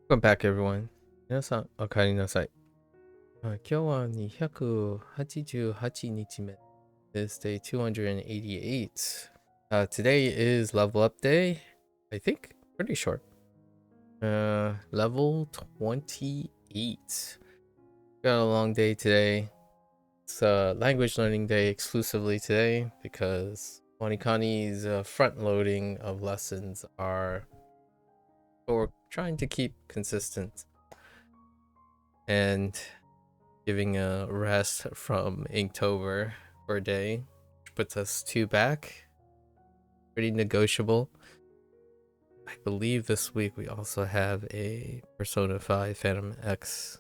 Welcome back, everyone. 皆さん、お帰りなさい。今日は288日目。This day 288. Today is level up day. I think pretty short. Level 28. Got a long day today. It's language learning day exclusively today because WaniKani's front loading of lessons are, we're trying to keep consistent and giving a rest from Inktober for a day, which puts us 2 back. Pretty negotiable. I believe this week we also have a Persona 5 Phantom X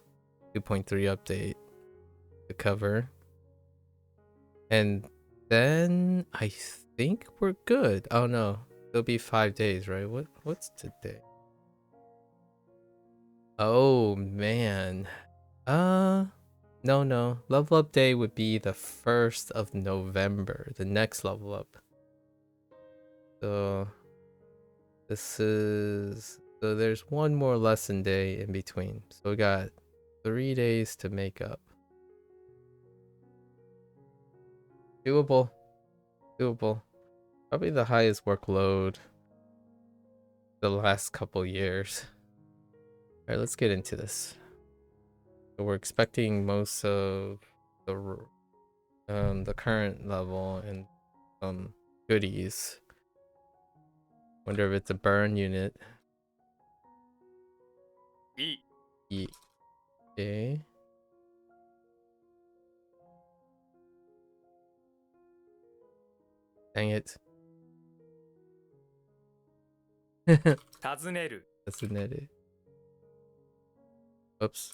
2.3 update to cover. And then I think we're good. Oh no, it'll be 5 days, right? What's today? Oh man. No. Level up day would be the 1st of November, the next level up. So there's one more lesson day in between. So we got 3 days to make up. Doable. Probably the highest workload the last couple years. All right, let's get into this. So we're expecting most of the current level and some goodies. Wonder if it's a burn unit. Okay. Dang it. 尋ねる That's a net. Oops.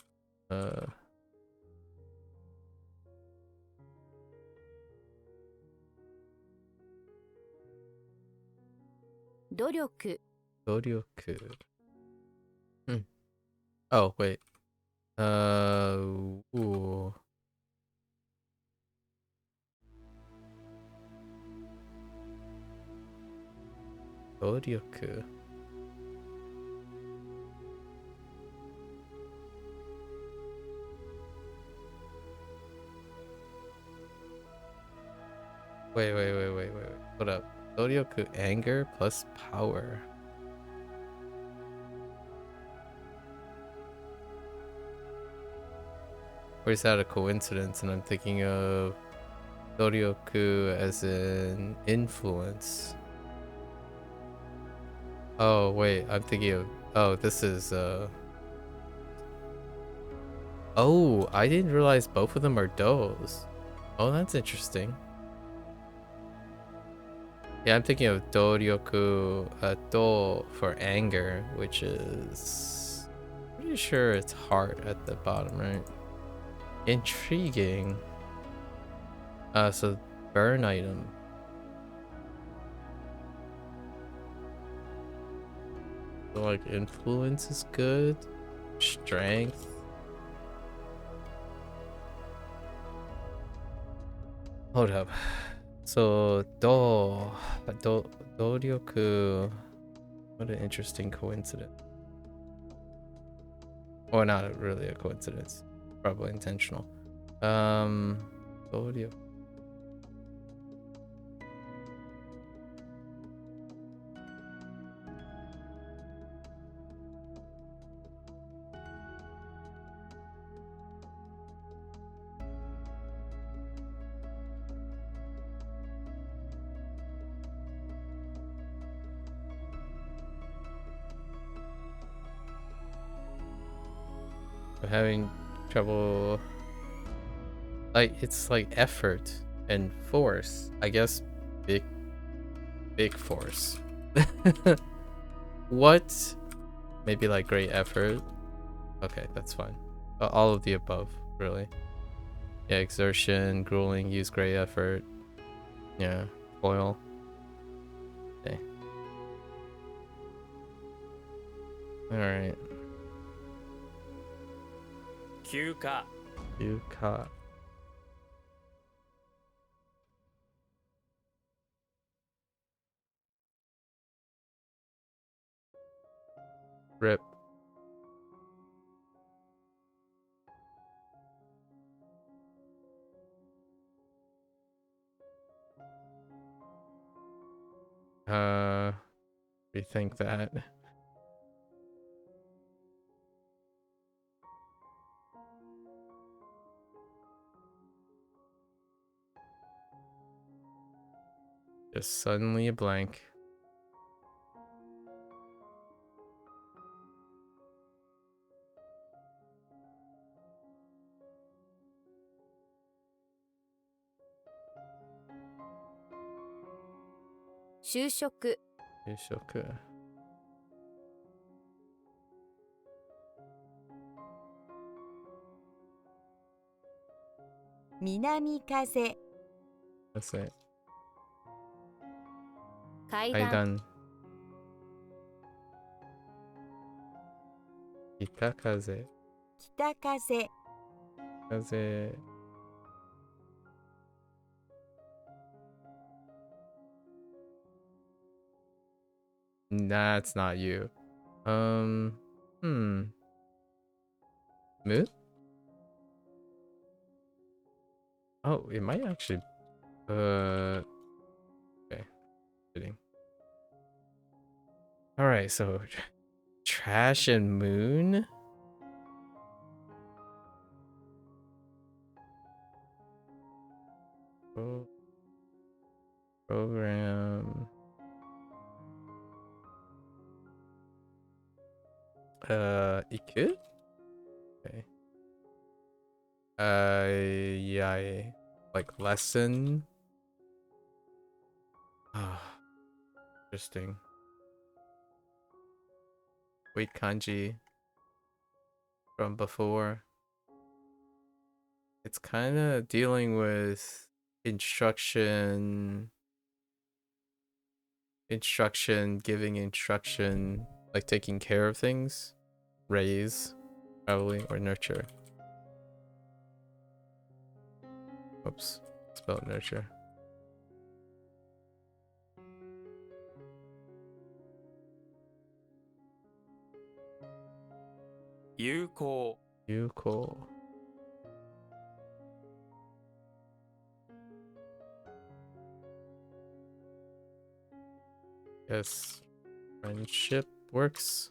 努力 Doryoku. Oh, wait. Ooh. Doryoku. Wait. Hold up. Doryoku anger plus power. Or is that a coincidence and I'm thinking of Doryoku as an influence? Oh, wait. I'm thinking of... Oh, this is... Oh, I didn't realize both of them are does. Oh, that's interesting. Yeah, I'm thinking of Doryoku Do for anger, which is pretty sure it's heart at the bottom, right? Intriguing. So burn item. So like influence is good. Strength. Hold up. So Doryoku. What an interesting coincidence. Or not really a coincidence. Probably intentional. Doryoku. I'm having trouble. Like it's like effort and force. I guess big force. What? Maybe like great effort. Okay, that's fine. All of the above, really. Yeah, exertion, grueling, use great effort. Yeah, foil. Okay. Alright. 休暇 You caught. Rip. rethink that. Just suddenly a blank.就職 Yoshoku. 南風 That's it. 階段 Kaidan. Kitakaze. 北風 Kaze. That's not you. Hmm. Mood? Oh, it might actually. Okay. Kidding. All right. So, trash and moon. Program. Iku? Okay. Yeah. Like lesson. Ah, interesting. Wait, kanji from before. It's kind of dealing with instruction, giving instruction, like taking care of things. Raise, probably, or nurture. Oops, spelled nurture. Yuko. Yuko. Yes, friendship works.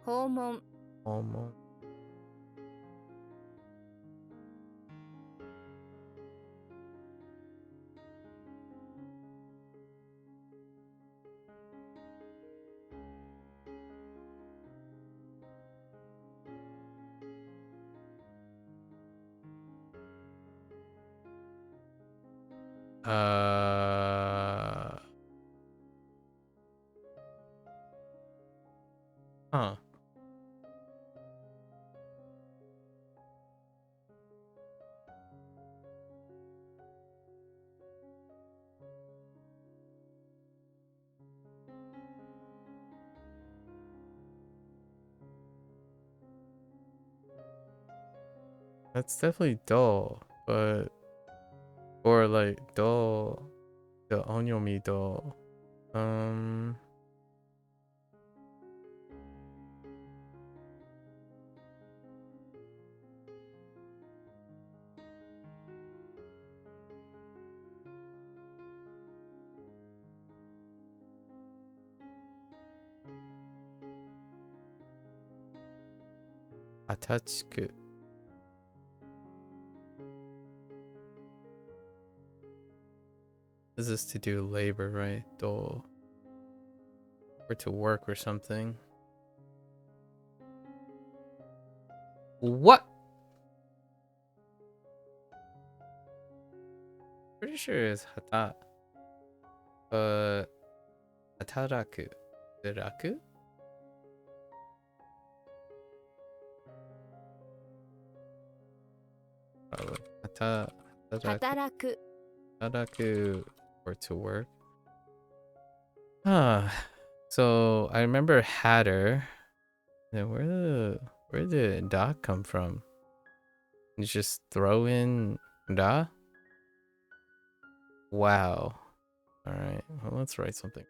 訪問 Almost. Huh. That's definitely dull, but or like dull, the onyomi dull. Atachiku. This is to do labor, right? Dull. Or to work or something. What? Pretty sure it's hata. Hataraku. Is it raku? Probably. Hataraku. 働く Hataraku. Or to work. Huh. So I remember Hatter. Then where did Da come from? You just throw in Da? Wow. Alright, well let's write something.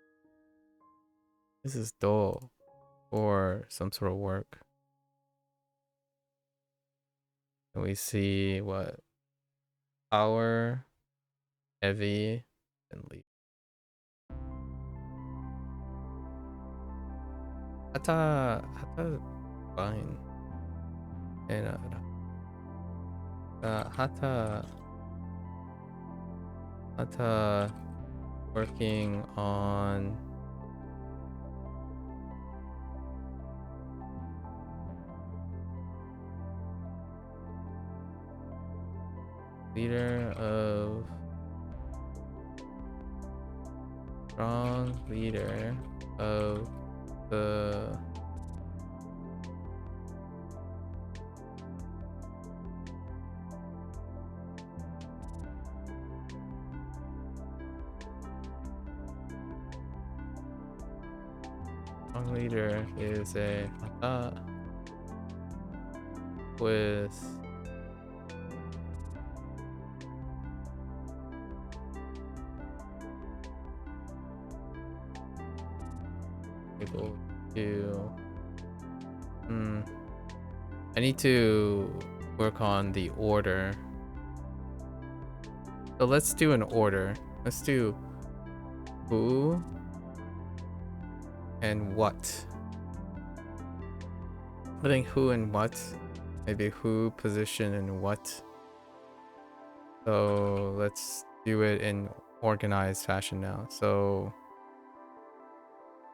This is dull. Or some sort of work. And we see what? Power, heavy, and leaf. Hata fine. And Hata working on strong leader of the strong leader is a hata with able to I need to work on the order. So let's do an order. Let's do who and what. I think who and what. Maybe who, position, and what. So let's do it in organized fashion now. So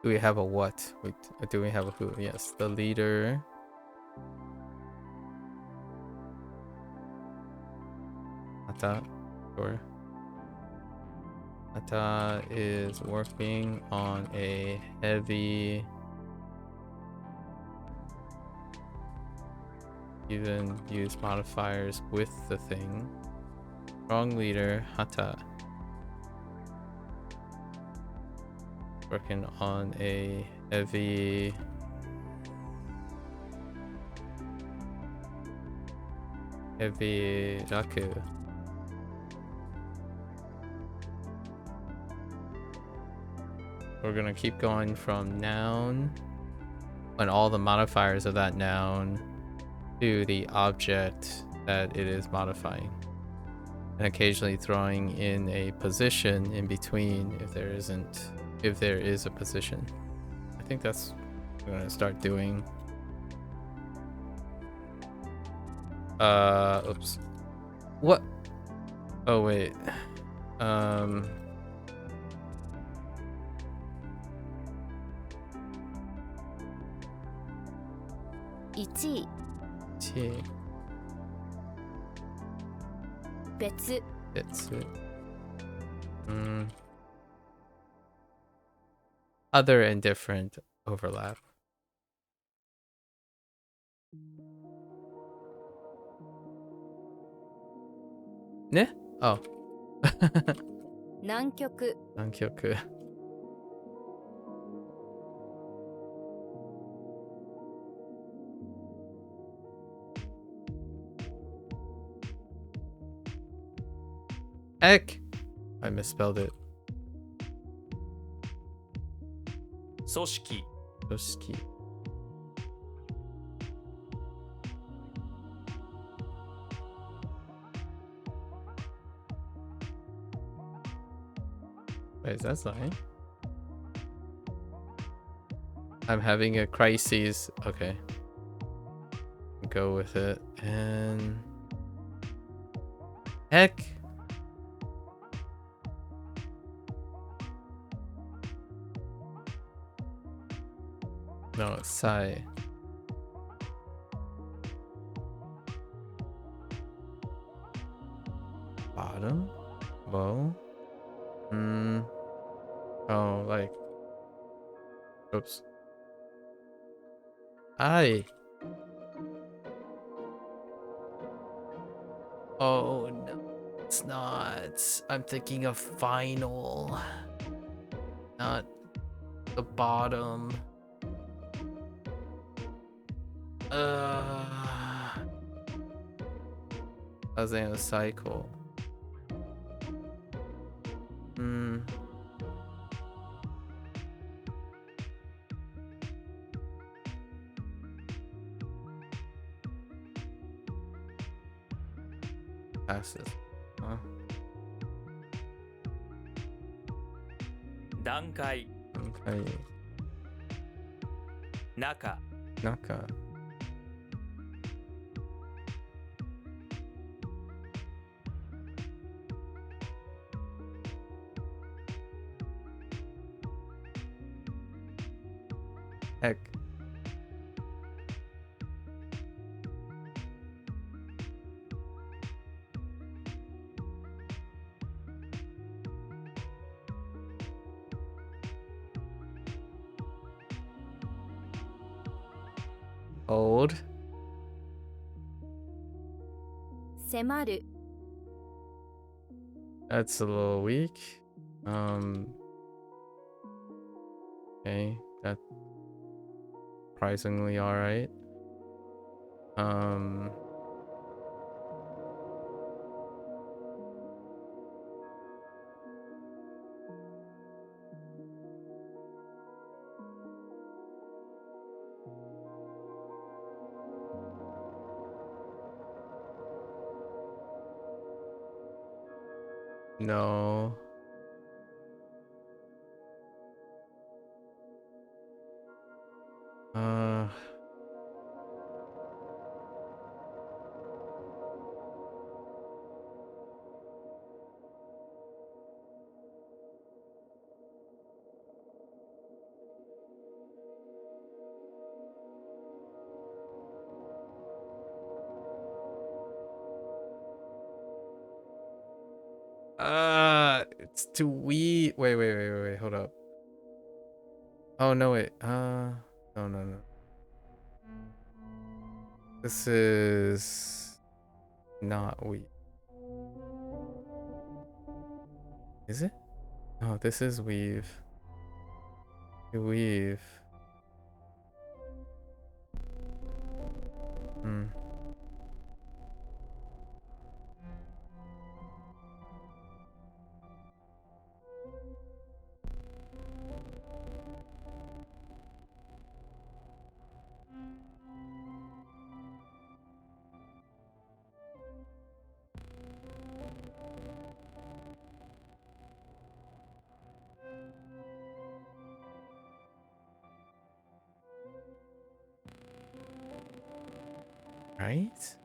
do we have a what? Wait, do we have a who? Yes, the leader. Ata, sure. Ata is working on a heavy, even use modifiers with the thing. Strong leader, Hata. Working on a heavy raku. We're gonna keep going from noun and all the modifiers of that noun to the object that it is modifying, and occasionally throwing in a position in between if there is a position. I think that's what I'm gonna start doing. Oops. What? Oh wait. 1位 T. 別 It's other and different overlap. Ne? Oh. 南極 Nankyoku. Heck! I misspelled it. 組織 Yoshiki. Wait, is that something? I'm having a crisis. Okay. Go with it. And heck. No, it's Sai. Bottom? Low? Oh, like. Oops. I. Oh, no. It's not. I'm thinking of final. Not the bottom. I was in a cycle. Passes. Huh? 段階 Okay. 中 Naka. Heck. Old. 迫る That's a little weak. Okay, that's surprisingly all right. No. It's too weak. Wait, hold up. Oh no, wait. No. This is not weak. Is it? Oh, this is weave. Weave. Hmm. Right?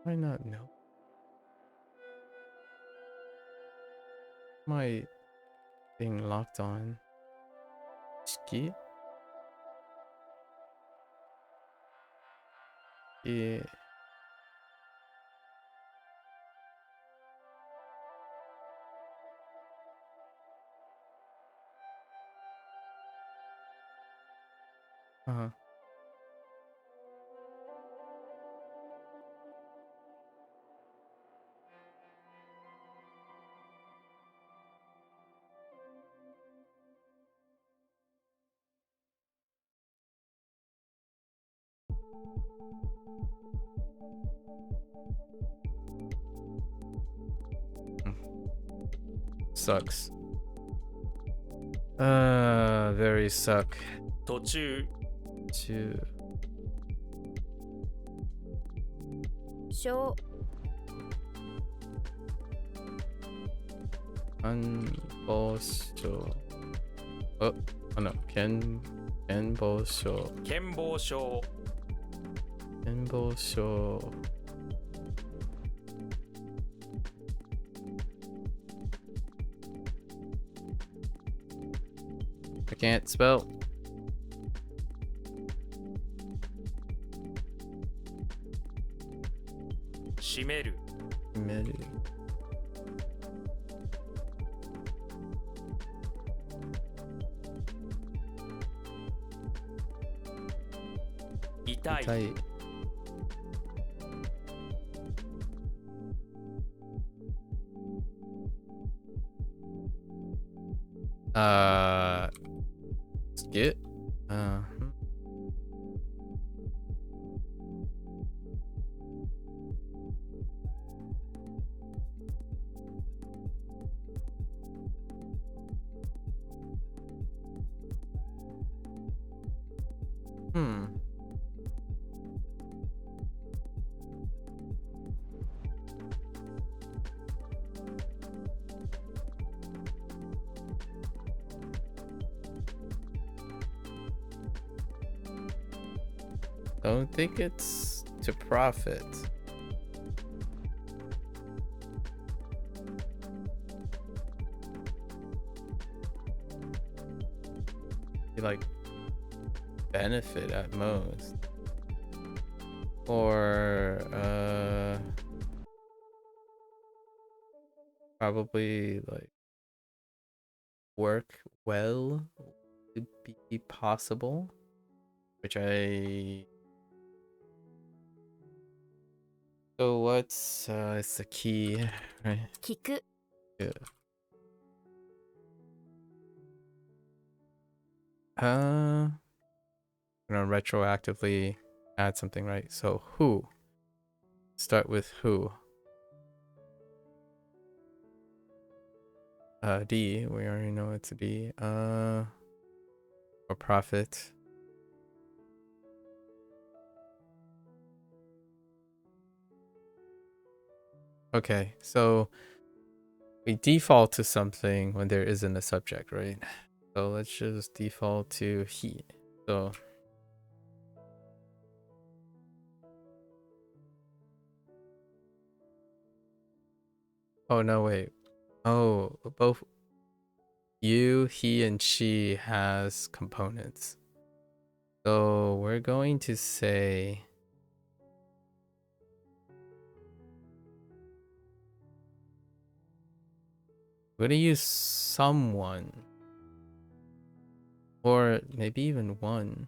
Why not? No. My thing locked on. Ski? Yeah. Uh-huh. Sucks. Very suck. 途中 To 小 Unbosho. Oh no. Kenbosho. 健忘症 Kenbosho. I can't spell.「閉める Medi. 痛い Tight. Skit. Hmm. don't think it's to profit. Like benefit at most, or probably like work well to be possible, which I. So what's it's the key, right? 聞く Yeah. I'm gonna retroactively add something, right? So who? Start with who. D. We already know it's a D. Or profit. Okay, so we default to something when there isn't a subject, right? So let's just default to he. So oh no, wait. Oh, both you, he, and she has components. So we're going to say we're gonna use someone. Or maybe even one.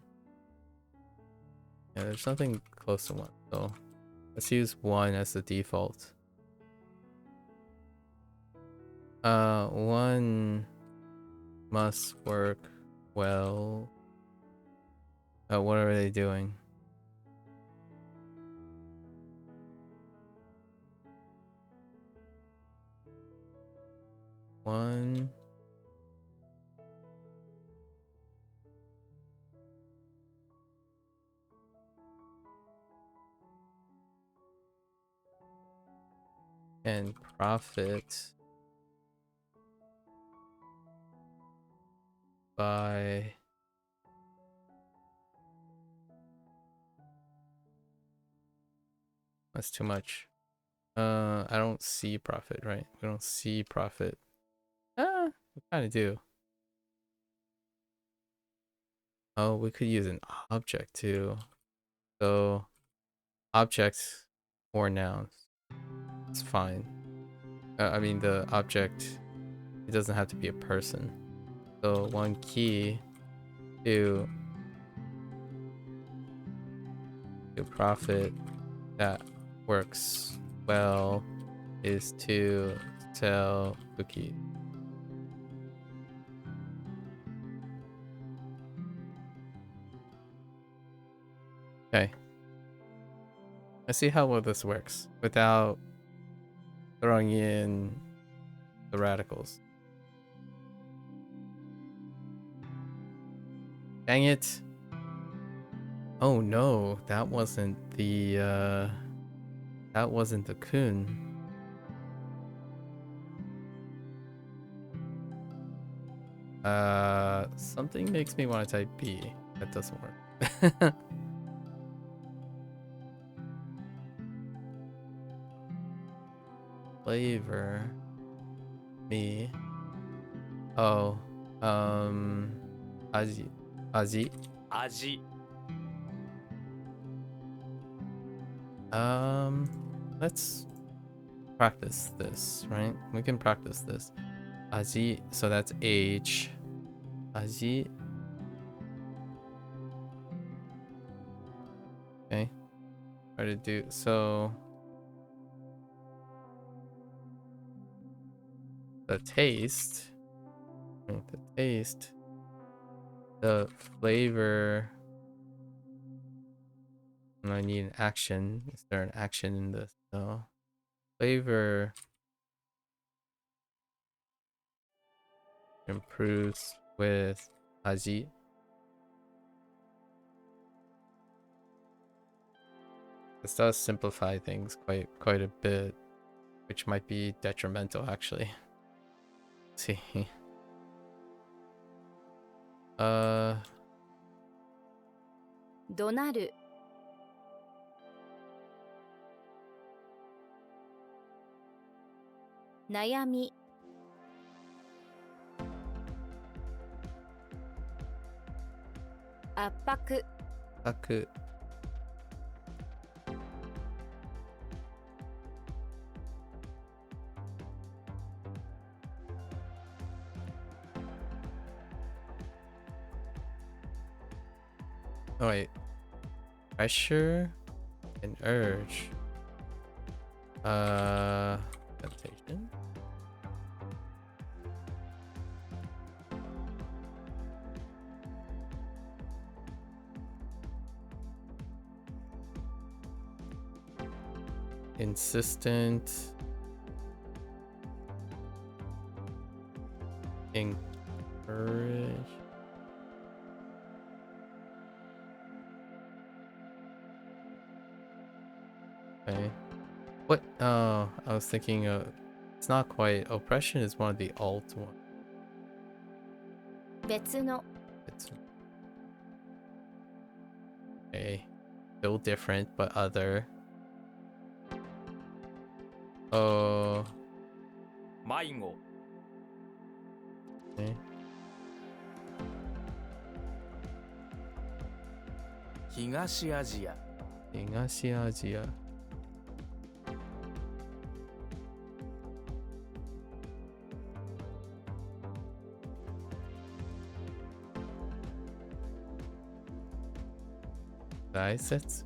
Yeah, there's nothing close to one. So let's use one as the default. One must work well. What are they doing? One. And profit by that's too much. I don't see profit, right? We don't see profit. We kind of do. Oh, we could use an object too. So objects or nouns. It's fine. I mean the object, it doesn't have to be a person. So one key to profit that works well is to sell cookies. Okay. Let's see how well this works without throwing in the radicals. Dang it. Oh no, that wasn't the kun. Something makes me want to type B. That doesn't work. Flavor me. Oh, aji. Aji. 味 Let's practice this, right? We can practice this. Aji, so that's age. Aji. Okay. Try to do so. The taste. Right, the taste. The flavor. And I need an action. Is there an action in this? No. Flavor improves with aji. This does simplify things quite a bit, which might be detrimental actually. Let's see. 怒鳴る悩み 圧迫 Aku. Oh wait. Pressure and urge. Temptation. Insistent. Encourage. Okay. What? Oh, I was thinking it's not quite. Oppression is one of the alt ones. 別の It's okay. Still different, but other. Oh. 迷子 Okay. 東アジア 東アジア. Daisetsu?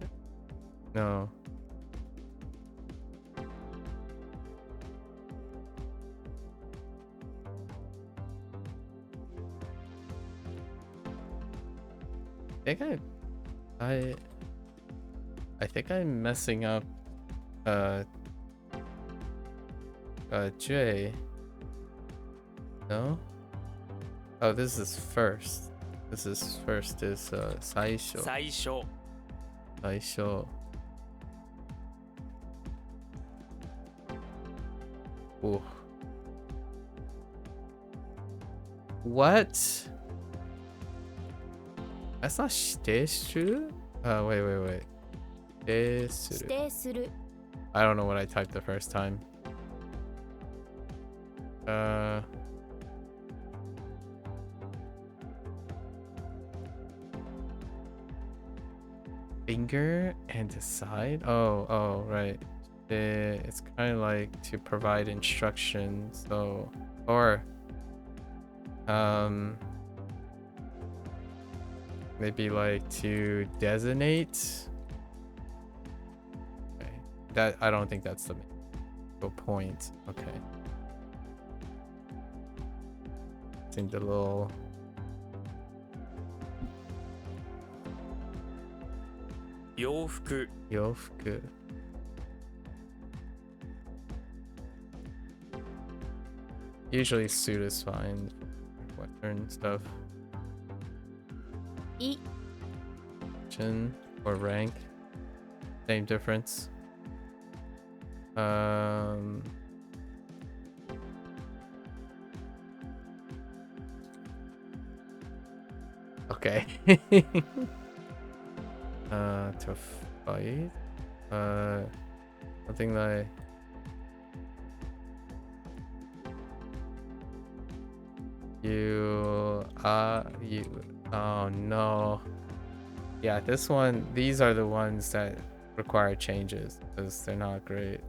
No. I think I'm messing up J. No? Oh, this is first. This is first is Saisho. 最初 Saisho. Ooh. What? That's not 指定する? Wait. 指定す指る. 定する I don't know what I typed the first time. Finger and decide? Oh, right. It's kind of like to provide instructions, so, or, maybe like to designate. Okay, that I don't think that's the main point. Okay, seemed a little. 洋服 Yofuku. Usually suit is fine. Western stuff. い Chin or rank. Same difference. Okay. To fight. Something like. You. Oh no. Yeah, this one. These are the ones that require changes because they're not great.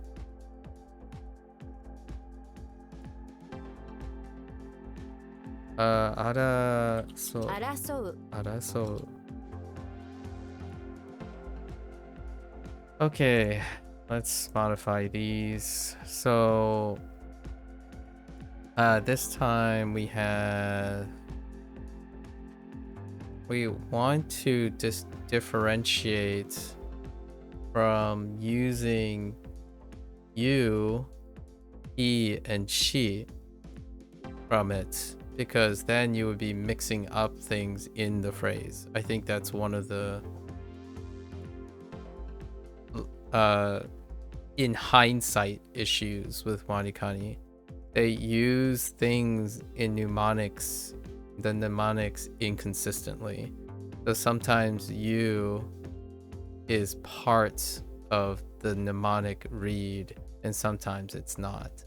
So. 争う Araso. Okay, let's modify these. So, this time we want to differentiate from using you, he, and she from it, because then you would be mixing up things in the phrase. I think that's one of the in hindsight issues with WaniKani. They use things in mnemonics, the mnemonics inconsistently. So sometimes you is part of the mnemonic read and sometimes it's not.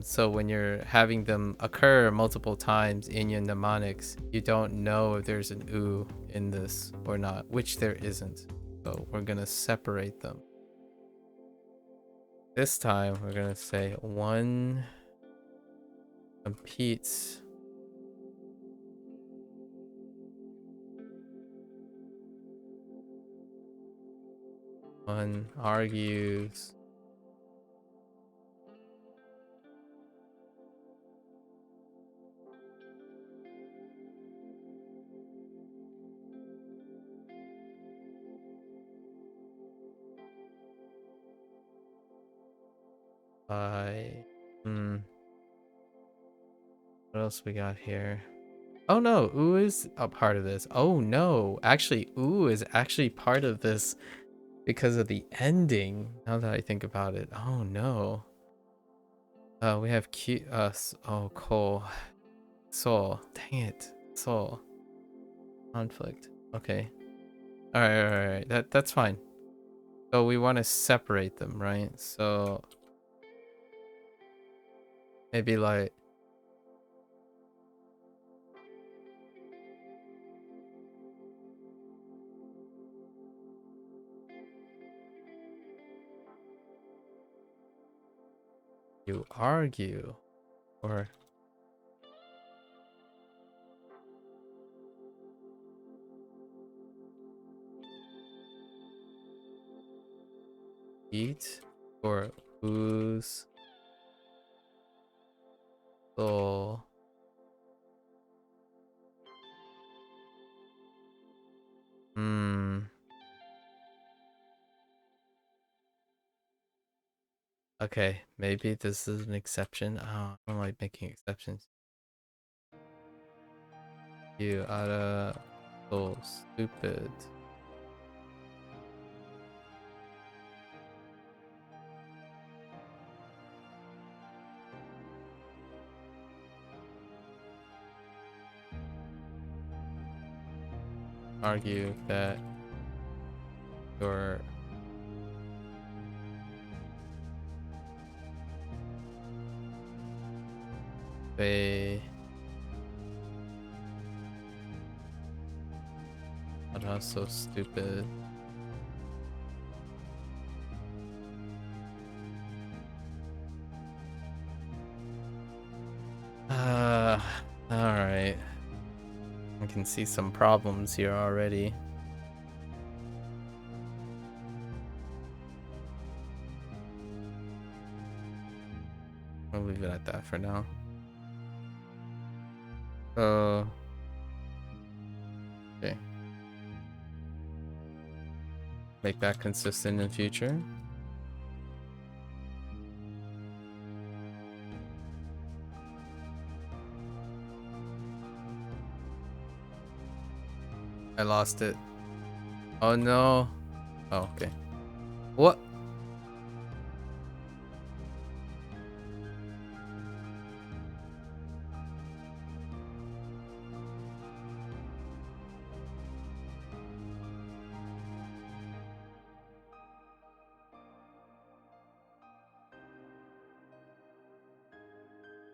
So when you're having them occur multiple times in your mnemonics, you don't know if there's an U in this or not, which there isn't. So we're gonna separate them. This time we're gonna say one competes. One argues. What else we got here? Oh no, U is a part of this. Oh no, actually U is actually part of this because of the ending. Now that I think about it. Oh no. We have Q oh Cole. Soul. Dang it. Soul. Conflict. Okay. Alright. That's fine. So we want to separate them, right? So maybe like you argue or eat or whose soul okay, maybe this is an exception. Oh, I don't like making exceptions. You are so stupid. Argue that your they are so stupid. Alright. I can see some problems here already. I'll leave it at that for now. Okay. Make that consistent in future. I lost it. Oh no. Oh, okay. What?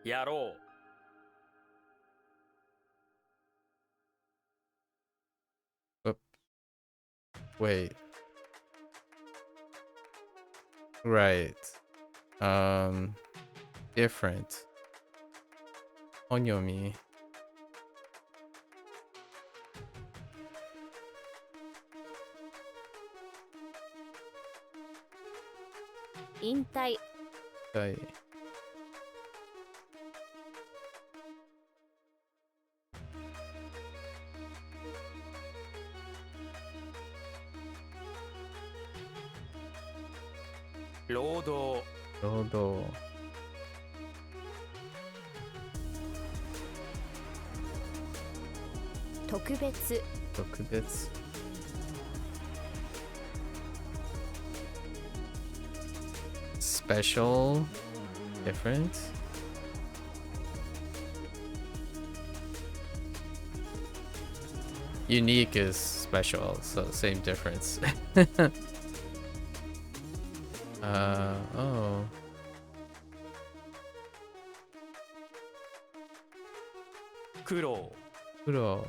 Yaro. Wait. Right. Different. Onyomi. 引退 はい。労働。労働。特別特別。Special. Different. Unique is special, so same difference. Oh. 苦労 Kuro.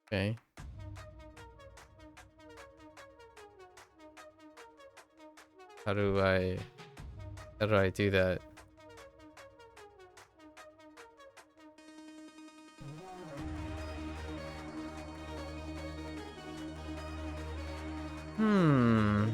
Okay. How do I do that? Hmm.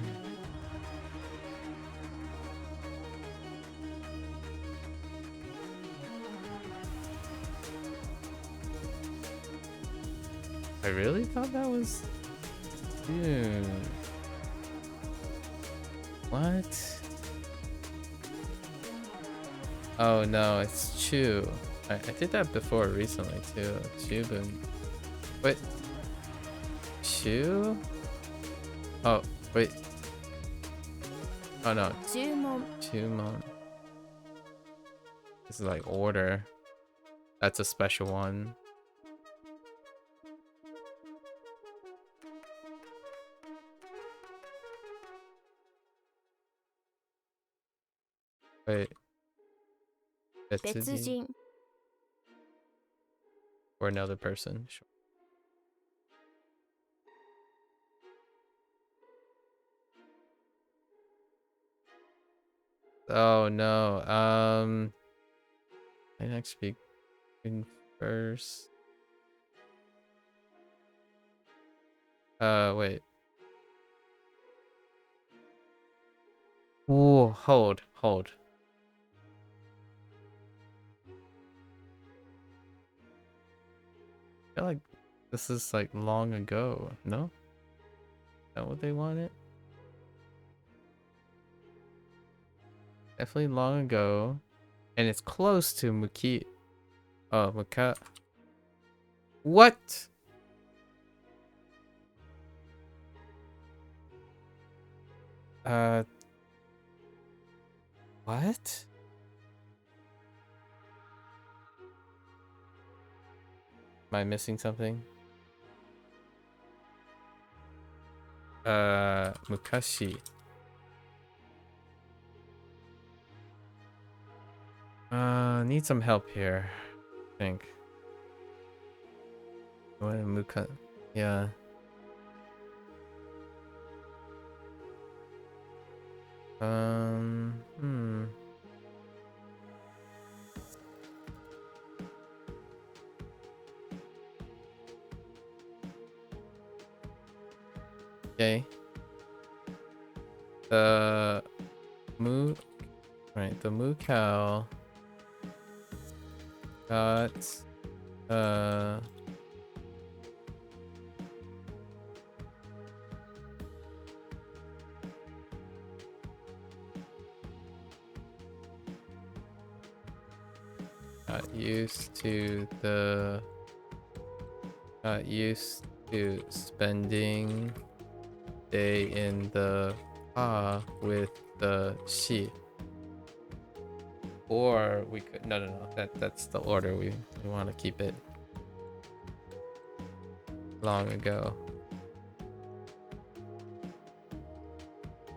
I really thought that was... Dude. What? Oh no, it's Chew. I did that before recently too. Chew boom. Wait. Chew? Oh, wait. Oh no. 注文 Chumon. This is like order. That's a special one. Wait. 別 Betsujin 人 or another person. Sure. Oh no. I next speak first. Wait. Whoa, hold. I feel like this is like long ago, no? Is that what they wanted? Definitely long ago. And it's close to Muki. Oh, Muka. What? What? Am I missing something? Mukashi. Need some help here, I think. What Muka? Yeah. Hmm. Okay. The the moo cow got got used to spending day in the with the sheep. Or we could no, that's the order we want to keep it. Long ago.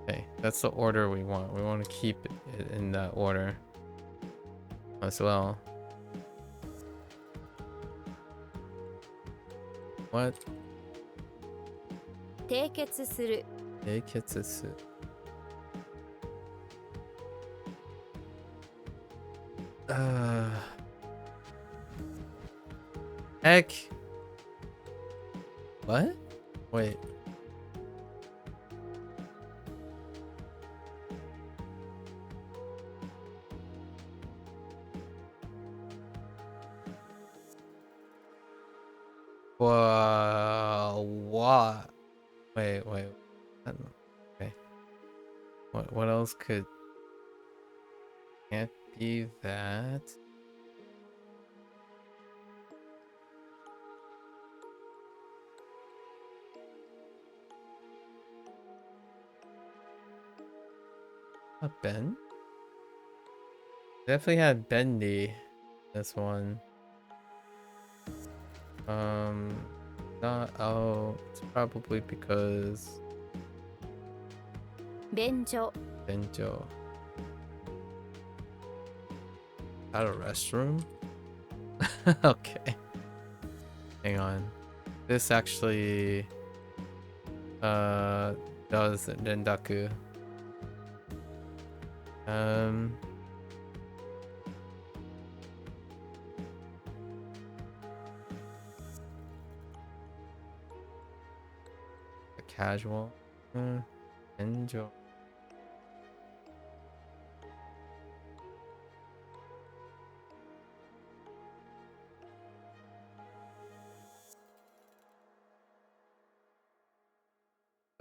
Okay, that's the order we want. We want to keep it in that order as well. What? 締結する Eiketsusu. Heck. What? Wait. What? Wait. Okay. What else could... Can't be that. A Ben? Definitely had Bendy. This one. Not... Oh, it's probably because... 便所 Benjo. At a restroom? Okay. Hang on. This actually does rendaku. A casual. Enjoy.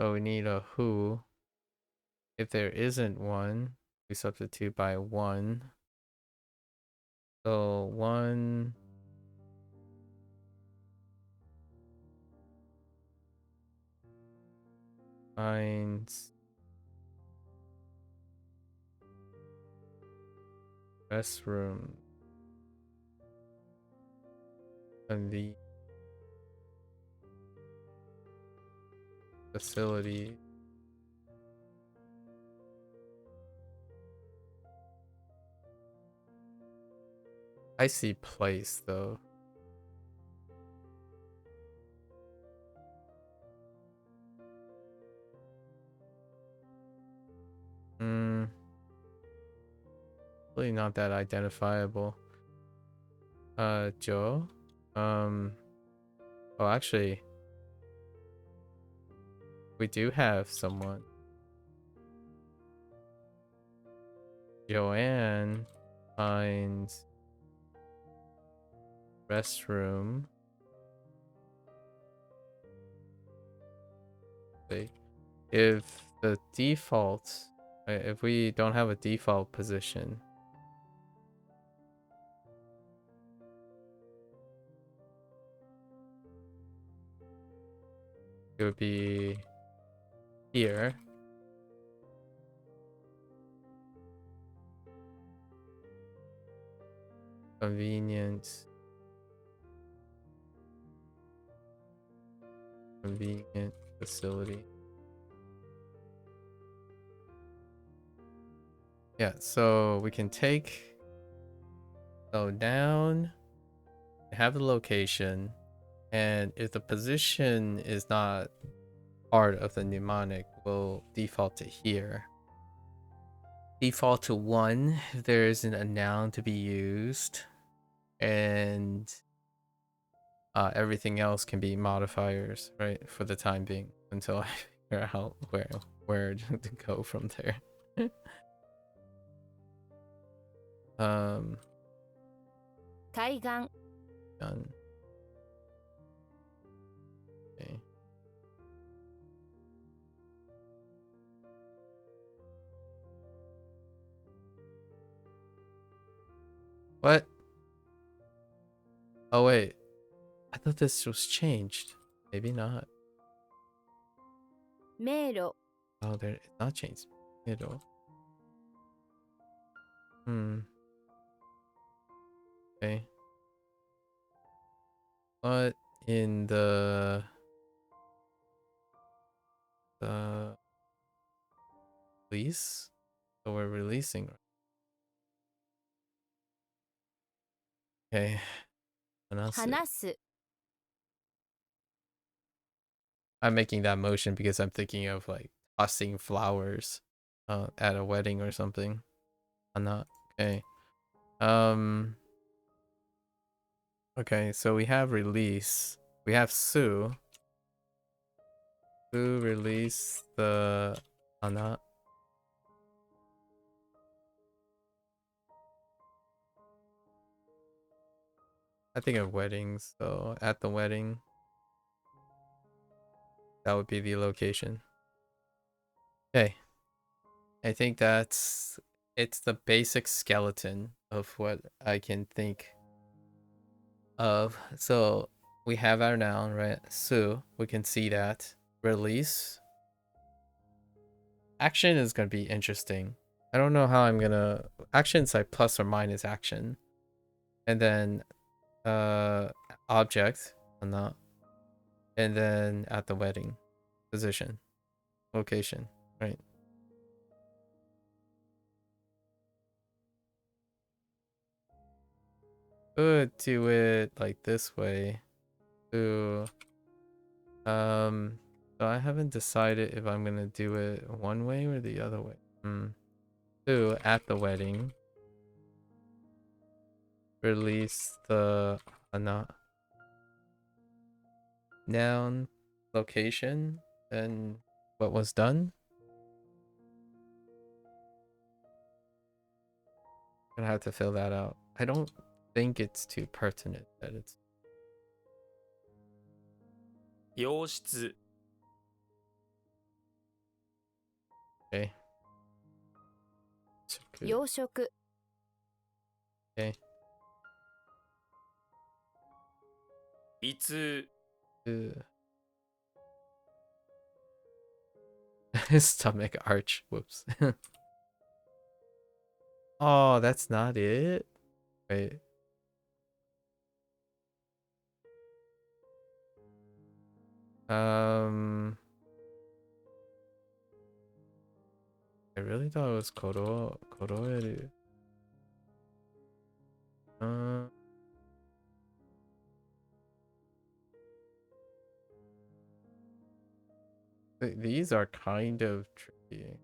So we need a who. If there isn't one, we substitute by one. So one finds restroom in the facility. I see place though. Really not that identifiable. Joe? Oh, actually, we do have someone. Joanne finds restroom. If the default, if we don't have a default position, it would be here. Convenient facility. Yeah, so we can take down, have the location, and if the position is not part of the mnemonic, we'll default to here. Default to 1 if there isn't a noun to be used, and everything else can be modifiers, right, for the time being until I figure out where to go from there. Kaigan. Done. Okay. What? Oh wait, I thought this was changed. Maybe not. 迷路 Oh, there, it's not changed. Middle. Okay. What in the release? So we're releasing. Okay. 話す I'm making that motion because I'm thinking of like tossing flowers at a wedding or something. I'm not. Okay. Okay, so we have release. We have Sue. Sue release the Ana. I think of weddings, so at the wedding. That would be the location. Okay. I think it's the basic skeleton of what I can think of. So we have our noun, right? Sue, we can see that. Release. Action is going to be interesting. I don't know how I'm going to... Action's like plus or minus action. And then object, not. And then at the wedding. Position. Location, right? could do it like this way. Ooh. So I haven't decided if I'm gonna do it one way or the other way. Ooh, at the wedding. Release the noun location and what was done. Gonna have to fill that out. I don't think it's too pertinent that it's 洋室 okay. 洋食 Okay. 胃痛 Stomach arch. Whoops. Oh, that's not it. Wait. I really thought it was koroeru. These are kind of tricky.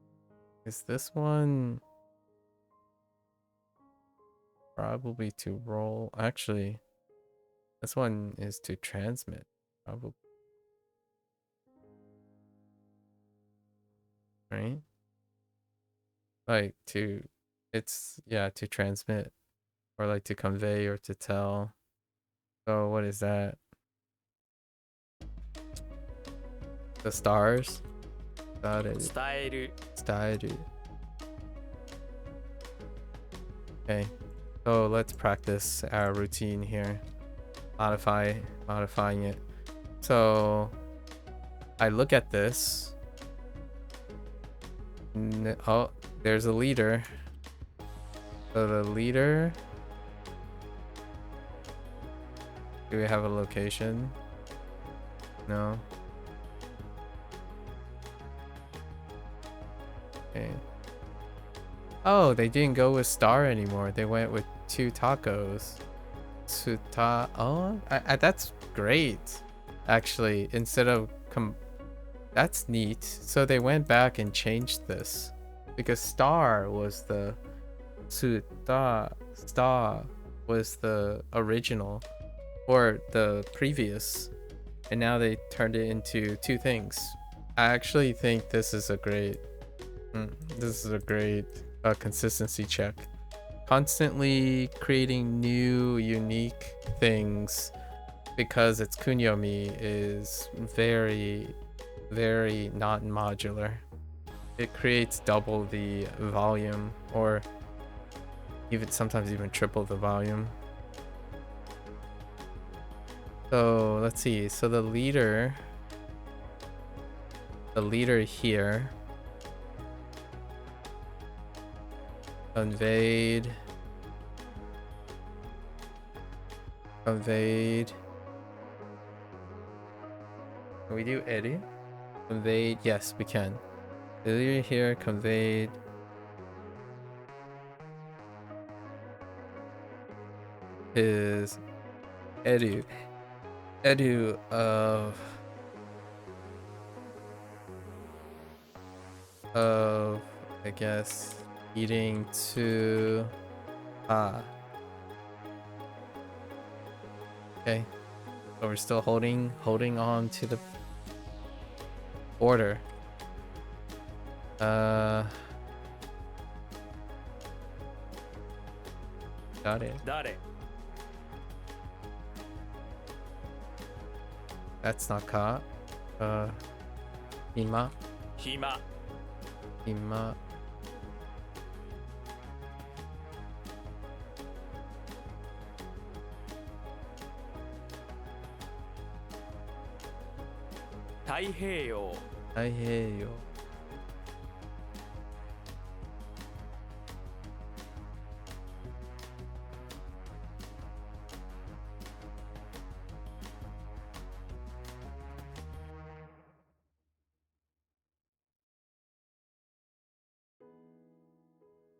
Is this one probably to roll? Actually, this one is to transmit. Probably. Right? Like to transmit or like to convey or to tell. So what is that? The stars? 伝える Style. Okay, so let's practice our routine here. Modifying it. So I look at this. Oh, there's a leader. So the leader. Do we have a location? No. Okay. Oh, they didn't go with star anymore. They went with 2 tacos. Oh, that's great. Actually, instead of that's neat. So they went back and changed this because star was the star was the original or the previous, and now they turned it into 2 things. I actually think this is a great consistency check. Constantly creating new unique things because it's kunyomi is very not modular. It creates double the volume or sometimes even triple the volume. So let's see. So the leader here conveyed. Can we do Eddie? Conveyed. Yes, we can. The leader here conveyed his edu of I guess eating to okay, so we're still holding on to the order. Got it. 誰 That's not caught. Ima 暇 太平洋 I hear you.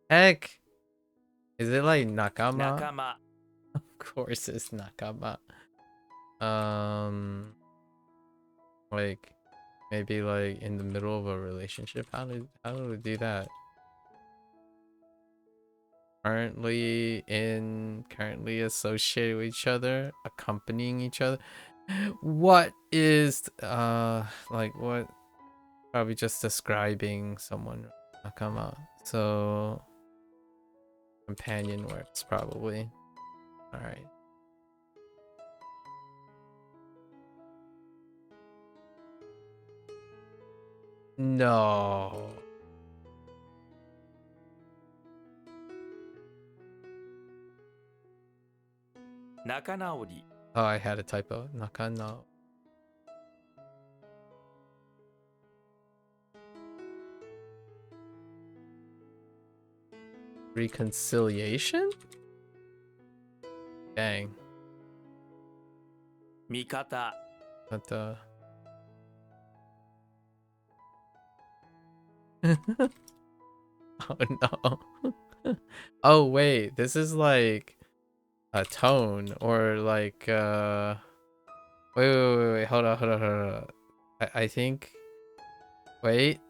Heck, is it like nakama? 仲間 Of course it's nakama. Like maybe like in the middle of a relationship. How do we do that? Currently associated with each other, accompanying each other. What is like what? Probably just describing someone. Nakama. So companion works probably. All right. No. Nakanaori. Oh, I had a typo. Nakana. Reconciliation? Dang. 味方 But oh no. Oh wait, this is like a tone or like wait, hold on. I think wait.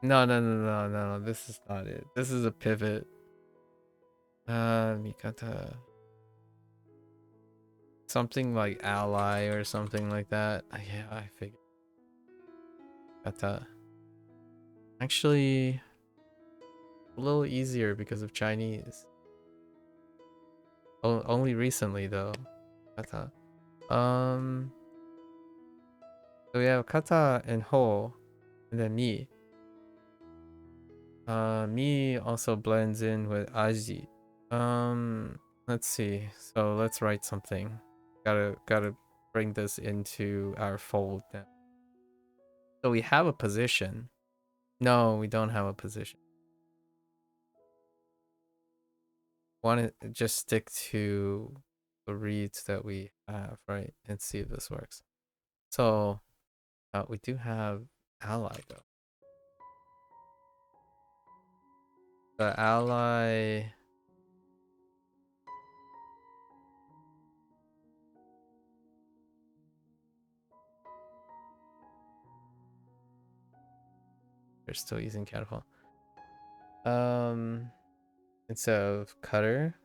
No, this is not it. This is a pivot. Mikata. Something like ally or something like that. Yeah, I figured. Kata. Actually, a little easier because of Chinese. Only recently though. Kata. So we have kata and ho, and then mi. Mi also blends in with aji. Let's see. So let's write something. Gotta bring this into our fold now. So we have a position. No, we don't have a position. Want to just stick to the reads that we have, right? And see if this works. So we do have ally though. The ally. They're still using catapult. Instead of cutter.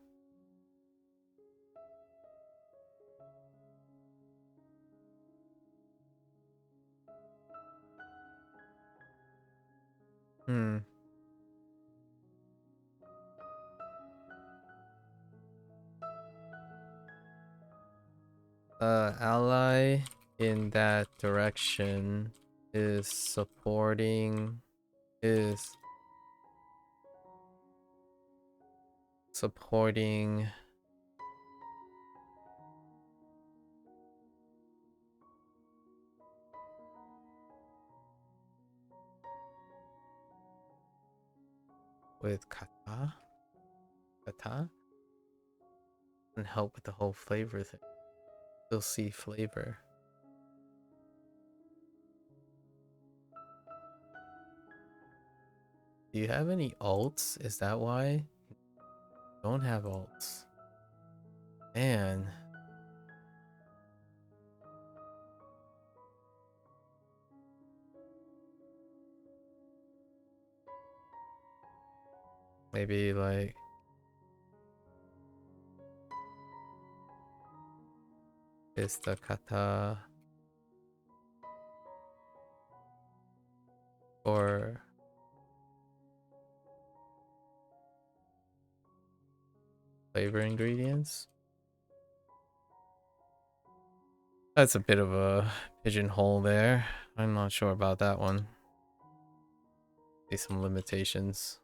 Ally in that direction is supporting with kata and help with the whole flavor thing. You'll see flavor. Do you have any alts? Is that why? Don't have alts. Man. Maybe like is the kata or flavor ingredients? That's a bit of a pigeonhole there. I'm not sure about that one. See some limitations.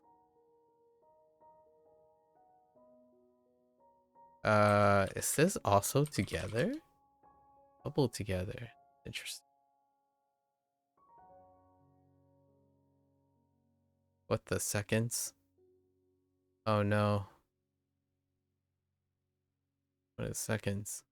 Is this also together? Coupled together. Interesting. What the seconds? Oh no. What is seconds?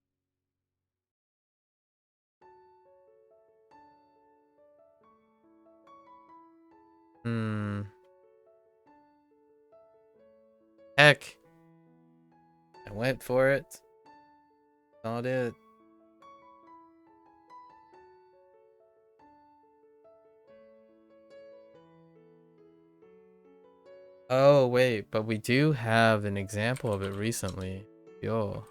heck? I went for it. Not it. Oh, wait, but we do have an example of it recently. Yo.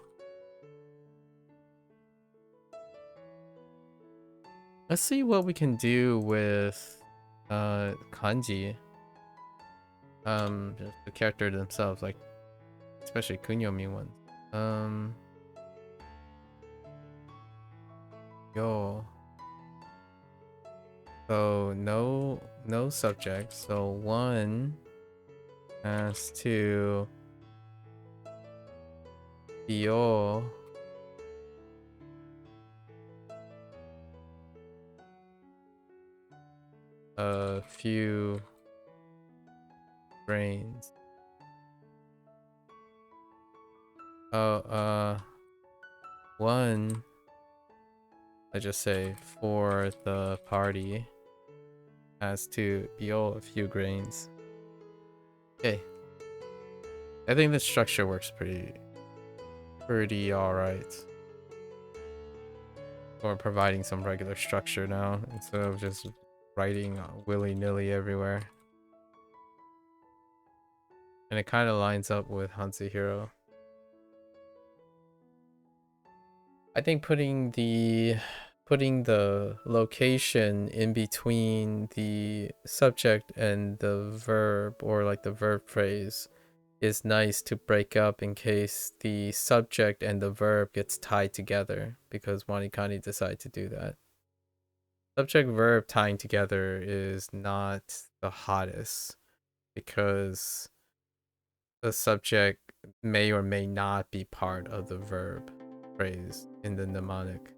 Let's see what we can do with kanji. Just the character themselves, like especially kunyomi ones. Yo. So no subject. So one has to yo a few brains. Oh, one, I just say for the party has to yo a few grains. Okay. I think the structure works pretty alright. Or providing some regular structure now instead of just writing willy-nilly everywhere. And it kind of lines up with Hansuhiro. I think putting the location in between the subject and the verb, or like the verb phrase, is nice to break up in case the subject and the verb gets tied together, because WaniKani decided to do that. Subject verb tying together is not the hottest because the subject may or may not be part of the verb phrase in the mnemonic.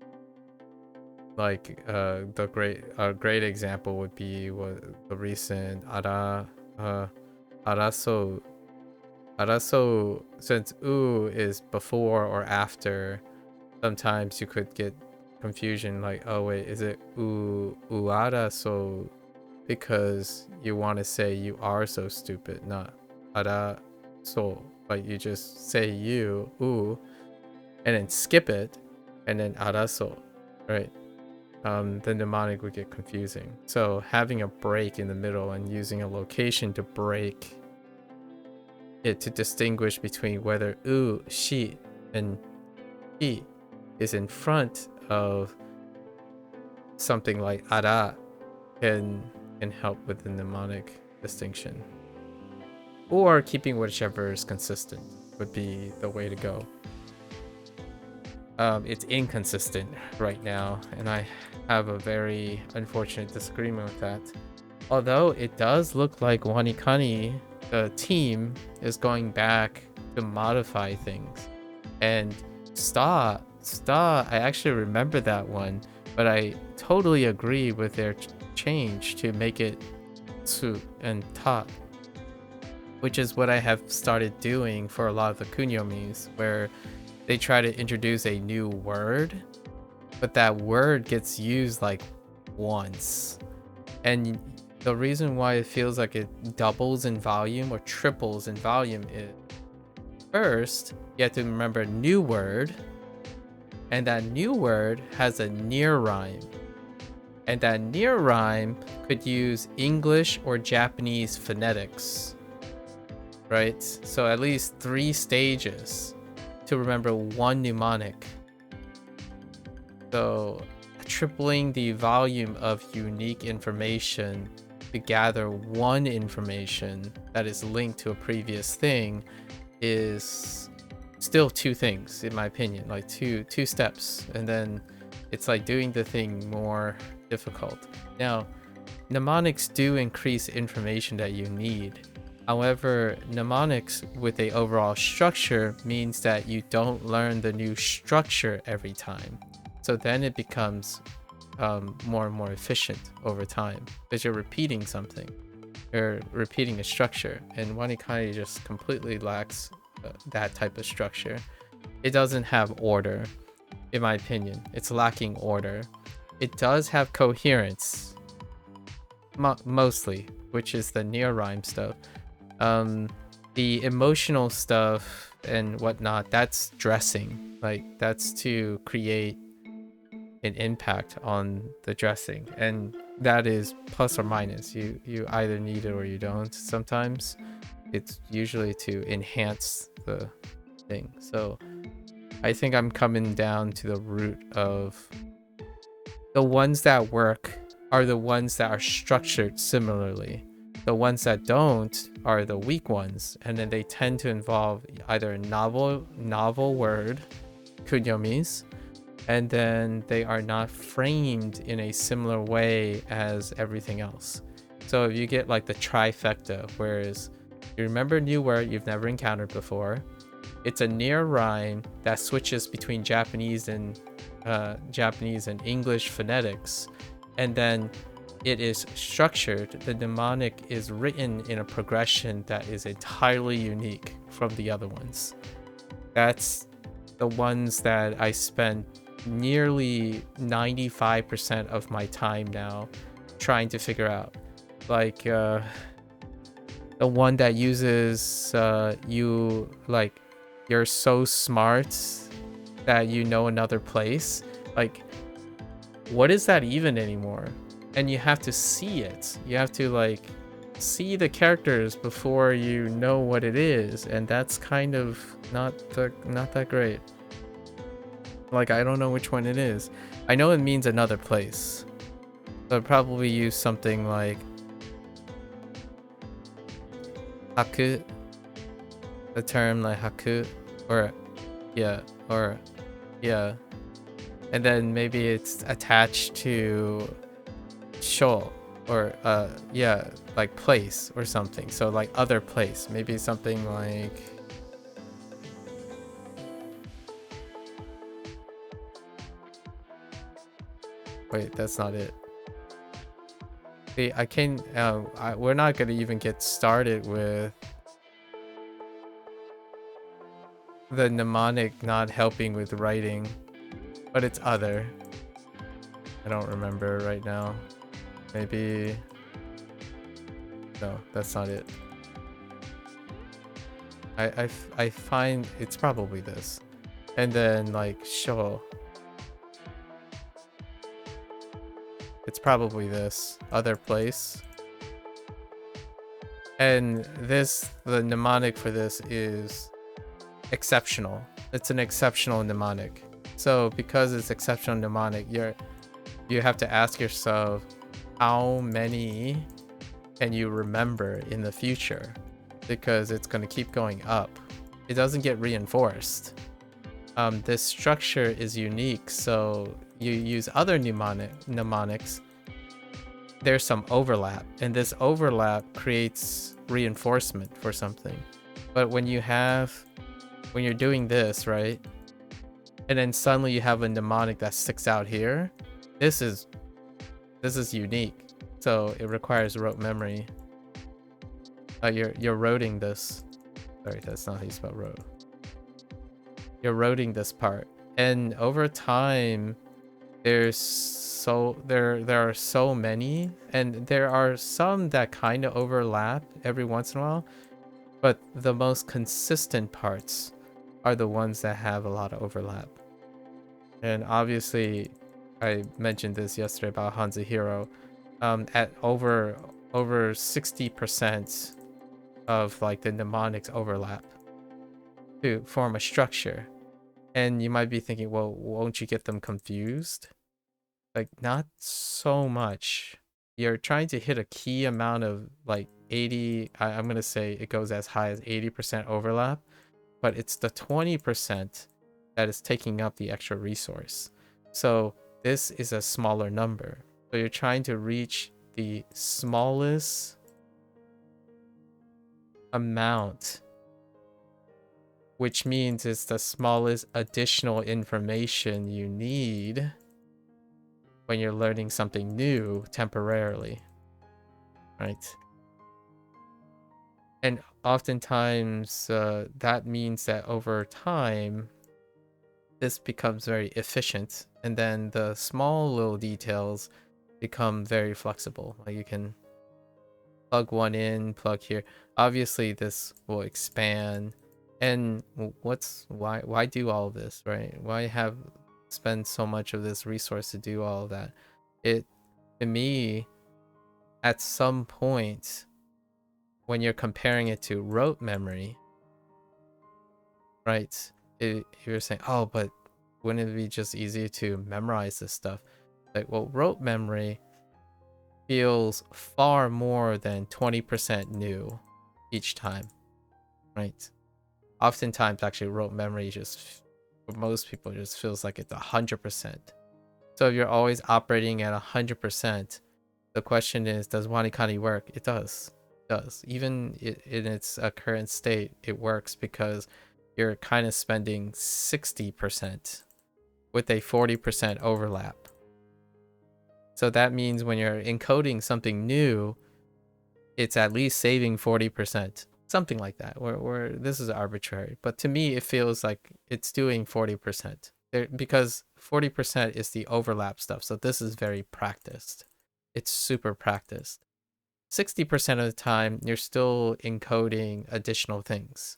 Like a great example would be the recent araso. Araso, since u is before or after, sometimes you could get confusion, like, oh wait, is it araso because you want to say you are so stupid, not araso, like you just say you and then skip it and then araso, right? The mnemonic would get confusing. So having a break in the middle and using a location to break it to distinguish between whether she and he is in front of something like ara can help with the mnemonic distinction. Or keeping whichever is consistent would be the way to go. It's inconsistent right now, and I have a very unfortunate disagreement with that. Although it does look like WaniKani, the team, is going back to modify things. And Sta, I actually remember that one, but I totally agree with their change to make it Tsu and Ta, which is what I have started doing for a lot of the kunyomis, where they try to introduce a new word, but that word gets used like once. And the reason why it feels like it doubles in volume or triples in volume is, first, you have to remember a new word, and that new word has a near rhyme. And that near rhyme could use English or Japanese phonetics, right? So at least 3 stages to remember one mnemonic. So tripling the volume of unique information to gather one information that is linked to a previous thing is still 2 things, in my opinion, like two steps, and then it's like doing the thing more difficult. Now, mnemonics do increase information that you need. However, mnemonics with a overall structure means that you don't learn the new structure every time. So then it becomes more and more efficient over time because you're repeating something. You're repeating a structure, and WaniKani just completely lacks that type of structure. It doesn't have order, in my opinion. It's lacking order. It does have coherence, mostly, which is the near rhyme stuff. The emotional stuff and whatnot, that's dressing. Like, that's to create an impact on the dressing, and that is plus or minus. You either need it or you don't. Sometimes it's usually to enhance the thing. So I think I'm coming down to the root of the ones that work are the ones that are structured similarly. The ones that don't are the weak ones, and then they tend to involve either a novel word, kunyomis, and then they are not framed in a similar way as everything else. So if you get like the trifecta, whereas you remember a new word you've never encountered before, it's a near rhyme that switches between Japanese and English phonetics, and then it is structured. The mnemonic is written in a progression that is entirely unique from the other ones. That's the ones that I spend nearly 95% of my time now trying to figure out. Like the one that uses you're so smart that you know another place. Like, what is that even anymore? And you have to see it. You have to like see the characters before you know what it is, and that's kind of not that great. Like, I don't know which one it is. I know it means another place. So I'd probably use something like haku, the term like haku, or yeah, and then maybe it's attached to sho, or like place or something. So like other place, maybe something like, wait, that's not it. See, I can't we're not gonna even get started with the mnemonic not helping with writing, but it's other. I don't remember right now. Maybe, no, that's not it. I find it's probably this, and then like show, it's probably this other place, and this, the mnemonic for this is exceptional. It's an exceptional mnemonic. So because it's exceptional mnemonic, you have to ask yourself, how many can you remember in the future? Because it's going to keep going up. It doesn't get reinforced. This structure is unique, so you use other mnemonics. There's some overlap, and this overlap creates reinforcement for something. But when you're doing this, right, and then suddenly you have a mnemonic that sticks out here, this is unique, so it requires rote memory. You're roting this. Sorry, that's not how you spell rote. You're roting this part, and over time, there are so many, and there are some that kind of overlap every once in a while, but the most consistent parts are the ones that have a lot of overlap. And obviously, I mentioned this yesterday about Hanzuhiro. At over 60% of like the mnemonics overlap to form a structure. And you might be thinking, well, won't you get them confused? Like, not so much. You're trying to hit a key amount of like 80, I'm gonna say it goes as high as 80% overlap, but it's the 20% that is taking up the extra resource. So this is a smaller number. So you're trying to reach the smallest amount, which means it's the smallest additional information you need when you're learning something new temporarily, right? And oftentimes that means that over time, this becomes very efficient, and then the small little details become very flexible. Like, you can plug one in, plug here. Obviously this will expand. And why do all of this, right? Why spend so much of this resource to do all of that? It, to me, at some point, when you're comparing it to rote memory, right? You're saying, oh, but wouldn't it be just easier to memorize this stuff? Like, well, rote memory feels far more than 20% new each time, right? Oftentimes, actually, rote memory just, for most people, just feels like it's 100%. So if you're always operating at 100%, the question is, does WaniKani work? It does. It does. Even in its current state, it works because you're kind of spending 60% with a 40% overlap. So that means when you're encoding something new, it's at least saving 40%. Something like that, where this is arbitrary. But to me, it feels like it's doing 40%. Because 40% is the overlap stuff. So this is very practiced. It's super practiced. 60% of the time, you're still encoding additional things.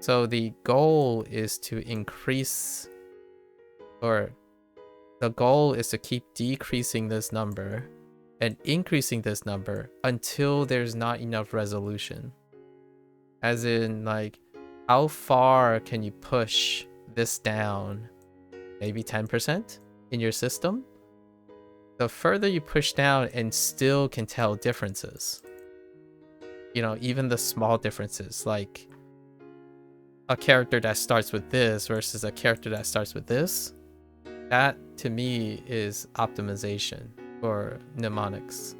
So the goal is to increase, or the goal is to keep decreasing this number and increasing this number until there's not enough resolution. As in, like, how far can you push this down? Maybe 10% in your system? The further you push down and still can tell differences. You know, even the small differences, like a character that starts with this versus a character that starts with this. That, to me, is optimization for mnemonics,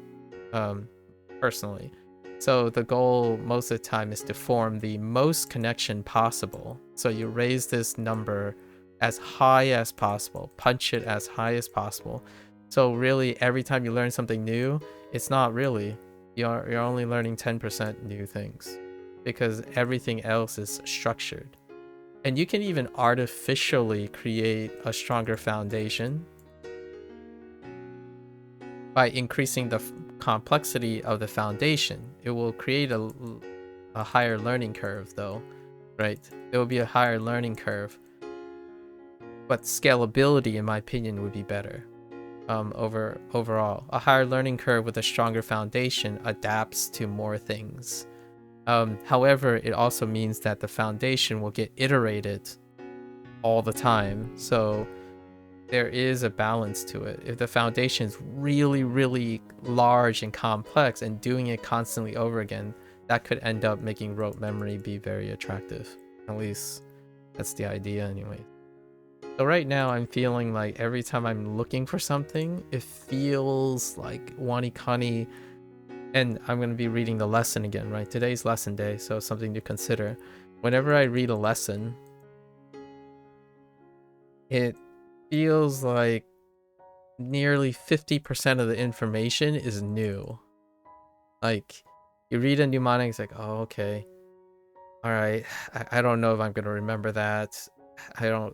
personally. So the goal most of the time is to form the most connection possible. So you raise this number as high as possible, punch it as high as possible. So really, every time you learn something new, it's not really. You're only learning 10% new things because everything else is structured. And you can even artificially create a stronger foundation by increasing the complexity of the foundation. It will create a higher learning curve, though, right? There will be a higher learning curve, but scalability, in my opinion, would be better. Overall, a higher learning curve with a stronger foundation adapts to more things. However, it also means that the foundation will get iterated all the time. So there is a balance to it. If the foundation is really, really large and complex and doing it constantly over again, that could end up making rote memory be very attractive. At least that's the idea anyway. So right now I'm feeling like every time I'm looking for something, it feels like WaniKani. And I'm going to be reading the lesson again, right? Today's lesson day, so something to consider. Whenever I read a lesson, it feels like nearly 50% of the information is new. Like, you read a mnemonic, it's like, oh, okay. All right, I don't know if I'm going to remember that. I don't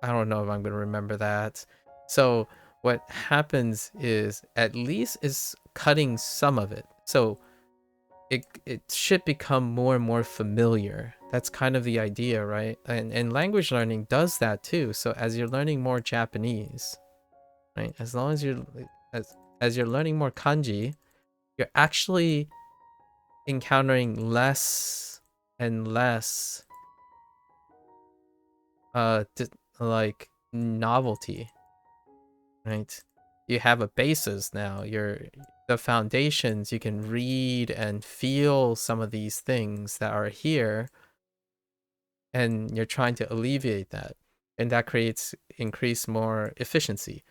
know if I'm going to remember that. So what happens is, at least is cutting some of it. So it should become more and more familiar. That's kind of the idea, right? And language learning does that too. So as you're learning more Japanese, right? As long as as you're learning more kanji, you're actually encountering less and less like novelty, right? You have a basis now. The foundations, you can read and feel some of these things that are here, and you're trying to alleviate that, and that creates increased more efficiency.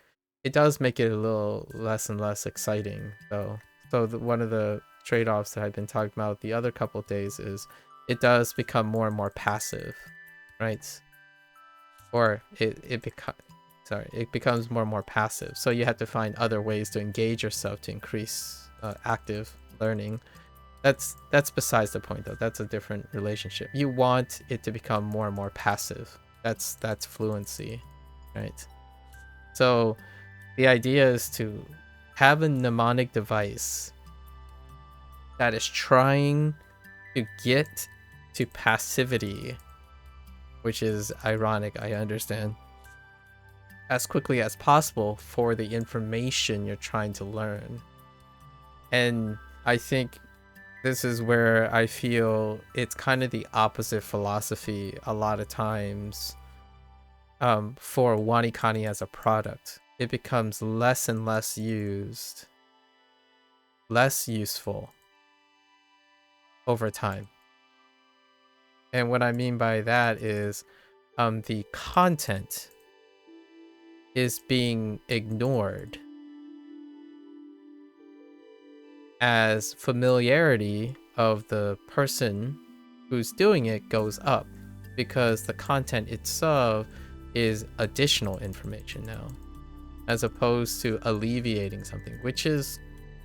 It does make it a little less and less exciting though. So one of the trade-offs that I've been talking about the other couple of days is it does become more and more passive, right? Or it becomes more and more passive. So you have to find other ways to engage yourself to increase active learning. That's besides the point though. That's a different relationship. You want it to become more and more passive. That's fluency, right? So the idea is to have a mnemonic device that is trying to get to passivity, which is ironic, I understand, as quickly as possible for the information you're trying to learn. And I think this is where I feel it's kind of the opposite philosophy a lot of times for WaniKani as a product. It becomes less and less used, less useful over time. And what I mean by that is the content is being ignored as familiarity of the person who's doing it goes up, because the content itself is additional information now, as opposed to alleviating something, which is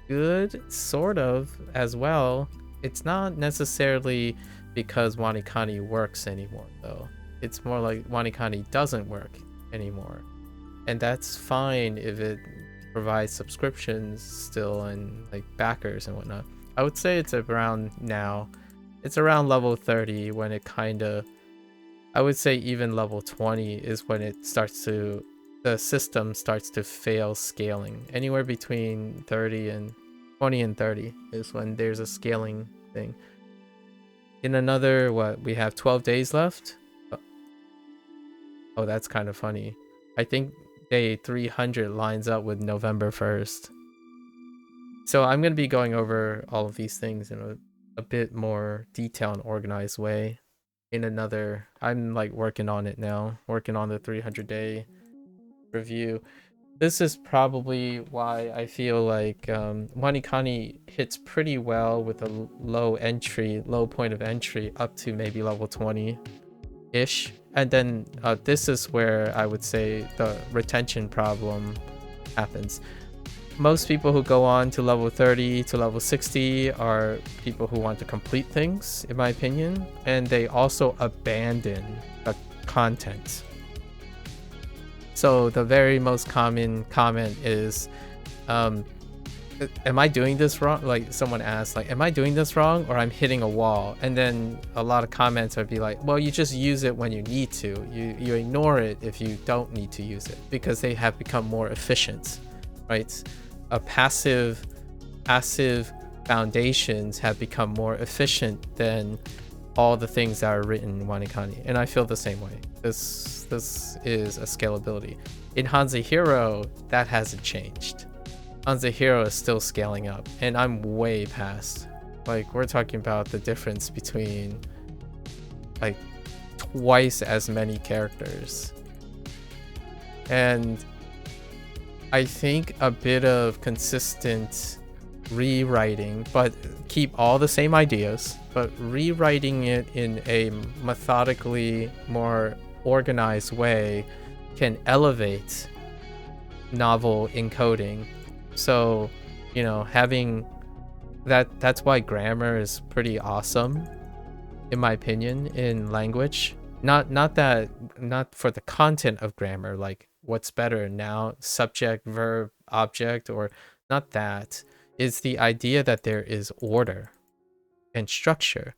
good sort of as well. It's not necessarily because WaniKani works anymore though. It's more like WaniKani doesn't work anymore, and that's fine if it provides subscriptions still and like backers and whatnot. I would say it's around now, it's around level 30 when it kind of, I would say even level 20 is when it starts to, the system starts to fail scaling. Anywhere between 30 and 20 and 30 is when there's a scaling thing. In another, what, we have 12 days left. Oh, that's kind of funny. I think day 300 lines up with November 1st. So I'm going to be going over all of these things in a bit more detailed and organized way in another, I'm like working on it now, working on the 300-day review. This is probably why I feel like WaniKani hits pretty well with a low point of entry up to maybe level 20-ish. And then this is where I would say the retention problem happens. Most people who go on to level 30 to level 60 are people who want to complete things, in my opinion, and they also abandon the content. So the very most common comment is, am I doing this wrong? Like someone asks, like, am I doing this wrong, or I'm hitting a wall? And then a lot of comments would be like, well, you just use it when you need to. You ignore it if you don't need to use it, because they have become more efficient, right? Passive foundations have become more efficient than all the things that are written in WaniKani, and I feel the same way. This is a scalability. In Hanzi Hero, that hasn't changed. Hanzi Hero is still scaling up, and I'm way past. Like, we're talking about the difference between like twice as many characters. And I think a bit of consistent rewriting, but keep all the same ideas, but rewriting it in a methodically more organized way can elevate novel encoding. So, you know, having that's why grammar is pretty awesome, in my opinion, in language. Not for the content of grammar, like what's better now, subject, verb, object, or not that. Is the idea that there is order and structure.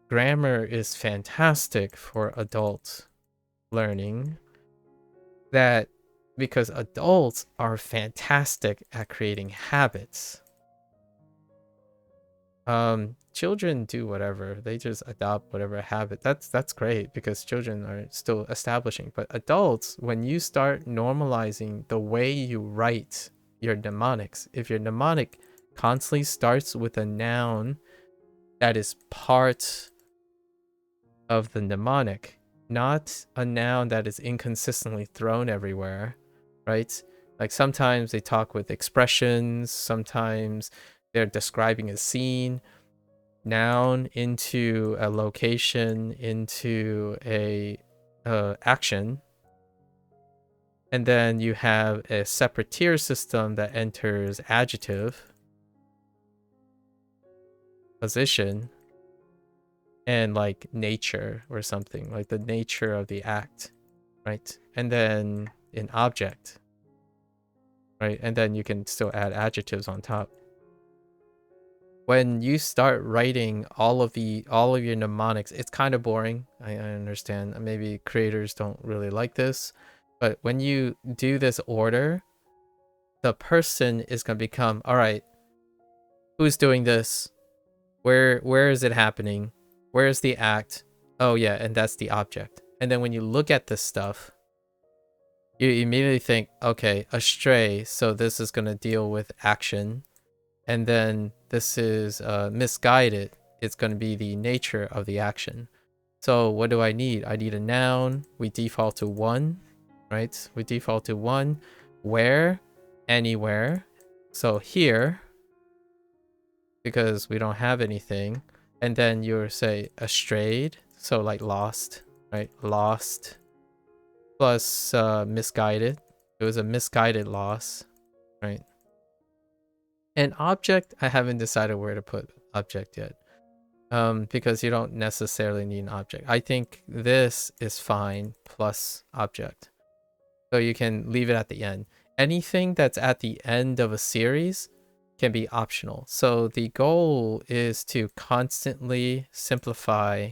Grammar is fantastic for adult learning, that because adults are fantastic at creating habits. Children do whatever, they just adopt whatever habit. That's great, because children are still establishing. But adults, when you start normalizing the way you write your mnemonics, if your mnemonic constantly starts with a noun that is part of the mnemonic, not a noun that is inconsistently thrown everywhere, right? Like sometimes they talk with expressions, sometimes they're describing a scene, noun into a location, into a action, and then you have a separate tier system that enters adjective, position, and like nature or something, like the nature of the act, right? And then an object, right? And then you can still add adjectives on top. when you start writing all of your mnemonics, it's kind of boring. I understand. Maybe creators don't really like this, but when you do this order, the person is going to become, all right, who's doing this? Where is it happening? Where's the act? Oh yeah, and that's the object. And then when you look at this stuff, you immediately think, okay, astray, so this is going to deal with action. And then this is misguided. It's going to be the nature of the action. So what do I need? I need a noun. We default to 1, right? We default to 1. Where? Anywhere. So here, because we don't have anything. And then you say astrayed, so like lost, right? Lost plus misguided. It was a misguided loss, right? And object, I haven't decided where to put object yet, because you don't necessarily need an object. I think this is fine plus object, so you can leave it at the end. Anything that's at the end of a series can be optional. So the goal is to constantly simplify.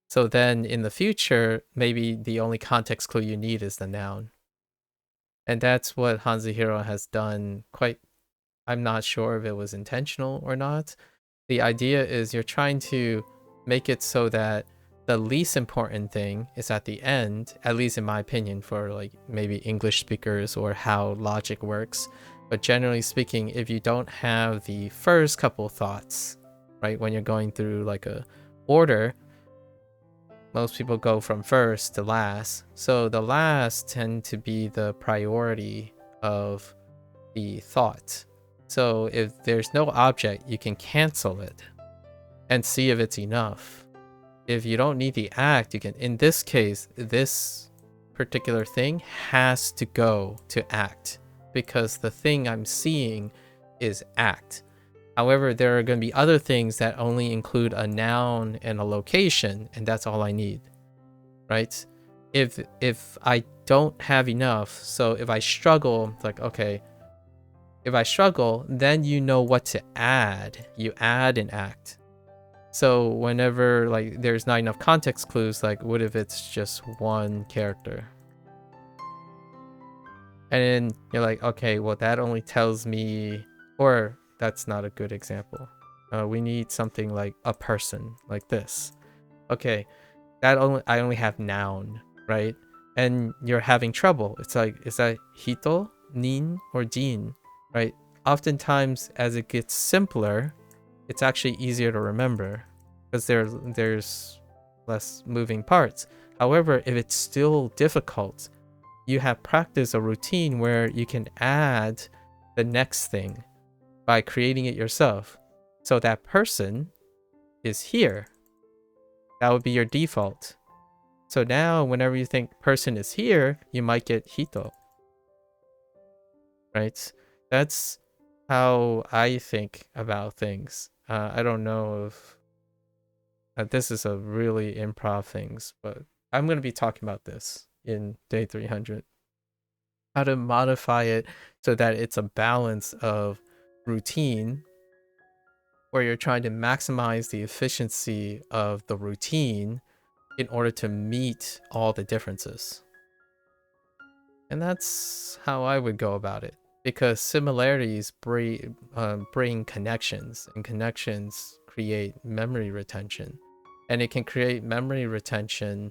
So then in the future, maybe the only context clue you need is the noun. And that's what Hanzuhiro has done quite. I'm not sure if it was intentional or not. The idea is you're trying to make it so that the least important thing is at the end, at least in my opinion, for like maybe English speakers or how logic works. But generally speaking, if you don't have the first couple thoughts, right, when you're going through like a order, most people go from first to last. So the last tend to be the priority of the thought. So if there's no object, you can cancel it and see if it's enough. If you don't need the act, you can, in this case, this particular thing has to go to act because the thing I'm seeing is act. However, there are going to be other things that only include a noun and a location, and that's all I need, right? If I don't have enough, so if I struggle, it's like, okay, if I struggle, then you know what to add. You add an act. So whenever like there's not enough context clues, like what if it's just one character? And then you're like, okay, well that only tells me, or that's not a good example. We need something like a person, like this. Okay, I only have noun, right? And you're having trouble. It's like, is that hito, nin, or jin, right? Oftentimes, as it gets simpler, it's actually easier to remember because there's less moving parts. However, if it's still difficult, you have practiced a routine where you can add the next thing by creating it yourself. So that person is here. That would be your default. So now whenever you think person is here, you might get hito. Right? That's how I think about things. I don't know if this is a really improv things, but I'm going to be talking about this in day 300. How to modify it so that it's a balance of routine, where you're trying to maximize the efficiency of the routine in order to meet all the differences. And that's how I would go about it, because similarities bring connections, and connections create memory retention. And it can create memory retention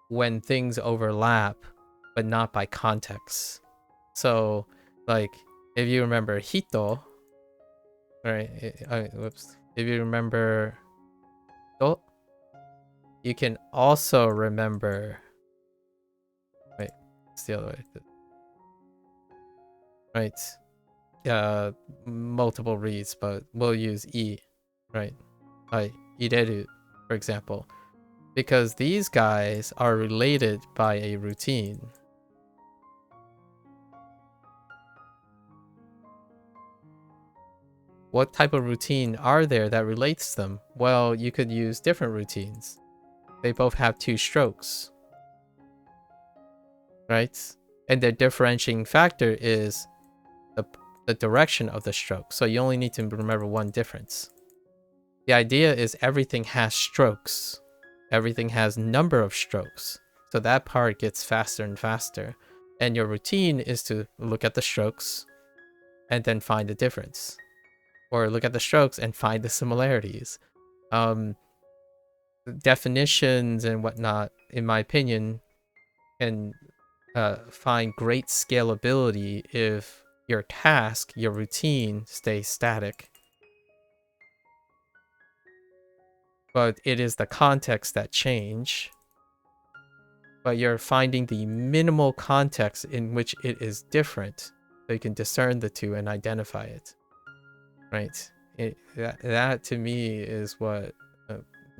when things overlap, but not by context. So, like, if you remember hito, right? Whoops. If you remember do, you can also remember. Wait, it's the other way. Right. Multiple reads, but we'll use I, right? Ireru, for example, because these guys are related by a routine. What type of routine are there that relates them? Well, you could use different routines. They both have 2 strokes, right? And the differentiating factor is the direction of the stroke. So you only need to remember one difference. The idea is everything has strokes. Everything has number of strokes. So that part gets faster and faster. And your routine is to look at the strokes and then find the difference. Or look at the strokes and find the similarities. Definitions and whatnot, in my opinion, can find great scalability if your task, your routine stays static. But it is the context that change. But you're finding the minimal context in which it is different, so you can discern the two and identify it. Right? That to me is what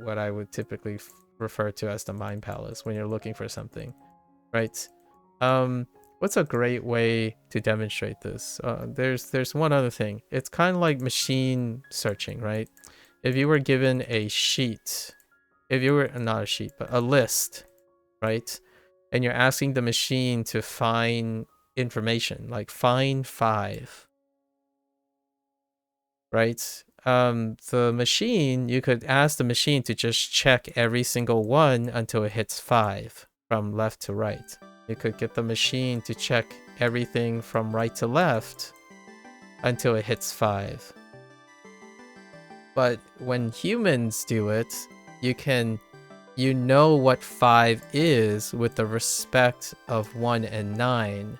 I would typically refer to as the mind palace when you're looking for something. Right? What's a great way to demonstrate this? There's one other thing. It's kind of like machine searching, right? If you were given a sheet, if you were not a sheet, but a list, right? And you're asking the machine to find information, like find 5, right? The machine, you could ask the machine to just check every single one until it hits 5 from left to right. You could get the machine to check everything from right to left until it hits 5. But when humans do it, you know what 5 is with the respect of 1 and 9.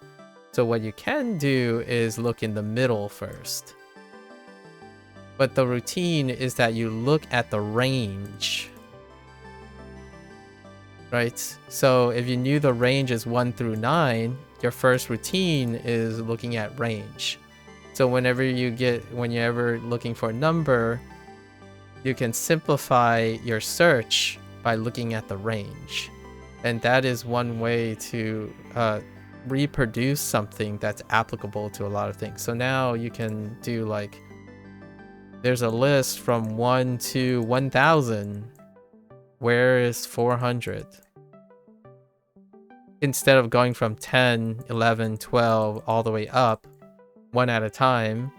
So what you can do is look in the middle first. But the routine is that you look at the range. Right? So if you knew the range is 1 through 9, your first routine is looking at range. So whenever you're looking for a number, you can simplify your search by looking at the range. And that is one way to reproduce something that's applicable to a lot of things. So now you can do like, there's a list from 1 to 1000. Where is 400? Instead of going from 10, 11, 12, all the way up, one at a time,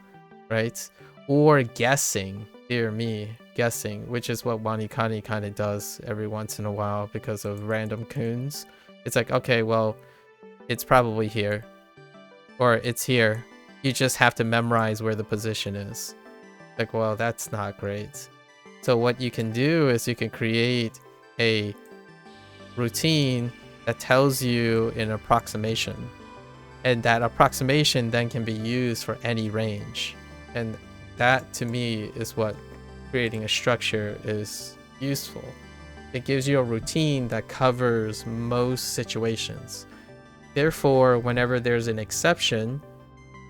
right? Or guessing, dear me, guessing, which is what WaniKani kind of does every once in a while because of random coons. It's like, okay, well, it's probably here. Or it's here. You just have to memorize where the position is. Like, well, that's not great. So what you can do is you can create a routine that tells you an approximation. And that approximation then can be used for any range. And that, to me, is what creating a structure is useful. It gives you a routine that covers most situations. Therefore, whenever there's an exception,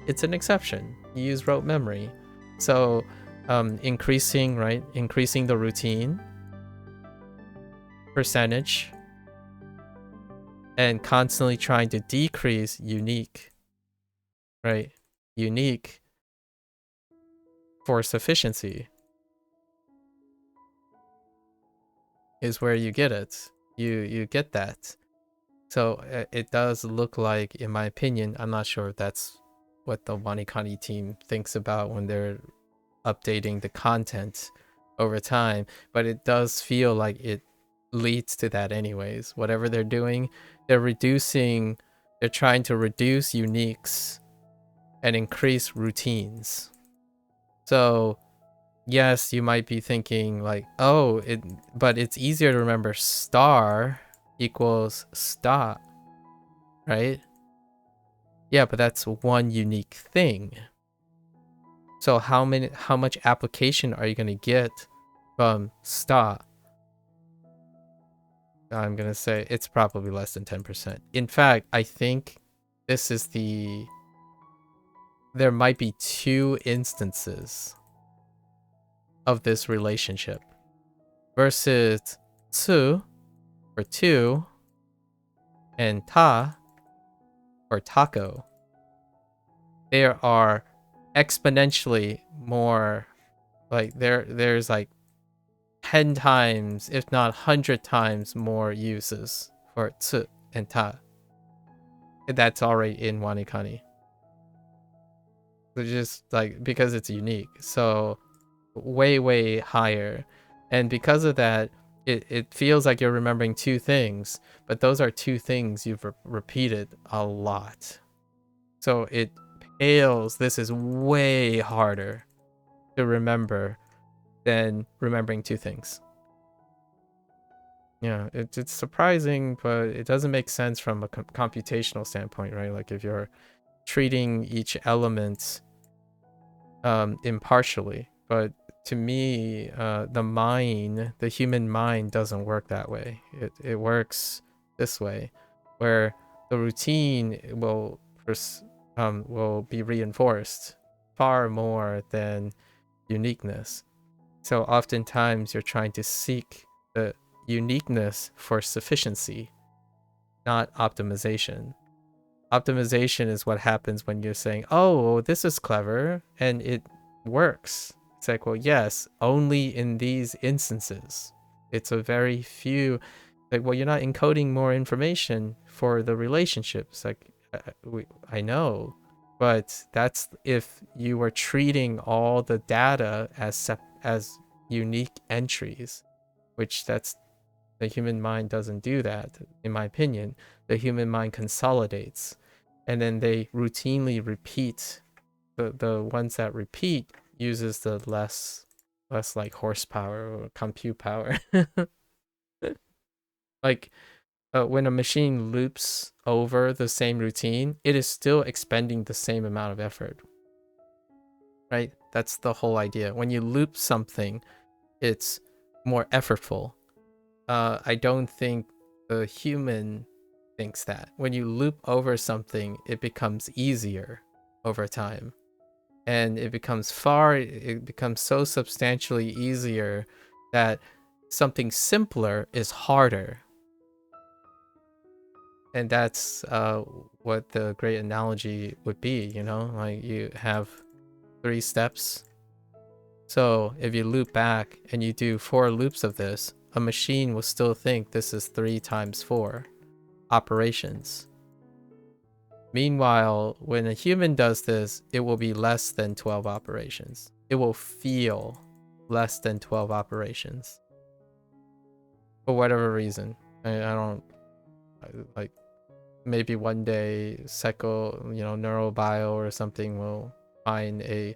it's an exception. You use rote memory. So increasing the routine percentage and constantly trying to decrease unique, right? Unique for sufficiency is where you get it. You get that. So it does look like, in my opinion, I'm not sure if that's what the WaniKani team thinks about when they're updating the content over time, but it does feel like it leads to that anyways. Whatever they're doing, they're trying to reduce uniques and increase routines. So yes, you might be thinking like, oh, but it's easier to remember star equals stop, right? Yeah, but that's one unique thing. So how much application are you going to get from stop? I'm going to say it's probably less than 10%. In fact, I think there might be 2 instances of this relationship versus tsu for 2 and ta or taco. There are exponentially more, like there's like 10 times, if not 100 times more uses for tsu and ta. That's already in WaniKani. So just like, because it's unique. So way higher. And because of that, it feels like you're remembering two things, but those are two things you've repeated a lot. So it pales, this is way harder to remember than remembering two things. Yeah, it's surprising, but it doesn't make sense from a computational standpoint, right? Like if you're treating each element impartially. But to me, the human mind doesn't work that way. It works this way, where the routine will be reinforced far more than uniqueness. So oftentimes you're trying to seek the uniqueness for sufficiency, not optimization. Optimization is what happens when you're saying, oh, this is clever and it works. It's like, well, yes, only in these instances. It's a very few, like, well, you're not encoding more information for the relationships. Like, I know, but that's if you were treating all the data as unique entries, which the human mind doesn't do that, in my opinion. The human mind consolidates, and then they routinely repeat. The ones that repeat uses the less like horsepower or compute power. Like when a machine loops over the same routine, it is still expending the same amount of effort. Right? That's the whole idea. When you loop something, it's more effortful. I don't think the human thinks that. When you loop over something, it becomes easier over time. And it becomes so substantially easier that something simpler is harder. And that's what the great analogy would be, you know? Like you have 3 steps. So if you loop back and you do 4 loops of this, a machine will still think this is 3 times 4 operations. Meanwhile, when a human does this, it will be less than 12 operations. It will feel less than 12 operations. For whatever reason. Like maybe one day neurobio or something will find a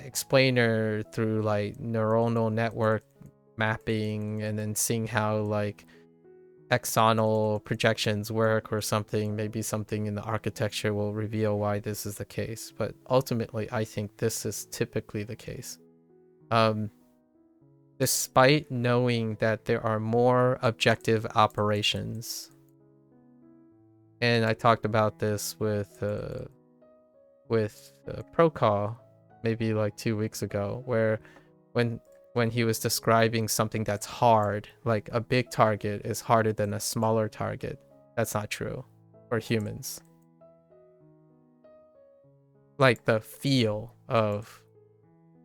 explainer through like neuronal network mapping, and then seeing how like exonal projections work or something. Maybe something in the architecture will reveal why this is the case, but ultimately I think this is typically the case. Despite knowing that there are more objective operations, and I talked about this with Procall maybe like 2 weeks ago, where when he was describing something that's hard, like a big target is harder than a smaller target. That's not true for humans. Like the feel of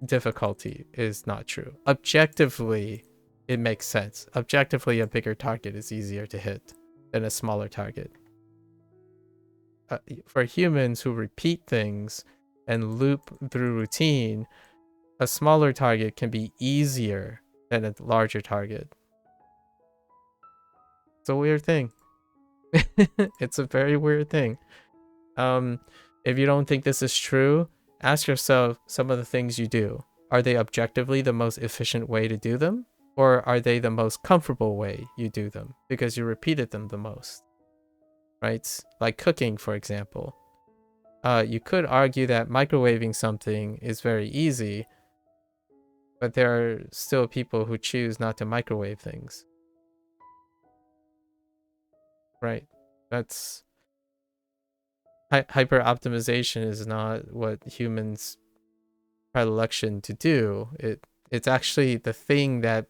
difficulty is not true. Objectively, it makes sense. Objectively, a bigger target is easier to hit than a smaller target. For humans who repeat things and loop through routine, a smaller target can be easier than a larger target. It's a weird thing. It's a very weird thing. If you don't think this is true, ask yourself some of the things you do. Are they objectively the most efficient way to do them? Or are they the most comfortable way you do them because you repeated them the most? Right? Like cooking, for example. You could argue that microwaving something is very easy, but there are still people who choose not to microwave things. Right? That's hyper optimization is not what humans predilection to do. It's actually the thing that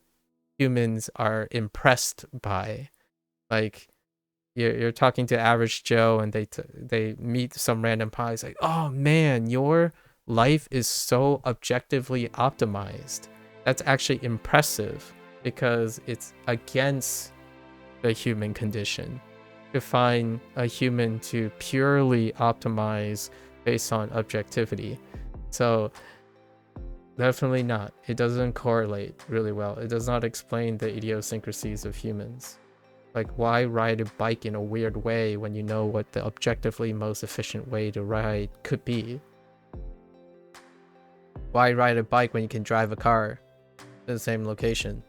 humans are impressed by. Like you're talking to average Joe and they meet some random pie. It's like, oh man, your life is so objectively optimized. That's actually impressive because it's against the human condition to find a human to purely optimize based on objectivity. So definitely not. It doesn't correlate really well. It does not explain the idiosyncrasies of humans. Like, why ride a bike in a weird way when you know what the objectively most efficient way to ride could be? Why ride a bike when you can drive a car to the same location?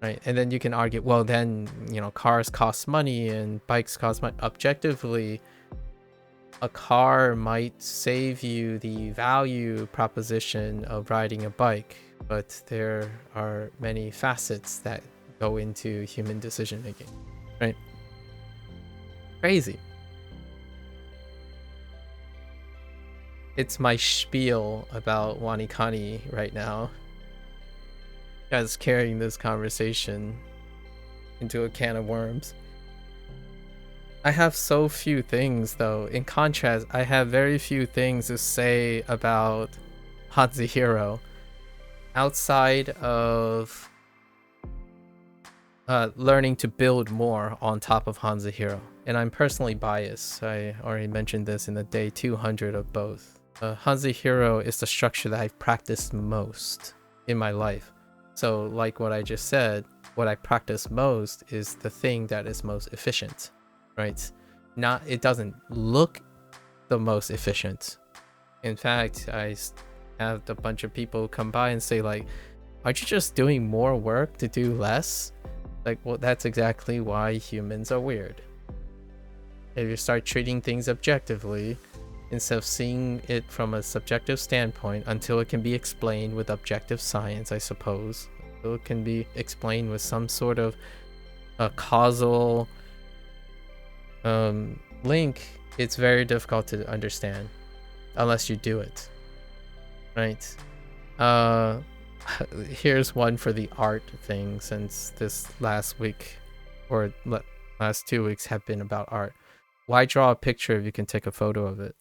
Right? And then you can argue, well, then, you know, cars cost money and bikes cost money. Objectively, a car might save you the value proposition of riding a bike, but there are many facets that go into human decision making, right? Crazy. It's my spiel about WaniKani right now, as carrying this conversation into a can of worms. I have so few things, though. In contrast, I have very few things to say about Hanzihiro outside of learning to build more on top of Hanzihiro. And I'm personally biased. I already mentioned this in the day 200 of both. Hanzihiro is the structure that I've practiced most in my life. So like what I just said, what I practice most is the thing that is most efficient, right? It doesn't look the most efficient. In fact, I have a bunch of people come by and say like, aren't you just doing more work to do less? Like, well, that's exactly why humans are weird. If you start treating things objectively, instead of seeing it from a subjective standpoint until it can be explained with objective science, I suppose, until it can be explained with some sort of a causal link, it's very difficult to understand unless you do it, right? Here's one for the art thing, since this last week or last 2 weeks have been about art. Why draw a picture if you can take a photo of it?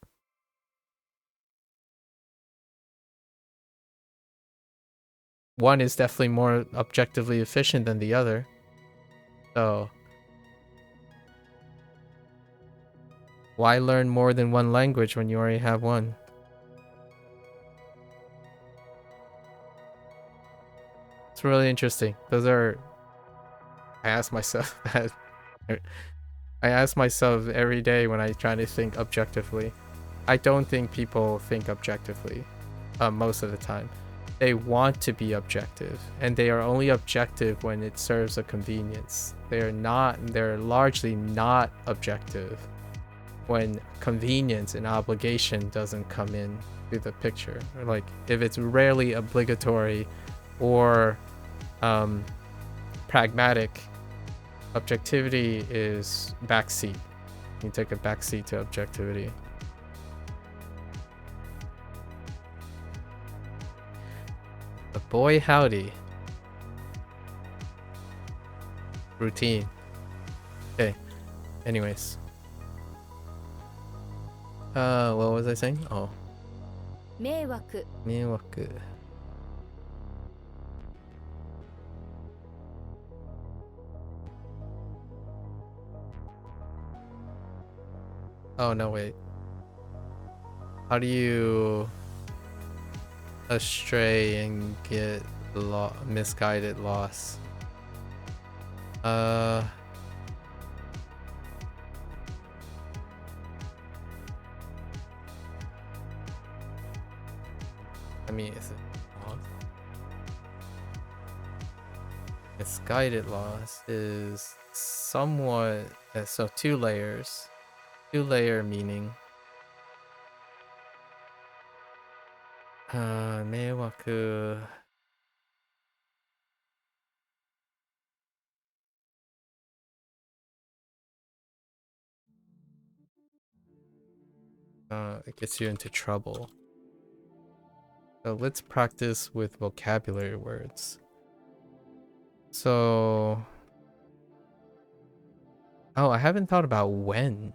One is definitely more objectively efficient than the other. So why learn more than one language when you already have one? It's really interesting. I ask myself that. I ask myself every day when I try to think objectively. I don't think people think objectively most of the time. They want to be objective, and they are only objective when it serves a convenience. They're largely not objective when convenience and obligation doesn't come in to the picture. Like if it's rarely obligatory or pragmatic, objectivity is backseat. You take a backseat to objectivity. But boy howdy. Routine. Okay. Anyways. What was I saying? Oh. 迷惑 迷惑. Oh no, wait. How do you astray and get misguided loss? I mean, is it loss? Misguided loss is somewhat so 2 layers. 2-layer meaning. 迷惑. It gets you into trouble. So let's practice with vocabulary words. So, oh, I haven't thought about when.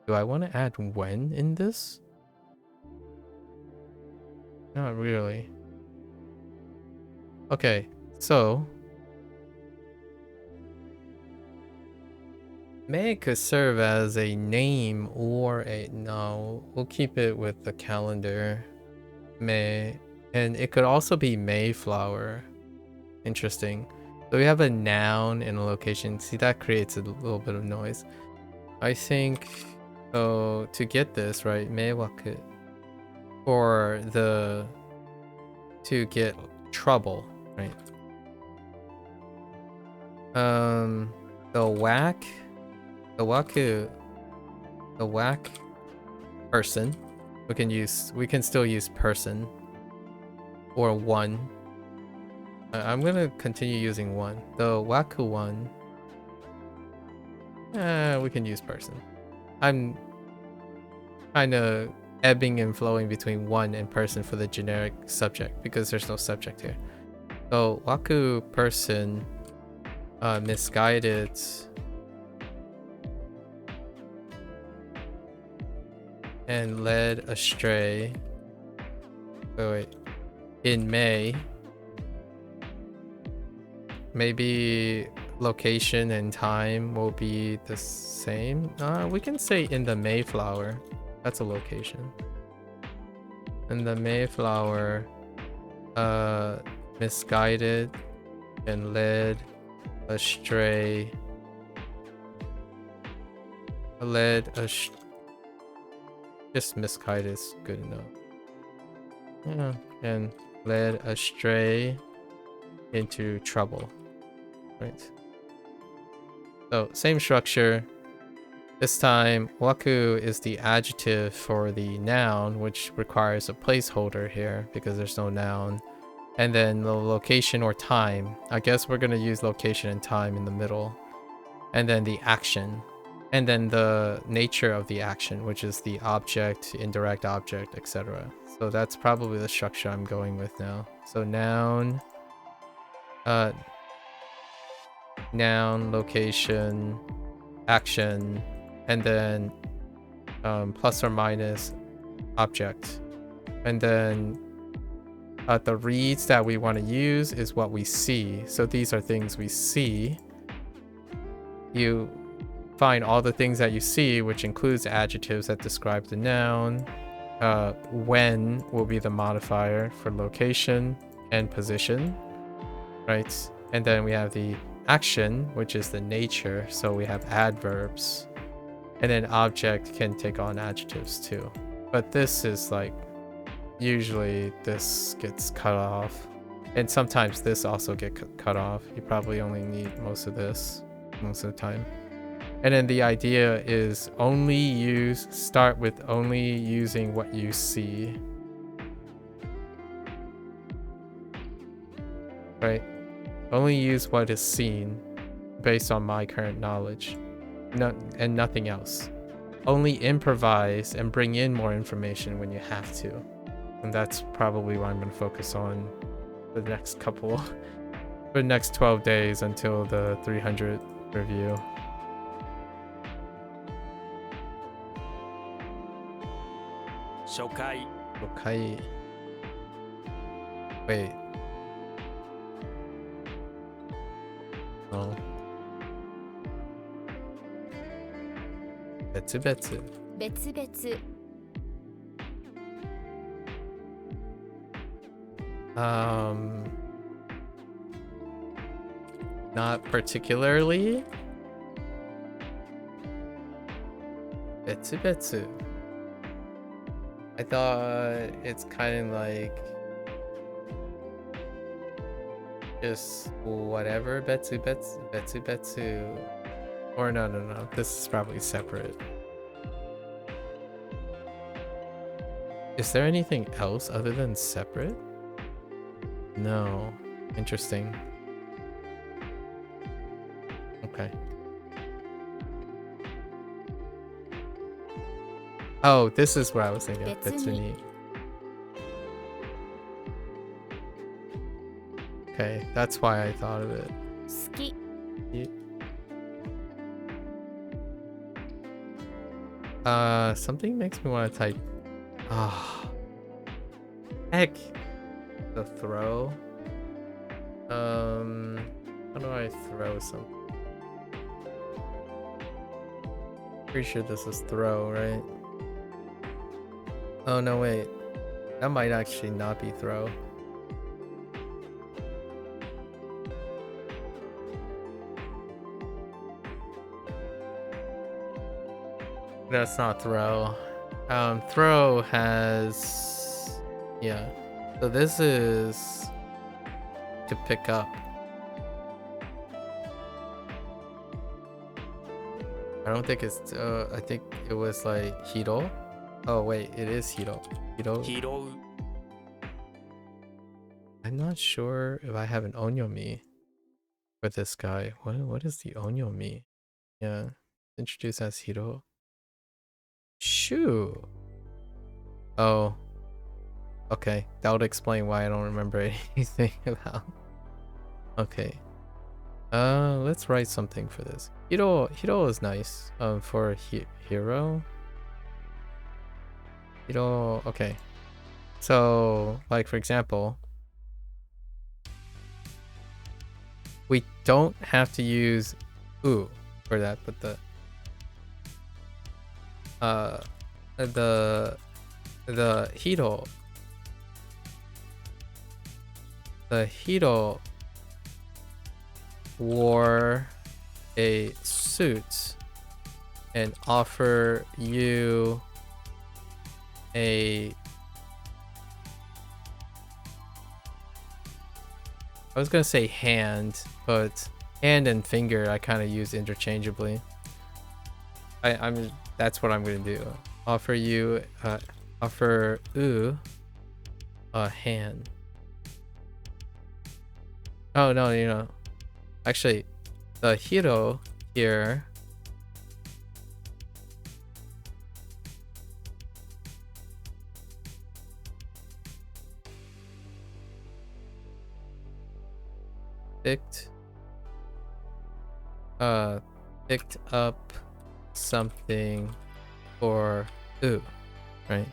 Do I want to add when in this? Not really. Okay, so may could serve as a name or a no. We'll keep it with the calendar. May. And it could also be Mayflower. Interesting. So we have a noun and a location. See, that creates a little bit of noise. I think, so to get this, right, Meiwaku, for to get trouble, right? The whack person, we can still use person or one. I'm gonna continue using one. The waku one, we can use person. I'm kind of ebbing and flowing between one and person for the generic subject because there's no subject here. So waku person, misguided, and led astray. Wait. In May, maybe location and time will be the same. We can say in the Mayflower. That's a location. In the Mayflower, misguided and led astray. Just misguided is good enough. Yeah, and led astray into trouble. Right. So same structure. This time, waku is the adjective for the noun, which requires a placeholder here because there's no noun. And then the location or time. I guess we're gonna use location and time in the middle. And then the action. And then the nature of the action, which is the object, indirect object, etc. So that's probably the structure I'm going with now. So noun, location, action, and then plus or minus object. And then the reads that we want to use is what we see. So these are things we see. You find all the things that you see, which includes adjectives that describe the noun. When will be the modifier for location and position, right? And then we have the action, which is the nature. So we have adverbs. And then object can take on adjectives too. But this is like, usually this gets cut off. And sometimes this also gets cut off. You probably only need most of this most of the time. And then the idea is start with only using what you see. Right? Only use what is seen based on my current knowledge. And nothing else. Only improvise and bring in more information when you have to. And that's probably what I'm going to focus on the next for the next 12 days until the 300 review. Shokai. Okay. Wait. Oh. Betsu. 別々 Not particularly. Betsu. I thought it's kind of like just whatever. Betsu. Or no. This is probably separate. Is there anything else other than separate? No. Interesting. Okay. Oh, this is what I was thinking of. Betsuni. Okay, that's why I thought of it. 好き Something makes me want to type. Heck. The throw. How do I throw something? Pretty sure this is throw, right? Oh no, wait. That might actually not be throw. That's not throw. Throw has, yeah. So this is to pick up. I don't think it's. I think it was like hiro. Oh wait, it is hiro. Hiro. 拾う I'm not sure if I have an onyomi for this guy. What is the onyomi? Yeah, introduced as hiro. Shoo. Oh. Okay, that would explain why I don't remember anything about. Okay. Let's write something for this. Hiro is nice. For hero. Hiro. Okay. So, like for example, we don't have to use "u" for that, but the hiro. The hiro wore a suit and offer you a, I was gonna say hand, but hand and finger I kind of use interchangeably. That's what I'm gonna do. Offer you offer a hand. Oh no, you know, actually, the hero here picked up something for right?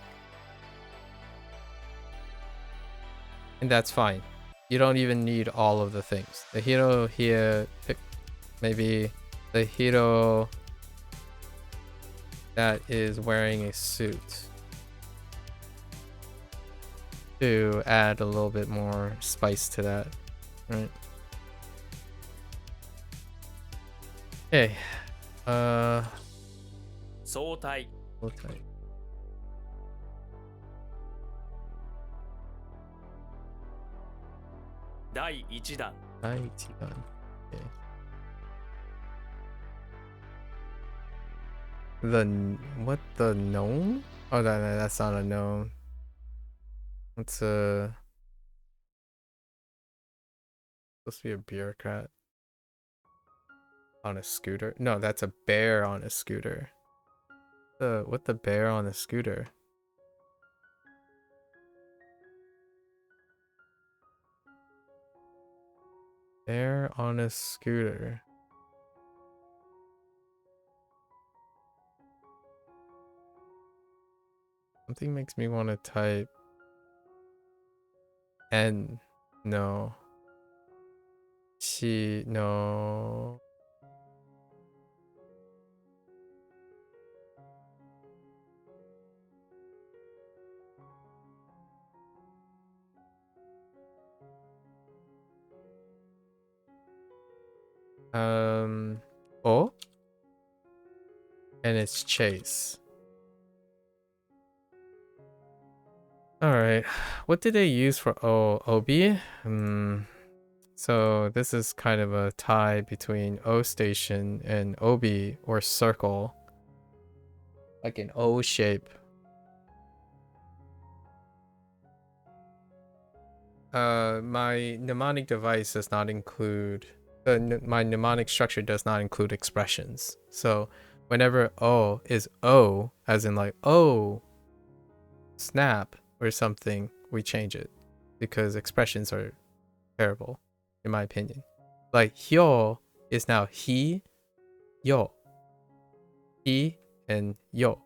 And that's fine. You don't even need all of the things. The hero here, maybe the hero that is wearing a suit, to add a little bit more spice to that, right? Okay. 相対 Okay. 第1弾 Okay. What, the gnome? Oh, that's not a gnome. It's supposed to be a bureaucrat on a scooter. No, that's a bear on a scooter. What the bear on a scooter? Bear on a scooter. Something makes me want to type N. No. No. O? And it's chase. Alright. What did they use for OB? So this is kind of a tie between O station and OB, or circle. Like an O shape. My mnemonic device does not include, my mnemonic structure does not include expressions. So whenever O is O, as in like, oh, snap or something, we change it because expressions are terrible, in my opinion. Like hyo is now he, yo. He and yo.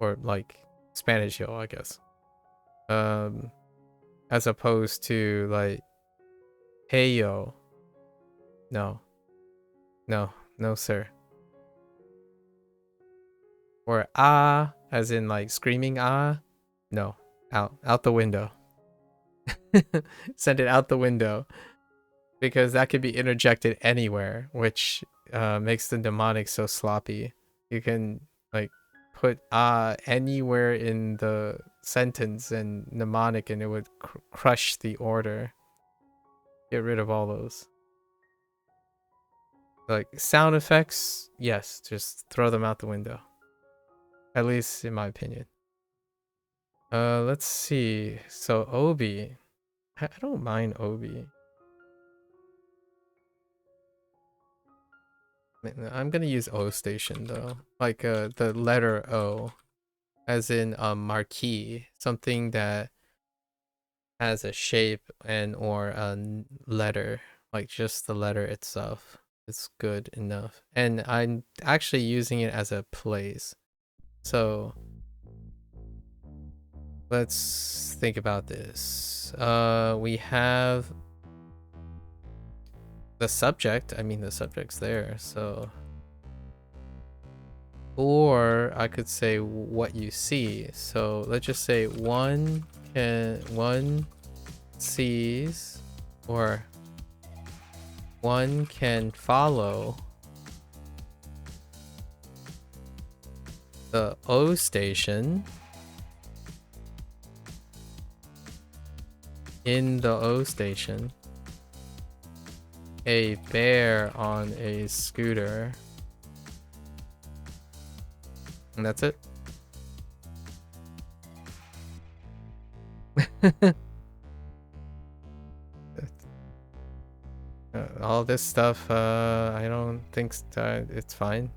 Or like Spanish yo, I guess. As opposed to like hey yo. No, sir. Or ah, as in like screaming ah. No, Out the window. Send it out the window. Because that could be interjected anywhere, which makes the mnemonic so sloppy. You can like put anywhere in the sentence and mnemonic and it would crush the order. Get rid of all those. Like sound effects, yes, just throw them out the window. At least in my opinion. Let's see. So Obi. I don't mind Obi. I'm gonna use O station though, like the letter O, as in marquee, something that has a shape and or a letter, like just the letter itself is good enough. And I'm actually using it as a place. So let's think about this. We have the subject. I mean, the subject's there, so. Or I could say what you see. So let's just say one sees, or one can follow the O station in the O station, a bear on a scooter. And that's it. All this stuff, I don't think it's fine.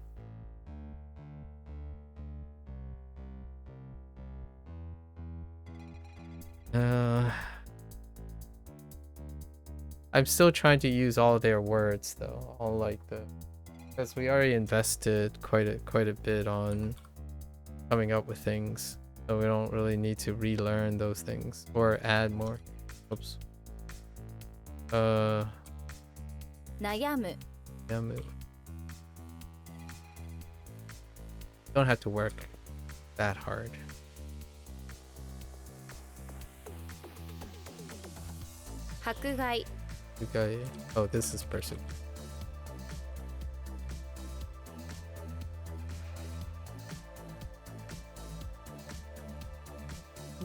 I'm still trying to use all their words though, all like because we already invested quite a bit on coming up with things, so we don't really need to relearn those things or add more. Oops. 悩む Don't have to work that hard. 迫害 Okay. Oh, this is person.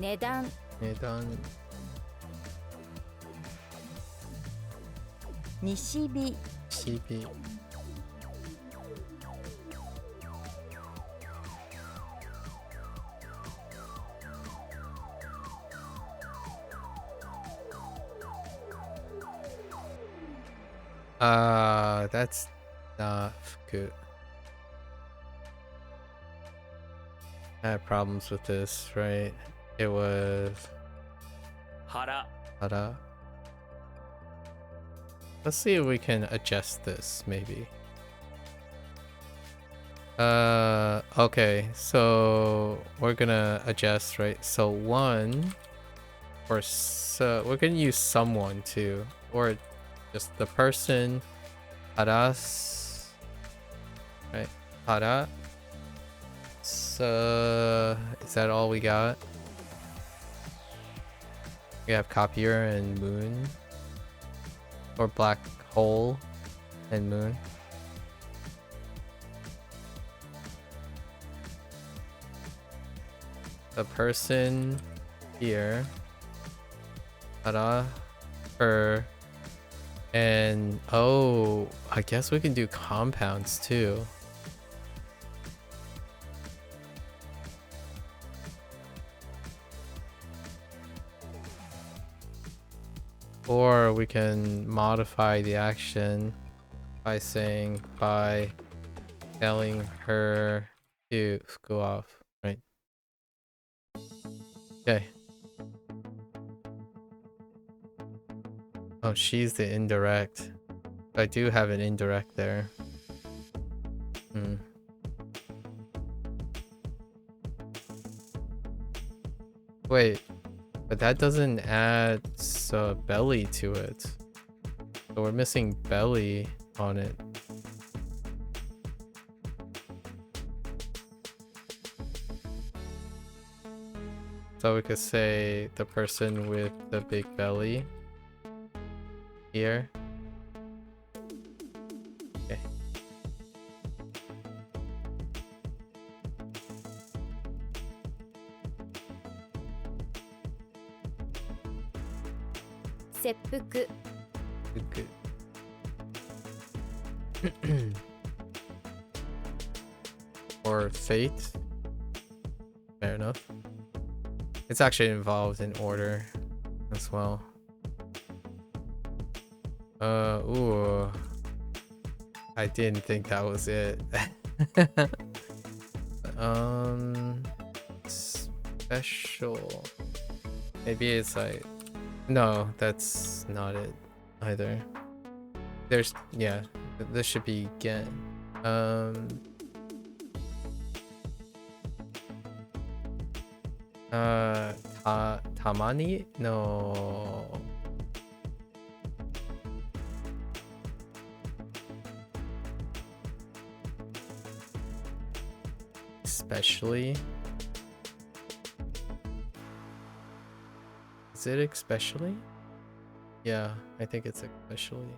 値段 西日 CP. That's not good. I had problems with this, right? It was 腹 Hara. Let's see if we can adjust this, maybe. Okay, so we're gonna adjust, right? So one, or so we're gonna use someone too, or just the person. Haras, right? Hara. So is that all we got? We have copier and moon, or black hole and moon. The person here, Hara, her, and oh, I guess we can do compounds too. Or we can modify the action by saying, by telling her to go off, right? Okay. Oh, she's the indirect. I do have an indirect there. Wait, but that doesn't add belly to it. So we're missing belly on it. So we could say the person with the big belly here. Okay. Seppuku. Good. Or fate. Fair enough. It's actually involved in order as well. Ooh. I didn't think that was it. Special. Maybe it's like, no, that's not it either. There's, yeah, this should be gen. Tamani? No. Especially? Is it especially? Yeah, I think it's especially.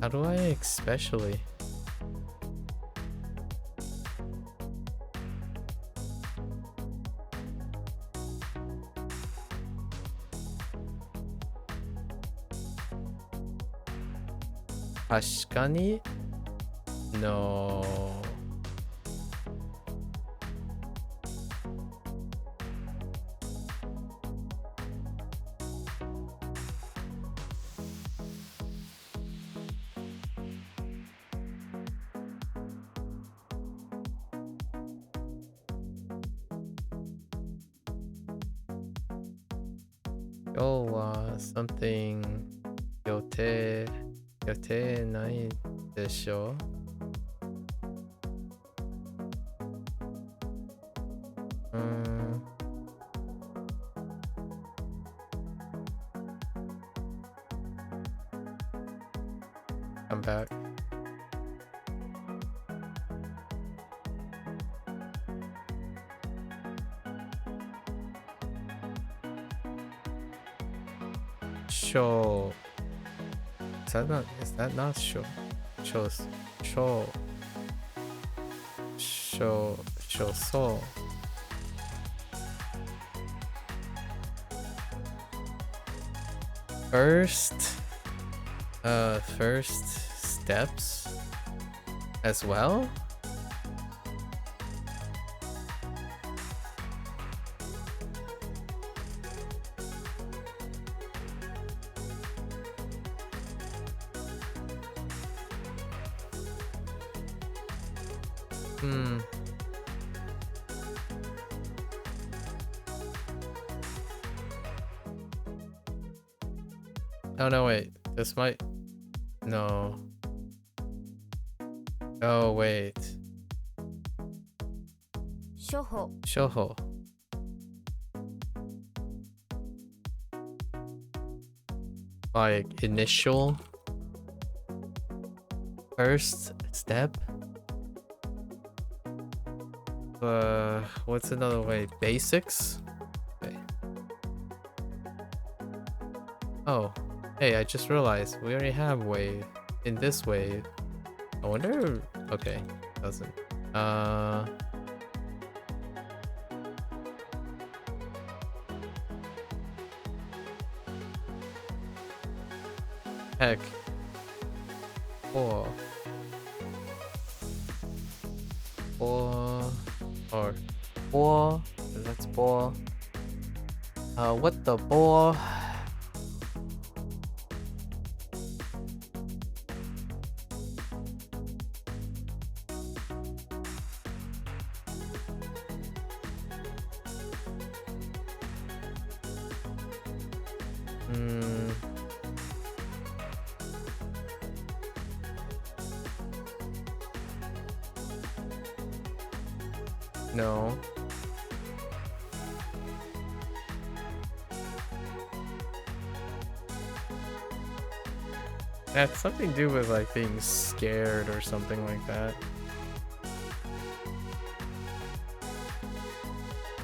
How do I especially? Ashkani? No. Something 予定ないでしょ? I'm back. Show. Is that not show? Shows. Show. So. First steps as well? Oh no, wait. This might... No. Oh, wait. Shoho. Like, initial? First step? What's another way? Basics? Okay. Oh. Hey, I just realized we already have wave in this wave. I wonder... Okay, doesn't. Heck. 4 or 4. That's 4. What the ball? No. That's something to do with like being scared or something like that.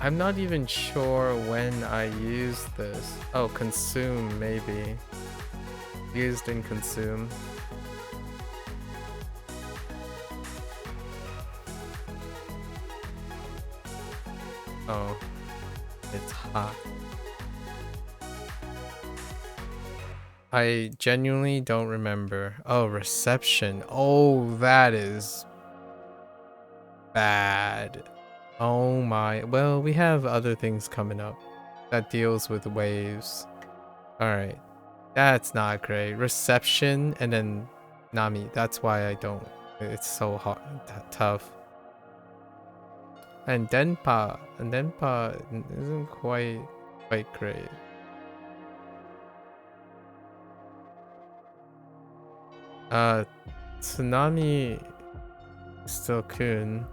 I'm not even sure when I used this. Oh, consume maybe. Used and consume. Oh, it's hot. I genuinely don't remember. Oh, reception. Oh, that is bad. Oh my. Well, we have other things coming up that deals with waves. All right. That's not great. Reception and then Nami. That's why I don't. It's so hard, tough. And Denpa. And Denpa isn't quite great. Tsunami still kun.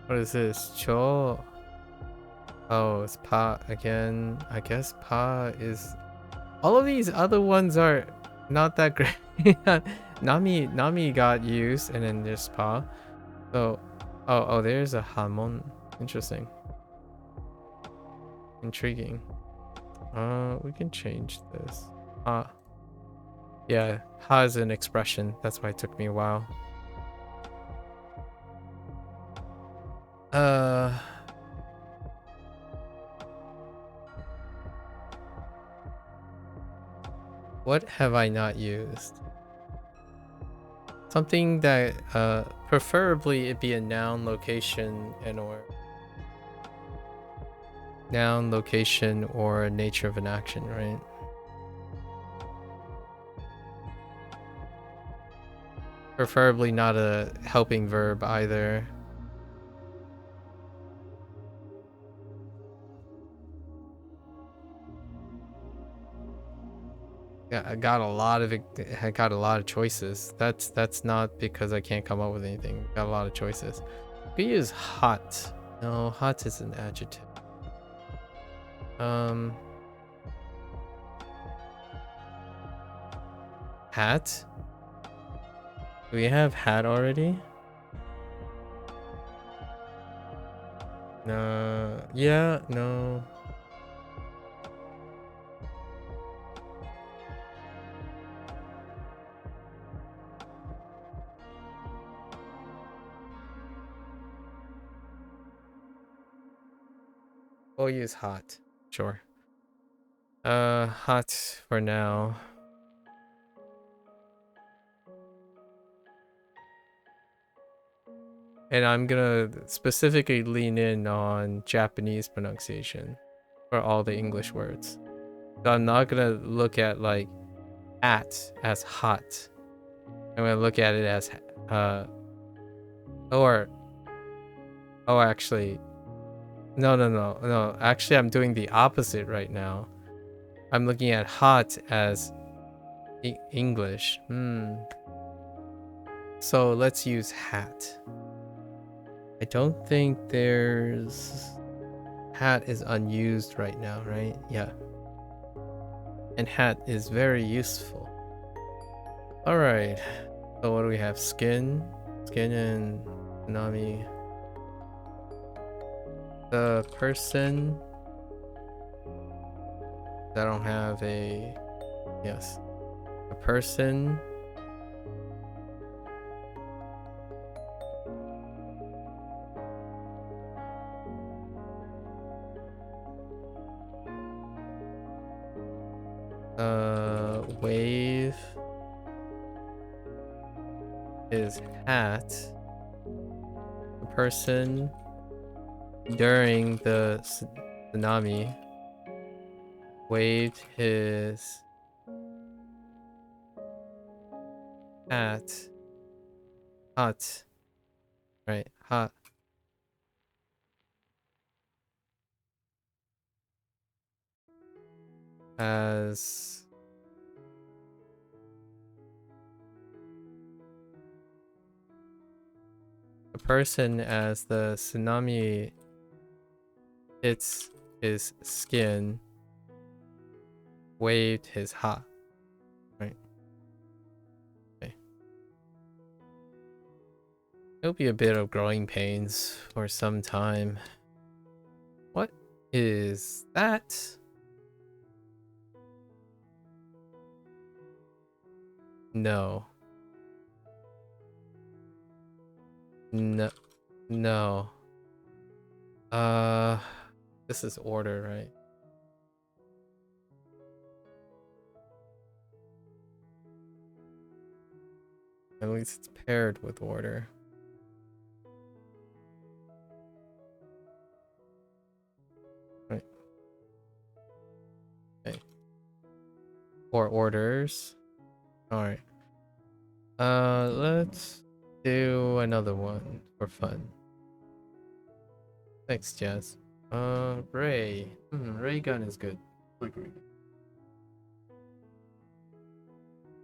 What is this? Cho. Oh, it's Pa again. I guess Pa is. All of these other ones are not that great. Nami got used, and then there's Pa. So, oh, there's a Hamon. Interesting. Intriguing. We can change this. Yeah, Ha is an expression. That's why it took me a while. What have I not used? Something that, preferably it be a noun, location, or noun, location, or nature of an action, right? Preferably not a helping verb either. Yeah, I got a lot of choices. That's not because I can't come up with anything. Got a lot of choices. We could use hot. No, hot is an adjective. Hat? Do we have hat already? No. Yeah, no. We'll use hot. Sure. Hot for now. And I'm gonna specifically lean in on Japanese pronunciation for all the English words. So I'm not gonna look at like at as hot. I'm gonna look at it as actually no. Actually, I'm doing the opposite right now. I'm looking at hot as English. So let's use hat. I don't think there's... Hat is unused right now, right? Yeah. And hat is very useful. Alright. So what do we have? Skin. Skin and Nami. The person... I don't have a... Yes. A person... wave is hat. The person during the tsunami waved his hat. Hot. Right, hot. As a person as the tsunami hits his skin, waved his hat. Right. It'll be a bit of growing pains for some time. What is that? No. No. No. This is order, right? At least it's paired with order. Right. Okay. Or orders. Alright. Let's do another one for fun. Thanks, Jazz. Ray. Ray gun is good.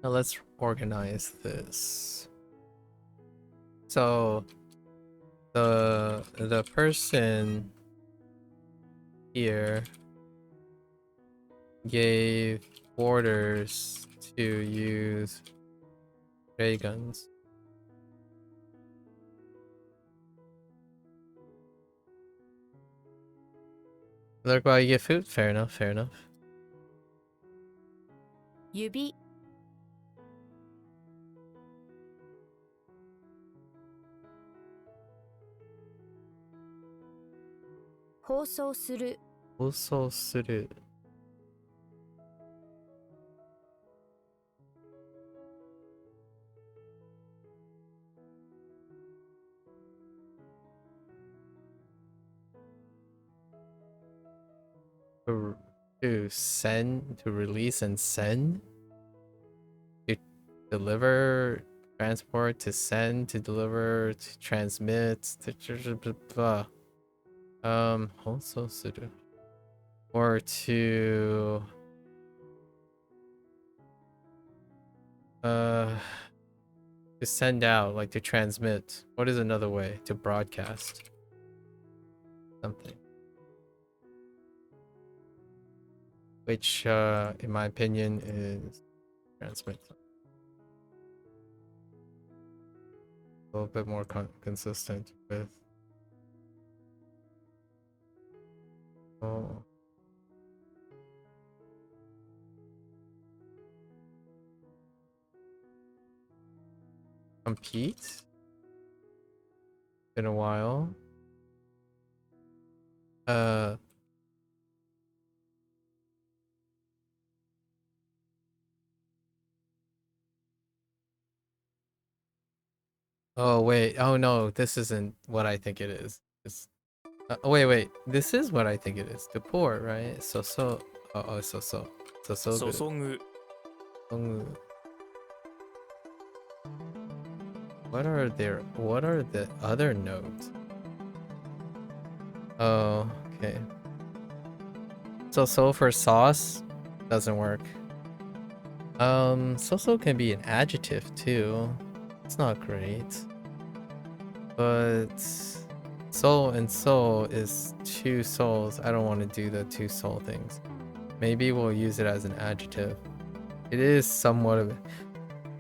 Now let's organize this. So the person here gave orders to use ray guns. Look, while you get food, fair enough, fair enough. 指 放送する 放送する to send, to release and send, to deliver, transport, to send, to deliver, to transmit, to blah. Also or to send out, like to transmit. What is another way to broadcast something? Which, in my opinion, is transmit. A little bit more consistent with. Oh. Compete? Been a while. Oh wait, oh no, this isn't what I think it is. It's wait, this is what I think it is. To pour, right? So good. 注ぐ What are the other notes? Oh, okay. So for sauce doesn't work. So can be an adjective too. It's not great. But soul and soul is two souls. I don't want to do the two soul things. Maybe we'll use it as an adjective. It is somewhat of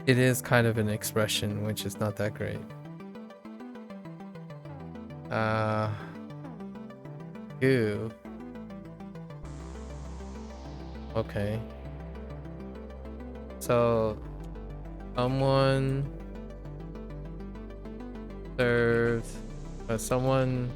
it is kind of an expression, which is not that great. Goo. Okay. So someone served someone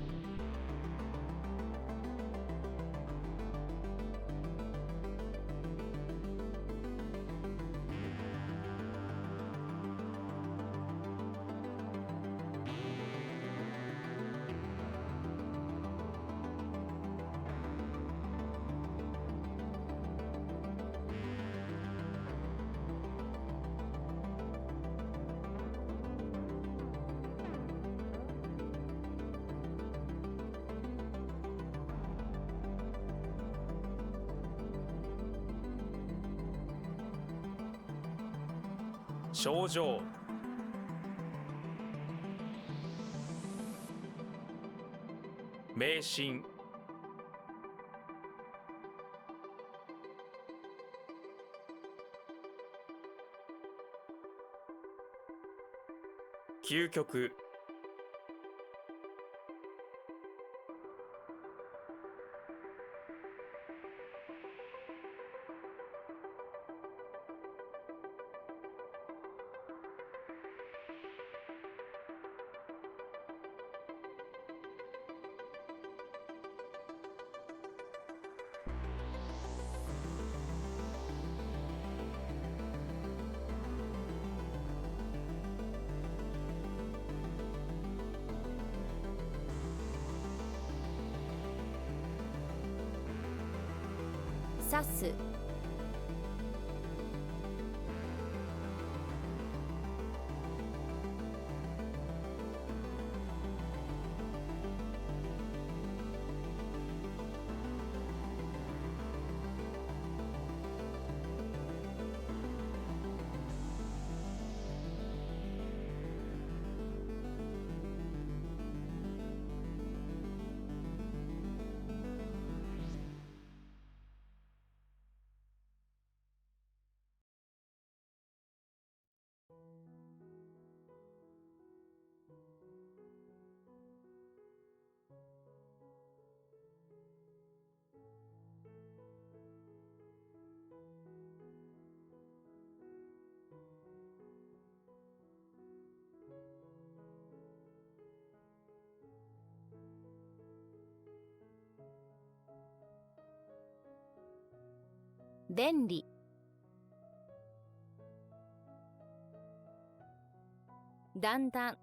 症状 迷信 究極刺す便利だんだん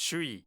周囲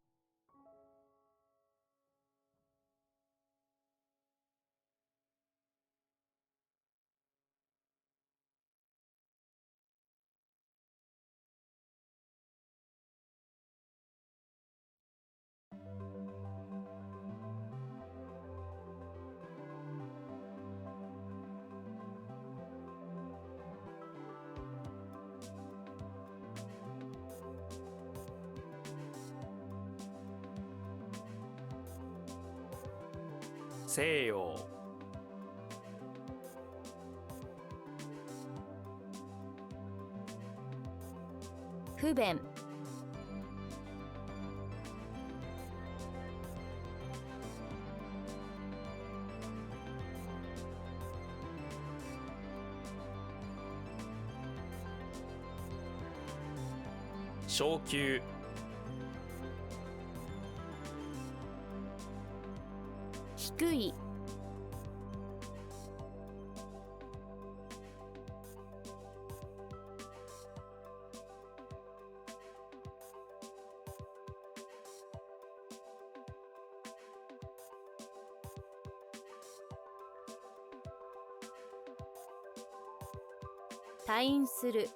西洋不便昇級低い退院する。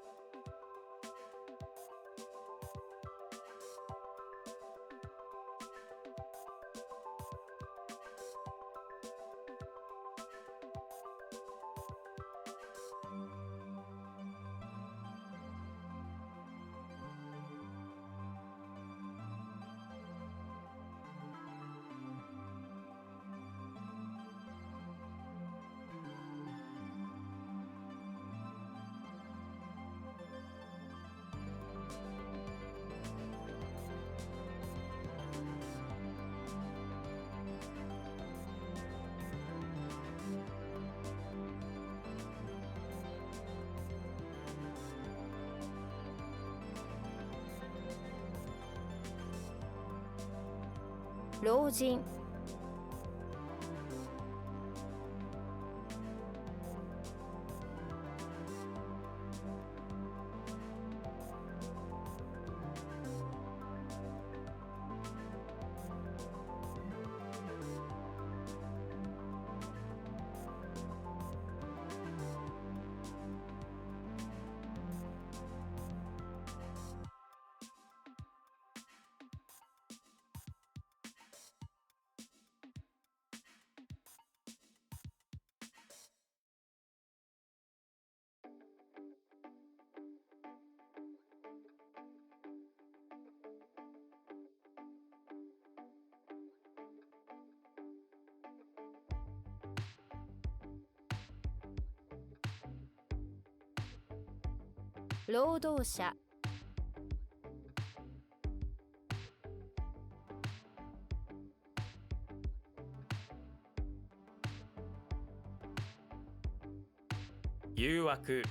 老人。労働者。誘惑、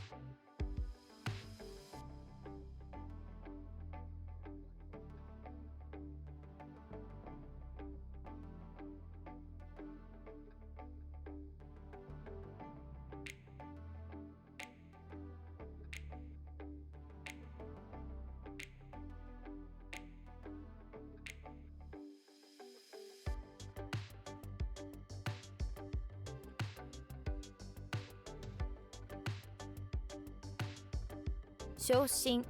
昇進。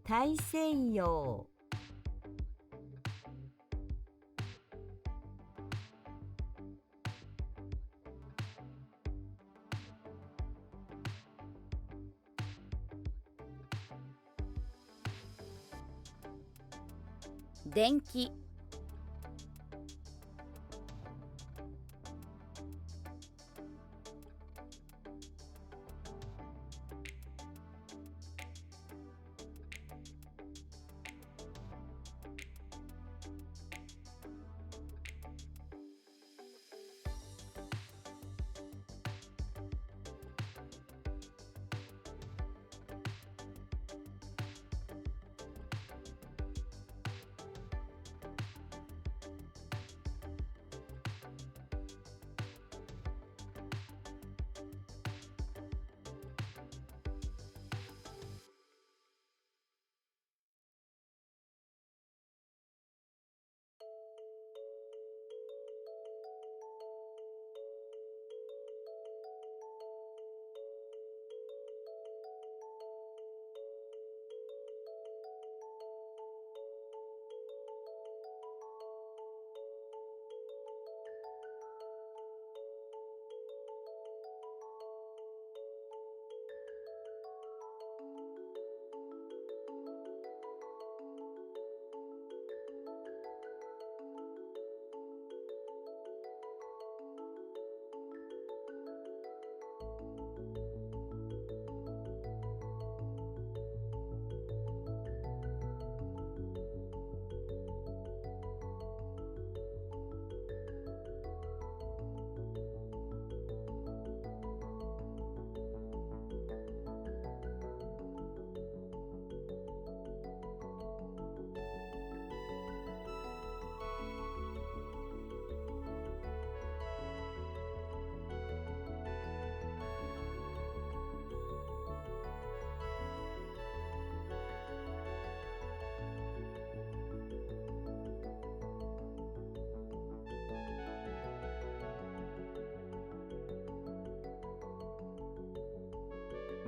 大西洋。電気。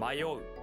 迷う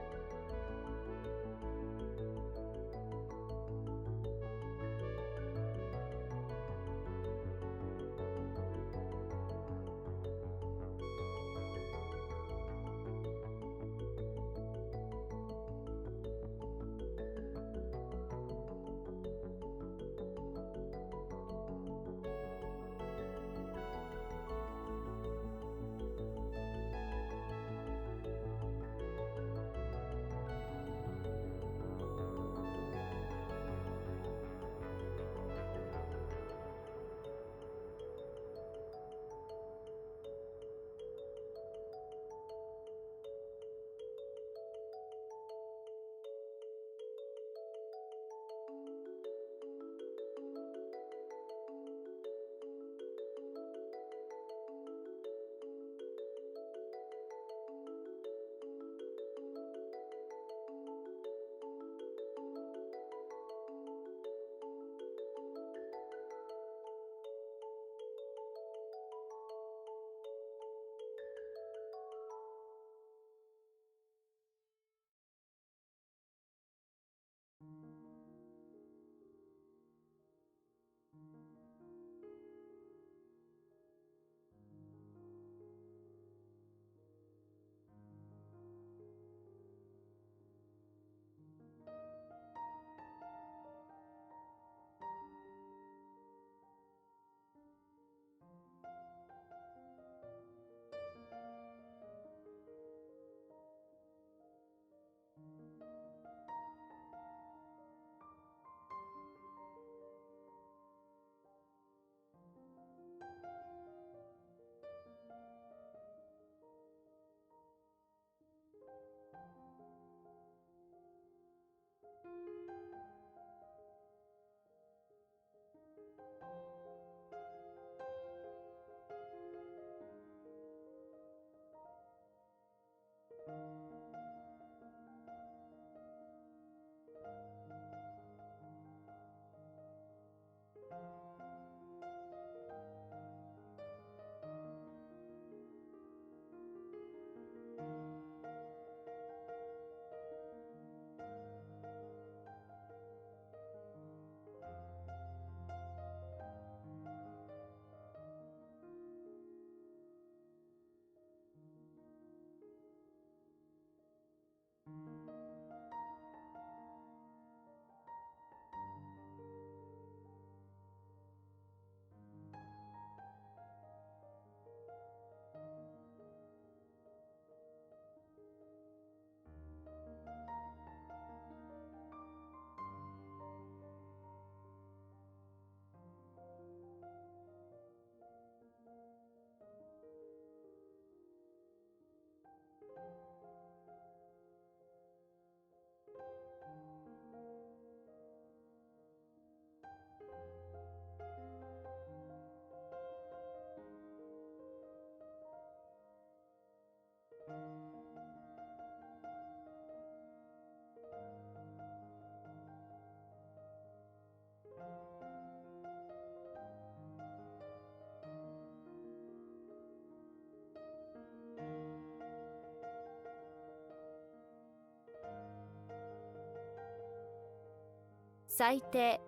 最低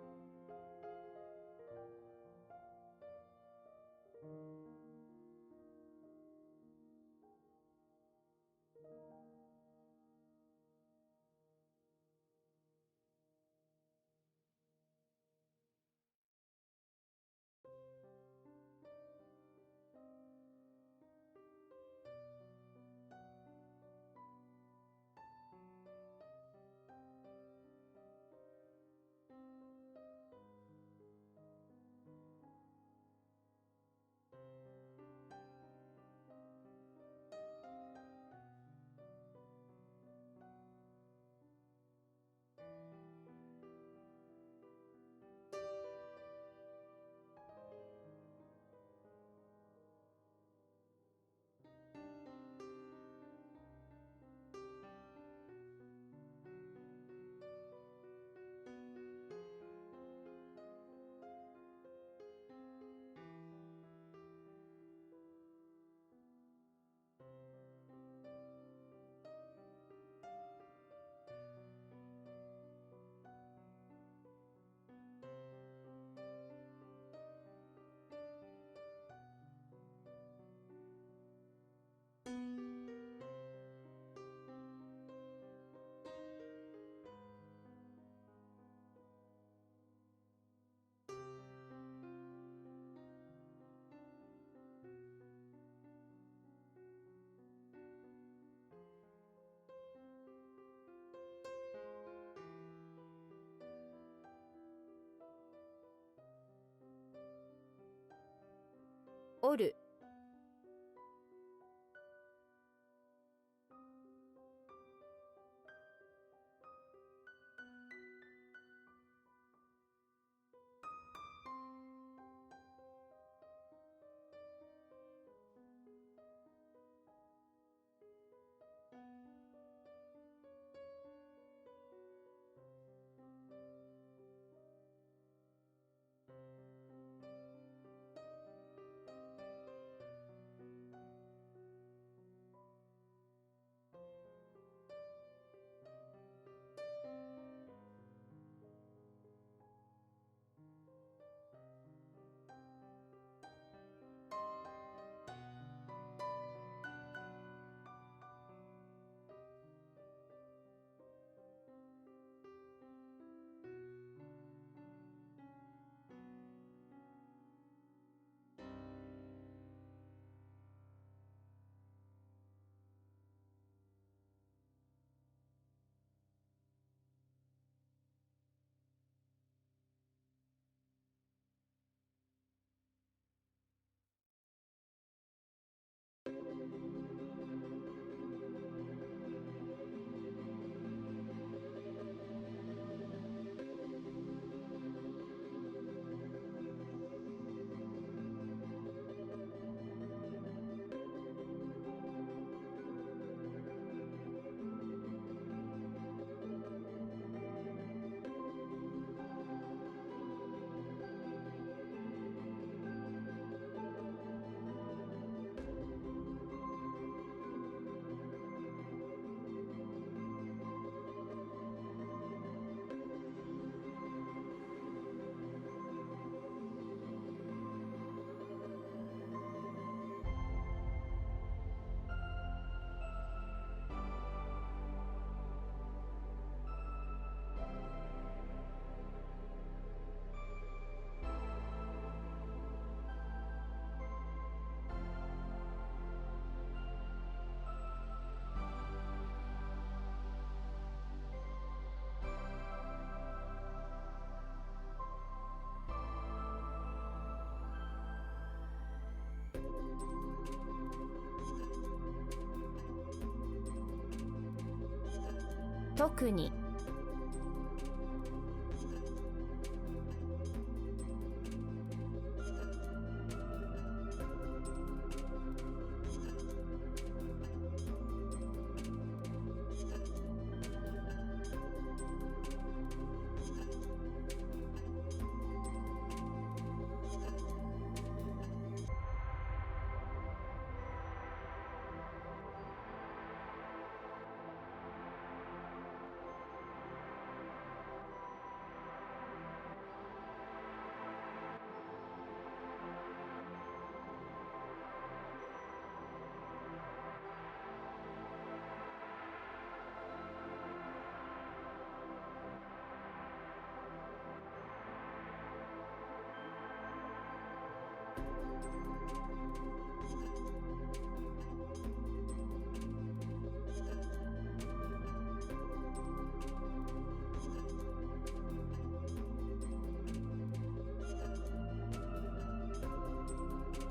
特に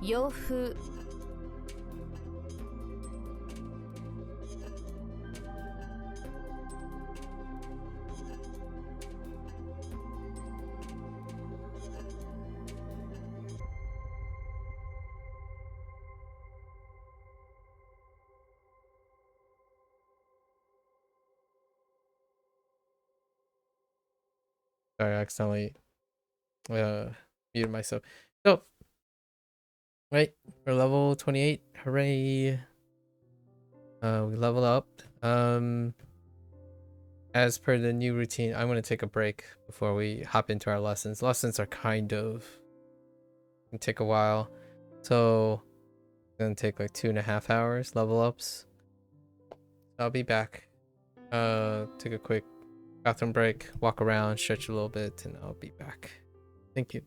洋風 Sorry, I accidentally muted myself. So, right, we're level 28. Hooray! We leveled up. As per the new routine, I'm gonna take a break before we hop into our lessons. Lessons are kind of can take a while, so it's gonna take like 2.5 hours level ups. I'll be back. Take a quick bathroom break, walk around, stretch a little bit, and I'll be back. Thank you.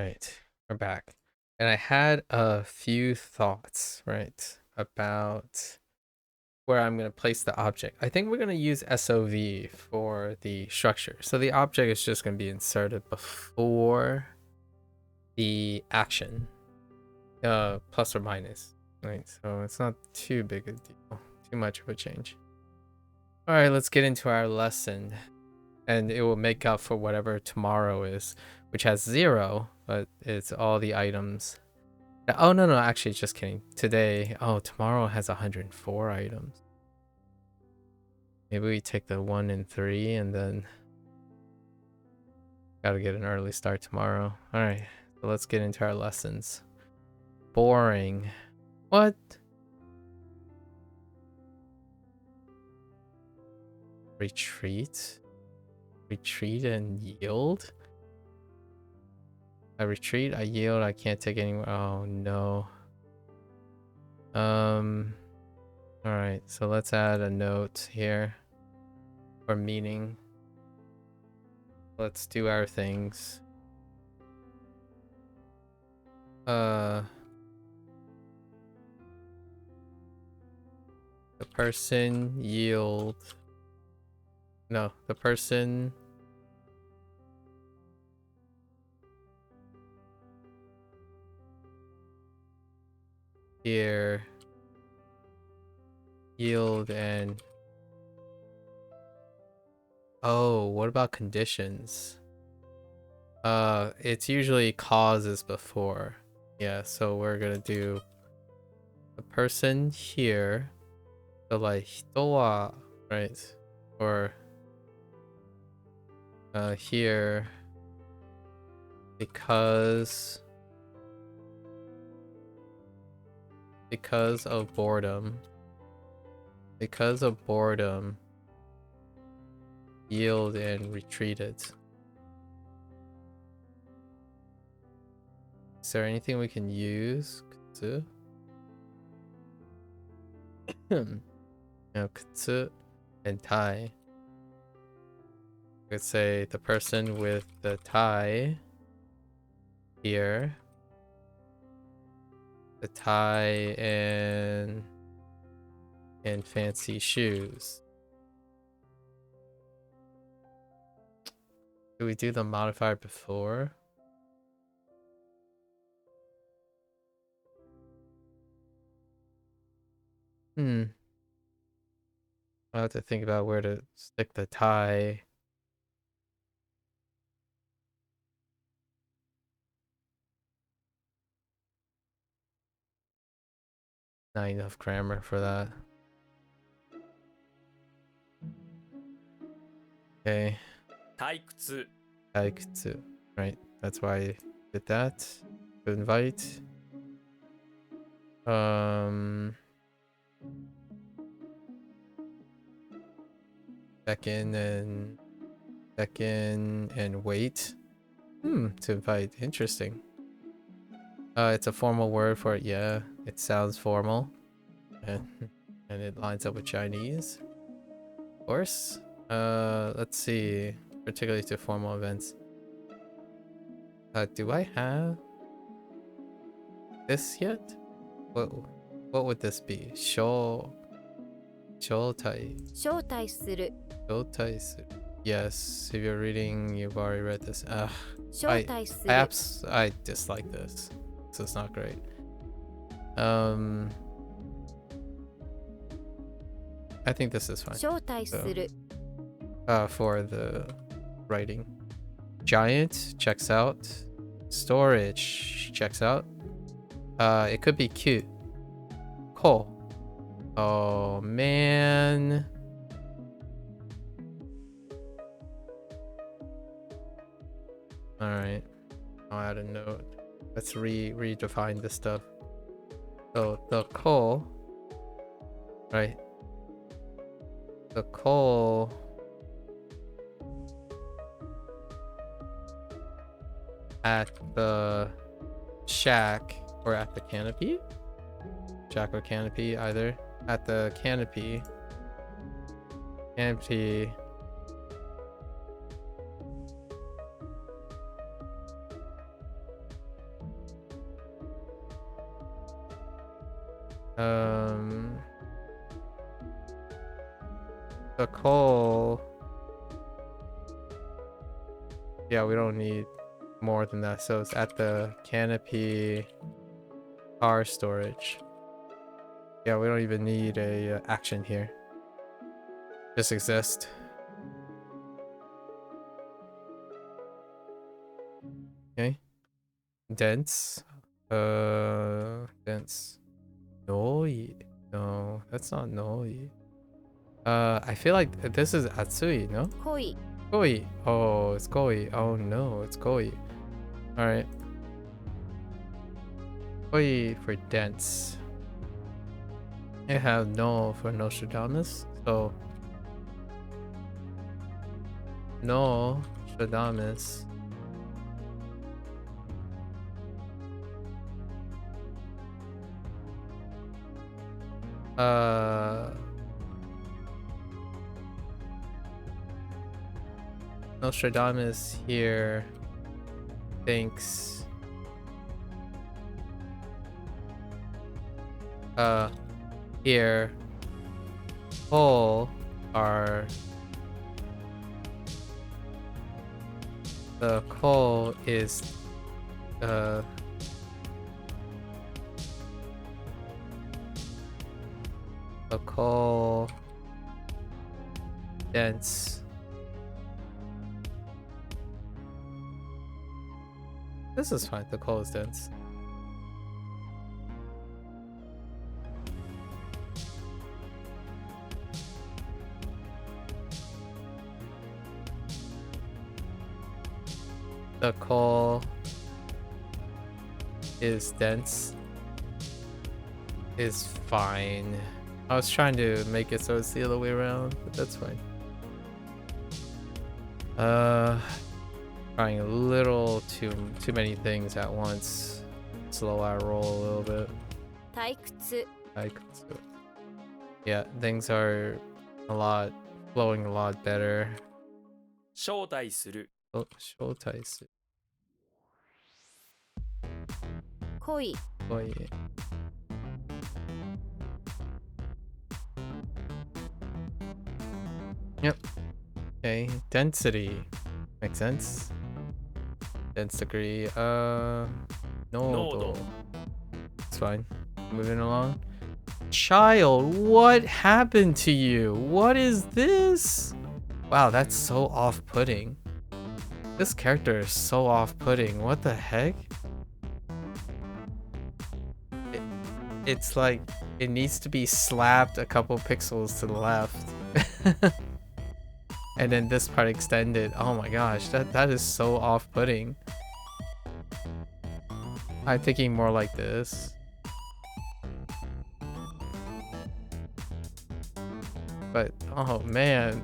right, we're back. And I had a few thoughts, right, about where I'm going to place the object. I think we're going to use SOV for the structure. So the object is just going to be inserted before the action, plus or minus, right? So it's not too big a deal, too much of a change. All right, let's get into our lesson. And it will make up for whatever tomorrow is, which has 0, but it's all the items. Oh, no, actually, just kidding. Today, tomorrow has 104 items. Maybe we take the 1 and 3 and then gotta get an early start tomorrow. All right, so let's get into our lessons. Boring. What? Retreat? Retreat and yield? I retreat, I yield, I can't take anywhere. Oh no. Alright, so let's add a note here for meaning. Let's do our things. The person yield. No, the person here yield and what about conditions? It's usually causes before. Yeah, so we're gonna do the person here, so like hito wa, right? Or here because of boredom. Because of boredom, yield and retreated. Is there anything we can use? Kutsu? No, kutsu and tie. We could say the person with the tie here. The tie and fancy shoes. Do we do the modifier before? I'll have to think about where to stick the tie. Not enough grammar for that. Okay. 退屈 Taikutsu. Right. That's why I did that. To invite. Check in and wait. To invite. Interesting. It's a formal word for it. Yeah, it sounds formal, and it lines up with Chinese, of course. Let's see. Particularly to formal events. Do I have this yet? What would this be? Shotai. 招待する Shotai. Yes, if you're reading, you've already read this. 招待する I dislike this. So it's not great. I think this is fine. 招待する For the writing. Giant checks out. Storage checks out. It could be cute. Cool. Oh man. All right. I'll add a note. Let's redefine this stuff. So the coal, right? The coal at the shack or at the canopy? Shack or canopy, either. At the canopy. Canopy. The coal. Yeah, we don't need more than that. So it's at the canopy car storage. Yeah, we don't even need a action here. Just exist. Okay. Dense. Dense. Noi. No, that's not Noi. I feel like this is Atsui, no? 濃い Koi. Oh, it's Koi. Oh no, it's Koi. Alright. Koi for dense. I have no for Nostradamus, so no Nostradamus. Nostradamus here thinks here all are the coal is the coal dense. This is fine. The coal is dense. The coal is dense. Is fine. I was trying to make it so it's the other way around, but that's fine. Trying a little too many things at once. Slow our roll a little bit. 退屈 Yeah, things are flowing a lot better. 招待する Oh, 招待する。濃い Boy. Yep. Okay, density. Makes sense. Dense degree. Nodal. Nodal. It's fine. Moving along. Child, what happened to you? What is this? Wow, that's so off-putting. This character is so off-putting. What the heck? It's like it needs to be slapped a couple pixels to the left. And then this part extended. Oh my gosh, that is so off-putting. I'm thinking more like this. But oh man,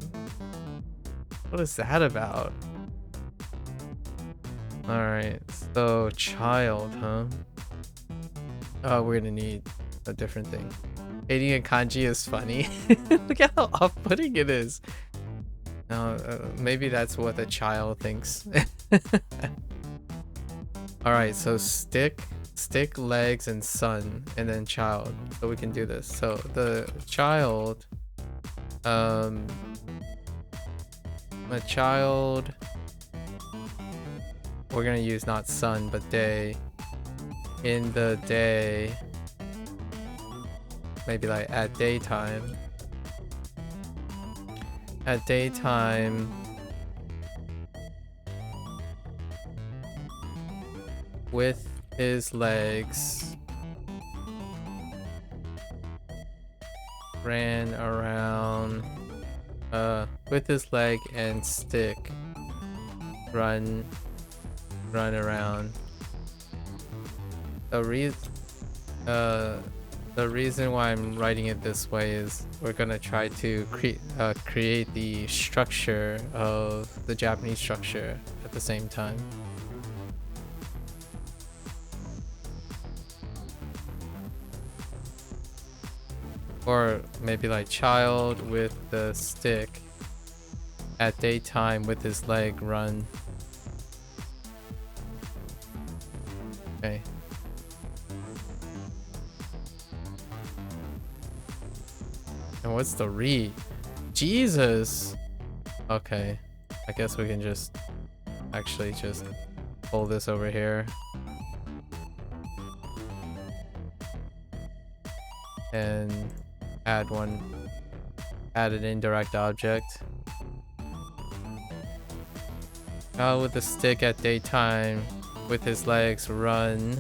what is that about? Alright, so child, huh? Oh, we're gonna need a different thing. Hating a kanji is funny. Look at how off-putting it is. No, maybe that's what the child thinks. Alright, so stick, legs, and sun, and then child. So we can do this. So the child, a child, we're gonna use not sun, but day. In the day, maybe like at daytime. At daytime, with his legs, ran around, with his leg and stick, run around. The reason why I'm writing it this way is we're gonna try to create the structure of the Japanese structure at the same time. Or maybe like child with the stick, at daytime with his leg, run. Okay. And what's the re? Jesus. Okay. I guess we can just actually just pull this over here. And add an indirect object. Out with the stick at daytime, with his legs run.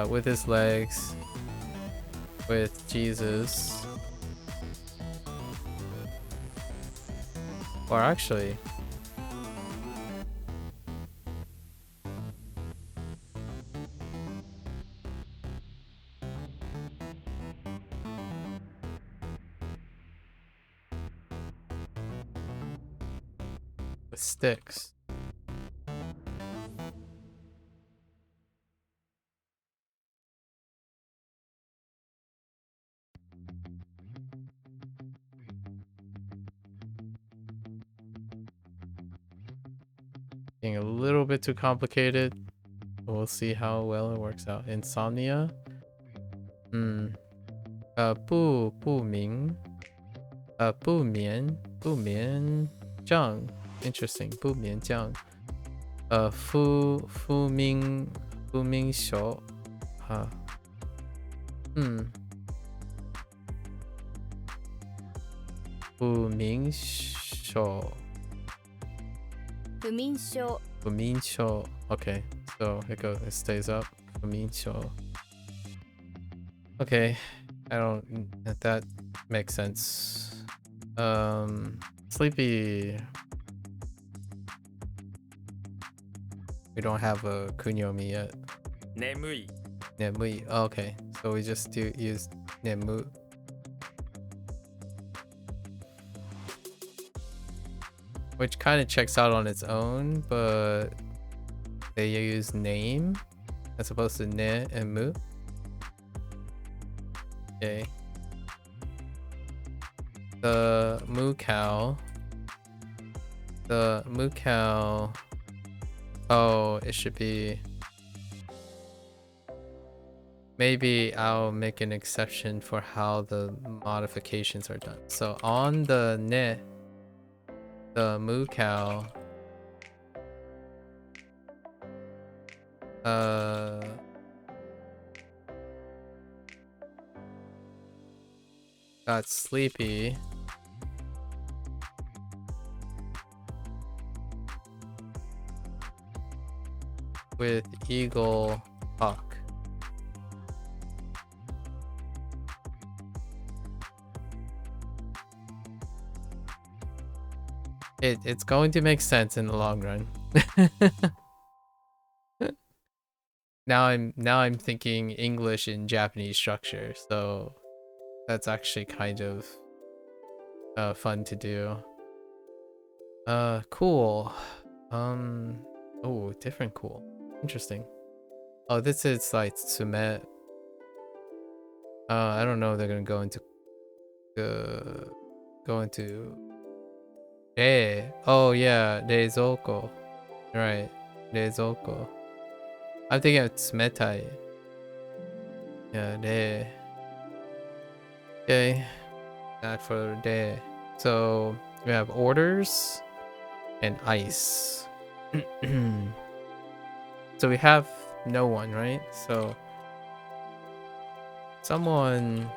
With his legs. With Jesus. Or actually, with sticks. Being a little bit too complicated. But we'll see how well it works out. Insomnia. Hmm. 不眠. 不眠将. Interesting. 不眠将. 不眠手. Huh. Hmm. 不眠手. 不眠症 不眠症. Okay. So it stays up. 不眠症. Okay. That makes sense. Sleepy. We don't have a kunyomi yet. 眠い Nemui. Oh, okay. So we just use nemu. Which kind of checks out on its own, but they use name as opposed to ne and mu. Okay. The moo cow. Oh, it should be. Maybe I'll make an exception for how the modifications are done. So on the ne, the moo cow. Got sleepy. With eagle hawk. It's going to make sense in the long run. Now I'm thinking English in Japanese structure, so that's actually kind of fun to do. Cool. Oh, different cool. Interesting. Oh, this is like Tsume. I don't know if they're gonna go into Oh yeah, Reizouko. Right. Reizouko. I'm thinking of Tsumetai. Yeah, Re. Okay. That for Re. So we have orders and ice. So we have no one, right? So someone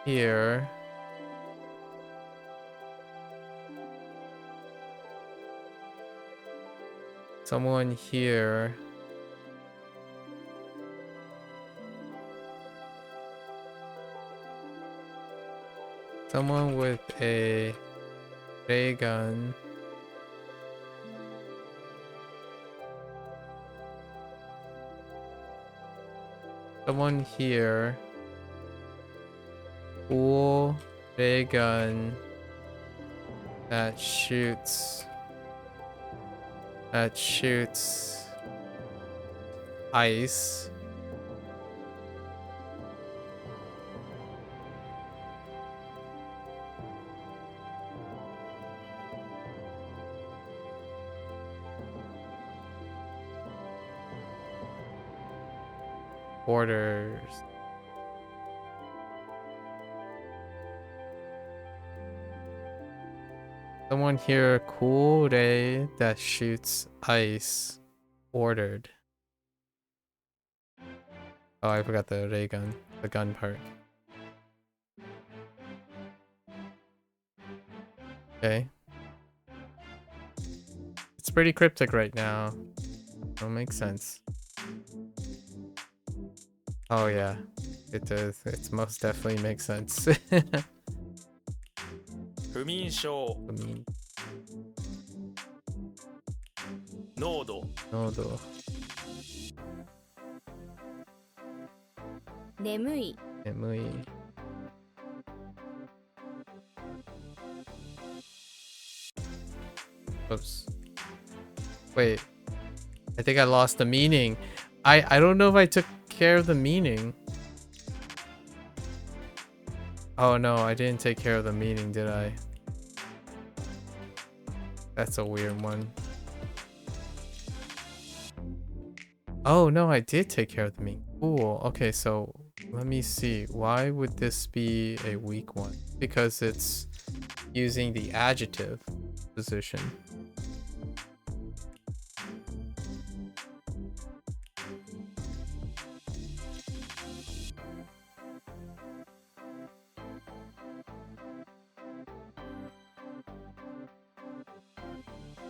here. Someone here. Someone with a ray gun. Someone here. Cool ray gun that shoots ice. orders. Someone here, cool ray that shoots ice. Ordered. Oh, I forgot the ray gun. The gun part. Okay. It's pretty cryptic right now. Don't make sense. Oh yeah. It does. It most definitely makes sense. 不眠症 I mean, 濃度 no, though. 眠い Emily. Oops. Wait. I think I lost the meaning. I don't know if I took care of the meaning. Oh no, I didn't take care of the meaning, did I? That's a weird one. Oh no, I did take care of the meaning. Cool. Okay, so let me see. Why would this be a weak one? Because it's using the adjective position.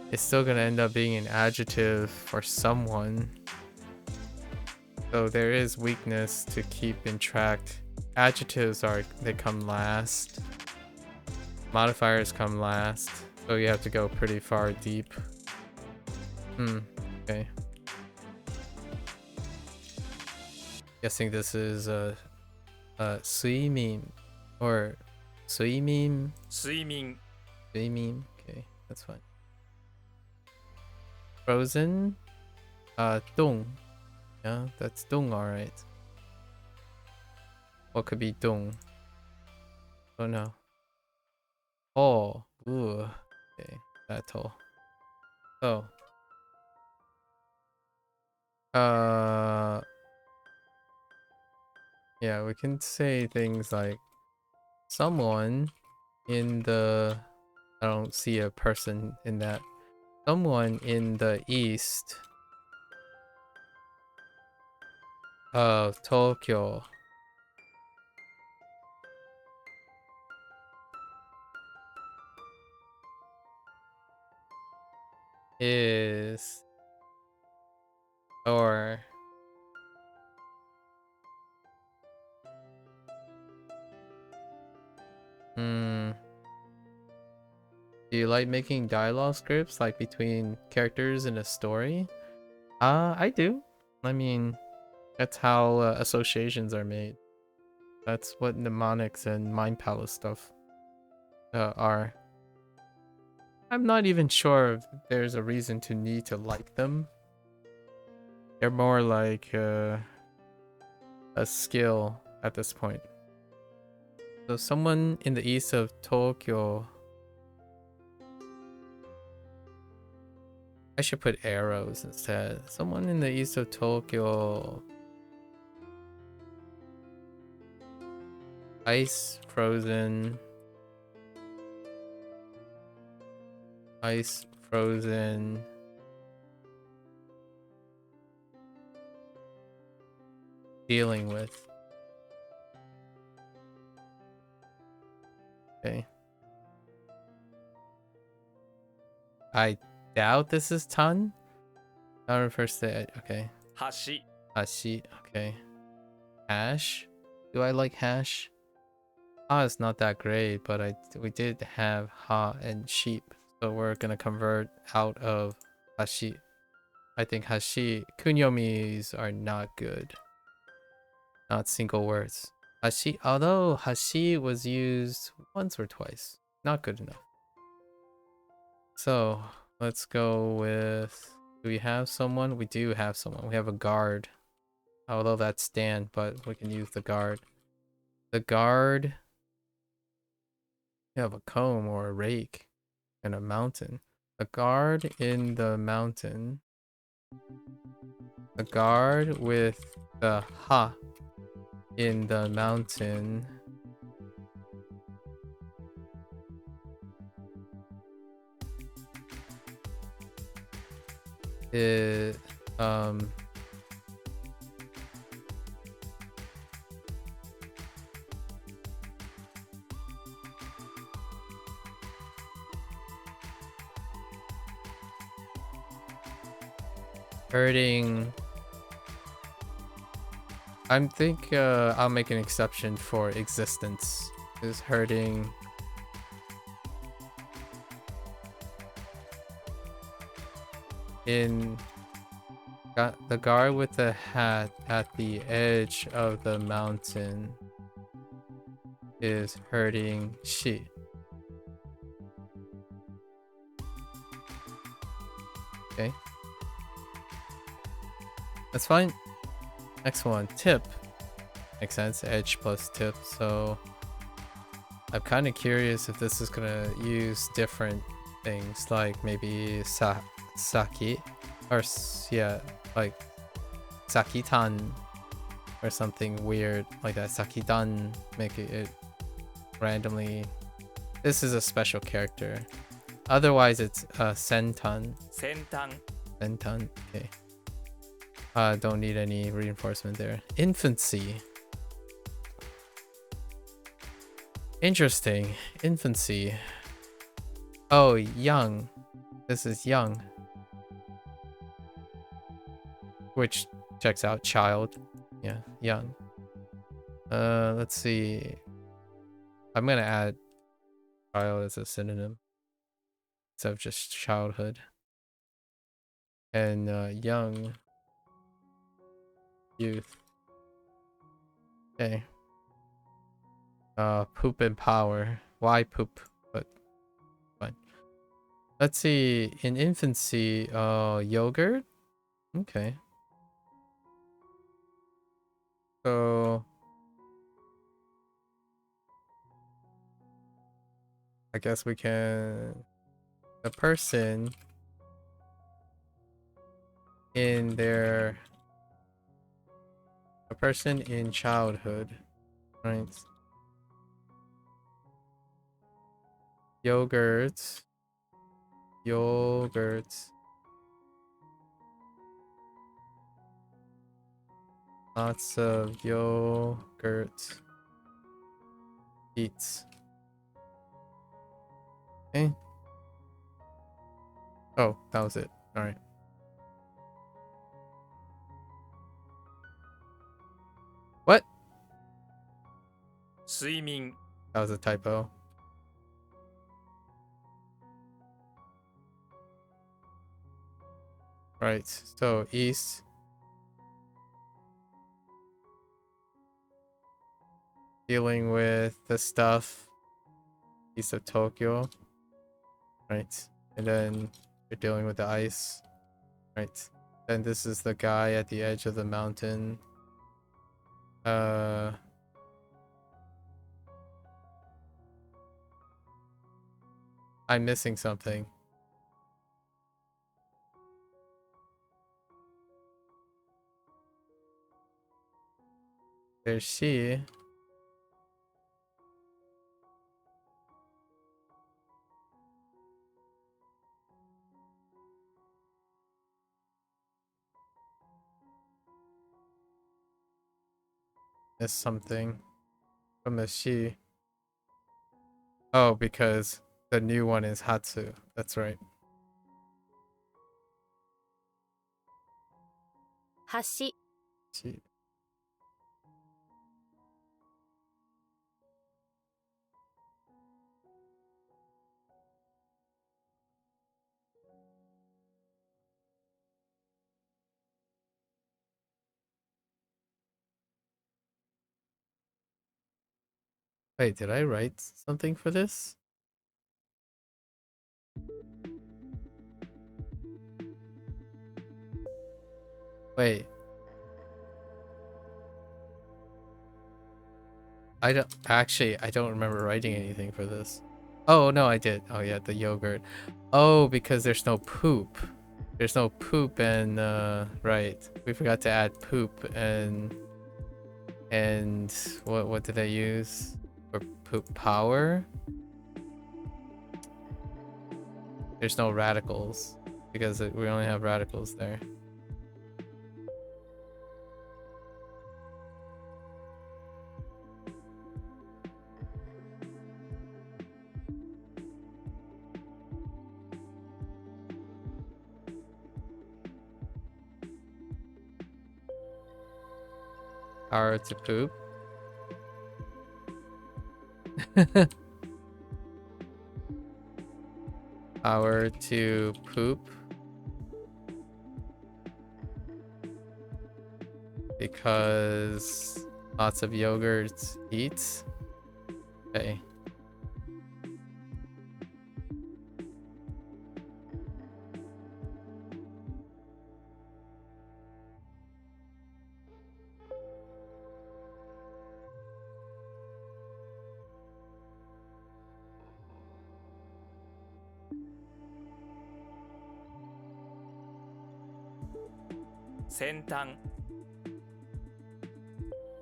It's still gonna end up being an adjective for someone. So there is weakness to keep in track. Adjectives they come last. Modifiers come last. So you have to go pretty far deep. Okay. Guessing this is swimming or swimming. 睡眠 Swimming. Okay, that's fine. Frozen. Dong. Yeah, that's dong, alright. What could be dong? Oh no. Oh, ooh. Okay, that's all. Oh. Yeah, we can say things like someone in the, I don't see a person in that. Someone in the east of Tokyo is, or do you like making dialogue scripts like between characters in a story? I do. I mean, that's how associations are made. That's what mnemonics and mind palace stuff are. I'm not even sure if there's a reason to need to like them. They're more like a skill at this point. So someone in the east of Tokyo. I should put arrows instead. Someone in the east of Tokyo. Ice frozen. Ice frozen. Dealing with. Okay. I doubt this is ton. Not refers to it. Okay. 橋 Hashi. Okay. Hash. Do I like hash? Ha is not that great, but we did have ha and sheep, so we're gonna convert out of hashi. I think hashi kunyomis are not good. Not single words. Hashi, although hashi was used once or twice, not good enough. So let's go with. Do we have someone? We do have someone. We have a guard. Although that's stand, but we can use the guard. The guard. You have a comb or a rake and a mountain. A guard in the mountain. A guard with the ha in the mountain is hurting. I'll make an exception for existence. Is hurting in the guard with the hat at the edge of the mountain is hurting she. Okay. That's fine. Next one, tip. Makes sense, edge plus tip. So I'm kind of curious if this is gonna use different things, like maybe saki, or yeah, like sakitan, or something weird like that. Sakitan, make it randomly. This is a special character. Otherwise, it's sentan. 先端 Sentan. Okay. Don't need any reinforcement there. Infancy. Interesting. Infancy. Oh, young. This is young. Which checks out child. Yeah, young. Let's see. I'm gonna add child as a synonym instead of just childhood. And young. Youth. Okay. Poop and power. Why poop? But fine. Let's see. In infancy, yogurt? Okay. So I guess we can the person in their a person in childhood, right? Yogurt. Lots of yogurt. Eats. Okay. Oh, that was it. All right. What? 睡眠 That was a typo. Right. So east. Dealing with the stuff east of Tokyo. Right. And then you're dealing with the ice. Right. Then this is the guy at the edge of the mountain. I'm missing something. There's she. Missed something from the she. Oh, because the new one is Hatsu. That's right. 橋 She. Wait, did I write something for this? Wait. I don't remember writing anything for this. Oh, no, I did. Oh, yeah, the yogurt. Oh, because there's no poop. There's no poop and right. We forgot to add poop and what did I use for poop power? There's no radicals because we only have radicals there. Power to poop. Power to poop. Because lots of yogurt eats. Okay. Sentan.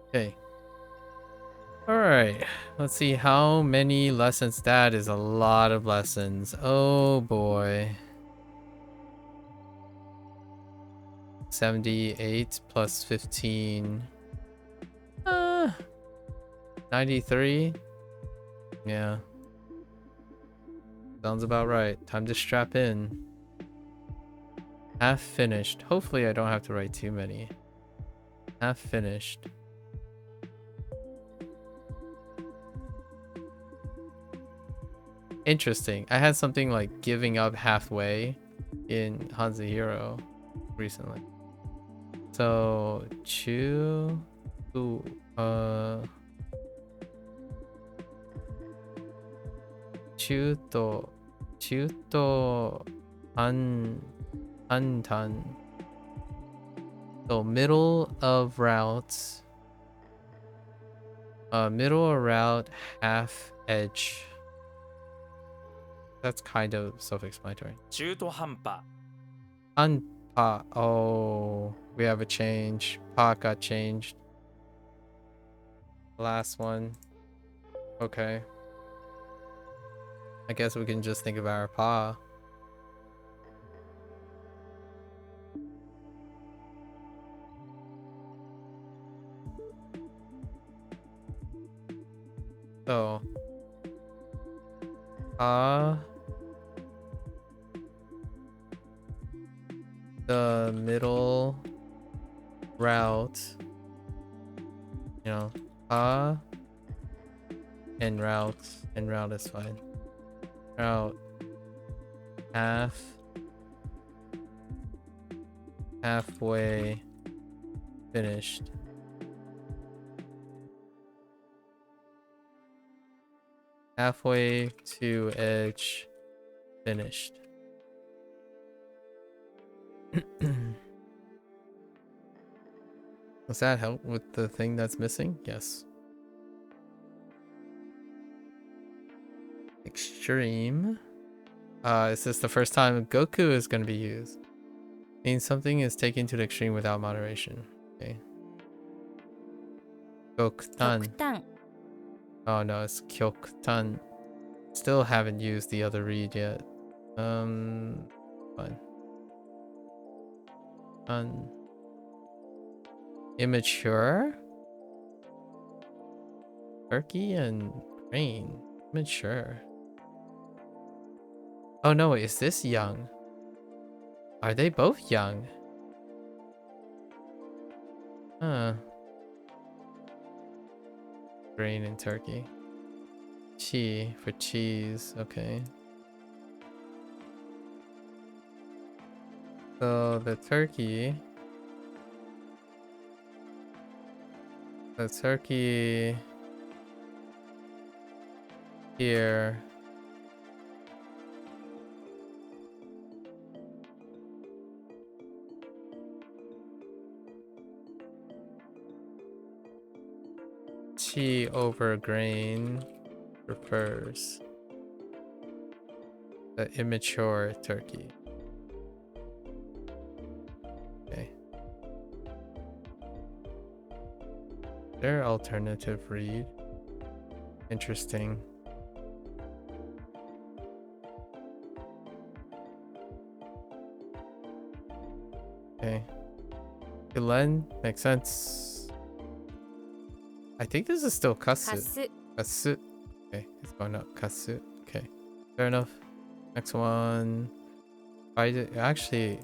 Okay. Alright. Let's see how many lessons. That is a lot of lessons. Oh boy. 78 plus 15. 93. Yeah. Sounds about right. Time to strap in. Half finished. Hopefully I don't have to write too many. Half finished. Interesting. I had something like giving up halfway in Hanzahiro recently. So, chu to antan. So middle of route. Middle of route, half edge. That's kind of self-explanatory. 中途半端 Anpa. Oh, we have a change. Pa got changed. Last one. Okay. I guess we can just think of our pa. So. The middle route, you know, and route is fine. Route halfway finished. Halfway to edge finished. Does that help with the thing that's missing? Yes. Extreme. Is this the first time Goku is going to be used? Means something is taken to the extreme without moderation. Okay. Goktan. 極端 Oh no, it's Kyoktan. Still haven't used the other read yet. Fine. Immature? Turkey and grain. Immature. Oh no, wait, is this young? Are they both young? Huh. Grain and turkey. Chi for cheese, okay. So the turkey here chi over grain prefers the immature turkey. Their alternative read. Interesting. Okay. Ilen makes sense. I think this is still 貸 kasu. す Kasu. Okay, it's going up. Kasu. Okay, fair enough. Next one. Actually,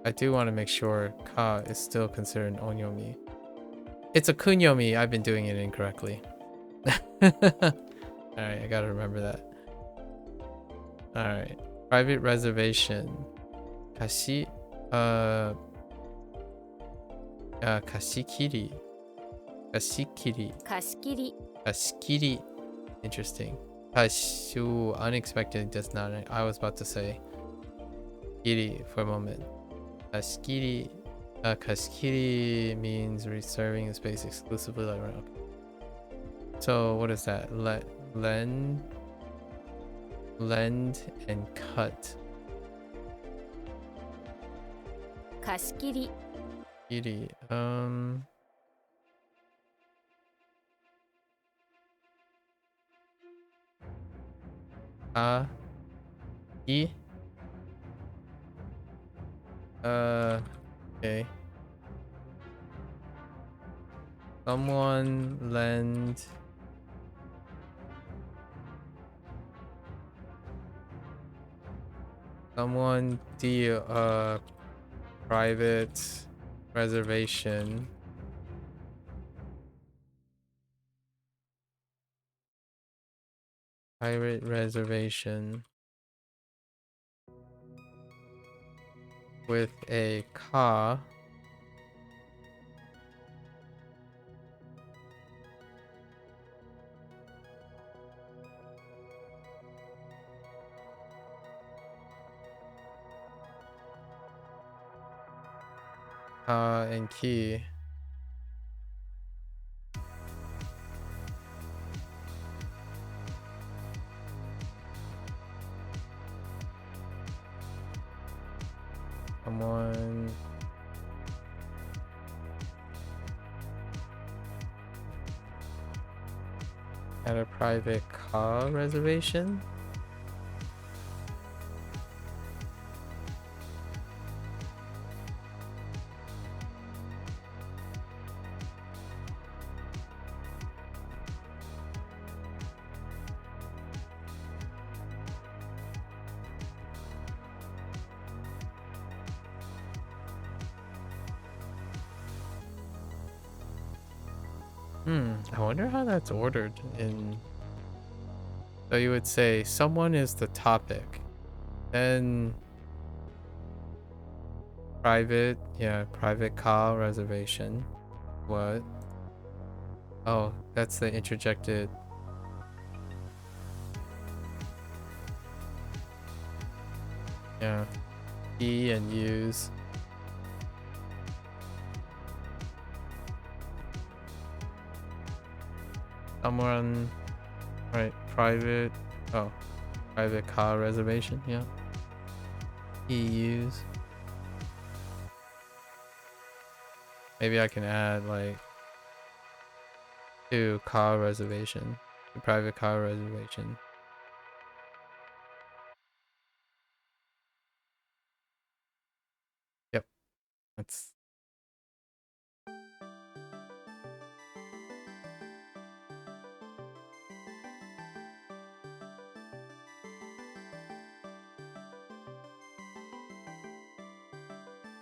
I do want to make sure ka is still considered an onyomi. It's a kunyomi. I've been doing it incorrectly. Alright, I gotta remember that. Alright. Private reservation. Kashi. Kashikiri. Kashikiri. 貸し切り Kashikiri. Interesting. Kashu. Unexpected does not. I was about to say kiri for a moment. Kashikiri. Kashikiri means reserving a space exclusively. Like, okay. So what is that? Lend and cut. 貸し切り Kiri. E. Okay. Someone lend. Someone deal private reservation. Private reservation with a ka. And key. Someone at a private car reservation. I wonder how that's ordered in. So you would say someone is the topic, then private, private car reservation. What? Oh, that's the interjected. Yeah, E and use. Someone, right? Private. Oh, private car reservation. Yeah. EUs. Maybe I can add like to car reservation, to private car reservation. Yep. That's.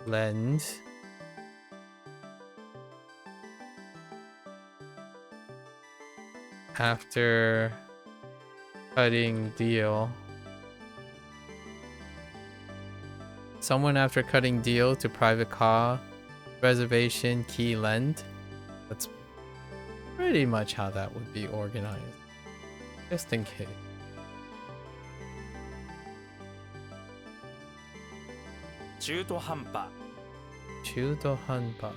Lend. After cutting deal. Someone after cutting deal to private car reservation key lend. That's pretty much how that would be organized. Just in case. 中途半端 中途半端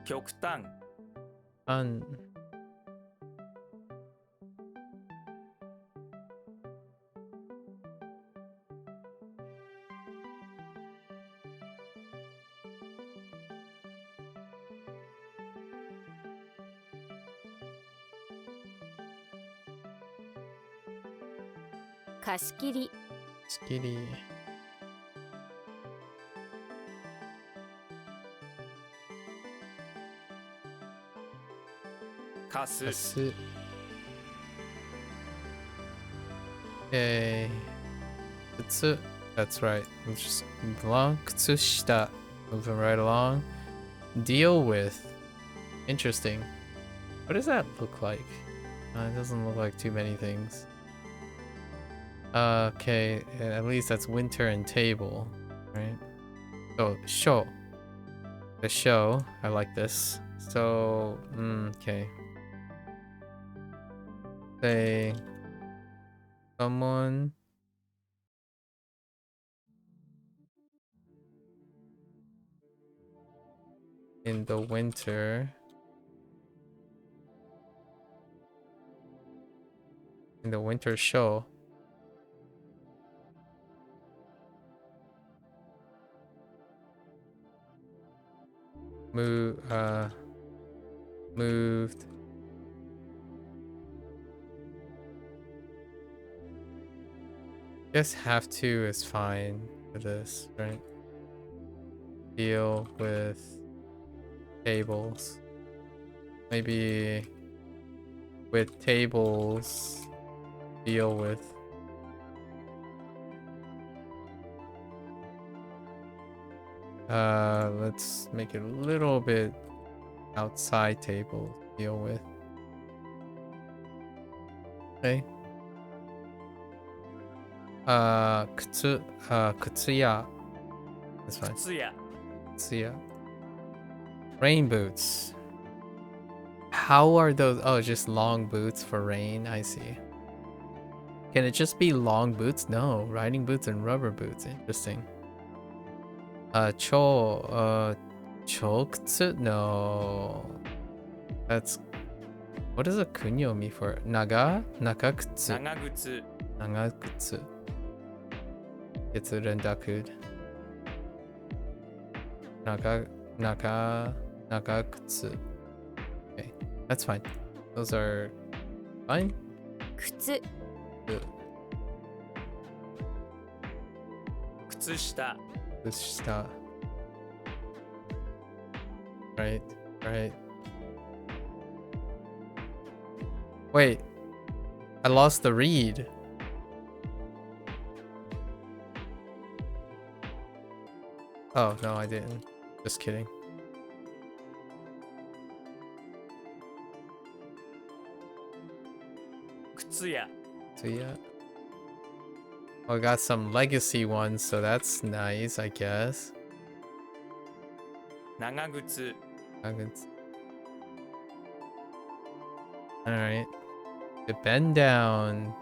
極端 un 貸し切り Skitty. 貸す That's it. Okay. Kutsu. That's right. Let's just move along. Kutsushita. Moving right along. Deal with. Interesting. What does that look like? It doesn't look like too many things. Okay, at least that's winter and table, right? So, show. The show. I like this. So, okay. Say, someone in the winter. In the winter show. Moved. Guess have to is fine for this, right? Deal with tables. Maybe with tables, deal with. Let's make it a little bit outside table, deal with. Okay. Kutsuya. That's fine. 靴屋 Kutsuya. Rain boots. How are those? Oh, just long boots for rain. I see. Can it just be long boots? No, riding boots and rubber boots. Interesting. Chokutsu? No. That's. What is a kunyomi for? Nakakutsu. 長靴 Nagakutsu. It's a rendakud. Nakakutsu. Okay, that's fine. Those are fine. 靴 Good. 靴下 Kushita. Right, right. Wait, I lost the read. Oh, no, I didn't. Just kidding.靴屋 So yeah. I got some legacy ones, so that's nice, I guess. 長靴 Alright. To bend down.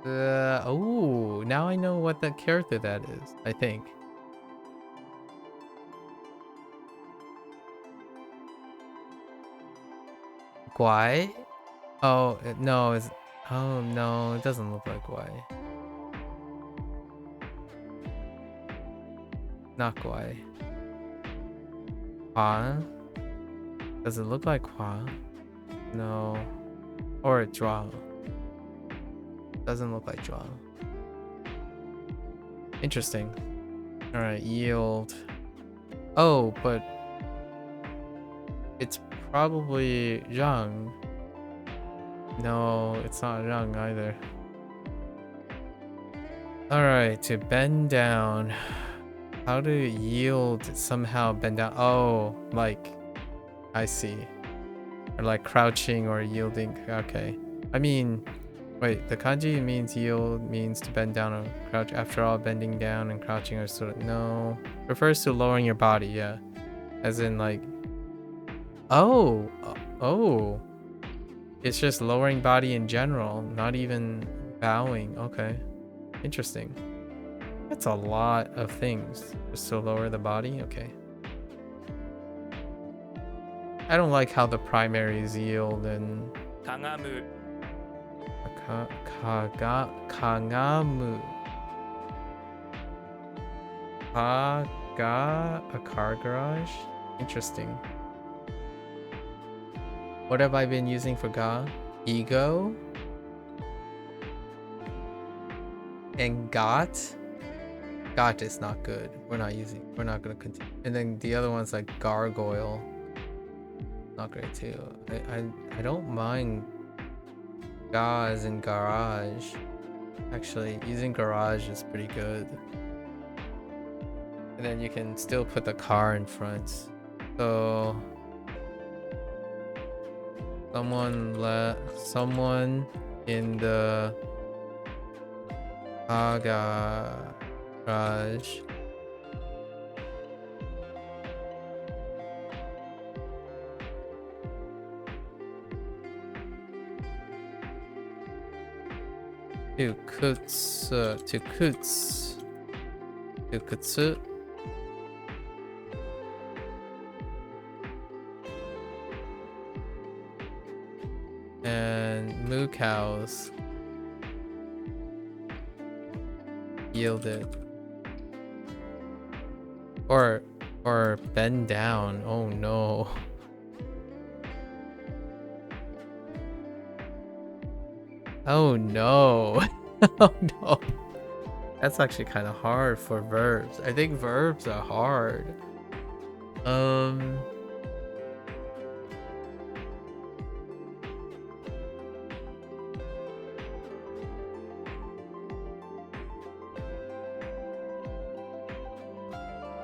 Oh, now I know what that character that is, I think. Guai? Oh, no, it's... Oh, no, it doesn't look like Guai. Not Guai. Hua? Does it look like Hua? No. Or Joao. Doesn't look like Joao. Interesting. Alright, yield. Oh, but... It's probably Zhang. No, it's not Zhang either. Alright, to bend down. How to yield somehow bend down? Oh, like, I see. Or like crouching or yielding. Okay. I mean, wait, the kanji means yield, means to bend down or crouch. After all, bending down and crouching are sort of, no. Refers to lowering your body, yeah. As in like, oh. It's just lowering body in general, not even bowing. Okay. Interesting. That's a lot of things just to lower the body. Okay. I don't like how the primaries yield and かがむ kagamu. Kaga, a car garage? Interesting. What have I been using for ga? Ego? And got. Got is not good. We're not gonna continue. And then the other one's like gargoyle. Not great too. I don't mind gaz and garage. Actually, using garage is pretty good. And then you can still put the car in front. So someone in the garage. To kutsu. And moo cows yielded. Or bend down. Oh no. Oh no. Oh no. That's actually kind of hard for verbs. I think verbs are hard.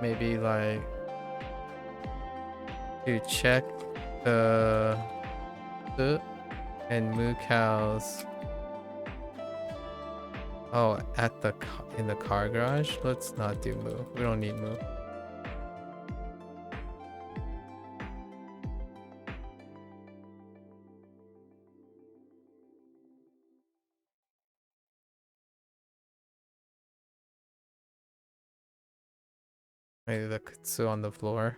Maybe like to check the and moo cows. Oh, in the car garage. Let's not do moo. We don't need moo. Maybe the kutsu on the floor.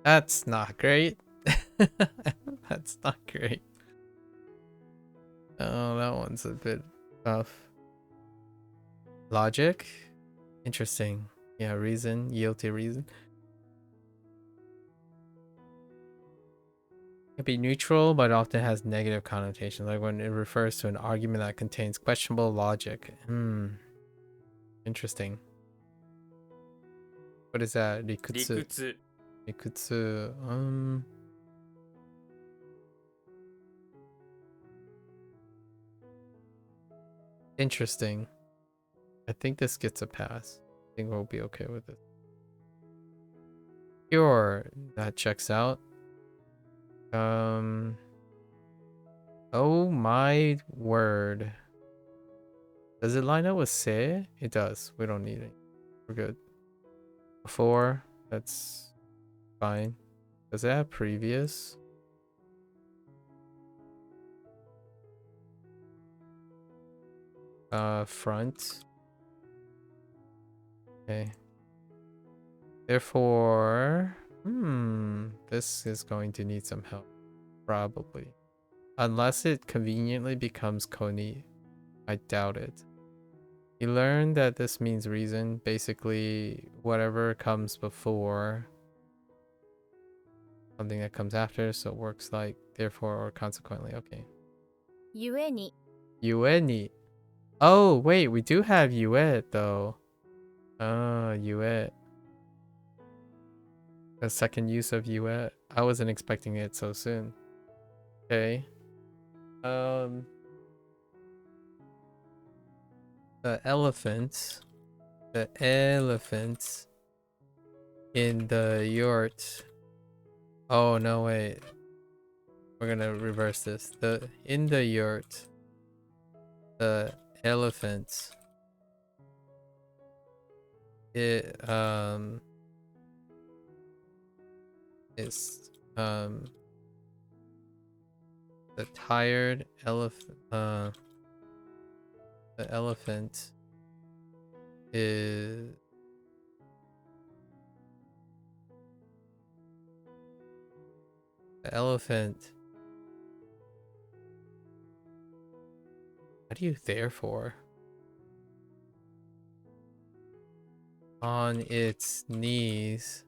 That's not great. That's not great. Oh, that one's a bit tough. Logic? Interesting. Yeah, reason. Yield to reason. It can be neutral, but often has negative connotations, like when it refers to an argument that contains questionable logic. Interesting. What is that? Rikutsu. 理屈 Rikutsu. Interesting. I think this gets a pass. I think we'll be okay with it. Sure, that checks out. Oh my word. Does it line up with se? It does. We don't need it. We're good. Before, that's fine. Does it have previous? Front. Okay. Therefore, this is going to need some help. Probably. Unless it conveniently becomes koni. I doubt it. You learn that this means reason. Basically, whatever comes before something that comes after, so it works like therefore or consequently. Okay. ゆえに Yueni. Oh, wait, we do have yuet though. Yuet. A second use of yuet. I wasn't expecting it so soon. Okay. The elephant in the yurt. Oh no, wait. We're gonna reverse this. In the yurt, the elephant is the tired elephant. The elephant is the elephant. How do you therefore? On its knees.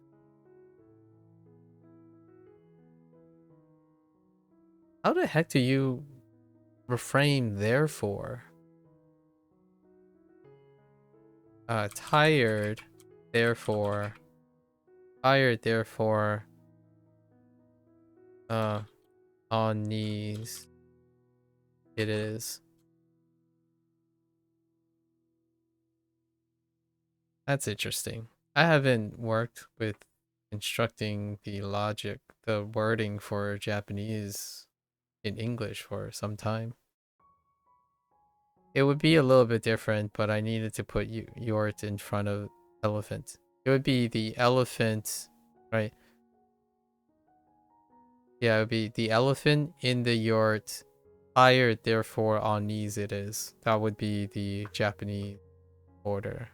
How the heck do you refrain therefore. Tired, therefore. Tired, therefore. On knees. It is. That's interesting. I haven't worked with constructing the logic, the wording for Japanese in English for some time. It would be a little bit different, but I needed to put yort in front of elephant. It would be the elephant, right? Yeah, it would be the elephant in the yort, tired, therefore on knees it is. That would be the Japanese order.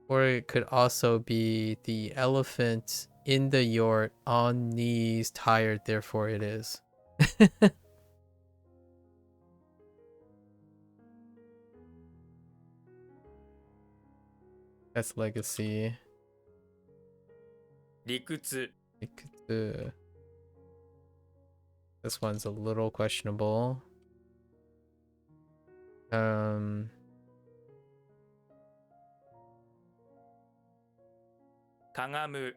Or it could also be the elephant in the yort on knees, tired, therefore it is. That's legacy. 理屈 This one's a little questionable. かがむ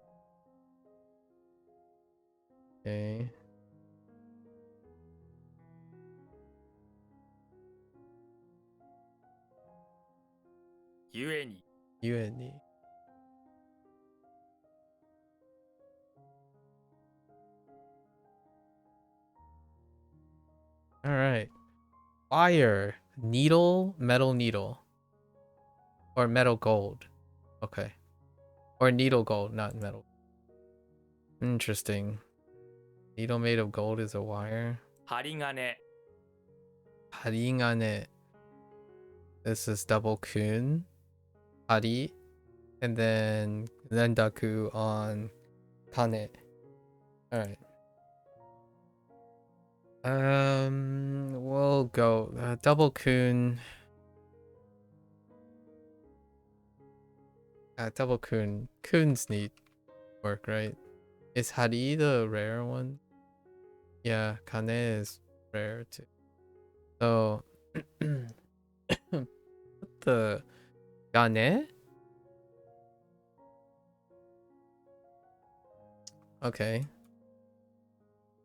Okay. ゆえに Yuani. All right. Wire, needle, metal needle, or metal gold. Okay. Or needle gold, not metal. Interesting. Needle made of gold is a wire. 針金 Haringane. This is double kun. Hari. And then rendaku on kane. Alright. We'll go double kun. Double kun. Kun's neat work, right? Is Hari the rare one? Yeah, Kane is rare too. So, the Gane? Okay.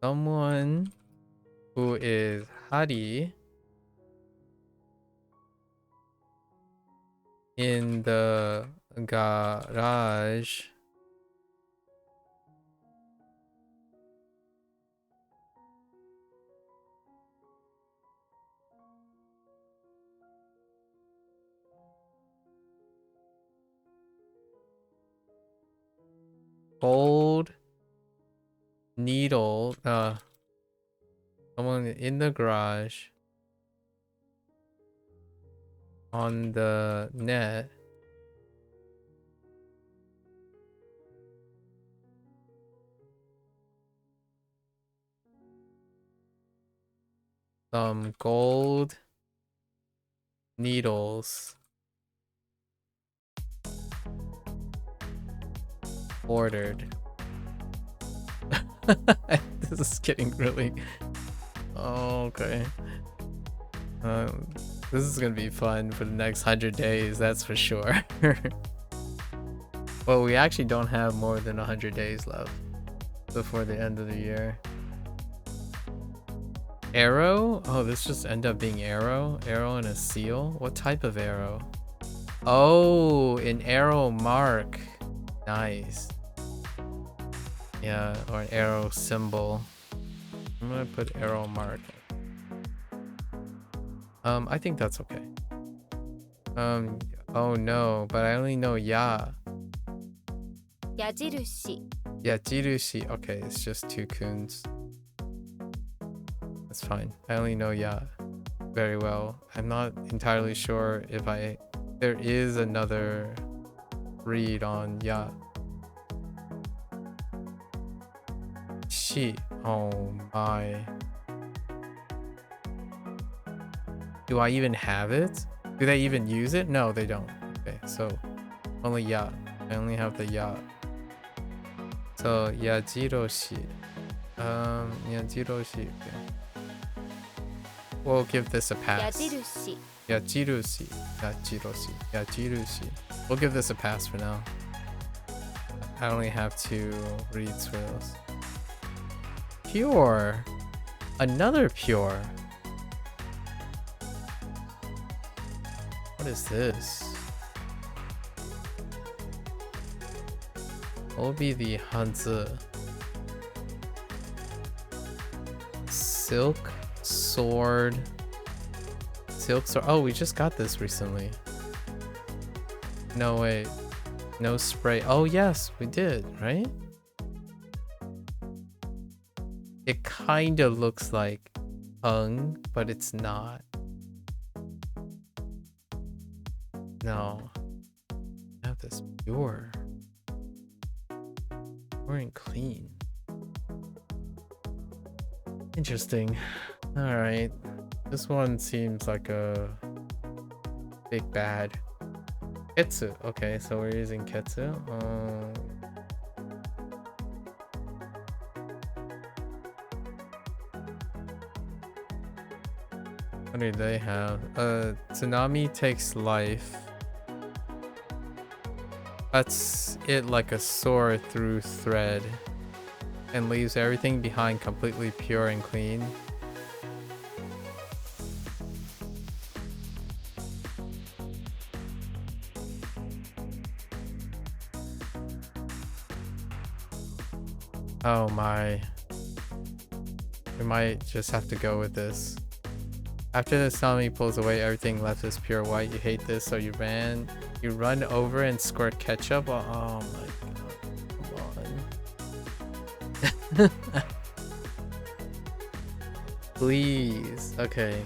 Someone who is Hari in the garage gold needle someone in the garage on the net some gold needles ordered. This is getting really okay. This is gonna be fun for the next 100 days, that's for sure. Well, we actually don't have more than 100 days left before the end of the year. Arrow? Oh, this just ended up being arrow? Arrow and a seal? What type of arrow? Oh, an arrow mark. Nice. Yeah, or an arrow symbol. I'm gonna put arrow mark. I think that's okay. Oh no, but I only know ya. 矢印 Yeah, jirushi. Okay, it's just two kuns. That's fine. I only know ya very well. I'm not entirely sure if there is another read on ya. Shi. Oh my. Do I even have it? Do they even use it? No, they don't. Okay, so only ya. I only have the ya. So yajiroshi. Yajiroshi. Okay. We'll give this a pass. 矢印 Yajirushi. Yajiroshi. Yajirushi. We'll give this a pass for now. I only have 2 read swirls. Pure. Another pure. What is this? What will be the Hanzi? Silk sword. Silk sword. Oh, we just got this recently. No, wait. No spray. Oh, yes, we did, right? It kind of looks like Hoang, but it's not. No. I have this pure. Pure and clean. Interesting. Alright. This one seems like a big bad. Ketsu. Okay, so we're using Ketsu. What do they have? Tsunami takes life. Cuts it like a sword through thread. And leaves everything behind completely pure and clean. Oh my. We might just have to go with this. After the tsunami pulls away, everything left is pure white. You hate this, so you run over and squirt ketchup. Oh my god, come on. Please. Okay.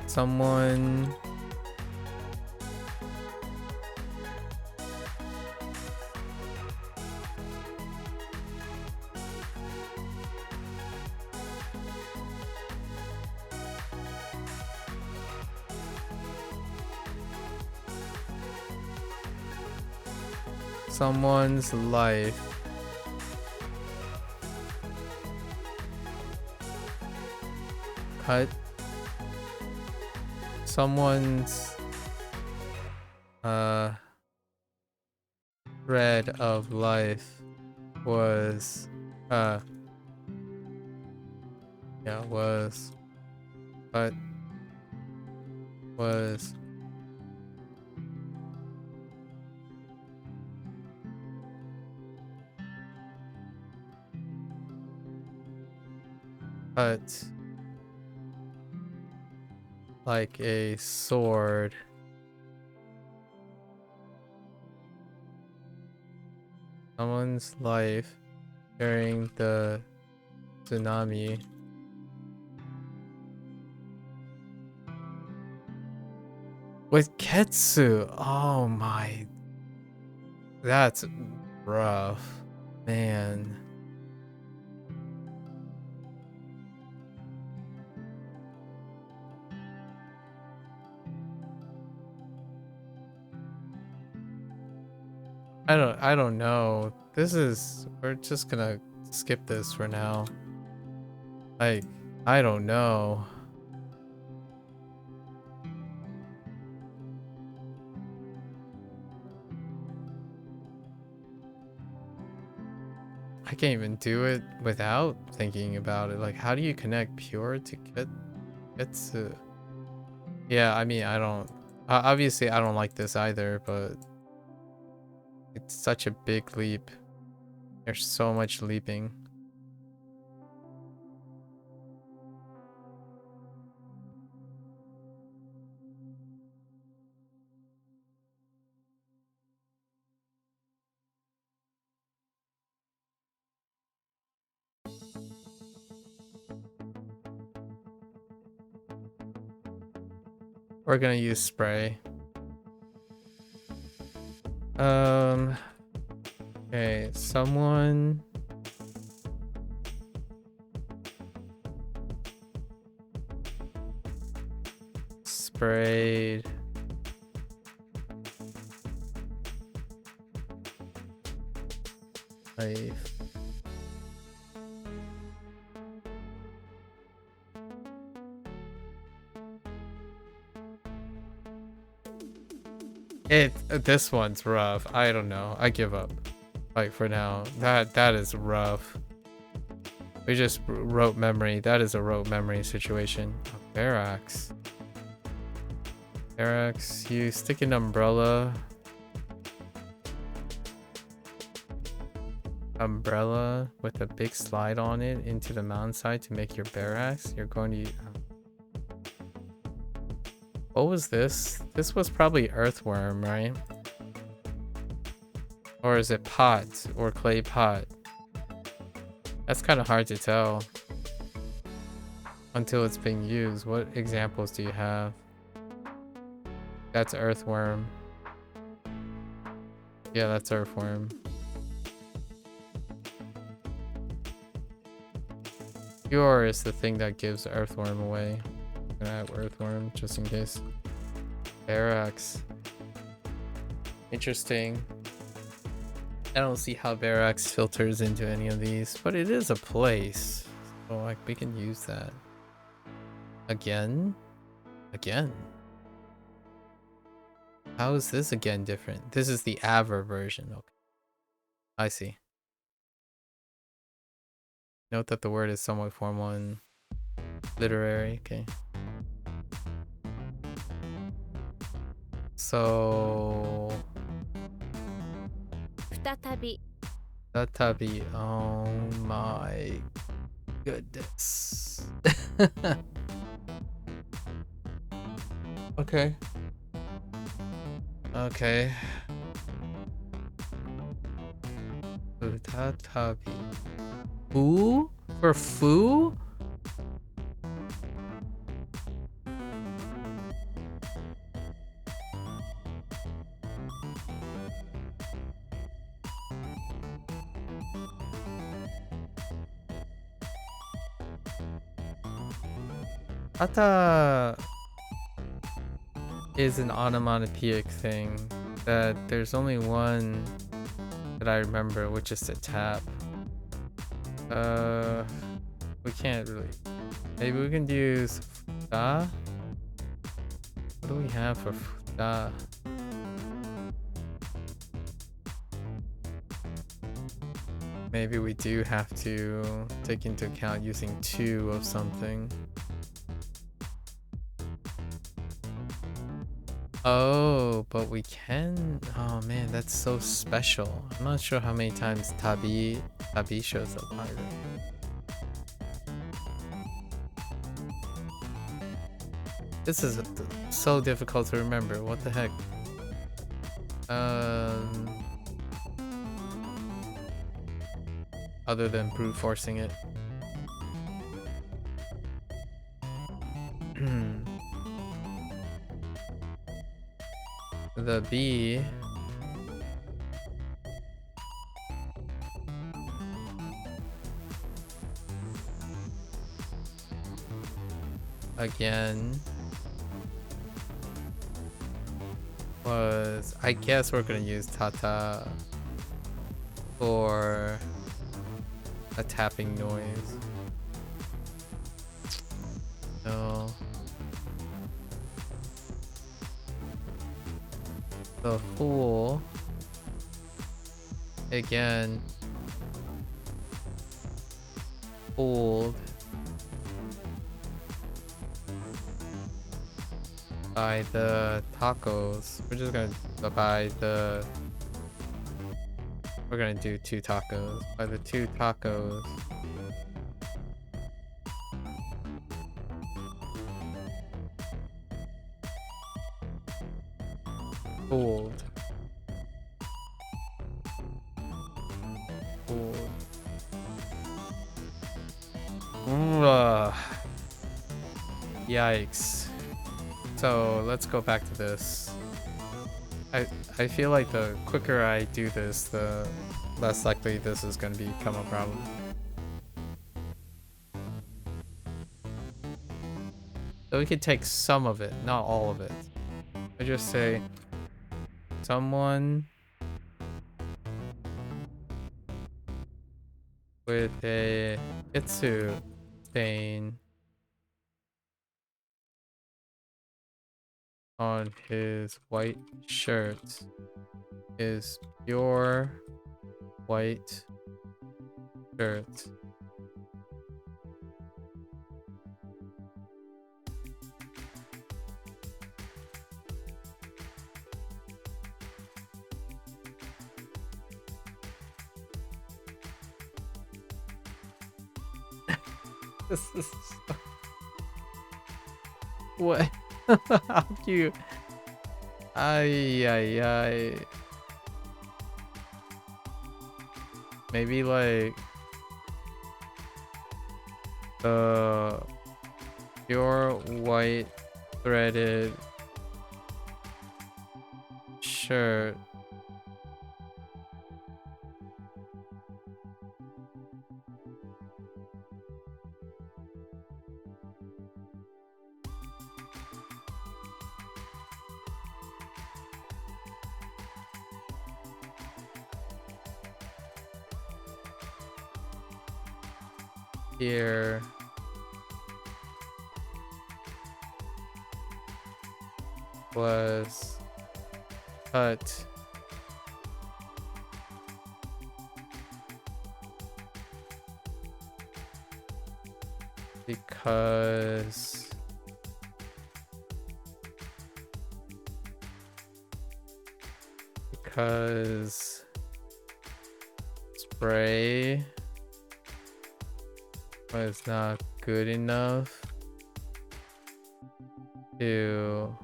Someone. Someone's life. Cut. Someone's thread of life was was cut like a sword. Someone's life during the tsunami. With Ketsu. Oh my. That's rough. Man. I don't know. We're just gonna skip this for now. I don't know. I can't even do it without thinking about it. Like, how do you connect pure to Ketsu? Yeah, I mean, I don't. Obviously, I don't like this either, but it's such a big leap. There's so much leaping. We're gonna use spray. Okay, someone sprayed Life. This one's rough. I don't know. I give up. Like for now. That is rough. We just wrote memory. That is a rote memory situation. Barracks. Barracks. You stick an umbrella. Umbrella with a big slide on it into the mountainside to make your barracks. You're going to... What was this? This was probably earthworm, right? Or is it pot or clay pot? That's kind of hard to tell until it's being used. What examples do you have? That's earthworm. Yeah, that's earthworm. Cure is the thing that gives earthworm away. I'm gonna add earthworm just in case. Barracks. Interesting. I don't see how barracks filters into any of these, but it is a place. So like we can use that. Again? Again. How is this again different? This is the Aver version. Okay. I see. Note that the word is somewhat formal and literary. Okay. So... Futatabi. Tatabi. Oh my goodness. Okay. Okay. Futatabi. Foo? For foo? Ata is an onomatopoeic thing that there's only one that I remember, which is to tap. We can't really. Maybe we can use futa. What do we have for futa? Maybe we do have to take into account using two of something. Oh, but we can. Oh man, that's so special. I'm not sure how many times tabi shows up either. This is so difficult to remember. What the heck? Other than brute forcing it. The B again was, I guess we're gonna use tata for a tapping noise. No. The fool again, fooled by the tacos. We're just gonna buy the, we're gonna do 2 tacos. By the 2 tacos. Fooled. Fooled. Yikes. So let's go back to this. I feel like the quicker I do this, the less likely this is going to become a problem. So we could take some of it, not all of it. I just say someone with a Itsu stain on his white shirt. His pure white shirt. This is so... What? How cute. Ay. Maybe like the pure white threaded shirt. Here was cut because spray was not good enough to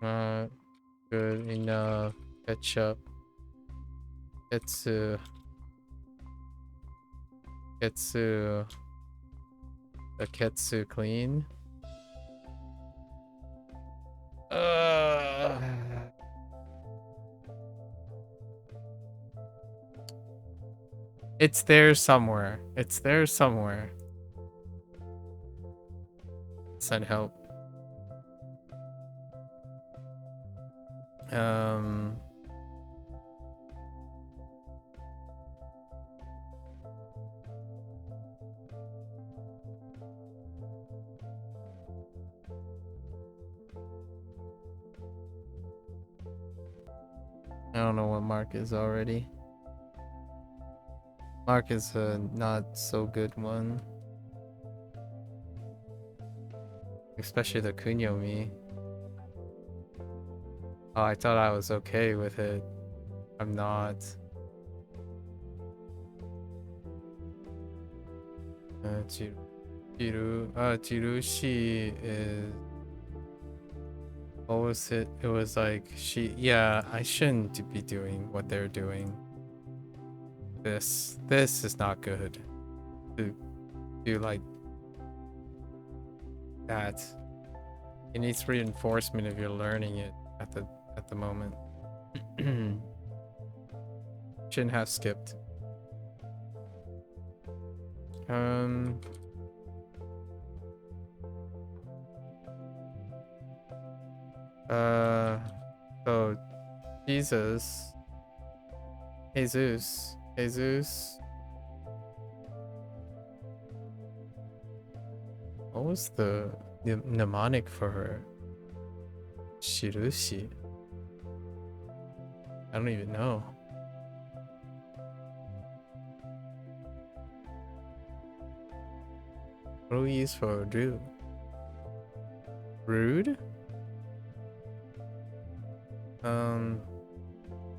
not good enough ketchup. Ketsu the ketsu clean. It's there somewhere. Send help. I don't know what Mark is already. Mark is a not so good one. Especially the kunyomi. Oh, I thought I was okay with it. I'm not. Chirushi is... What was it? It was like yeah, I shouldn't be doing what they're doing. This is not good. To do like that. It needs reinforcement if you're learning it at the moment. Shouldn't have skipped. So Jesus. What was the mnemonic for her? Shirushi. I don't even know. What do we use for do? Rude?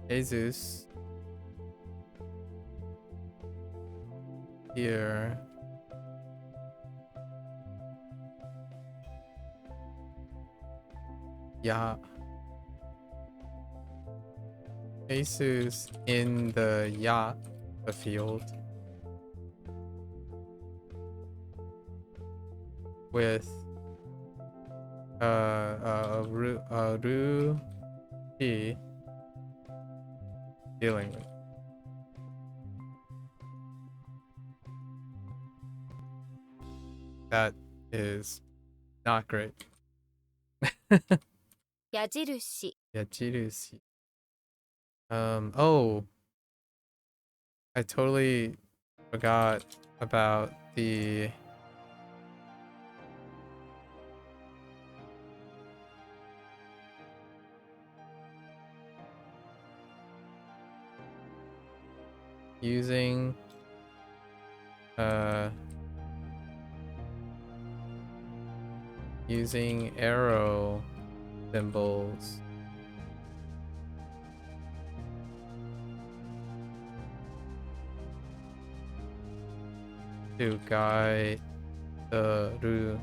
Jesus. Here. Yeah. Jesus in the the field. With Ruhi dealing with. That is not great. 矢印 Yajirushi. Oh, I totally forgot about the using using arrow symbols to guide the route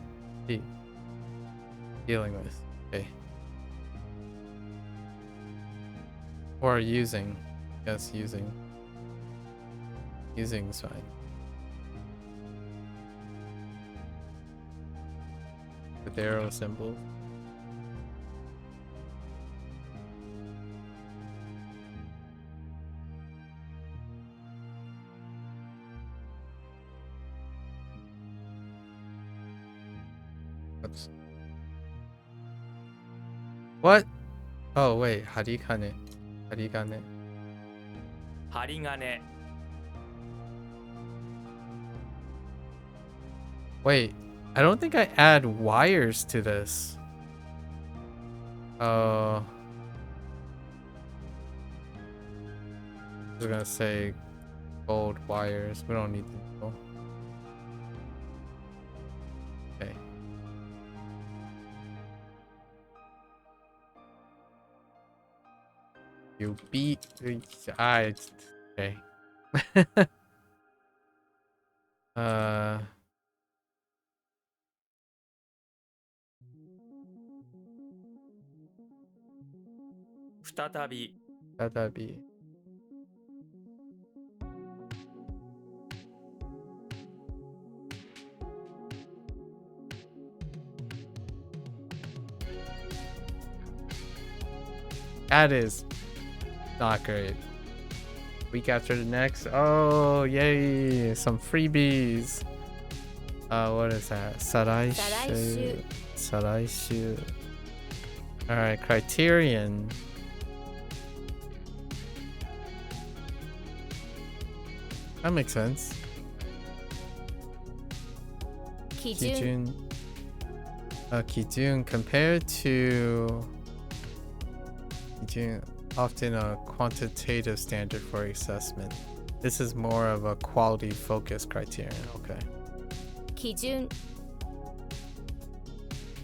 dealing with. Okay. Or using. Yes, using. Using is fine. With arrow symbol. Oops. What? Oh wait, harigane. Harigane. 針金 Wait, I don't think I add wires to this. I was gonna say gold wires. We don't need them. Okay. You beat. Okay. uh. 再び That'd be. That is not great. Week after the next. Oh, yay. Some freebies. What is that? Saraishu. Saraishu. Alright, criterion. That makes sense. 基準 Kijun. Kijun compared to Kijun, often a quantitative standard for assessment. This is more of a quality focused criterion. Okay. 基準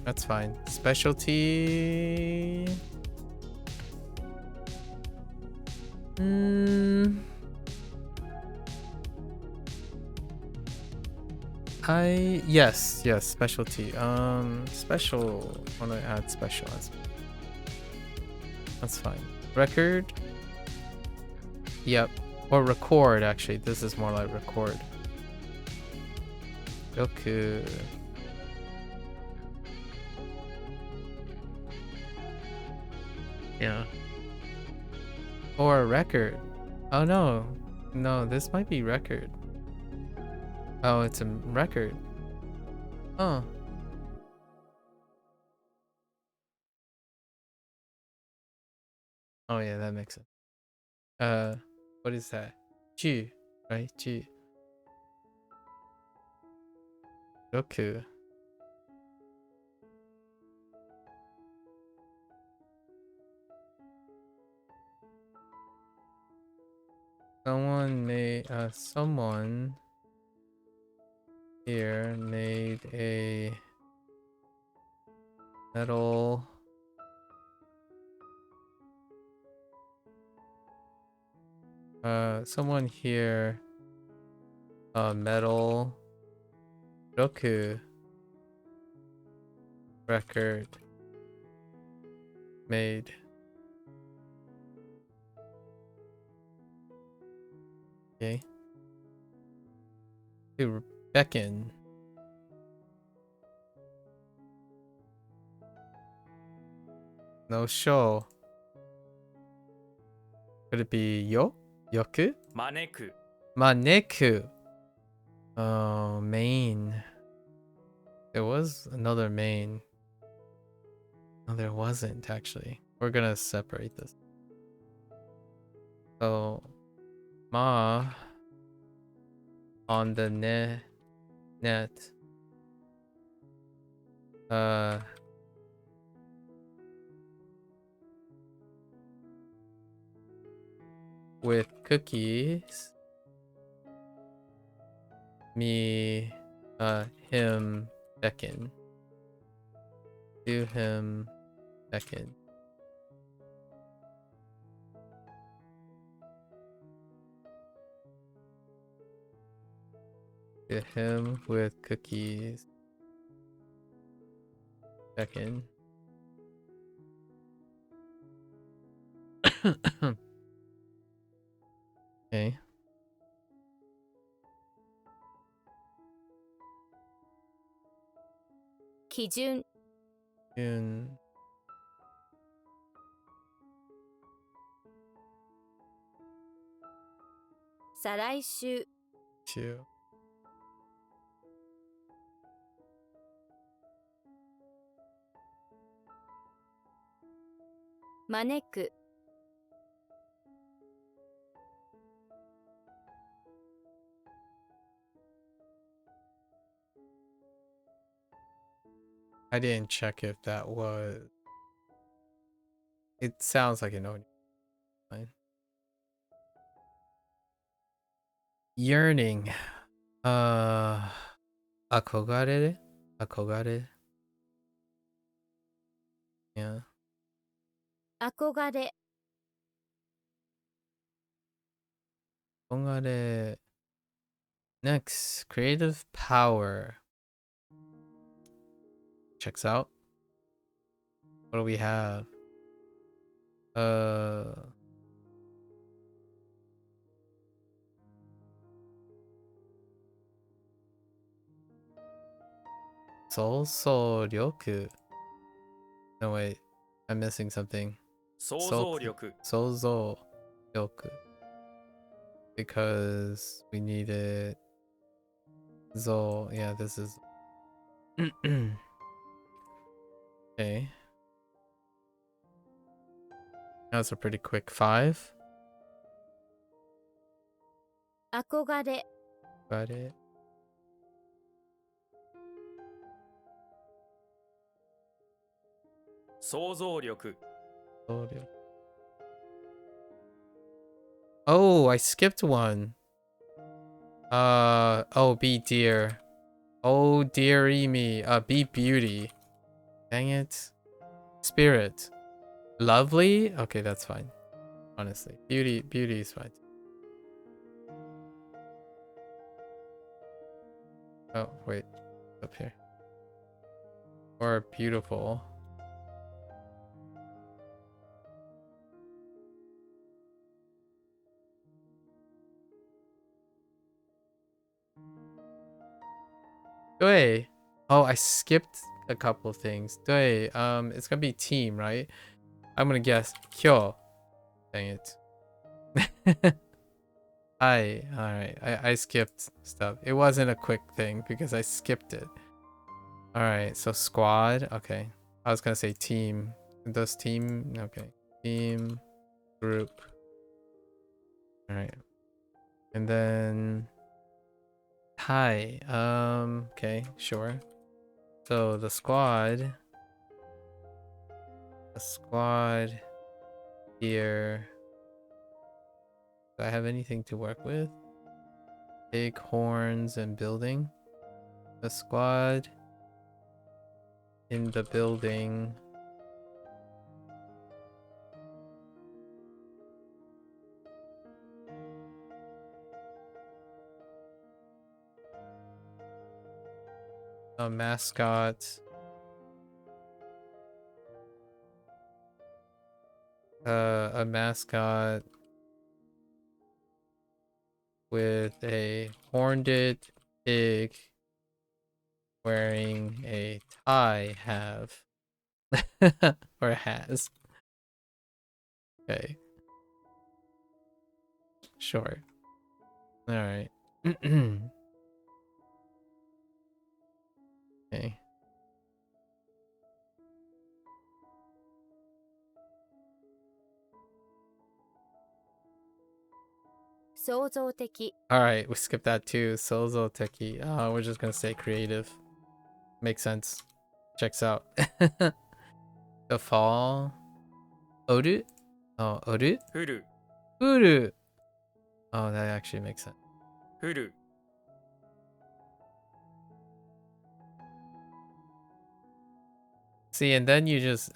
That's fine. Specialty. Yes, specialty. Special. Want to add special as. That's fine. Record. Yep. Or record. Actually, this is more like record. Yoku. Yeah. Or record. Oh no. No, this might be record. Oh, it's a record. Oh. Oh yeah, that makes sense. What is that? Ju, right? Ju. Roku. Someone here made a metal someone here metal Roku record made. Okay. To beckon. No show. Could it be yo? Yoku? 招く Maneku. Oh, main. There was another main. No, there wasn't actually. We're gonna separate this. So, ma on the net. With cookies. Me, him, second. Do him, second. Do him with cookies. Second. Okay. 基準 June. 再来週 2. 招く I didn't check if that was. It sounds like an oni. Fine. Yearning. Akogare? Akogare? Yeah. 憧れ Akogare. Next, creative power. Checks out. What do we have? Souryoku. No wait, I'm missing something. 想像力 Souryoku. Because we needed Zo. Yeah, this is okay. That's a pretty quick 5. 憧れ Got it. 想像力 Oh, I skipped one. Oh, be dear. Oh, dearie me. Be beauty. Dang it. Spirit. Lovely? Okay, that's fine. Honestly. Beauty is fine. Oh, wait. Up here. Or beautiful. Dui. Oh, I skipped a couple things. Dui, it's gonna be team, right? I'm gonna guess Kyo. Dang it. Alright. I skipped stuff. It wasn't a quick thing because I skipped it. Alright, so squad. Okay. I was gonna say team. Does team? Okay. Team. Group. Alright. And then hi. Okay, sure. So the squad here. Do I have anything to work with? Big horns and building. The squad in the building. A mascot. A mascot with a horned pig wearing a tie have. Or has. Okay. Sure. Alright. Okay. 創造的 Alright, we skipped that too. Sozo Teki. We're just gonna say creative. Makes sense. Checks out. The fall. Oru? Oh, Oru? 降る Uru. Oh, that actually makes sense. 降る See, and then you just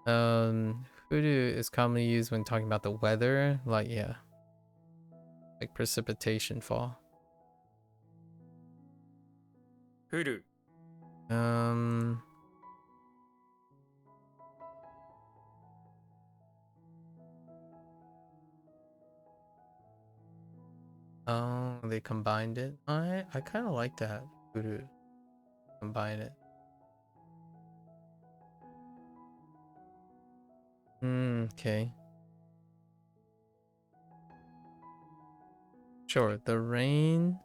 Uru is commonly used when talking about the weather, like yeah. Like precipitation fall. 降る Oh, they combined it. I kind of like that. Uru. Combine it. Okay. Sure. The rain.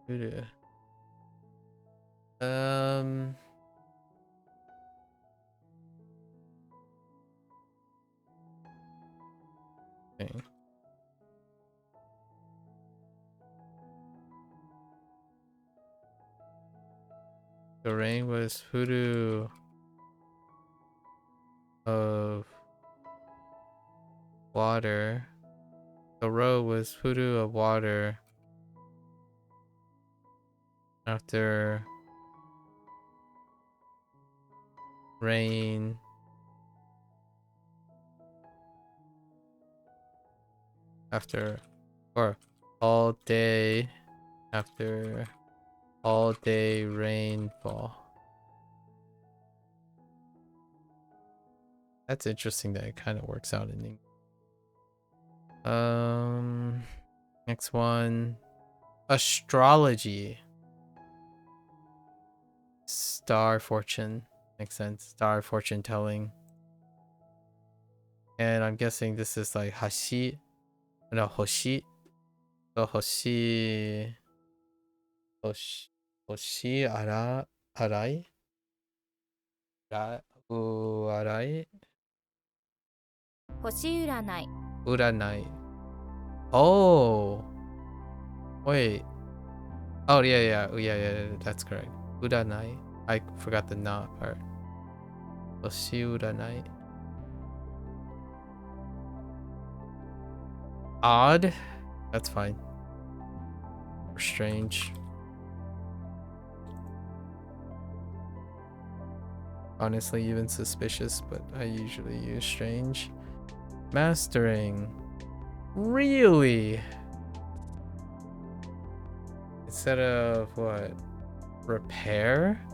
Uru. Okay. The rain was Furu of water. The road was Furu of water after rain. After or all day after all day rainfall. That's interesting that it kind of works out in English. Next one. Astrology. Star fortune. Makes sense. Star fortune telling. And I'm guessing this is like Hashi. No, Hoshi. So Hoshi. Hoshi Arai? Arai? 星占い Uranai. Oh. Wait. Oh, yeah, that's correct. Uranai. I forgot the na part. Hoshi Uranai. Odd? That's fine. Or strange. Honestly, even suspicious, but I usually use strange. Mastering. Really? Instead of what? Repair?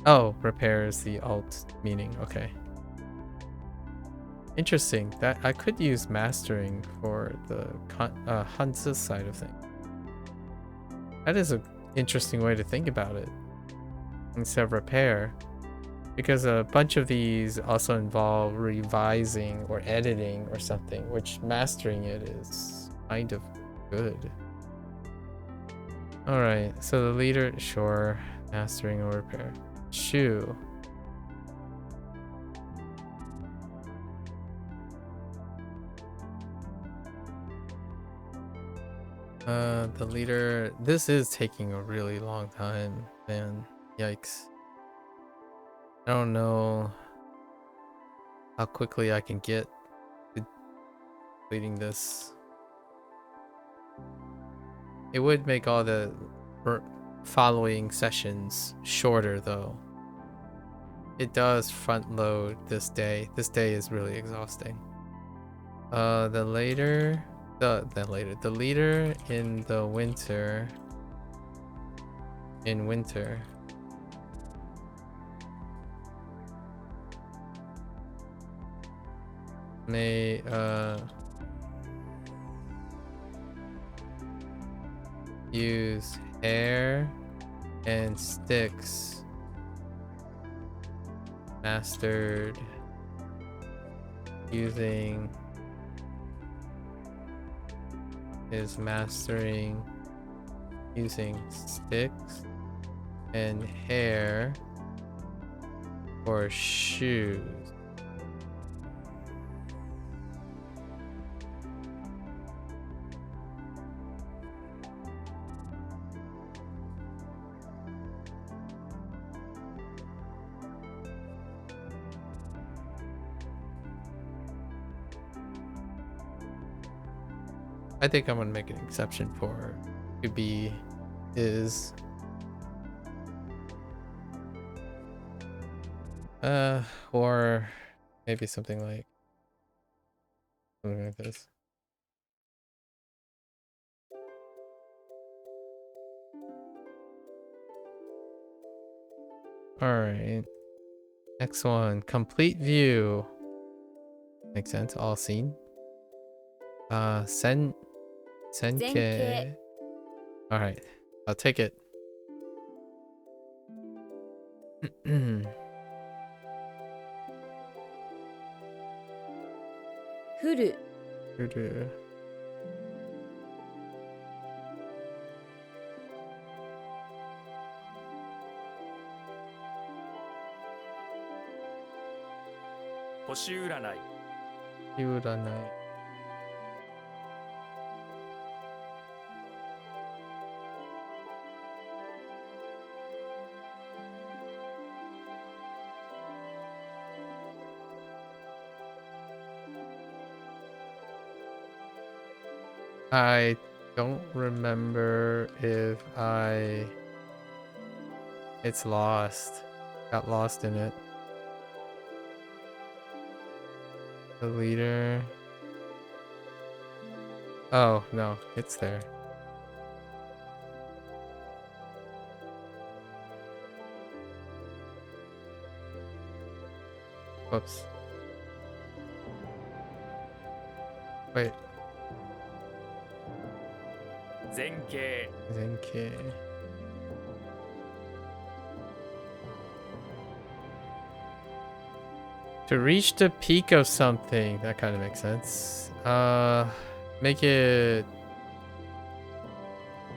Oh, repair is the alt meaning. Okay. Interesting. That I could use mastering for the Hansa side of things. That is an interesting way to think about it. Instead of repair. Because a bunch of these also involve revising or editing or something, which mastering it is kind of good. Alright, so the leader, sure. Mastering or repair. Shu. The leader, this is taking a really long time, man. Yikes. I don't know how quickly I can get to completing this. It would make all the following sessions shorter though. It does front load this day. This day is really exhausting. The leader in the winter. In winter. May use hair and sticks mastered using is mastering using sticks and hair for shoes. I think I'm gonna make an exception for to be is or maybe something like this. All right, next one, complete view. Makes sense, all seen. Senke. Zenke. All right, I'll take it. Furu. Doo-doo. Hoshi uranai. Yuranai. I don't remember if it's lost. Got lost in it. The leader. Oh, no, it's there. Whoops. Wait. Zenke. Zenke. To reach the peak of something. That kind of makes sense. Make it...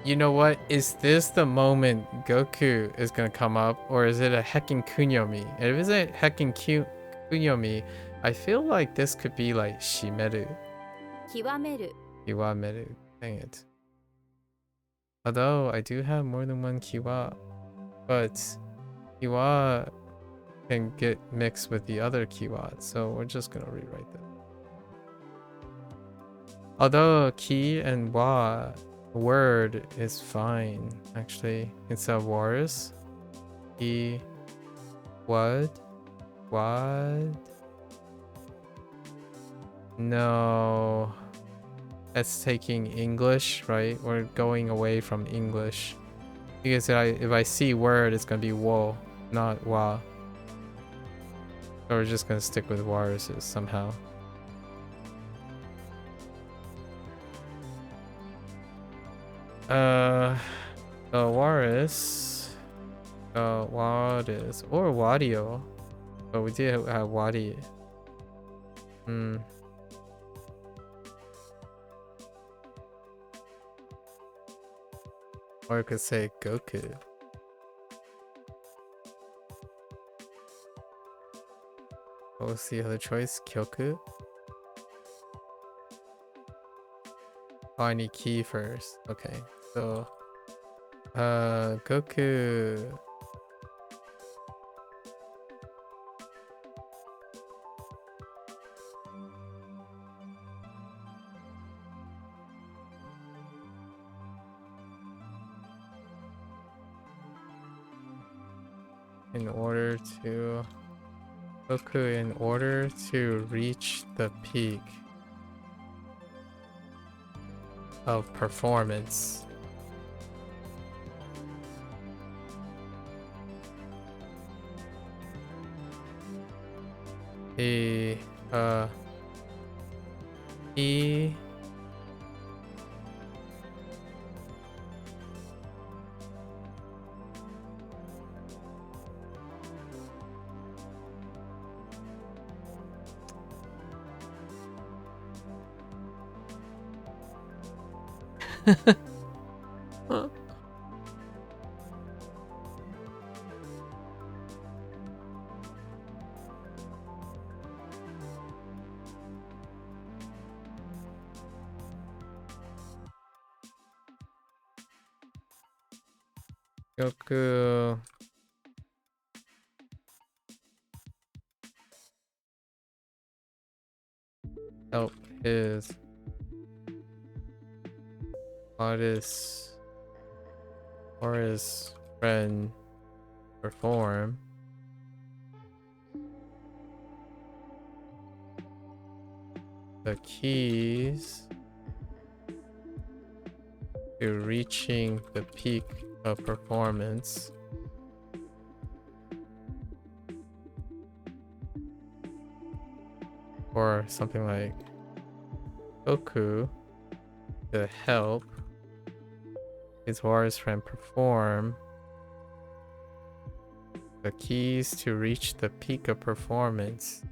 You know what? Is this the moment Goku is gonna come up? Or is it a Hekkin Kunyomi? And if it's a Hekkin Kunyomi, I feel like this could be like Shimeru. Kiwameru. Kiwameru. Dang it. Although I do have more than one Kiwa. But Kiwa can get mixed with the other Kiwa. So we're just gonna rewrite them. Although Ki and Wa word is fine, actually. Instead of Wars. Ki, what? No. That's taking English, right? We're going away from English. Because if I see word, it's gonna be wo, not wa. So we're just gonna stick with Wars somehow. Waris, Wadis, or Wadio. But we did have Wadi. Or I could say Goku. What was the other choice? Kyoku? Oh, I need Ki first. Okay, so Goku. In order to reach the peak of performance, he Goku. Help his artist or his friend perform. The keys to reaching the peak of performance. Or something like Goku to help his warrior's friend perform. The keys to reach the peak of performance.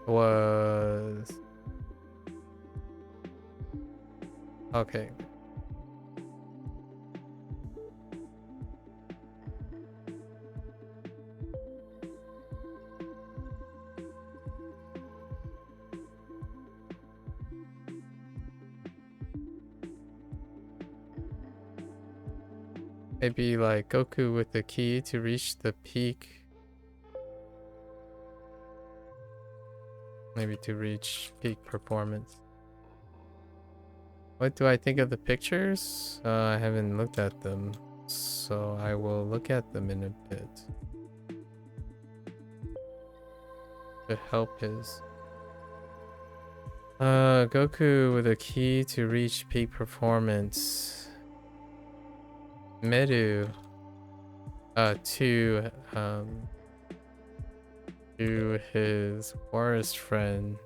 Was okay. Maybe like Goku with the key to reach the peak. Maybe to reach peak performance. What do I think of the pictures? I haven't looked at them, so I will look at them in a bit. To help his Goku with a key to reach peak performance. Meru to his forest friend.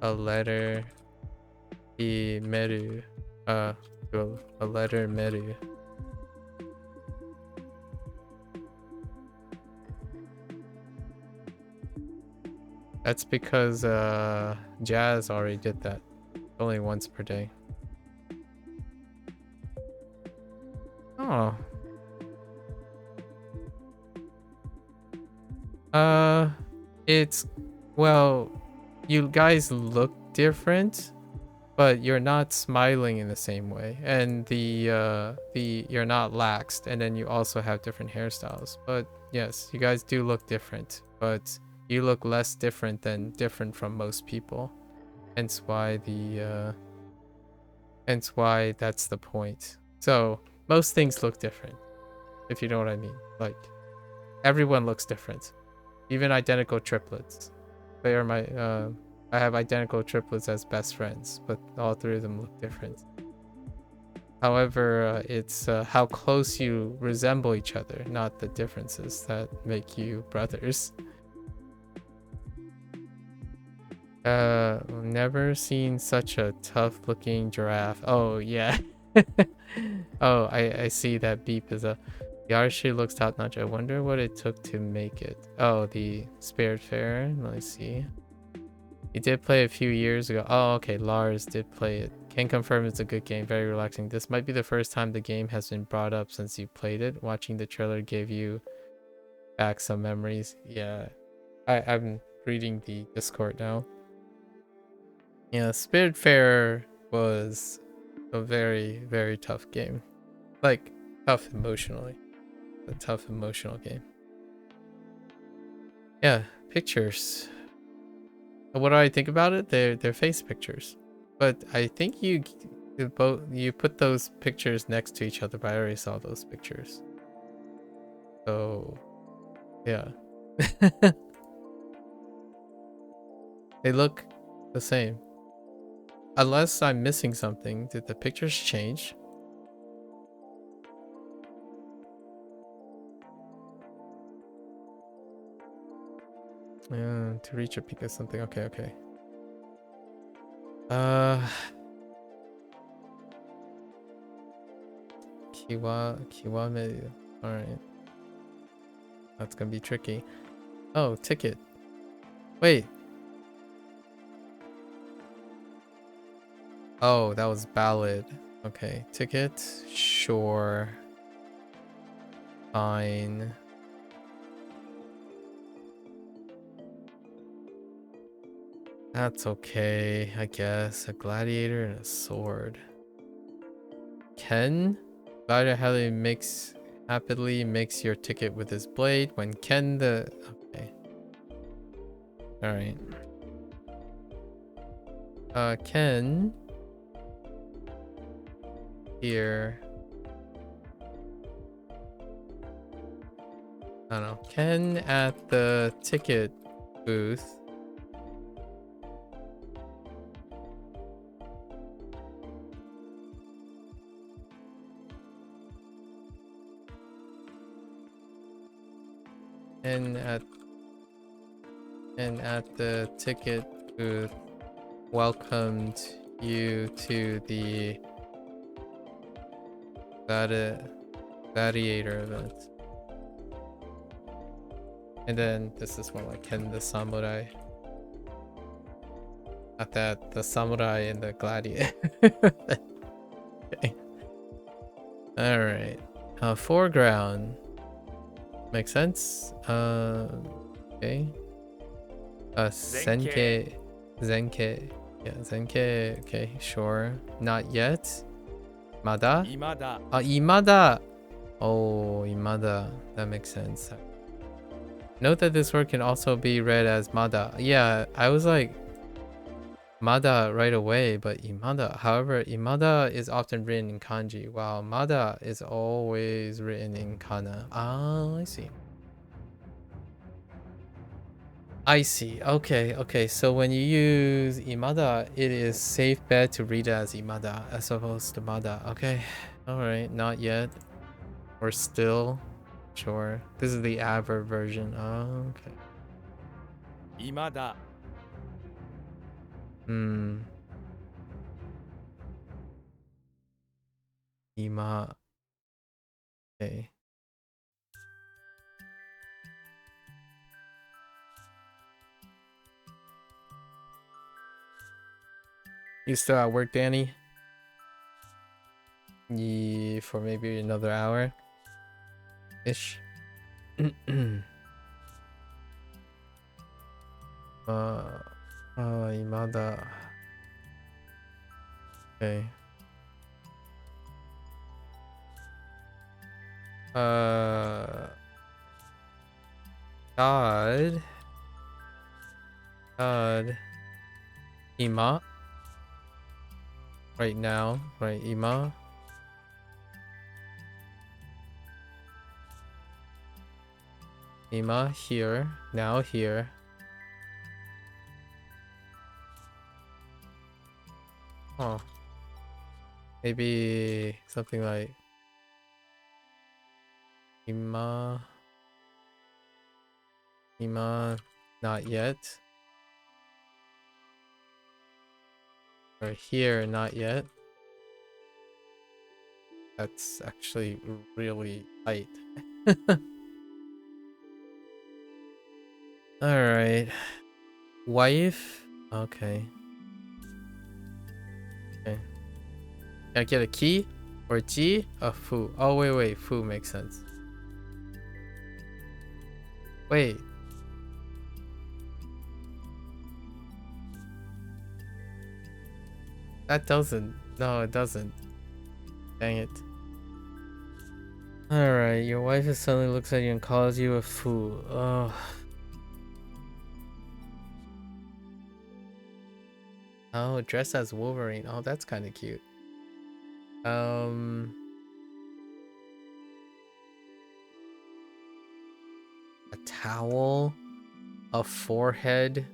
A letter. Meru. To a letter Meru. That's because Jazz already did that. Only once per day. Oh. It's, well, you guys look different, but you're not smiling in the same way, and the you're not laxed, and then you also have different hairstyles. But yes, you guys do look different, but you look less different than different from most people. Hence why that's the point. So most things look different, if you know what I mean. Like, everyone looks different, even identical triplets. They are my I have identical triplets as best friends, but all three of them look different. However, it's how close you resemble each other, not the differences, that make you brothers. Never seen such a tough looking giraffe. Oh yeah. Oh, I see that beep is a Yarashi looks top notch. I wonder what it took to make it. Oh, the Spirit Fair. Let me see. He did play a few years ago. Oh, okay. Lars did play it. Can confirm it's a good game. Very relaxing. This might be the first time the game has been brought up since you played it. Watching the trailer gave you back some memories. Yeah. I'm reading the Discord now. Yeah, Spirit Fair was a very, very tough game. Like, tough emotionally. A tough emotional game. Yeah, pictures. What do I think about it? They're face pictures. But I think you put those pictures next to each other, but I already saw those pictures. So yeah. They look the same. Unless I'm missing something. Did the pictures change? To reach a peak of something. Okay. Uh, Kiwame. All right, that's gonna be tricky. Oh, ticket. Wait. Oh, that was ballad. Okay, ticket. Sure. Fine. That's okay, I guess. A gladiator and a sword. Ken? Gladiator happily makes your ticket with his blade. When Ken the... Okay. Alright. Ken... Here... I don't know. Ken at the ticket booth. And at the ticket booth welcomed you to the gladiator event. And then this is more like Ken the samurai. Not that, the samurai and the gladiator. Okay. Alright. Foreground. Makes sense. Okay. Zenke. Zenke. Yeah, Zenke. Okay, sure. Not yet. Mada? 今だ Imada. Oh, Imada. That makes sense. Note that this word can also be read as Mada. Yeah, I was like Mada right away, but Imada. However, Imada is often written in kanji, while Mada is always written in kana. Ah, I see. I see. Okay, okay. So when you use Imada, it is safe bet to read it as Imada as opposed to Mada. Okay. Alright, not yet. Or still. Sure. This is the adverb version. Oh, okay. 今だ Hmm. Ima. Okay. You still at work, Danny? Yeah, for maybe another hour ish. Imada. Okay. God. Ima. Right now. Right, Ima. Ima, here. Now, here. Oh. Maybe something like Ima. Ima, not yet. Or here, not yet. That's actually really tight. Alright. Wife? Okay. Okay. Can I get a key? Or G? A fu. Oh, wait. Fu makes sense. Wait. That doesn't. No, it doesn't. Dang it. Alright, your wife is suddenly looks at you and calls you a fool. Oh. Oh, dressed as Wolverine. Oh, that's kind of cute. A towel, a forehead,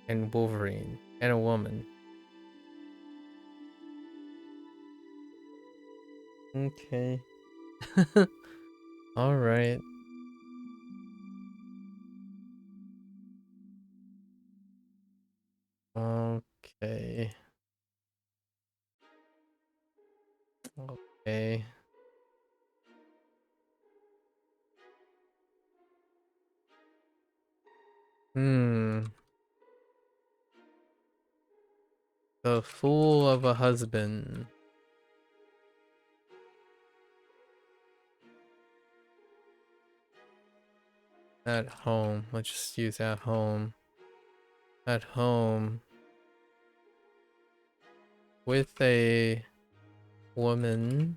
and Wolverine, and a woman. Okay. All right. Okay. Okay. The fool of a husband. At home. Let's just use at home. At home. With a woman.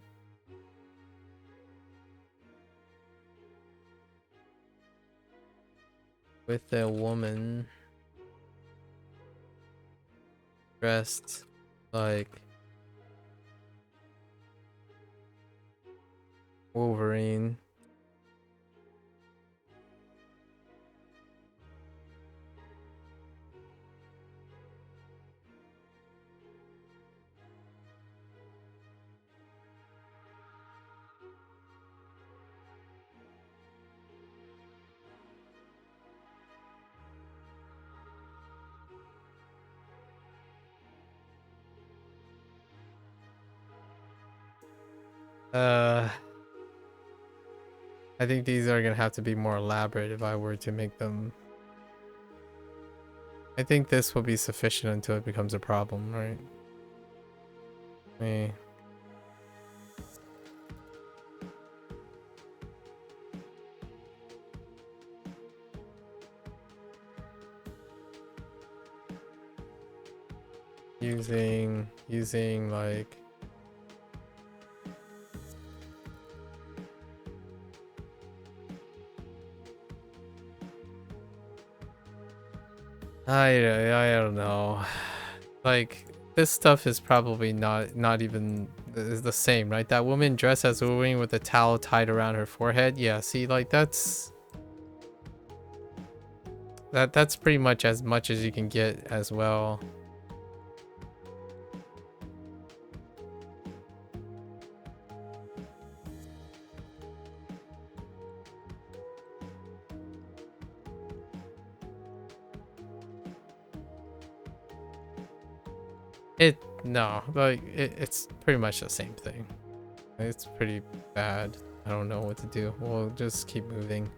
With a woman. Dressed like Wolverine. I think these are gonna have to be more elaborate if I were to make them. I think this will be sufficient until it becomes a problem, right? Me. Using like I don't know. Like this stuff is probably not even is the same, right? That woman dressed as a woman with a towel tied around her forehead. Yeah, see, like that's pretty much as you can get as well. It's pretty much the same thing. It's pretty bad. I don't know what to do. We'll just keep moving.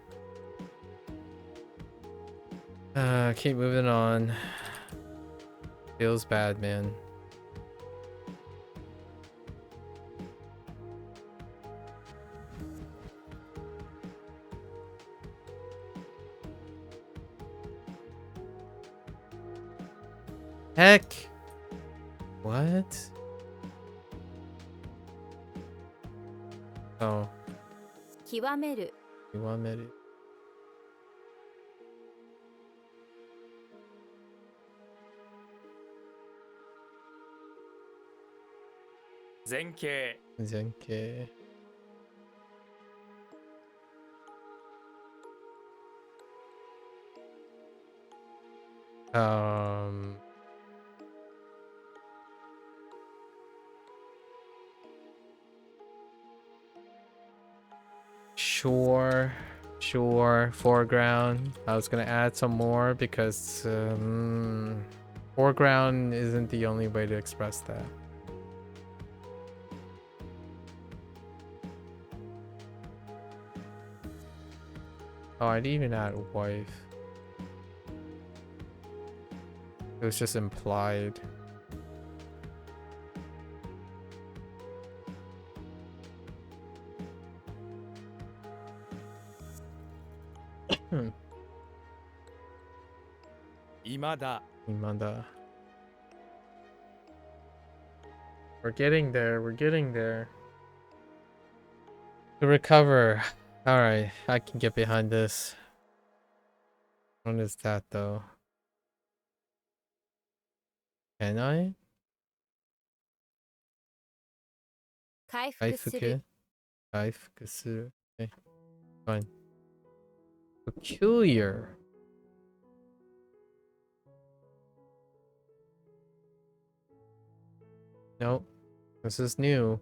Keep moving on. Feels bad, man. Heck! What? Oh. 極める You want me to... 前傾 前傾 Sure, foreground. I was gonna add some more because foreground isn't the only way to express that. Oh, I'd even add wife. It was just implied. Imada. Imada. We're getting there. We're getting there. To recover. Alright, I can get behind this. What is that though? Can I? 回復する回復回復する Okay, fine. Peculiar. Nope. This is new.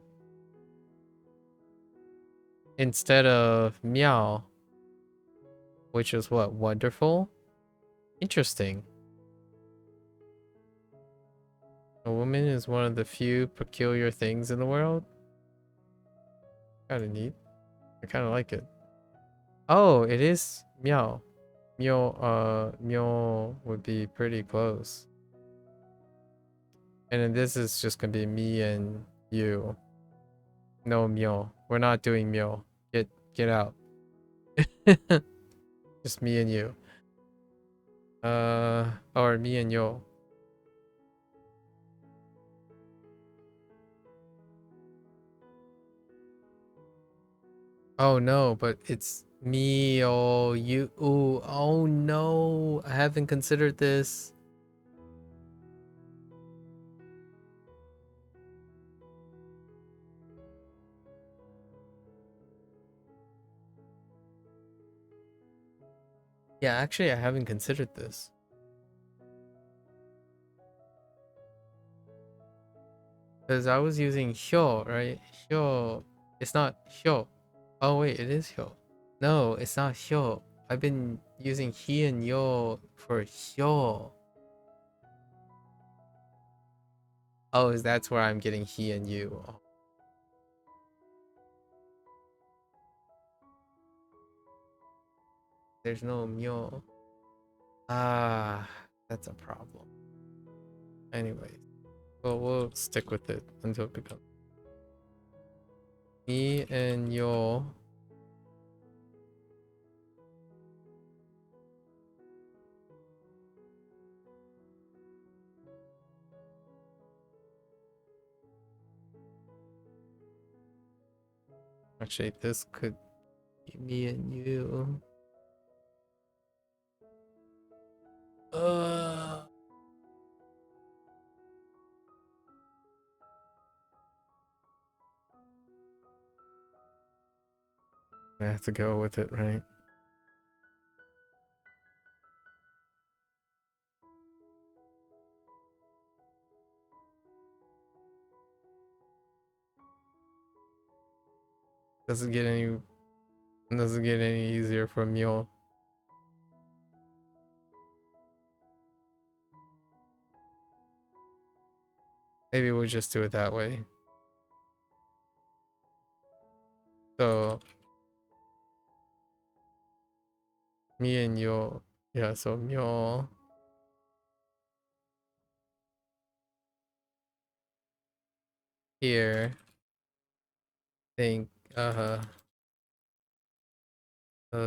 Instead of meow, which is what? Wonderful? Interesting. A woman is one of the few peculiar things in the world. Kind of neat. I kind of like it. Oh, it is meow. Meow would be pretty close. And then this is just gonna be me and you. No meow. We're not doing meow. Get out. Just me and you. Or me and yo. Oh no, but it's me or you. Ooh, oh no. I haven't considered this. Yeah, actually I haven't considered this. Because I was using hyo, right? Hyo. It's not hyo. Oh wait, it is hyo. No, it's not hyo. I've been using he and yo for hyo. Oh, that's where I'm getting he and you. Oh. There's no myo. Ah, that's a problem. Anyways, well, we'll stick with it until it becomes me and yo. Actually, this could be me and you. I have to go with it, right? Doesn't get any easier for Mule. Maybe we'll just do it that way. So me and Yo, yeah. So Mule here. Think a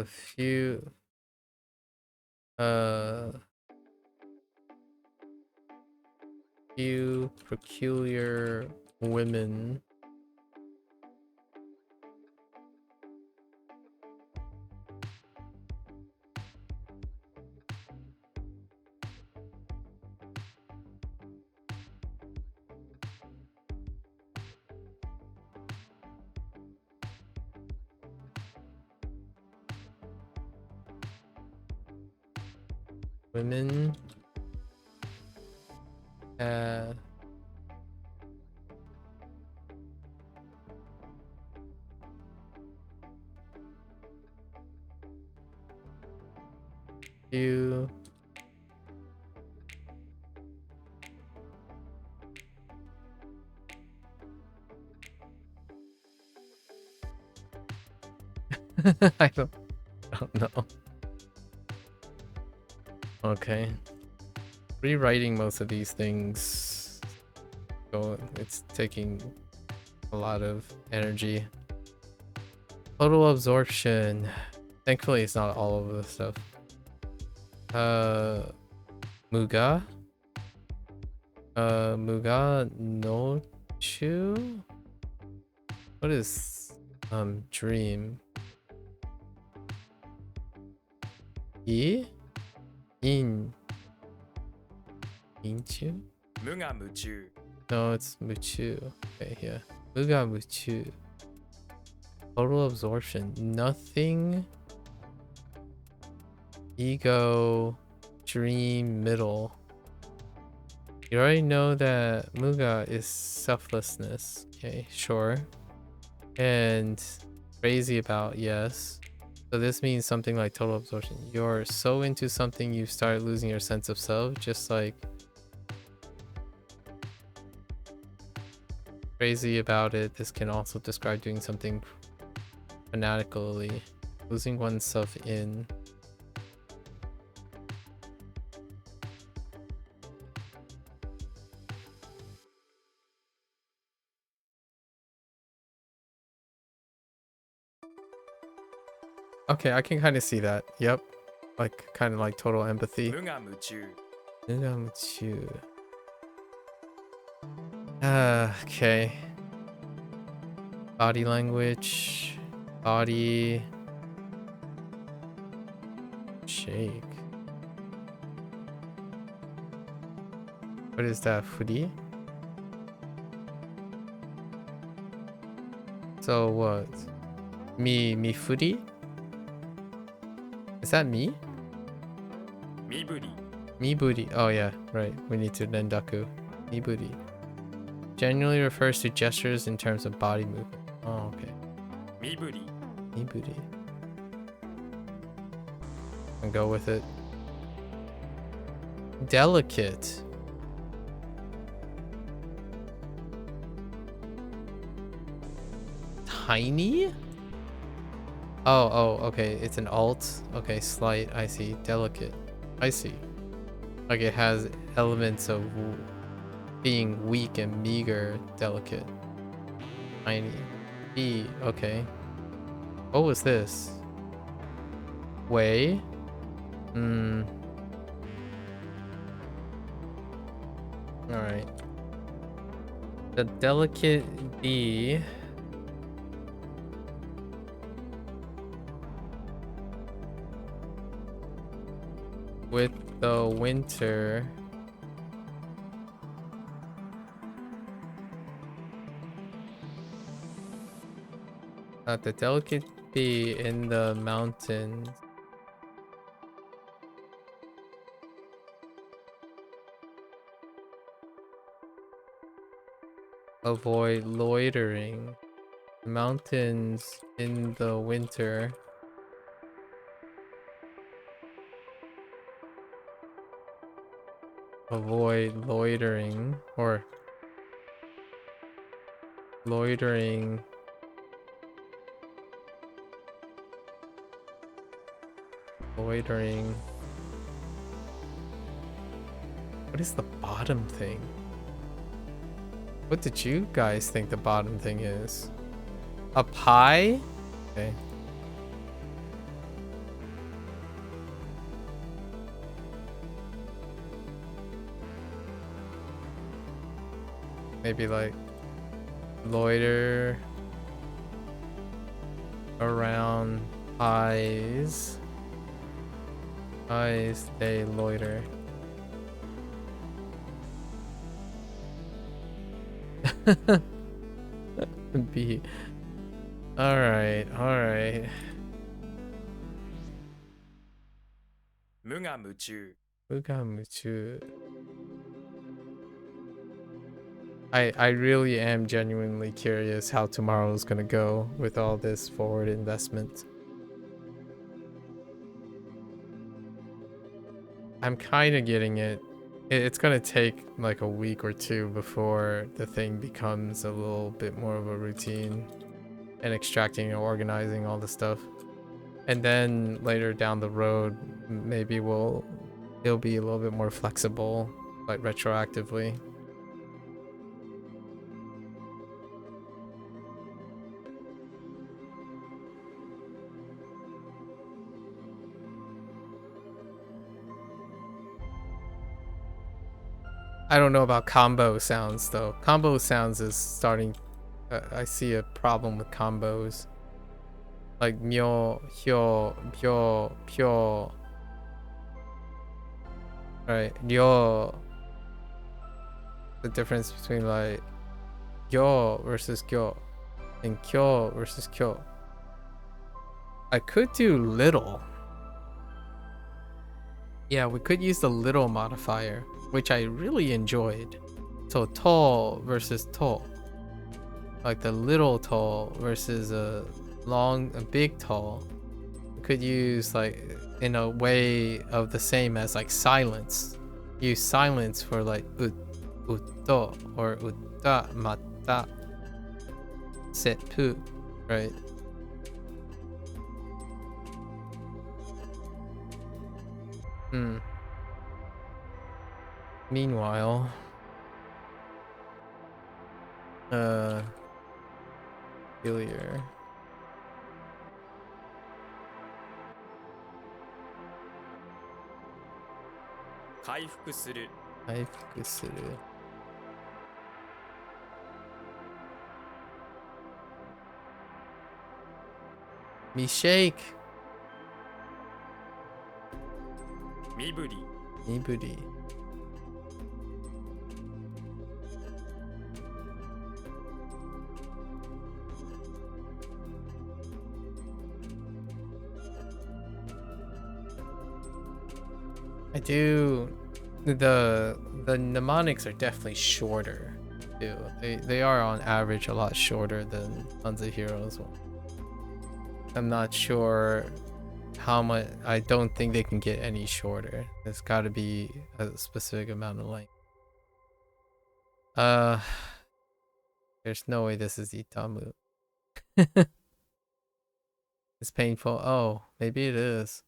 few few peculiar women. Women few I don't know. Okay. Rewriting most of these things, so it's taking a lot of energy. Total absorption. Thankfully, it's not all of the stuff. Muga. Muga no chu. What is dream? In Inchu? 無我夢中 No, it's muchu. Okay, yeah. Muga muchu. Total absorption. Nothing. Ego. Dream middle. You already know that Muga is selflessness. Okay, sure. And crazy about, yes. So this means something like total absorption. You're so into something you start losing your sense of self, just like crazy about it, this can also describe doing something fanatically, losing oneself in. Okay, I can kind of see that. Yep. Like, kind of like total empathy. 無我夢中 Okay. Body language. Body. Shake. What is that? Furi? So what? Me furi? Is that me? 身振り Mi booty. Oh yeah, right. We need to nendaku. Mi booty. Generally refers to gestures in terms of body movement. Oh, okay. 身振り Mi booty. And go with it. Delicate. Tiny? Oh, okay. It's an alt. Okay, slight. I see. Delicate. I see. Like it has elements of being weak and meager, delicate. Tiny. B. Okay. What was this? Way? Alright. The delicate B. With the winter. The delicate bee in the mountains. Avoid loitering. Mountains in the winter. Avoid loitering or loitering. Loitering. What is the bottom thing? What did you guys think the bottom thing is? A pie? Okay. Maybe like loiter around pies. Pies, they loiter. B. Alright. 無我夢中 Mugamuchu. I really am genuinely curious how tomorrow's gonna go with all this forward investment. I'm kind of getting it. It's gonna take like a week or two before the thing becomes a little bit more of a routine and extracting and organizing all the stuff. And then later down the road, maybe it'll be a little bit more flexible, like retroactively. I don't know about combo sounds though. Combo sounds is starting. I see a problem with combos. Like myo, hyo, pyo, pyo. Right, ryo. The difference between like gyo versus gyo and kyo versus kyo. I could do little. Yeah, we could use the little modifier, which I really enjoyed. So tall versus tall. Like the little tall versus a big tall. We could use like in a way of the same as like silence. Use silence for like utto or utta mata. Seppu, right? Meanwhile, failure. 回復する 回復する Me shake 身振り 身振り I do the mnemonics are definitely shorter too. They are on average a lot shorter than Tons of Heroes one. I'm not sure how much. I don't think they can get any shorter. There's got to be a specific amount of length. There's no way this is Itamu. It's painful. Oh, maybe it is.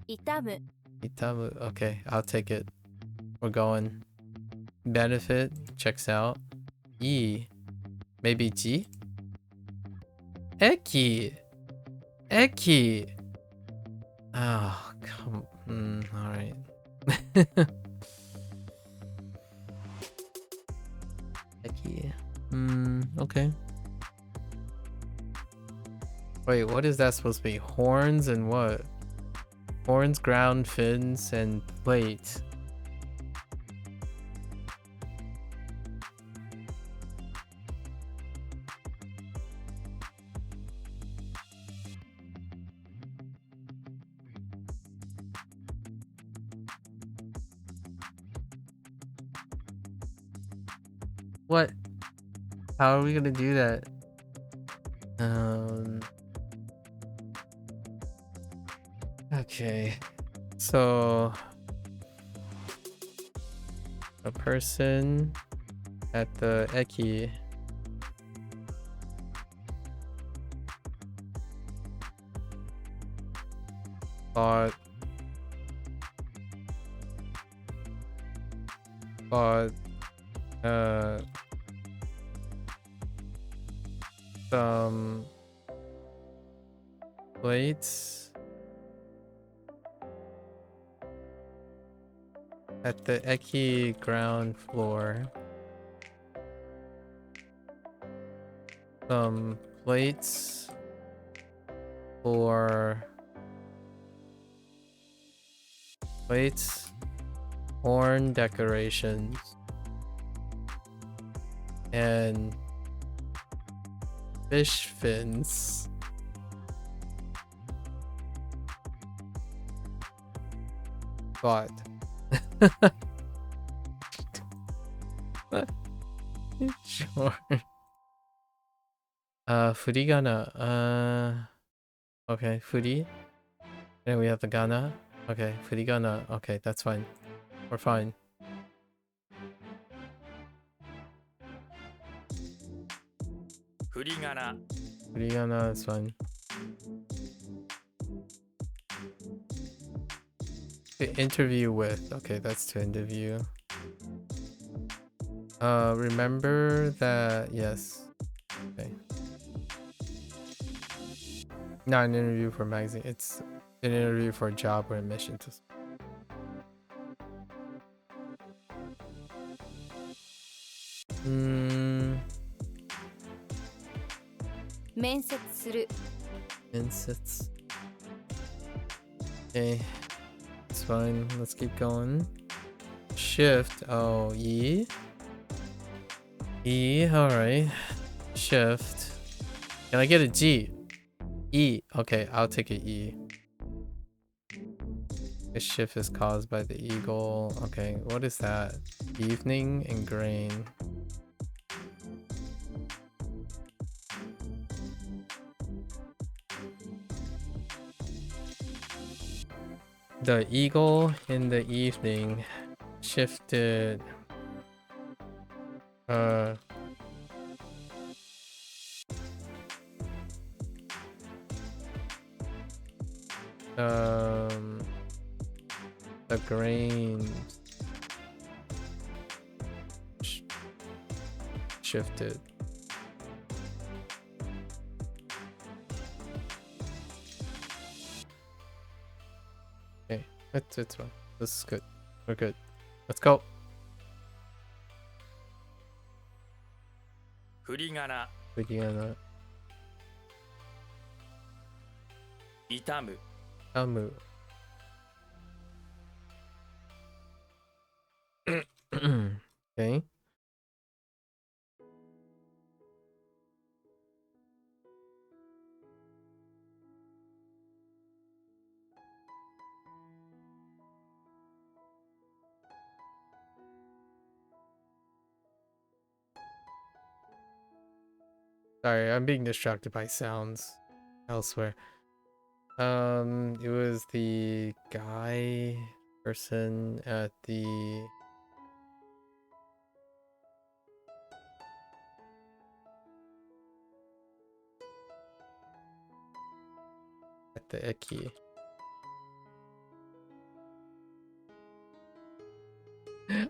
痛む Itamu. Okay, I'll take it. We're going. Benefit checks out. E. Maybe G? Eki! Eki! Oh, come. Alright. Eki. Okay. Wait, what is that supposed to be? Horns and what? Horns, ground, fins, and plate. What? How are we gonna do that? Okay. So a person at the Eki bought some plates at the Eki ground floor. Some plates for horn decorations, and fish fins. But sure. Furigana. Okay, furi. And we have the gana. Okay, furigana. Okay, that's fine. We're fine. Furigana Furigana is fine. To interview with. Okay, that's to interview. Remember that. Yes. Okay. Not an interview for magazine. It's an interview for a job or admission to. 面接する Insets. Okay. It's fine. Let's keep going. Shift. Oh, E. E. Alright. Shift. Can I get a G? E. Okay, I'll take a E. The shift is caused by the eagle. Okay, what is that? Evening and grain. The eagle in the evening shifted The grain shifted. Okay, it's fine. This is good. We're good. Let's go. 振り仮名 Beginner. 痛む Amu. Okay. Sorry, I'm being distracted by sounds elsewhere. It was the guy person at the Eki.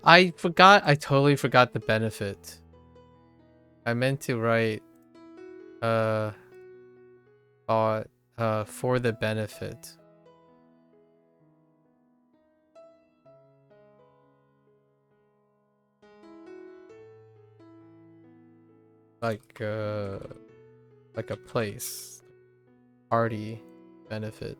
I totally forgot the benefit. I meant to write for the benefit. Like a place. Party benefit.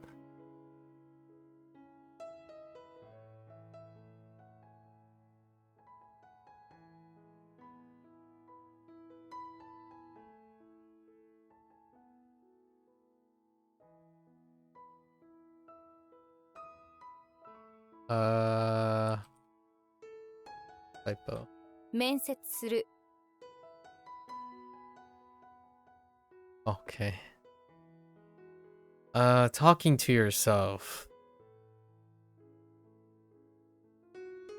Typo. 面接する Okay. Talking to yourself.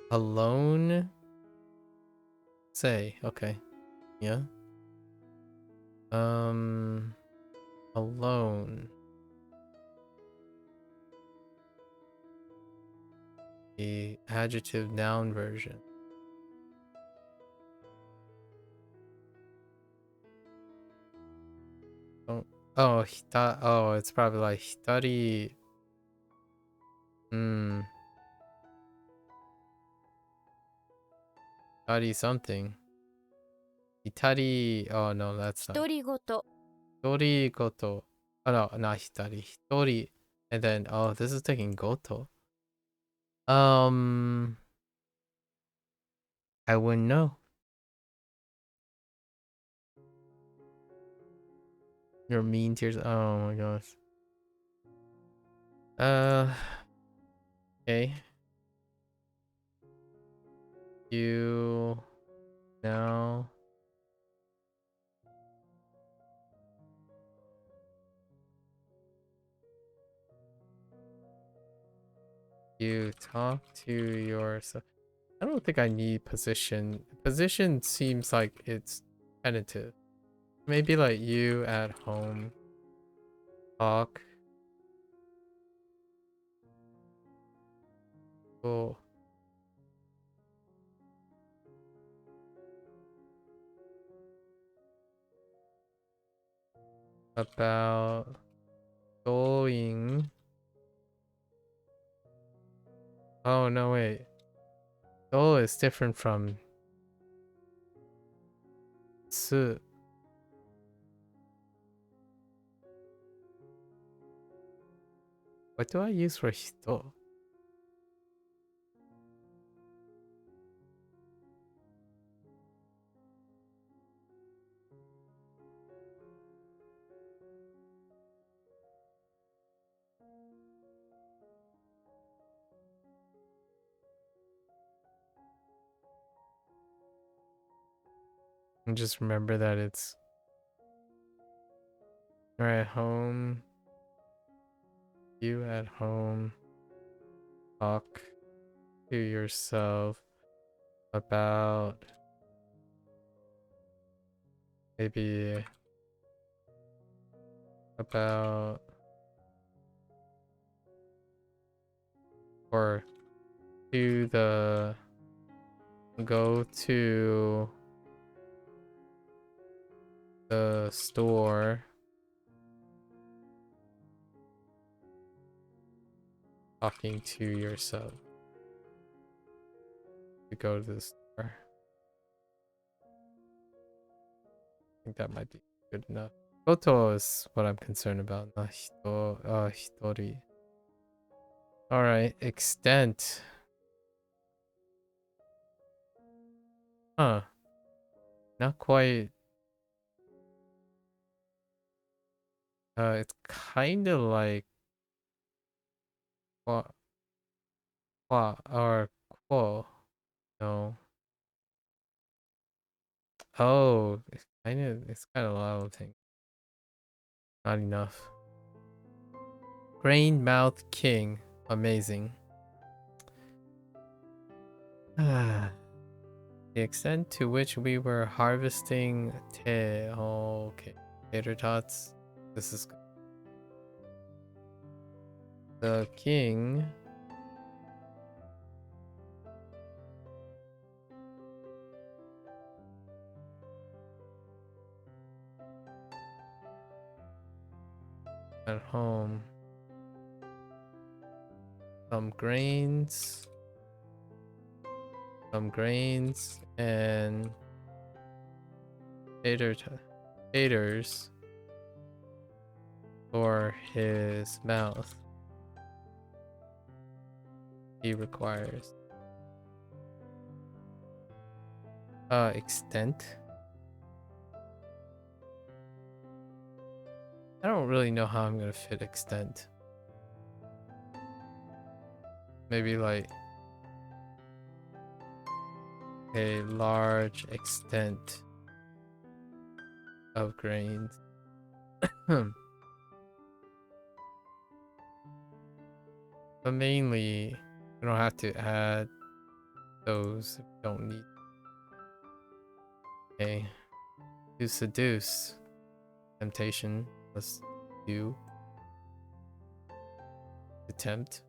Alone? Say, okay. Yeah. Alone. The adjective noun version. Oh, it's probably like hitari. Hitari something. Hitari. Oh no, that's not. 独り言 Hitori goto. Oh no, not hitari. Hitori. And then, oh, this is taking goto. I wouldn't know. You're mean to yourself. Oh my gosh. Okay. You now. You talk to yourself. I don't think I need position. Position seems like it's tentative. Maybe like you at home talk. Cool. About going. Oh no, wait. Go is different from su. What do I use for hito? And just remember that it's you're at home. You at home talk to yourself about maybe about or to the go to the store, talking to yourself. To go to the store. I think that might be good enough. Koto is what I'm concerned about. Not hitori. Alright, extent. Huh. Not quite. It's kind of like or quo. No. Oh, it's kind of a lot of things. Not enough. Grain Mouth King. Amazing. The extent to which we were harvesting okay. Tater tots. This is good. The king at home. Some grains and taters for his mouth. He requires extent. I don't really know how I'm gonna fit extent. Maybe like a large extent of grains. But mainly, we don't have to add those if we don't need. Okay. To seduce. Temptation. Let's do. To tempt.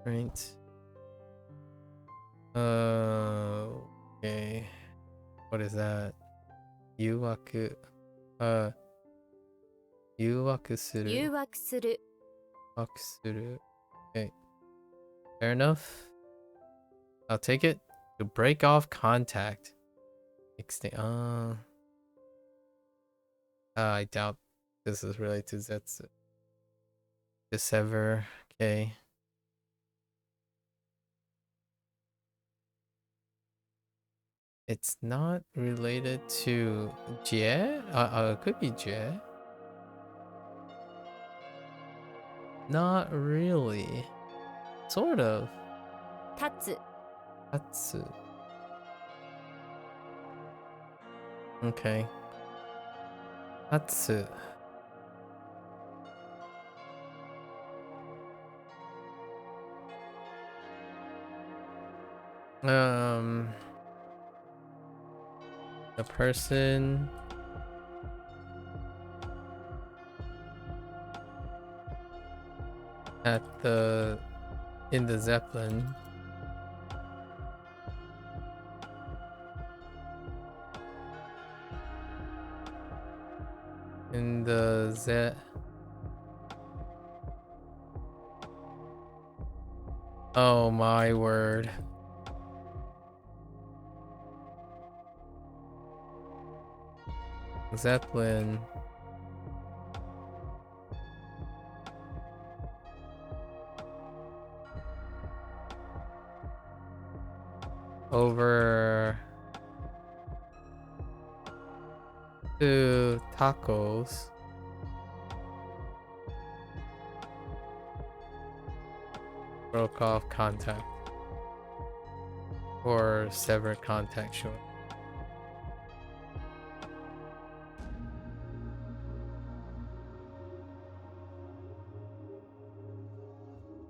Right. Okay. What is that? Yuwaku. Yuwaku suru. 誘惑する Suru. Okay. Fair enough. I'll take it. To break off contact. I doubt this is related to Zetsu. To sever. Okay. It's not related to Jie? It could be Jie. Not really. Sort of. 立つ Tatsu. Okay. Tatsu. The person in the Zeppelin oh my word. Zeppelin over to tacos. Broke off contact or severed contact, sure.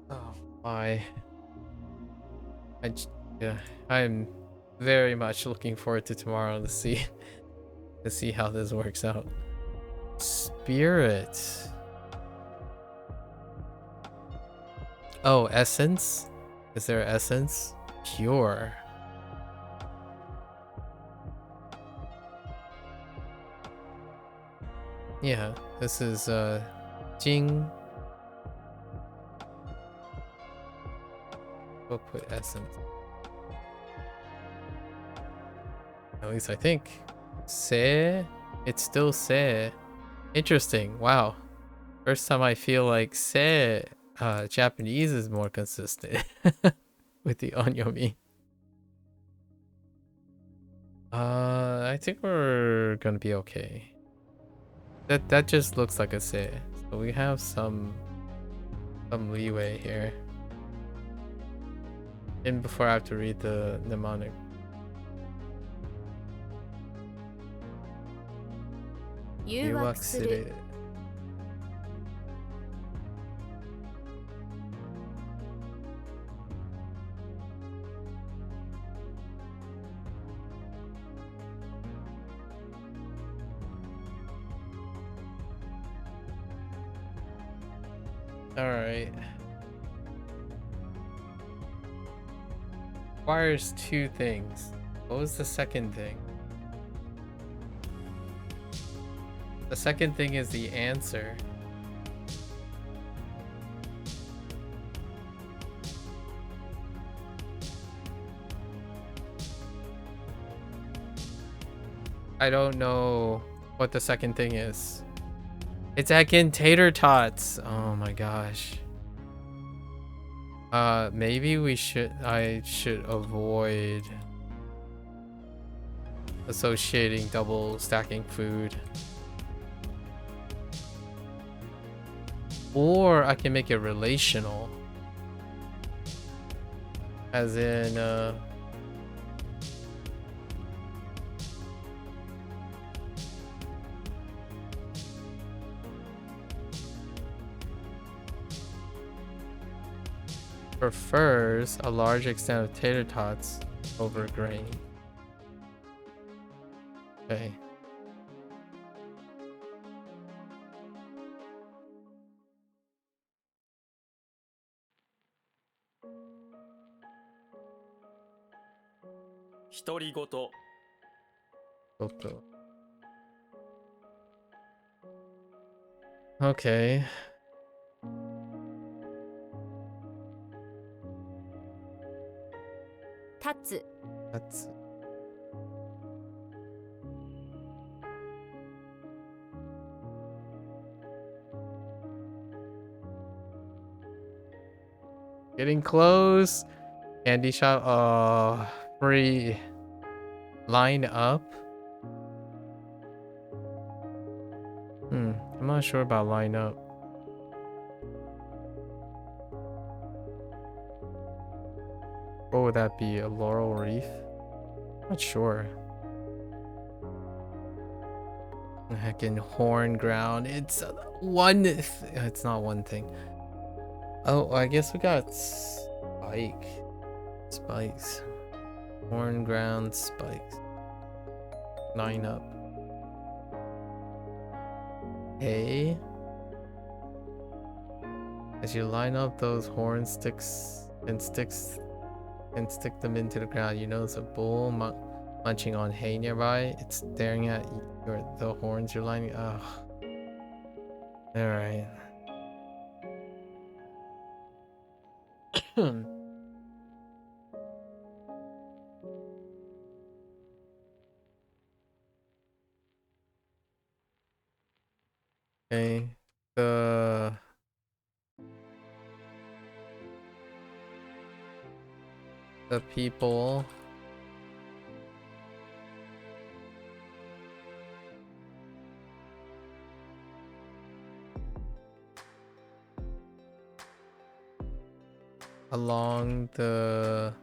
Oh my. Yeah, I'm very much looking forward to tomorrow to see how this works out. Spirit. Oh, essence? Is there essence? Pure. Yeah, this is Jing. We'll put essence. At least I think. Se? It's still se. Interesting. Wow. First time I feel like se Japanese is more consistent with the onyomi. I think we're gonna be okay. That just looks like a se. So we have some leeway here. And before I have to read the mnemonic. Yuwakusuru. Alright. Requires two things. What was the second thing? The second thing is the answer. I don't know what the second thing is. It's again tater tots. Oh my gosh. Maybe I should avoid associating double stacking food. Or I can make it relational. As in, prefers a large extent of tater tots over grain. Okay. Goto. Okay. Tatsu. That's getting close. Candy shop. Free. Line up. I'm not sure about line up. What would that be? A laurel wreath? Not sure. Heckin' horn ground. It's one. It's not one thing. Oh, I guess we got spikes. Horn ground spikes. Line up. Hey. As you line up those horn sticks and stick them into the ground, you notice a bull munching on hay nearby. It's staring at the horns you're lining. Ugh. All right. Okay. The people along the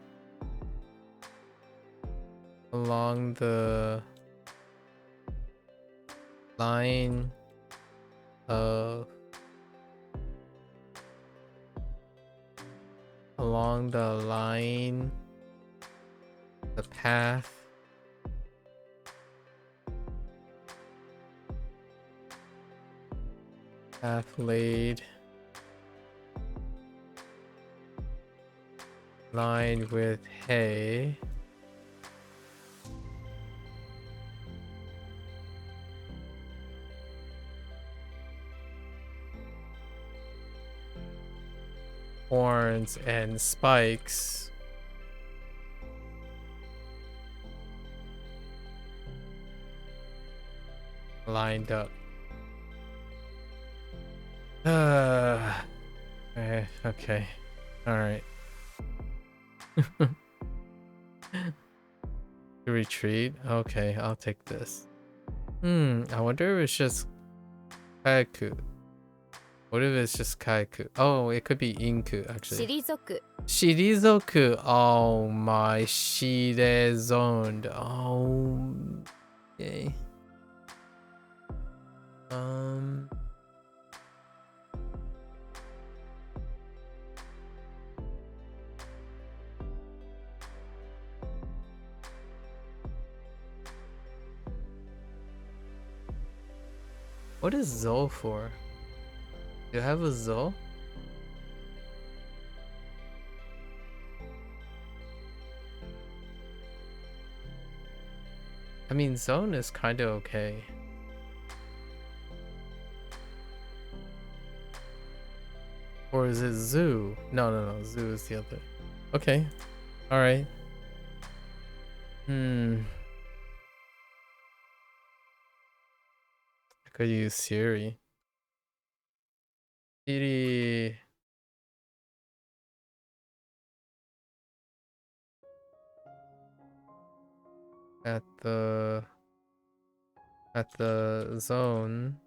line of the path laid lined with hay. Horns and spikes. Lined up. Okay. All right. To retreat. Okay, I'll take this. I wonder if it's just kayaku. What if it's just kayaku? Oh, it could be inku actually. 退く Shirizoku. Oh my, shirezoned. Oh, okay. What is zo for? Do you have a zo? I mean, zone is kind of okay. Or is it zoo? No. Zoo is the other. Okay. All right. I could use Siri. Siri. At the zone.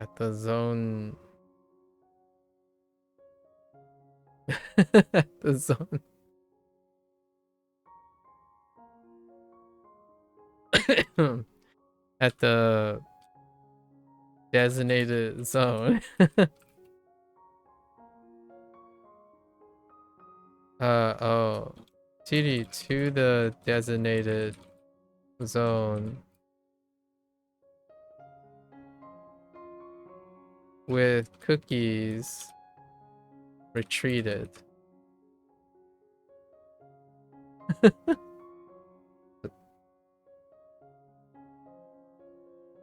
At the zone. At the zone. At the designated zone. Oh. Siri to the designated zone. With cookies retreated.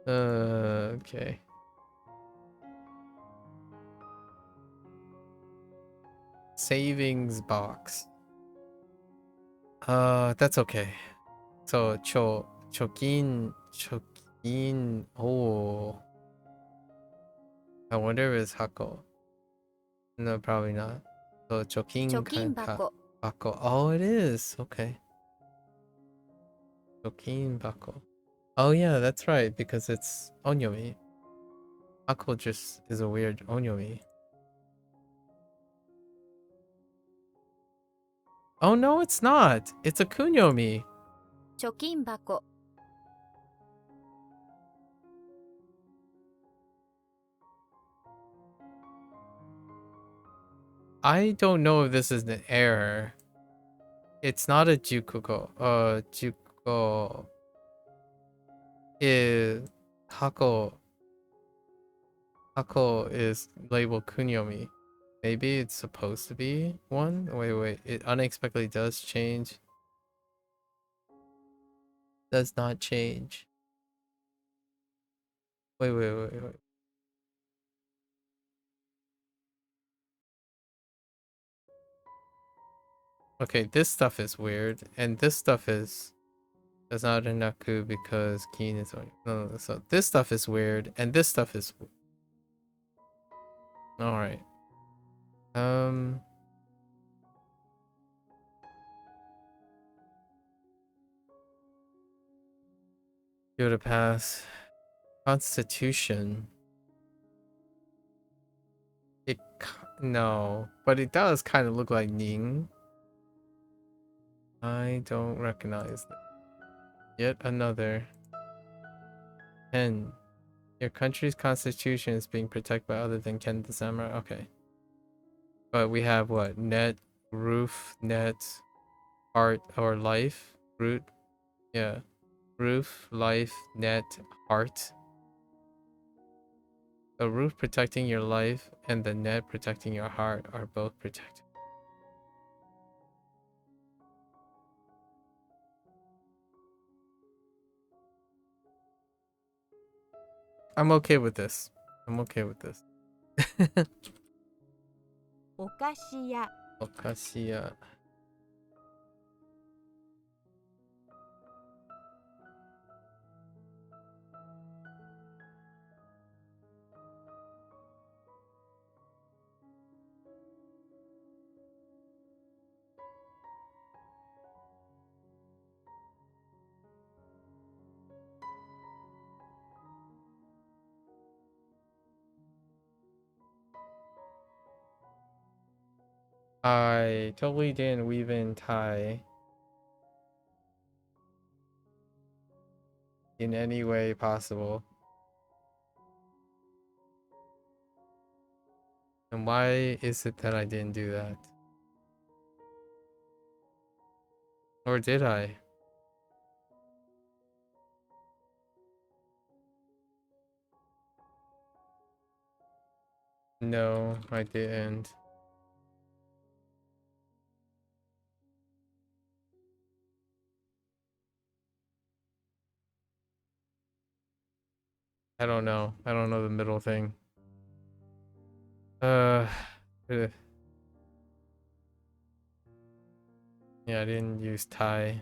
Okay. Savings box. That's okay. So chokin. Oh, I wonder if it's hako. No, probably not. So 貯金箱 bako. Oh, it is. Okay. Chokin bako. Oh yeah, that's right, because it's onyomi. Hako just is a weird onyomi. Oh no, it's not. It's a kunyomi. 貯金箱 I don't know if this is an error. It's not a jukuko. Jukuko is hako. Hako is labeled kunyomi. Maybe it's supposed to be one. Wait. It unexpectedly does change. Does not change. Wait. Okay, this stuff is weird, and this stuff is does not naku because keen is on. No. So this stuff is weird, and this stuff is. All right. Give it a pass. Constitution. No, but it does kind of look like Ning. I don't recognize it. Yet another. 10. Your country's constitution is being protected by other than Ken the Samurai. Okay. But we have what? Net, roof, net, heart, or life? Root? Yeah. Roof, life, net, heart. The roof protecting your life and the net protecting your heart are both protected. I'm okay with this. I'm okay with this. お菓子屋 Okashiya. I totally didn't weave in Thai in any way possible. And why is it that I didn't do that? Or did I? No, I didn't. I don't know. I don't know the middle thing. Uh, eh. Yeah, I didn't use Thai.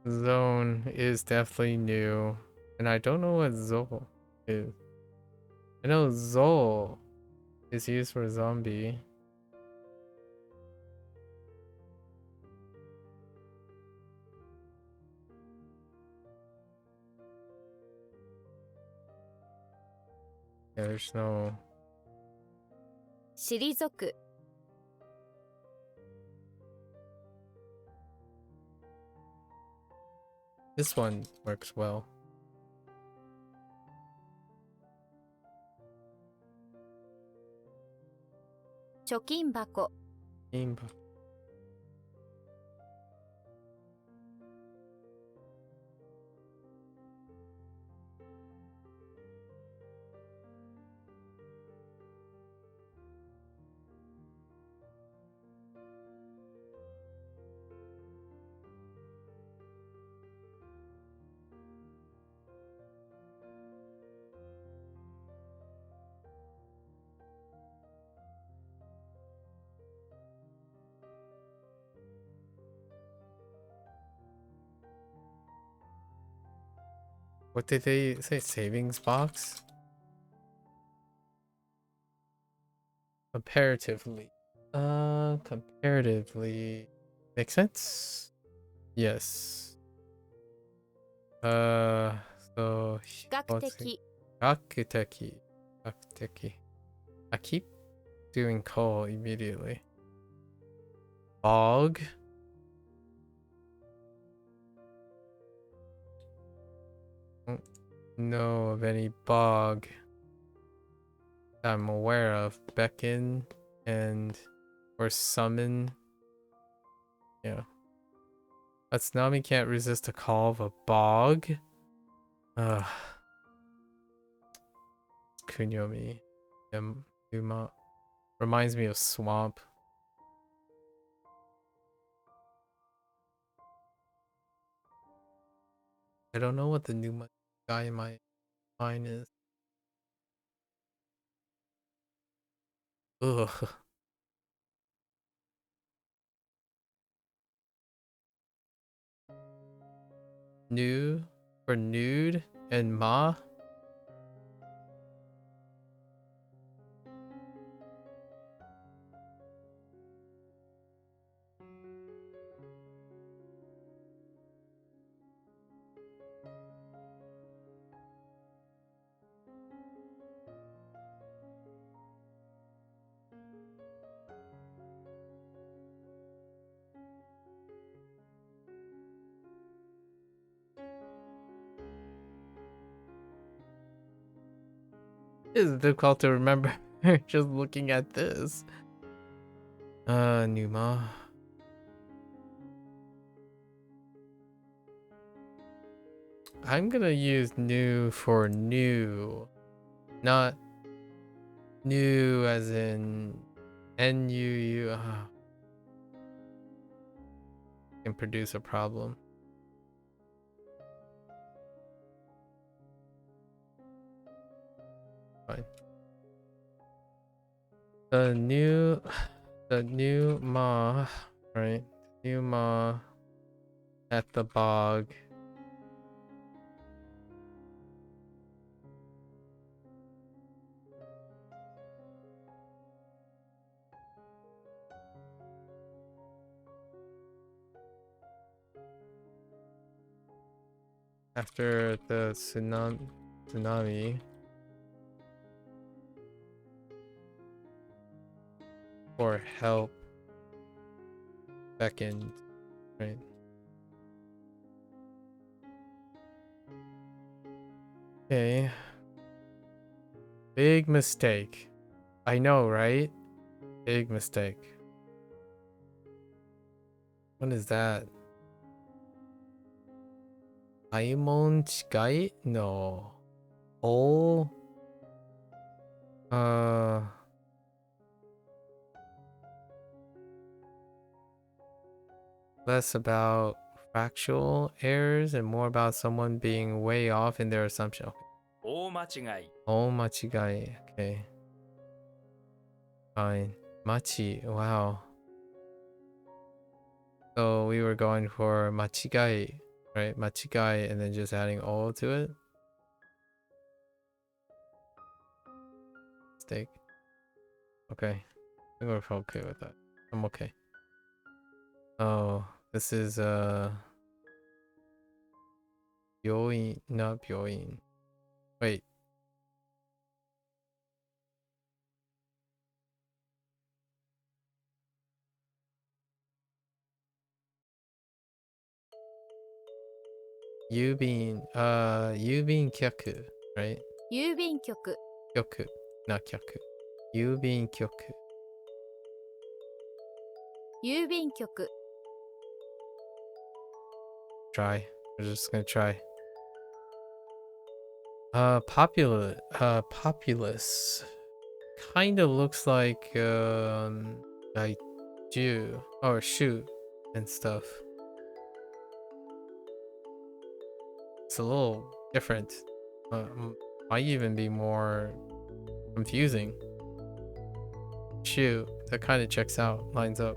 Zone is definitely new. And I don't know what Zol is. I know Zol is used for zombie. Yeah, there's no... 退く This one works well. 貯金箱 Imba. What did they say? Savings box? Comparatively. Comparatively. Makes sense? Yes. So... 比較 let's 的 see. Akuteki. Akuteki. I keep doing coal immediately. Bog? Don't know of any bog that I'm aware of. Beckon and... or summon. Yeah. A tsunami can't resist the call of a bog. Ugh. Kunyomi. Yuma. Reminds me of swamp. I don't know what the new guy in my mind is. Ugh. New for nude and ma. It's difficult to remember just looking at this. Numa. I'm gonna use new for new, not new as in NUU. Can produce a problem. Fine. The new ma, right? New ma at the bog. After the tsunami. For help beckoned, right? Okay. Big mistake. I know, right? Big mistake. What is that? Aimon chikai? No. Oh. Less about factual errors and more about someone being way off in their assumption. 大間違い Oh, machigai. Okay. Fine. Machi. Wow. So we were going for machigai, right? Machigai and then just adding o to it. Mistake. Okay. I think we're okay with that. I'm okay. Oh, this is Byoin, not Byoin. Wait. Yubin kyaku, right? 郵便局 Kyoku, not kyaku. Yubin kyoku. 郵便局 Try. We're just gonna try. Populous. Kind of looks like Jew or shoot and stuff. It's a little different. Might even be more confusing. Shoot, that kind of checks out, lines up.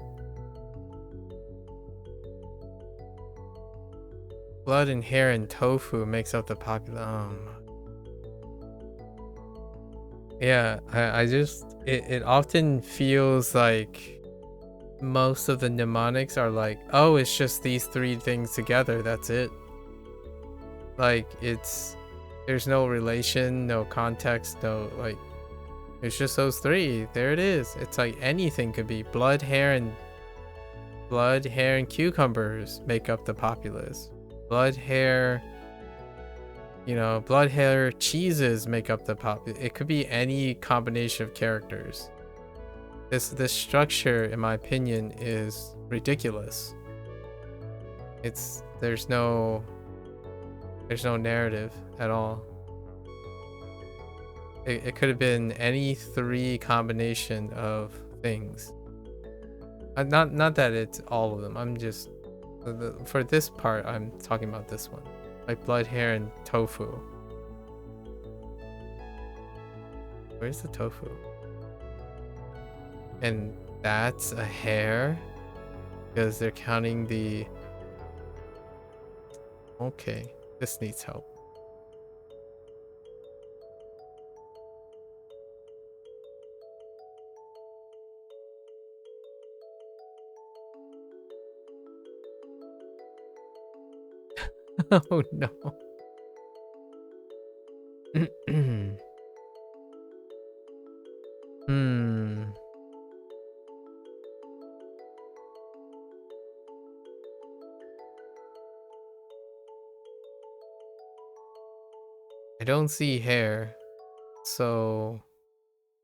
Blood and hair and tofu makes up the popular. Yeah, I just it often feels like most of the mnemonics are like, oh, it's just these three things together, that's it. Like there's no relation, no context, no like, it's just those three. There it is. It's like anything could be blood, hair, and cucumbers make up the populace. Blood, hair, blood, hair, cheeses make up the populace. It could be any combination of characters. This structure, in my opinion, is ridiculous. There's no narrative at all. It could have been any three combination of things. Not that it's all of them. I'm just for this part, I'm talking about this one, like blood, hair, and tofu. Where's the tofu? And that's a hair because they're counting the. Okay, this needs help. Oh no. I don't see hair, So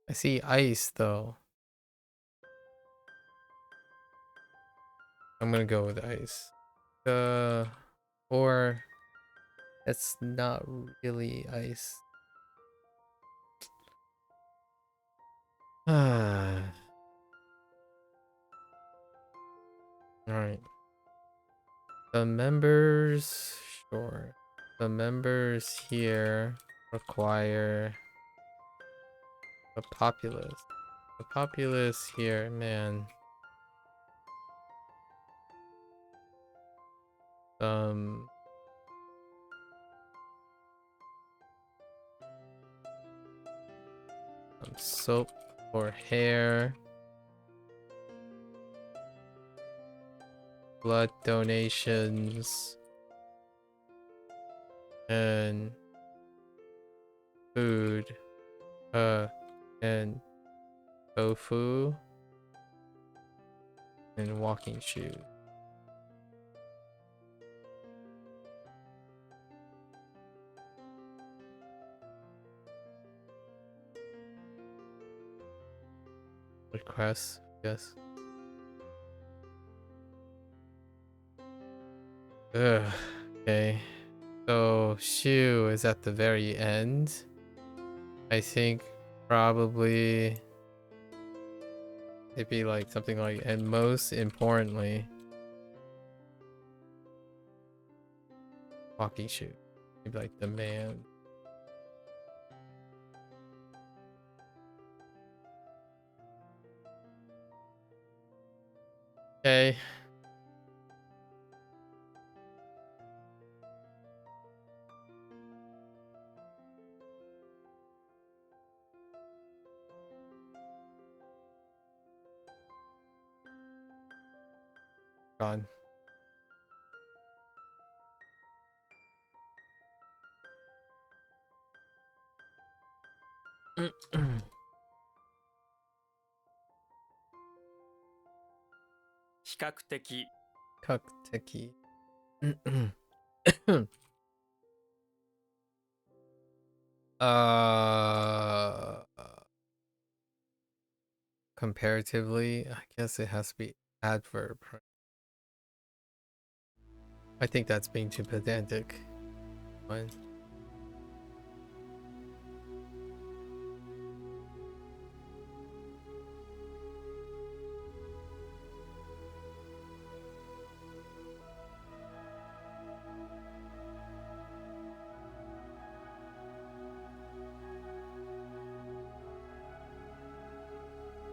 I see ice though. I'm gonna go with ice. Or it's not really ice. Alright. The members, sure. The members here require a populace. The populace here, man. Some soap for hair. Blood donations. And food. And tofu. And walking shoes. Requests, yes. Ugh, okay. So shoe is at the very end. I think probably it'd be like something like, and most importantly, walking shoe. Maybe like the man. Okay. Gone. Hikakteki. Kakteki. uh Comparatively, I guess it has to be adverb. I think that's being too pedantic. Fine.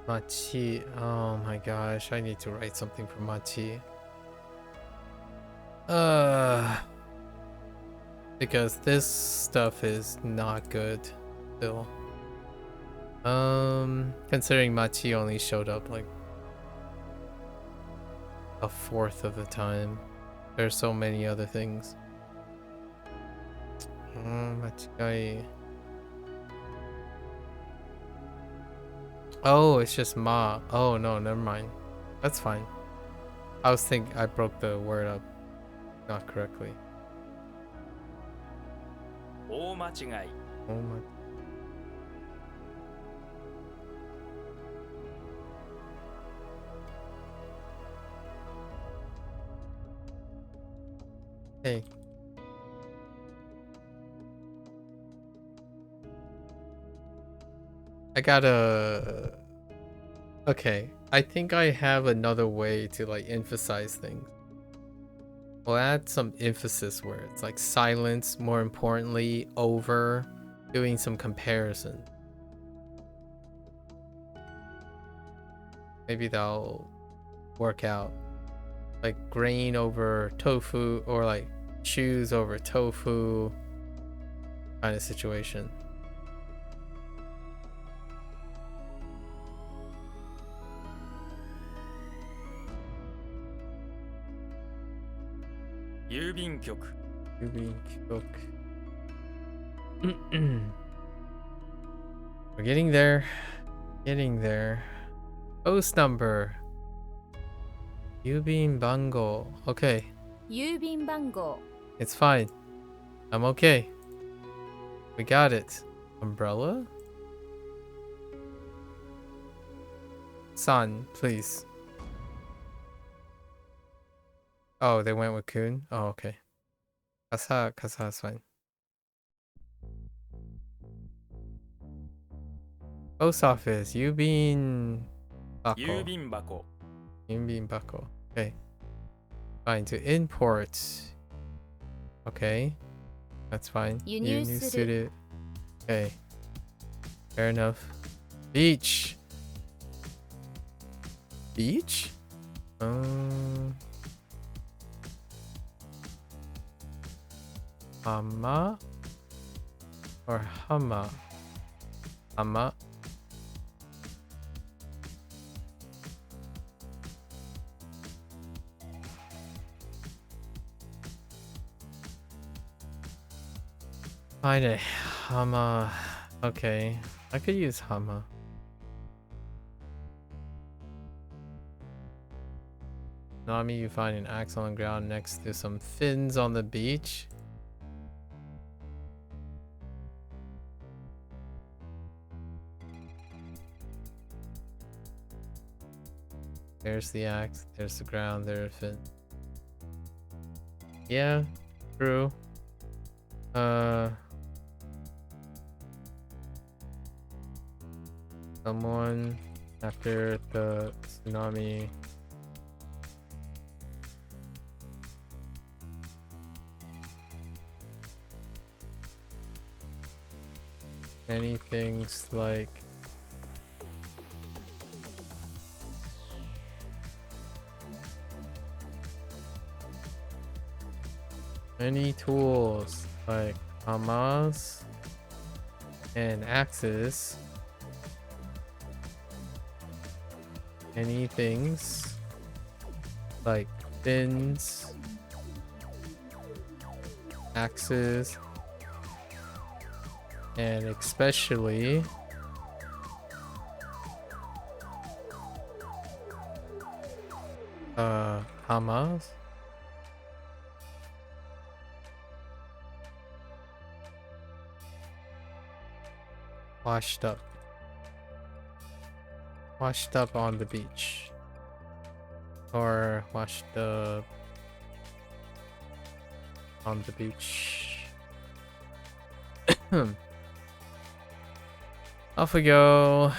Machi. Oh my gosh, I need to write something for Machi. Because this stuff is not good still. Considering Machi only showed up like a fourth of the time. There's so many other things. Machigai. Oh, it's just ma. Oh no, never mind. That's fine. I was thinking I broke the word up not correctly. 大間違い。 Oh my. Hey. I gotta... Okay, I think I have another way to like emphasize things. We'll add some emphasis where it's like silence, more importantly, over, doing some comparison. Maybe that'll work out. Like grain over tofu, or like shoes over tofu kind of situation. Yubinkyok. We're getting there. Getting there. Post number. Yubin bango. Okay, 郵便番号 it's fine. I'm okay. We got it. Umbrella? San, please. Oh, they went with Kun? Oh, okay. Kasa is fine. Post office, Yubin Bako. 郵便箱 Yubin Bako. Okay. Fine. To import. Okay. That's fine. 輸入する Okay. Fair enough. Beach. Beach? Hama or Hama? Hama. Find a Hama. Okay, I could use Hama. Nami, you find an axe on the ground next to some fins on the beach. There's the axe, there's the ground, there's a fin. Yeah, true. Someone after the tsunami. Many things like many tools like hamas and axes. Many things like fins, axes, and especially hamas. Washed up on the beach, or washed up on the beach. Off we go.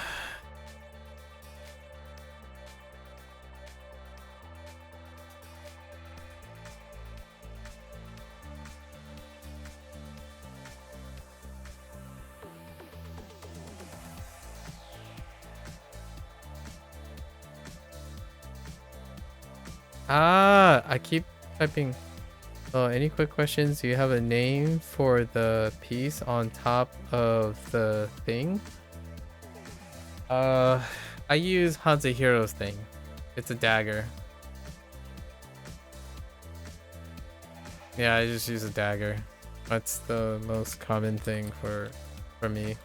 I keep typing. Oh, any quick questions? Do you have a name for the piece on top of the thing? I use Hanzahiro's thing. It's a dagger. Yeah, I just use a dagger. That's the most common thing for me.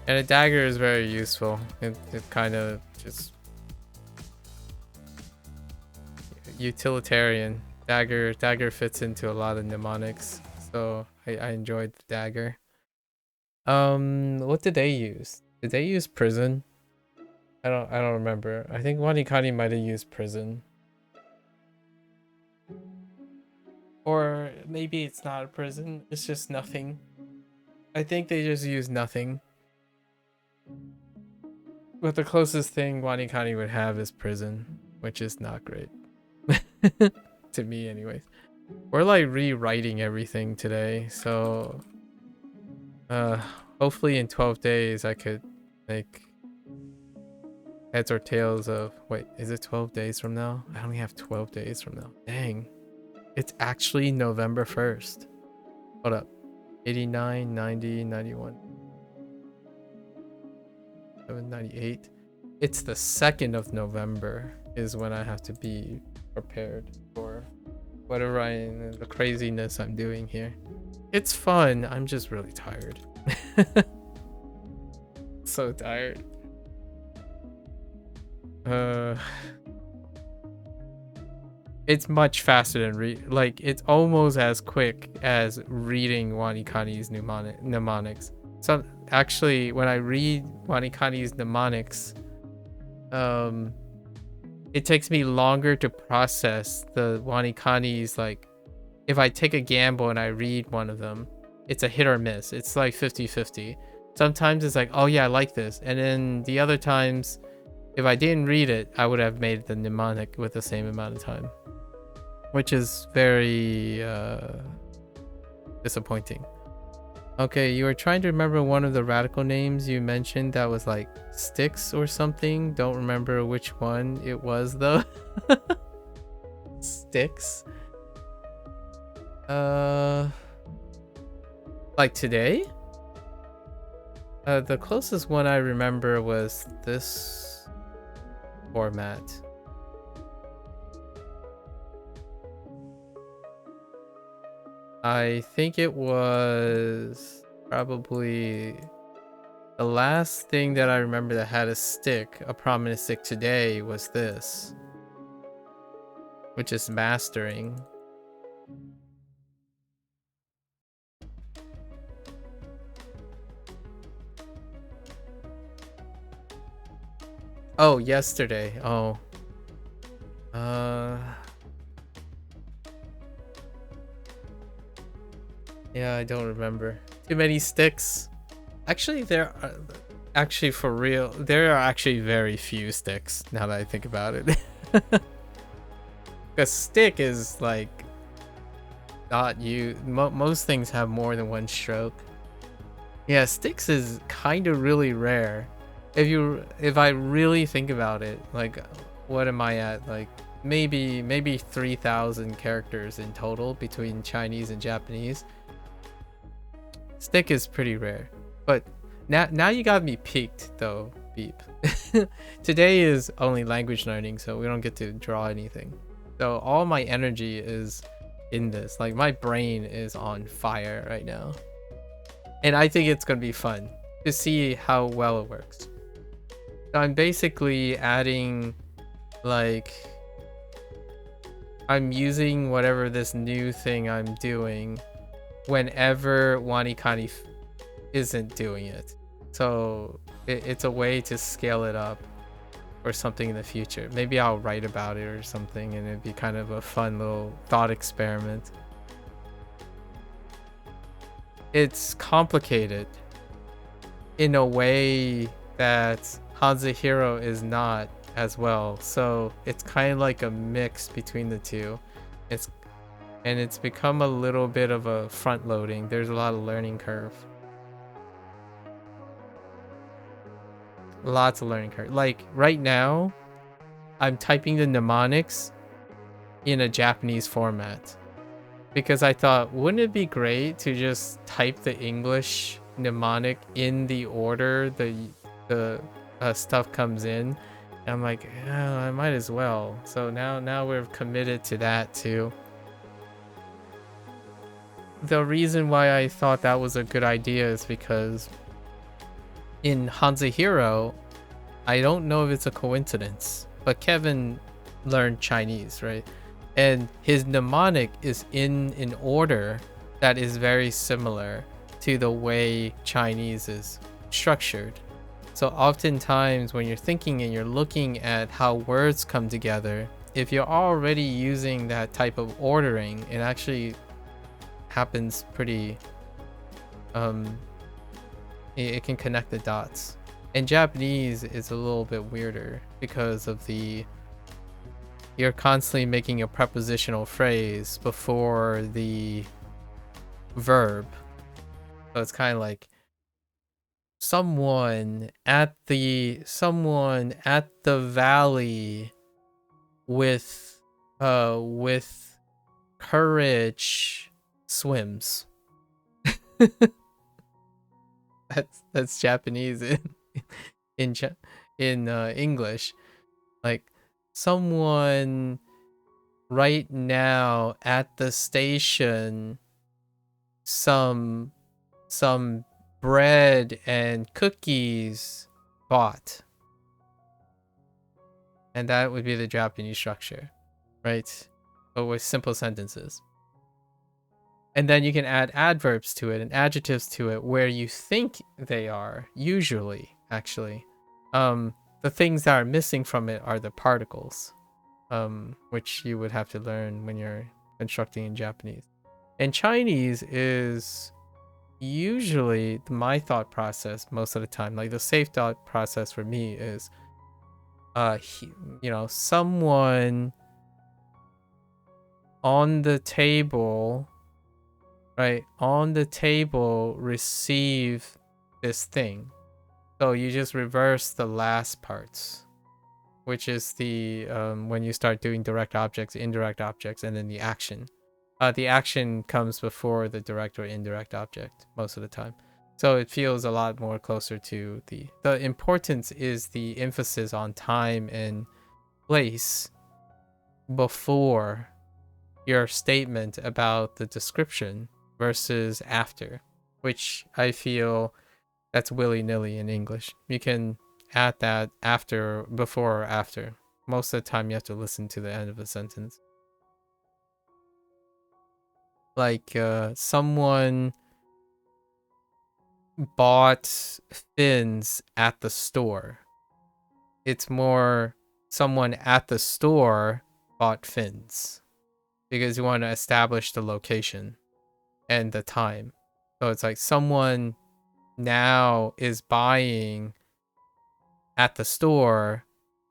And a dagger is very useful. It kind of just utilitarian. Dagger fits into a lot of mnemonics, so I enjoyed the dagger. What did they use? Did they use prison? I don't remember. I think WaniKani might have used prison. Or maybe it's not a prison, it's just nothing. I think they just use nothing. But the closest thing WaniKani would have is prison, which is not great. To me anyways. We're like rewriting everything today, so hopefully in 12 days I could make heads or tails of, wait, is it 12 days from now? I only have 12 days from now. Dang. It's actually November 1st. Hold up. 89, 90, 91. 98. It's the 2nd of November is when I have to be prepared for whatever the craziness I'm doing here. It's fun. I'm just really tired. So tired. It's much faster than like it's almost as quick as reading WaniKani's mnemonics. So actually when I read WaniKani's mnemonics, it takes me longer to process the WaniKanis. Like, if I take a gamble and I read one of them, it's a hit or miss. It's like 50-50. Sometimes it's like, oh yeah, I like this. And then the other times, if I didn't read it, I would have made the mnemonic with the same amount of time. Which is very disappointing. Okay, you were trying to remember one of the radical names you mentioned that was like Sticks or something. Don't remember which one it was though. Sticks. Like today? The closest one I remember was this format. I think it was probably the last thing that I remember that had a stick, a prominent stick today, was this, which is mastering. Oh, yesterday. Oh. Yeah, I don't remember. Too many sticks. Actually, there are for real. There are actually very few sticks now that I think about it. Because stick is like not you. Most things have more than one stroke. Yeah, sticks is kind of really rare. If I really think about it, like, what am I at? Like maybe 3,000 characters in total between Chinese and Japanese. Stick is pretty rare, but now you got me peaked though, Beep. Today is only language learning, so we don't get to draw anything. So all my energy is in this. Like, my brain is on fire right now, and I think it's gonna be fun to see how well it works. So I'm basically adding, like, I'm using whatever this new thing I'm doing whenever WaniKani isn't doing it. So it's a way to scale it up or something in the future. Maybe I'll write about it or something, and it'd be kind of a fun little thought experiment. It's complicated in a way that Hanzahiro is not as well. So it's kind of like a mix between the two. It's become a little bit of a front loading. There's a lot of learning curve. Lots of learning curve. Like right now, I'm typing the mnemonics in a Japanese format because I thought, wouldn't it be great to just type the English mnemonic in the order the stuff comes in? And I'm like, oh, I might as well. So now we're committed to that too. The reason why I thought that was a good idea is because in Hanzahiro, I don't know if it's a coincidence, but Kevin learned Chinese, right? And his mnemonic is in an order that is very similar to the way Chinese is structured. So oftentimes when you're thinking and you're looking at how words come together, if you're already using that type of ordering, it actually happens pretty it can connect the dots. And Japanese is a little bit weirder because of you're constantly making a prepositional phrase before the verb. So it's kind of like someone at the valley with courage swims. That's Japanese in English. Like, someone right now at the station, some bread and cookies bought. And that would be the Japanese structure, right? But with simple sentences. And then you can add adverbs to it and adjectives to it where you think they are, usually, actually. The the things that are missing from it are the particles, which you would have to learn when you're constructing in Japanese. And Chinese is usually my thought process most of the time. Like the safe thought process for me is, someone on the table, right? On the table receive this thing. So you just reverse the last parts, which is the when you start doing direct objects, indirect objects, and then the action. The action comes before the direct or indirect object most of the time. So it feels a lot more closer to the importance is the emphasis on time and place before your statement about the description versus after, which I feel that's willy-nilly in English. You can add that after, before, or after. Most of the time you have to listen to the end of a sentence. Like someone bought fins at the store. It's more someone at the store bought fins, because you want to establish the location and the time. So it's like someone now is buying at the store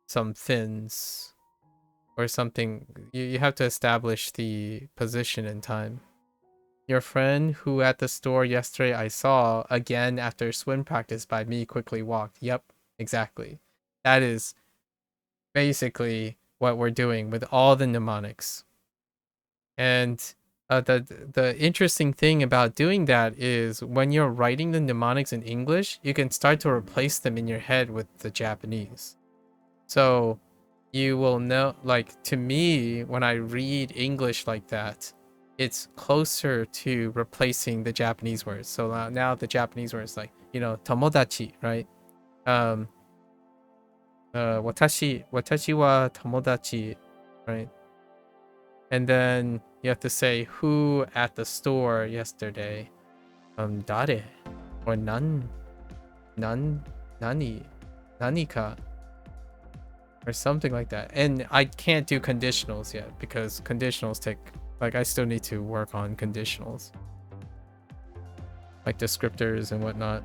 some fins or something. You have to establish the position and time. Your friend who at the store yesterday I saw again after swim practice by me quickly walked. Yep, exactly. That is basically what we're doing with all the mnemonics. And the interesting thing about doing that is when you're writing the mnemonics in English, you can start to replace them in your head with the Japanese. So you will know, like, to me, when I read English like that, it's closer to replacing the Japanese words. So now the Japanese words, like, tomodachi, right? Watashi wa tomodachi, right? And then you have to say who at the store yesterday. Dare or nanika or something like that. And I can't do conditionals yet because conditionals take, like, I still need to work on conditionals, like descriptors and whatnot.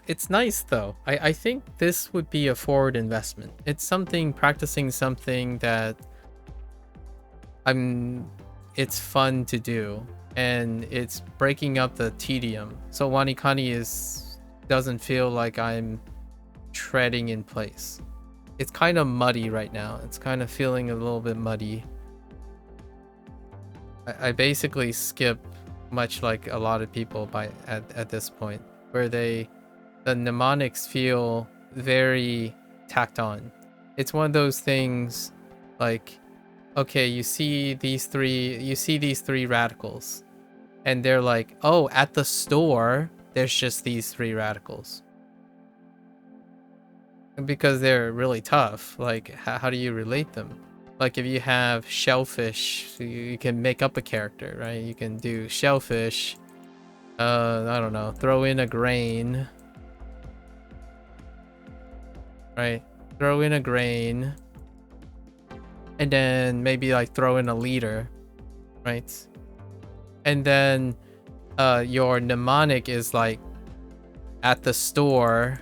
It's nice though. I think this would be a forward investment. It's something, practicing something that it's fun to do, and it's breaking up the tedium. So WaniKani doesn't feel like I'm treading in place. It's kind of muddy right now. It's kind of feeling a little bit muddy. I basically skip, much like a lot of people at this point, where the mnemonics feel very tacked on. It's one of those things like, okay, you see these three radicals, and they're like, oh, at the store there's just these three radicals, because they're really tough. Like, how do you relate them? Like, if you have shellfish, you can make up a character, right? You can do shellfish, I don't know, throw in a grain, right? Throw in a grain, and then maybe like throw in a liter, right? And then your mnemonic is like, at the store,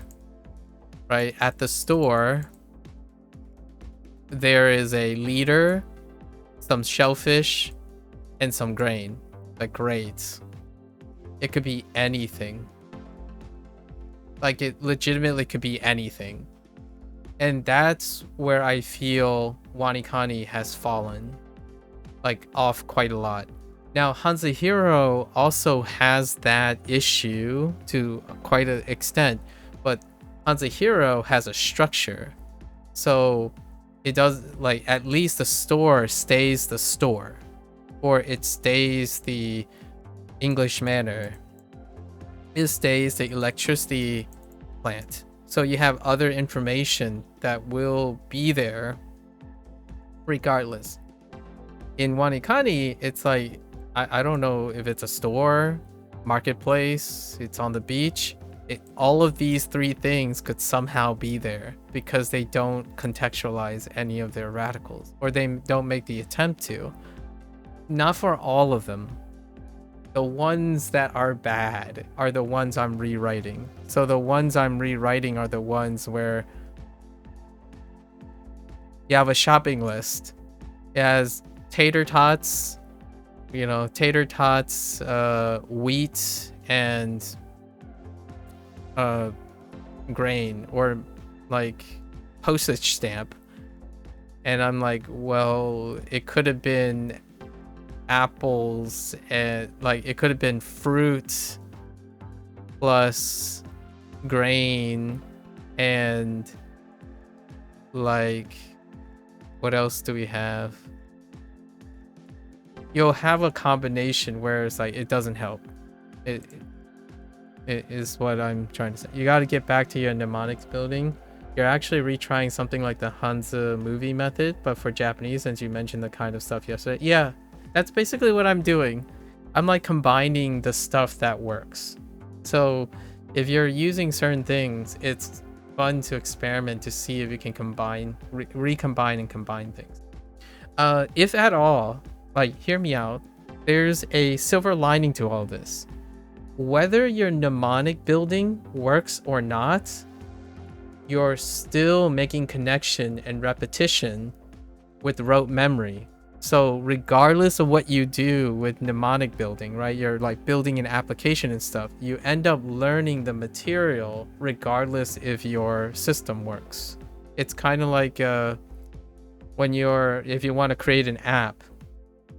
right? At the store there is a liter, some shellfish, and some grain. Like, great. It could be anything. Like, it legitimately could be anything. And that's where I feel WaniKani has fallen, like, off quite a lot. Now, Hanzahiro also has that issue to quite an extent, but Hanzahiro has a structure. So it does, like, at least the store stays the store, or it stays the English manor. It stays the electricity plant. So you have other information that will be there regardless. In WaniKani, it's like, I don't know if it's a store, marketplace, it's on the beach. All of these three things could somehow be there because they don't contextualize any of their radicals, or they don't make the attempt to. Not for all of them. The ones that are bad are the ones I'm rewriting. So the ones I'm rewriting are the ones where you have a shopping list. It has tater tots, wheat, and grain, or like postage stamp. And I'm like, well, it could have been apples, and like it could have been fruit plus grain, and like what else do we have? You'll have a combination where it's like it doesn't help. It is what I'm trying to say. You got to get back to your mnemonics building. You're actually retrying something like the Hanza movie method, but for Japanese, since you mentioned the kind of stuff yesterday. Yeah, that's basically what I'm doing. I'm like combining the stuff that works. So if you're using certain things, it's fun to experiment to see if you can combine, recombine and combine things. If at all, like, hear me out, there's a silver lining to all this. Whether your mnemonic building works or not, you're still making connection and repetition with rote memory. So regardless of what you do with mnemonic building, right, you're like building an application and stuff, you end up learning the material regardless if your system works. It's kind of like if you want to create an app,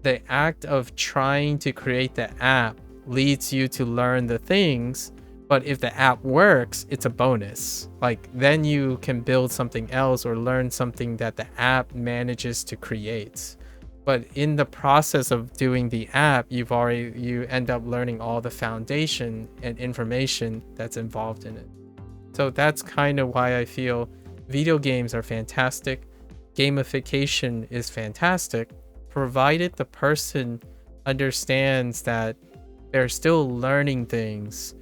the act of trying to create the app leads you to learn the things, but if the app works, it's a bonus. Like, then you can build something else or learn something that the app manages to create. But in the process of doing the app, you end up learning all the foundation and information that's involved in it. So that's kind of why I feel video games are fantastic. Gamification is fantastic, provided the person understands that they're still learning things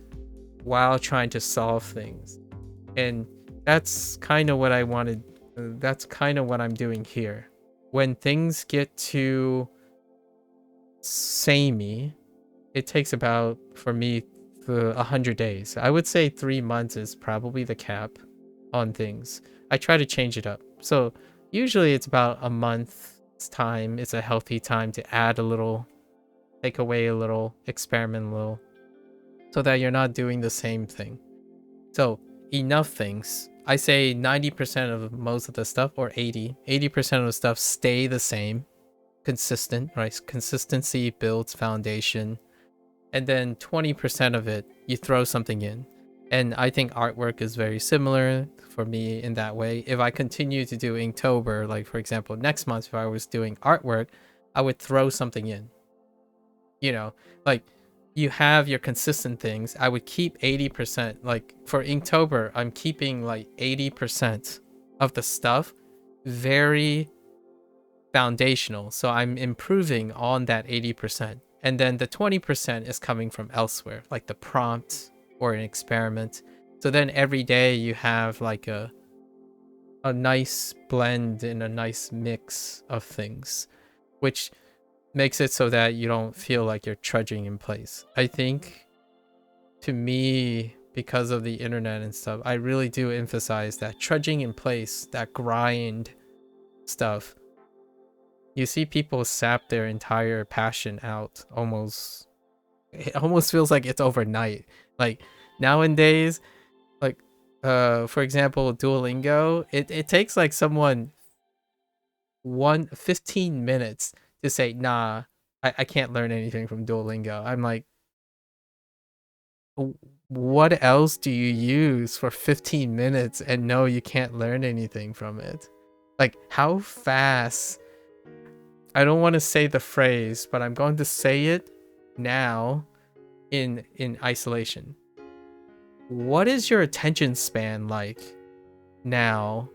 while trying to solve things. And that's kind of what I wanted. That's kind of what I'm doing here. When things get too samey, it takes about, for me, 100 days. I would say 3 months is probably the cap on things. I try to change it up. So usually it's about a month's time. It's a healthy time to add a little, take away a little, experiment a little, so that you're not doing the same thing. So enough things. I say 90% of most of the stuff, or 80% of the stuff stay the same, consistent, right? Consistency builds foundation. And then 20% of it, you throw something in. And I think artwork is very similar for me in that way. If I continue to do Inktober, like for example, next month, if I was doing artwork, I would throw something in. Like, you have your consistent things. I would keep 80%. Like for Inktober, I'm keeping like 80% of the stuff very foundational. So I'm improving on that 80%. And then the 20% is coming from elsewhere, like the prompt or an experiment. So then every day you have like a nice blend and a nice mix of things, which makes it so that you don't feel like you're trudging in place. I think, to me, because of the internet and stuff, I really do emphasize that trudging in place, that grind stuff. You see people sap their entire passion out almost. It almost feels like it's overnight. Like nowadays, like for example, Duolingo, it takes like someone 15 minutes to say, nah, I can't learn anything from Duolingo. I'm like, what else do you use for 15 minutes and no, you can't learn anything from it? Like, how fast? I don't want to say the phrase, but I'm going to say it now in isolation. What is your attention span like now?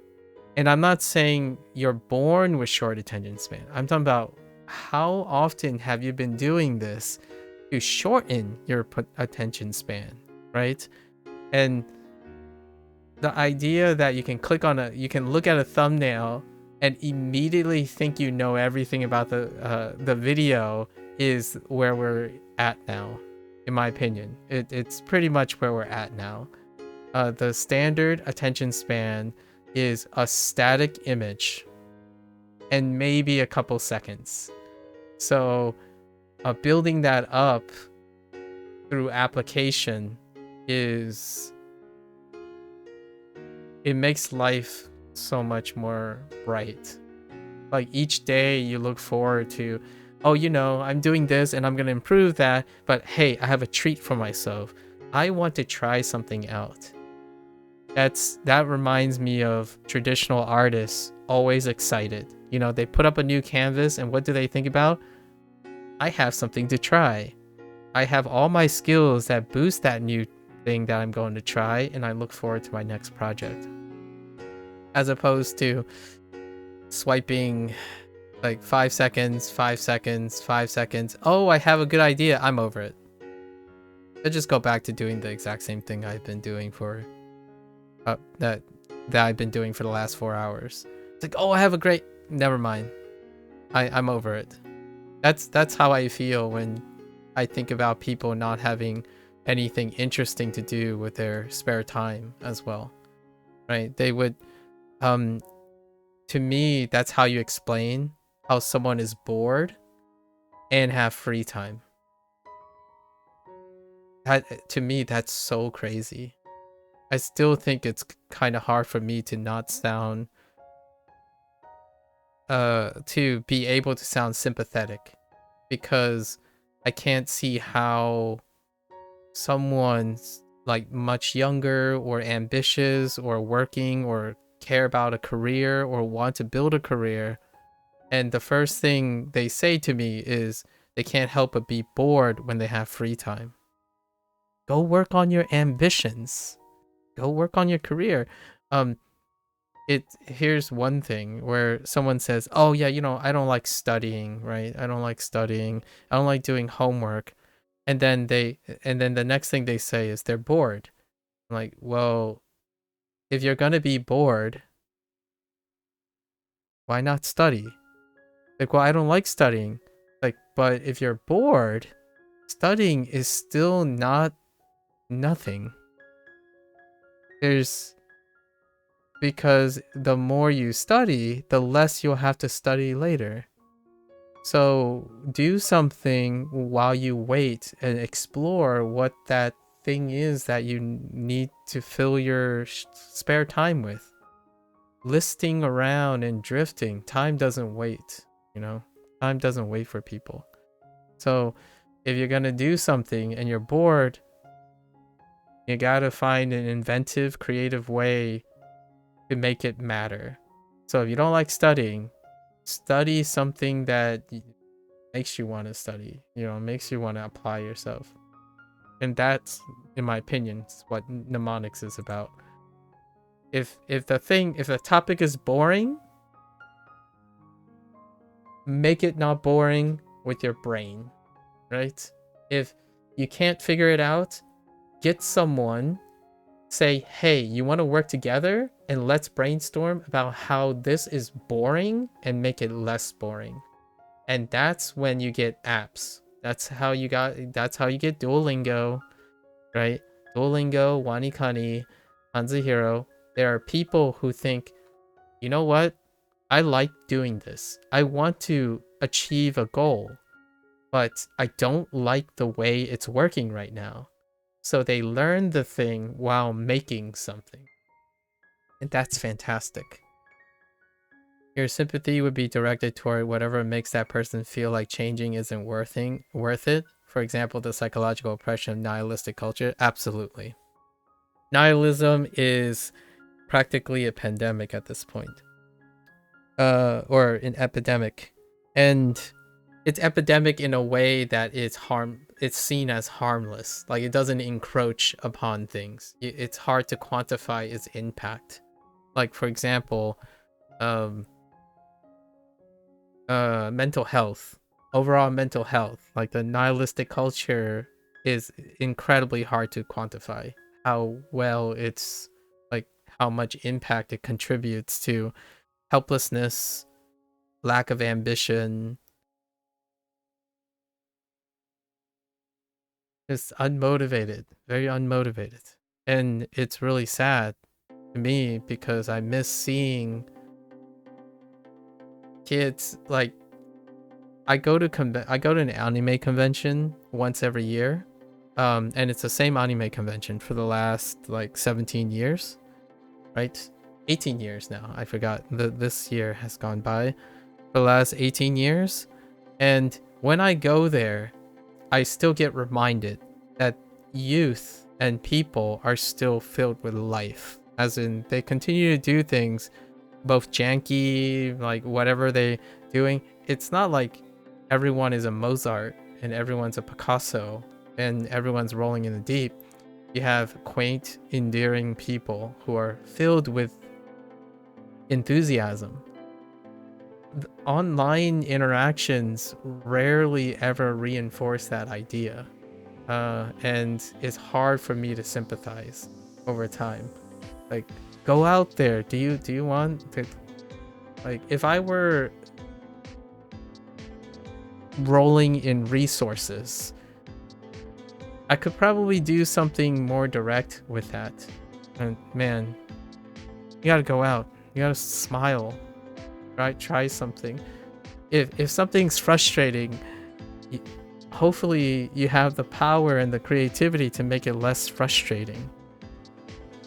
And I'm not saying you're born with short attention span. I'm talking about how often have you been doing this to shorten your attention span, right? And the idea that you can you can look at a thumbnail and immediately think you know everything about the video is where we're at now, in my opinion. It's pretty much where we're at now. The standard attention span is a static image and maybe a couple seconds. So building that up through application it makes life so much more bright. Like each day you look forward to, oh, I'm doing this and I'm going to improve that, but hey, I have a treat for myself. I want to try something out. That reminds me of traditional artists, always excited. They put up a new canvas and what do they think about? I have something to try. I have all my skills that boost that new thing that I'm going to try, and I look forward to my next project. As opposed to swiping like 5 seconds, 5 seconds, 5 seconds. Oh, I have a good idea. I'm over it. I just go back to doing the exact same thing I've been doing for that I've been doing for the last 4 hours. It's like, oh, I have a great. Never mind. I'm over it. That's how I feel when I think about people not having anything interesting to do with their spare time as well, right? They would, to me, that's how you explain how someone is bored and have free time. To me, that's so crazy. I still think it's kind of hard for me to not sound, to be able to sound sympathetic, because I can't see how someone's like much younger or ambitious or working or care about a career or want to build a career, and the first thing they say to me is they can't help but be bored when they have free time. Go work on your ambitions. Go work on your career. Here's one thing where someone says, oh yeah, I don't like studying, right? I don't like studying. I don't like doing homework. And then the next thing they say is they're bored. I'm like, well, if you're gonna be bored, why not study? Like, well, I don't like studying. Like, but if you're bored, studying is still not nothing. Because the more you study, the less you'll have to study later. So do something while you wait and explore what that thing is that you need to fill your spare time with. Listing around and drifting, time doesn't wait, Time doesn't wait for people. So if you're gonna do something and you're bored, you gotta find an inventive, creative way to make it matter. So if you don't like studying, study something that makes you want to study, makes you want to apply yourself. And that's, in my opinion, what mnemonics is about. If the topic is boring, make it not boring with your brain, right? If you can't figure it out, get someone, say, hey, you want to work together and let's brainstorm about how this is boring and make it less boring. And that's when you get apps. That's how you get Duolingo, right? Duolingo, WaniKani, Hanzuhiro. There are people who think, you know what? I like doing this. I want to achieve a goal, but I don't like the way it's working right now. So they learn the thing while making something. And that's fantastic. Your sympathy would be directed toward whatever makes that person feel like changing isn't worth it. For example, the psychological oppression of nihilistic culture. Absolutely. Nihilism is practically a pandemic at this point. Or an epidemic. And it's epidemic in a way that it's seen as harmless. Like, it doesn't encroach upon things. It's hard to quantify its impact. Like, for example, mental health, overall mental health, like the nihilistic culture is incredibly hard to quantify. how well it's like how much impact it contributes to helplessness, lack of ambition, just unmotivated, very unmotivated. And it's really sad to me because I miss seeing kids like I go to an anime convention once every year. And it's the same anime convention for the last like 17 years, right? 18 years now. I forgot. This year has gone by. For the last 18 years. And when I go there, I still get reminded that youth and people are still filled with life. As in, they continue to do things, both janky, like whatever they doing. It's not like everyone is a Mozart and everyone's a Picasso and everyone's rolling in the deep. You have quaint, endearing people who are filled with enthusiasm. Online interactions rarely ever reinforce that idea. And it's hard for me to sympathize over time. Like, go out there. Do you want to, like, if I were rolling in resources, I could probably do something more direct with that. And man, you gotta go out. You gotta smile. Right? Try something. If something's frustrating, hopefully you have the power and the creativity to make it less frustrating.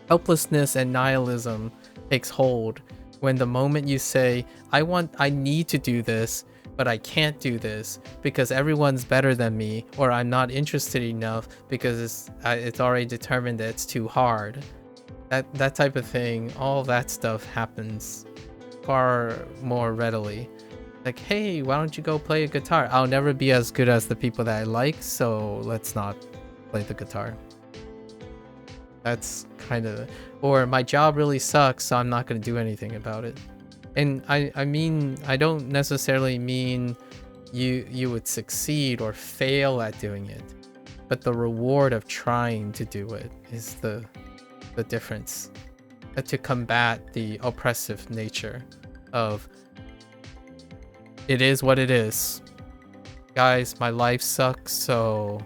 Helplessness and nihilism takes hold when the moment you say, I need to do this, but I can't do this because everyone's better than me, or I'm not interested enough because it's already determined that it's too hard. That type of thing, all that stuff happens far more readily. Like, hey, why don't you go play a guitar? I'll never be as good as the people that I like, so let's not play the guitar. That's kind of, or my job really sucks, so I'm not going to do anything about it. And I mean, I don't necessarily mean you would succeed or fail at doing it, but the reward of trying to do it is the difference. To combat the oppressive nature of it is what it is. Guys, my life sucks, so...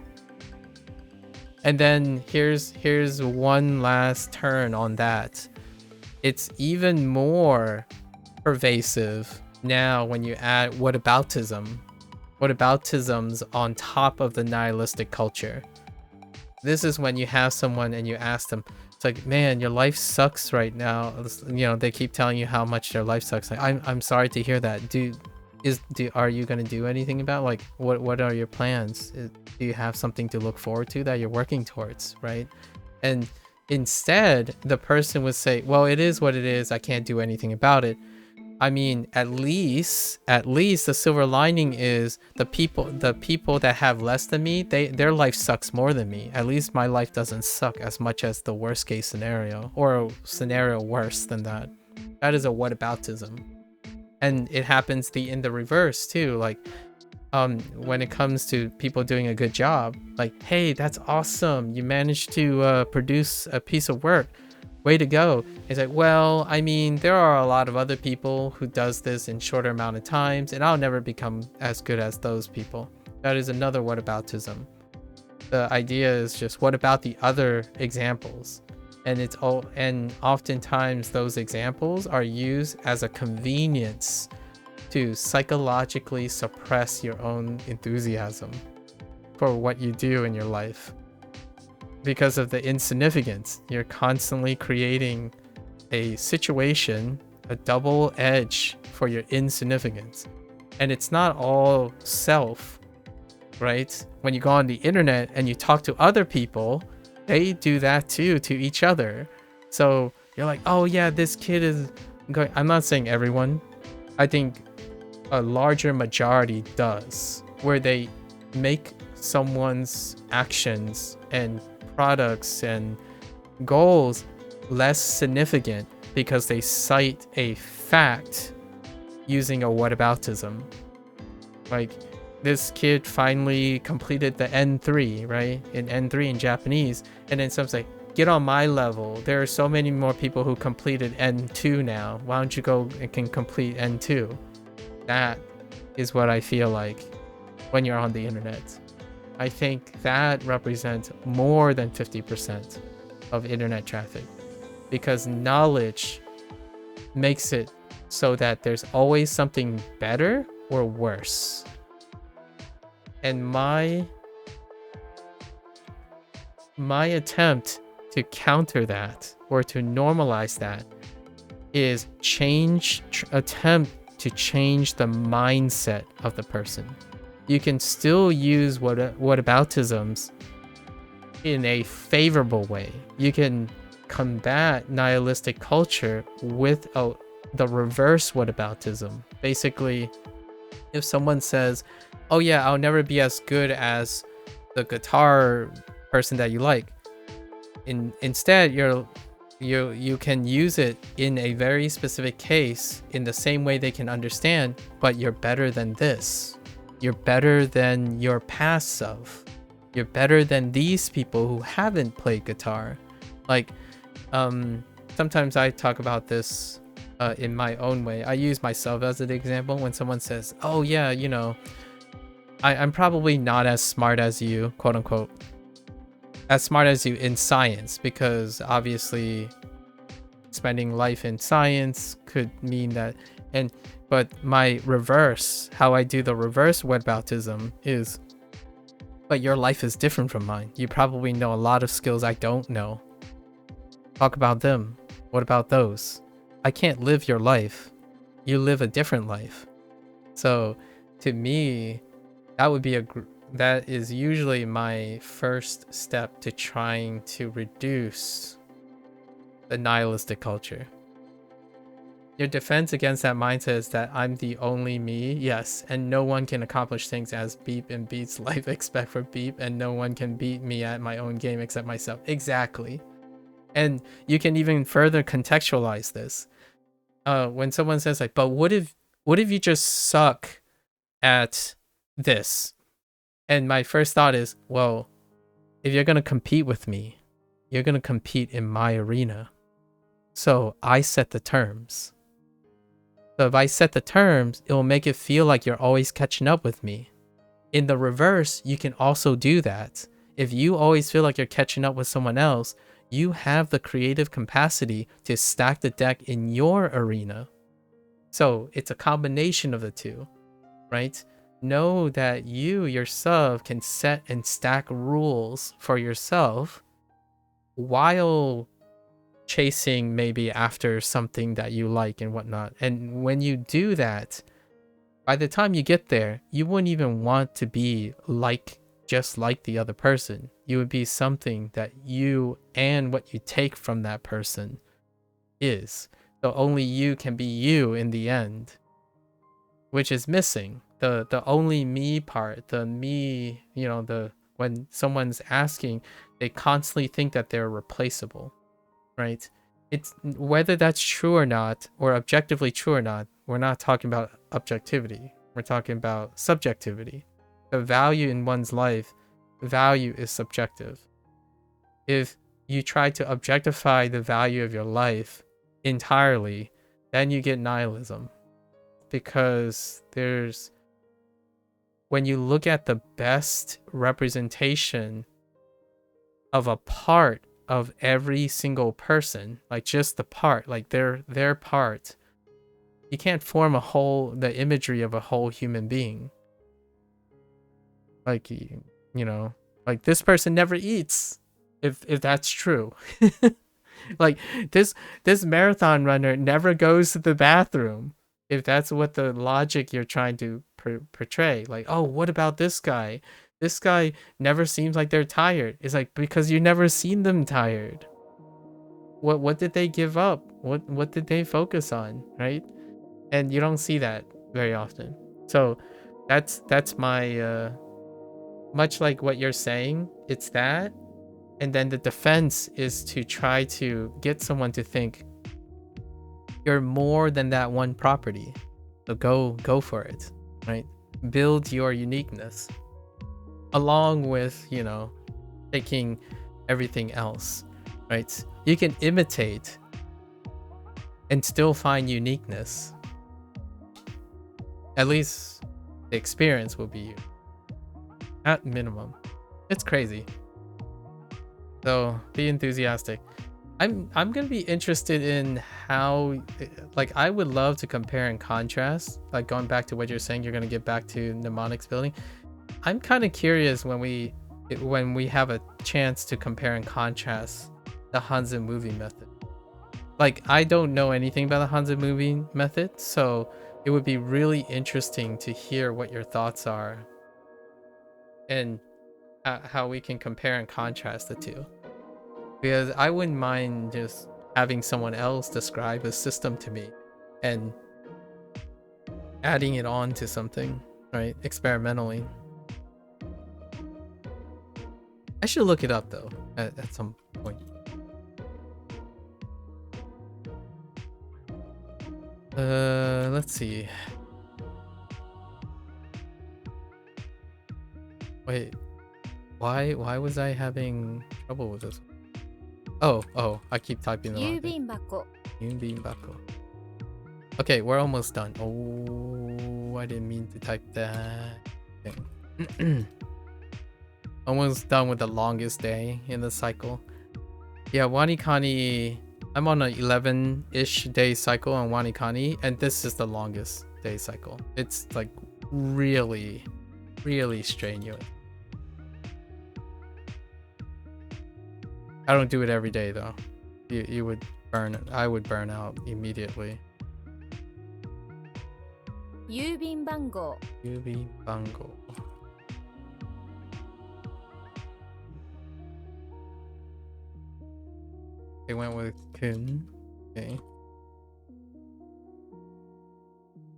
And then here's one last turn on that. It's even more pervasive now when you add whataboutisms on top of the nihilistic culture. This is when you have someone and you ask them, it's like, man, your life sucks right now. You know, they keep telling you how much their life sucks. Like, I'm sorry to hear that. Are you gonna do anything about, like, what are your plans? Do you have something to look forward to that you're working towards, right? And instead, the person would say, well, it is what it is. I can't do anything about it. I mean, at least the silver lining is the people that have less than me, their life sucks more than me. At least my life doesn't suck as much as the worst case scenario, or a scenario worse than that. That is a whataboutism. And it happens in the reverse too. Like, when it comes to people doing a good job, like, hey, that's awesome. You managed to produce a piece of work. Way to go. It's like, well, I mean, there are a lot of other people who does this in shorter amount of times, and I'll never become as good as those people. That is another whataboutism. The idea is just, what about the other examples? And oftentimes those examples are used as a convenience to psychologically suppress your own enthusiasm for what you do in your life. Because of the insignificance, you're constantly creating a situation, a double edge for your insignificance. And it's not all self, right? When you go on the internet and you talk to other people, they do that too, to each other. So you're like, oh yeah, this kid is going... I'm not saying everyone. I think a larger majority does, where they make someone's actions and products and goals less significant because they cite a fact using a whataboutism. Like, this kid finally completed the N3, right? In N3 in Japanese, and then someone's like, get on my level. There are so many more people who completed N2 now. Why don't you go and can complete N2? That is what I feel like when you're on the internet. I think that represents more than 50% of internet traffic, because knowledge makes it so that there's always something better or worse. And my attempt to counter that or to normalize that is attempt to change the mindset of the person. You can still use whataboutisms in a favorable way. You can combat nihilistic culture with the reverse whataboutism. Basically, if someone says, oh yeah, I'll never be as good as the guitar person that you like, instead you can use it in a very specific case in the same way they can understand, but you're better than this. You're better than your past self. You're better than these people who haven't played guitar. Like, sometimes I talk about this in my own way. I use myself as an example when someone says, oh yeah, you know, I'm probably not as smart as you, quote unquote, as smart as you in science, because obviously spending life in science could mean that. But my reverse, how I do the reverse whataboutism is, but your life is different from mine. You probably know a lot of skills I don't know. Talk about them. What about those? I can't live your life. You live a different life. So to me, that is usually my first step to trying to reduce the nihilistic culture. Your defense against that mindset is that I'm the only me, yes, and no one can accomplish things as Beep and Beat's life expect for Beep, and no one can beat me at my own game except myself. Exactly. And you can even further contextualize this. When someone says like, but what if you just suck at this? And my first thought is, well, if you're going to compete with me, you're going to compete in my arena. So I set the terms. So if I set the terms, it will make it feel like you're always catching up with me. In the reverse, you can also do that. If you always feel like you're catching up with someone else, you have the creative capacity to stack the deck in your arena. So it's a combination of the two, right? Know that you yourself can set and stack rules for yourself while chasing maybe after something that you like and whatnot. And when you do that, by the time you get there, you wouldn't even want to be just like the other person. You would be something that you and what you take from that person is. So only you can be you in the end, which is missing. The only me part, the me, when someone's asking, they constantly think that they're replaceable, right? It's whether that's true or not, or objectively true or not, we're not talking about objectivity. We're talking about subjectivity. The value in one's life, value is subjective. If you try to objectify the value of your life entirely, then you get nihilism. Because when you look at the best representation of a part of every single person, like just the part, like their part, you can't form the imagery of a whole human being. Like, like this person never eats, if that's true. Like this marathon runner never goes to the bathroom, if that's what the logic you're trying to portray. Like, oh, what about this guy? This guy never seems like they're tired. It's like, because you never seen them tired. What did they give up? What did they focus on, right? And you don't see that very often. So that's my much like what you're saying, it's that. And then the defense is to try to get someone to think you're more than that one property. So go for it, right? Build your uniqueness along with, taking everything else. right? You can imitate and still find uniqueness. At least the experience will be at minimum. It's crazy. So be enthusiastic. I'm gonna be interested in how, like, I would love to compare and contrast. Like, going back to what you're saying, you're gonna get back to mnemonics building. I'm kind of curious when we have a chance to compare and contrast the Hanzi movie method. Like, I don't know anything about the Hanzi movie method, so it would be really interesting to hear what your thoughts are and how we can compare and contrast the two. Because I wouldn't mind just having someone else describe a system to me and adding it on to something, right? Experimentally. I should look it up though at some point. Let's see. Wait, why was I having trouble with this? Oh, I keep typing the wrong 郵 thing. 便箱 Yunbinbaku. Okay, we're almost done. Oh, I didn't mean to type that. Okay. Almost done with the longest day in the cycle. Yeah, WaniKani. I'm on an 11-ish day cycle on WaniKani, and this is the longest day cycle. It's like really, really strenuous. I don't do it every day though. You would I would burn out immediately. 郵便番号 Yubi Bango. They went with Kun. Okay.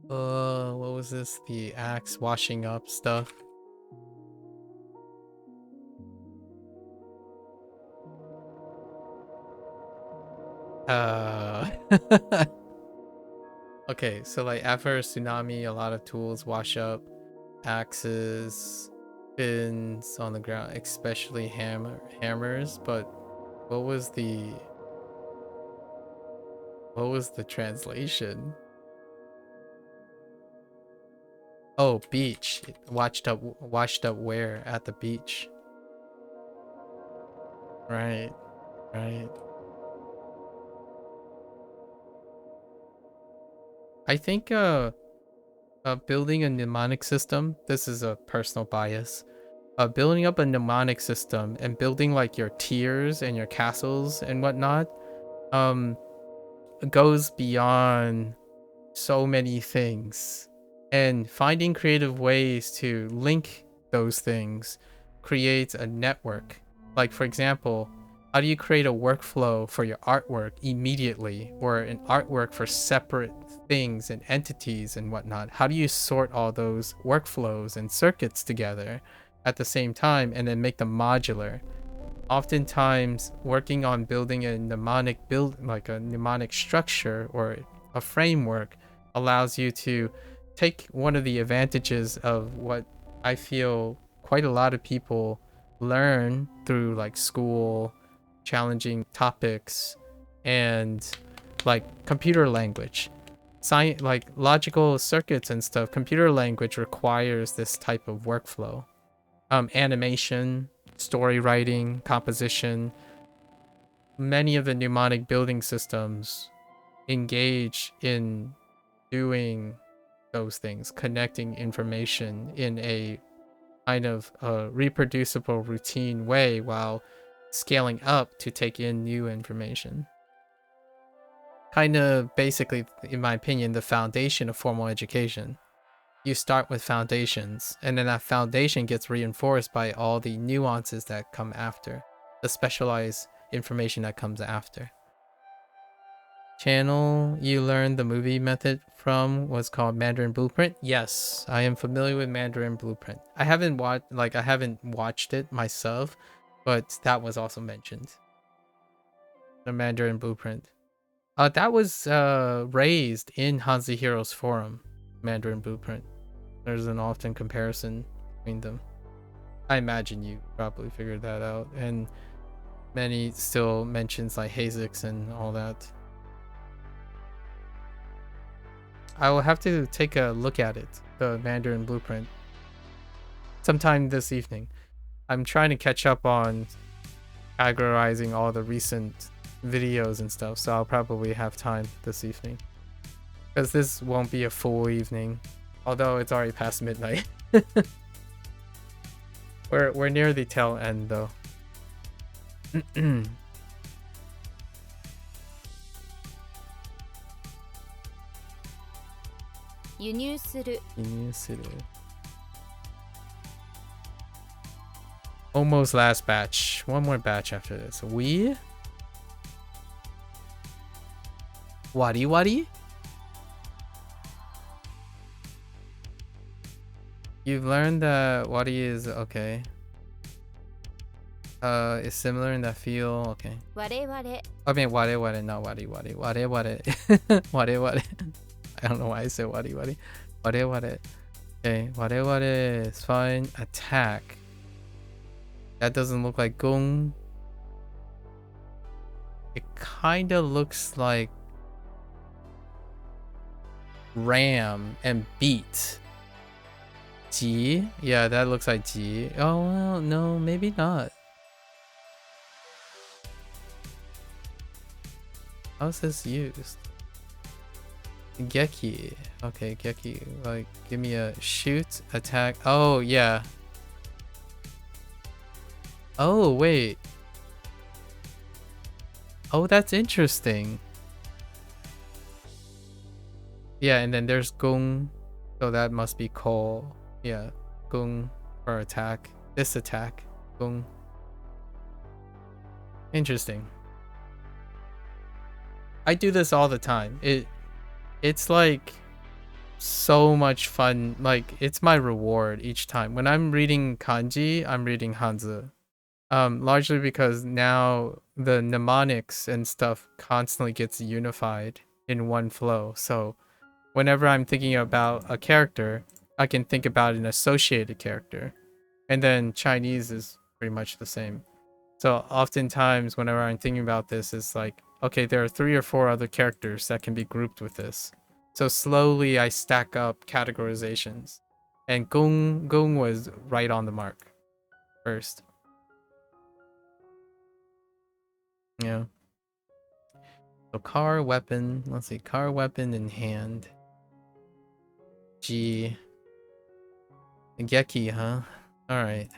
What was this? The axe washing up stuff. Okay, so like after a tsunami, a lot of tools wash up, axes, pins on the ground, especially hammers. But what was the translation? Oh, beach. Washed up where? At the beach. Right. I think building a mnemonic system, this is a personal bias. Building up a mnemonic system and building like your tiers and your castles and whatnot goes beyond so many things, and finding creative ways to link those things creates a network. Like, for example, how do you create a workflow for your artwork immediately, or an artwork for separate things and entities and whatnot? How do you sort all those workflows and circuits together at the same time and then make them modular? Oftentimes, working on building a mnemonic structure or a framework allows you to take one of the advantages of what I feel quite a lot of people learn through like school, challenging topics, and like computer language. Science, like logical circuits and stuff, computer language requires this type of workflow. Animation, story writing, composition. Many of the mnemonic building systems engage in doing those things, connecting information in a kind of reproducible routine way while scaling up to take in new information. Kind of basically, in my opinion, the foundation of formal education. You start with foundations, and then that foundation gets reinforced by all the nuances that come after, the specialized information that comes after. Channel you learned the movie method from was called Mandarin Blueprint. Yes, I am familiar with Mandarin Blueprint. I haven't watched it myself, but that was also mentioned. The Mandarin Blueprint. That was raised in Hanzi Heroes Forum, Mandarin Blueprint. There's an often comparison between them. I imagine you probably figured that out. And many still mentions like Hazix and all that. I will have to take a look at it, the Mandarin blueprint, sometime this evening. I'm trying to catch up on categorizing all the recent videos and stuff, so I'll probably have time this evening. Because this won't be a full evening, although it's already past midnight. We're near the tail end though. 輸入する Almost last batch. One more batch after this. We? Wari wari? You've learned that wari is okay. Is similar in that feel. Okay. 我々 I mean ware ware, not wari wari. Ware ware. Ware ware. I don't know why I said wari wari. Ware ware. Okay. Ware ware is fine. Attack. That doesn't look like gung. It kind of looks like ram and beat. Ji? Yeah, that looks like Ji. Oh, well, no, maybe not. How's this used? Geki. Okay, Geki. Like, give me a shoot, attack. Oh, yeah. Oh, wait. Oh, that's interesting. Yeah, and then there's Gung. So that must be Ko. Yeah, Gung for attack. This attack. Gung. Interesting. I do this all the time. It's like so much fun. Like, it's my reward each time. When I'm reading kanji, I'm reading Hanzi. Largely because now the mnemonics and stuff constantly gets unified in one flow. So whenever I'm thinking about a character, I can think about an associated character. And then Chinese is pretty much the same. So oftentimes whenever I'm thinking about this, it's like, okay, there are 3 or 4 other characters that can be grouped with this. So slowly I stack up categorizations. And Gung was right on the mark first. Yeah. So car, weapon. Let's see. Car, weapon in hand. G. Geki, huh? Alright.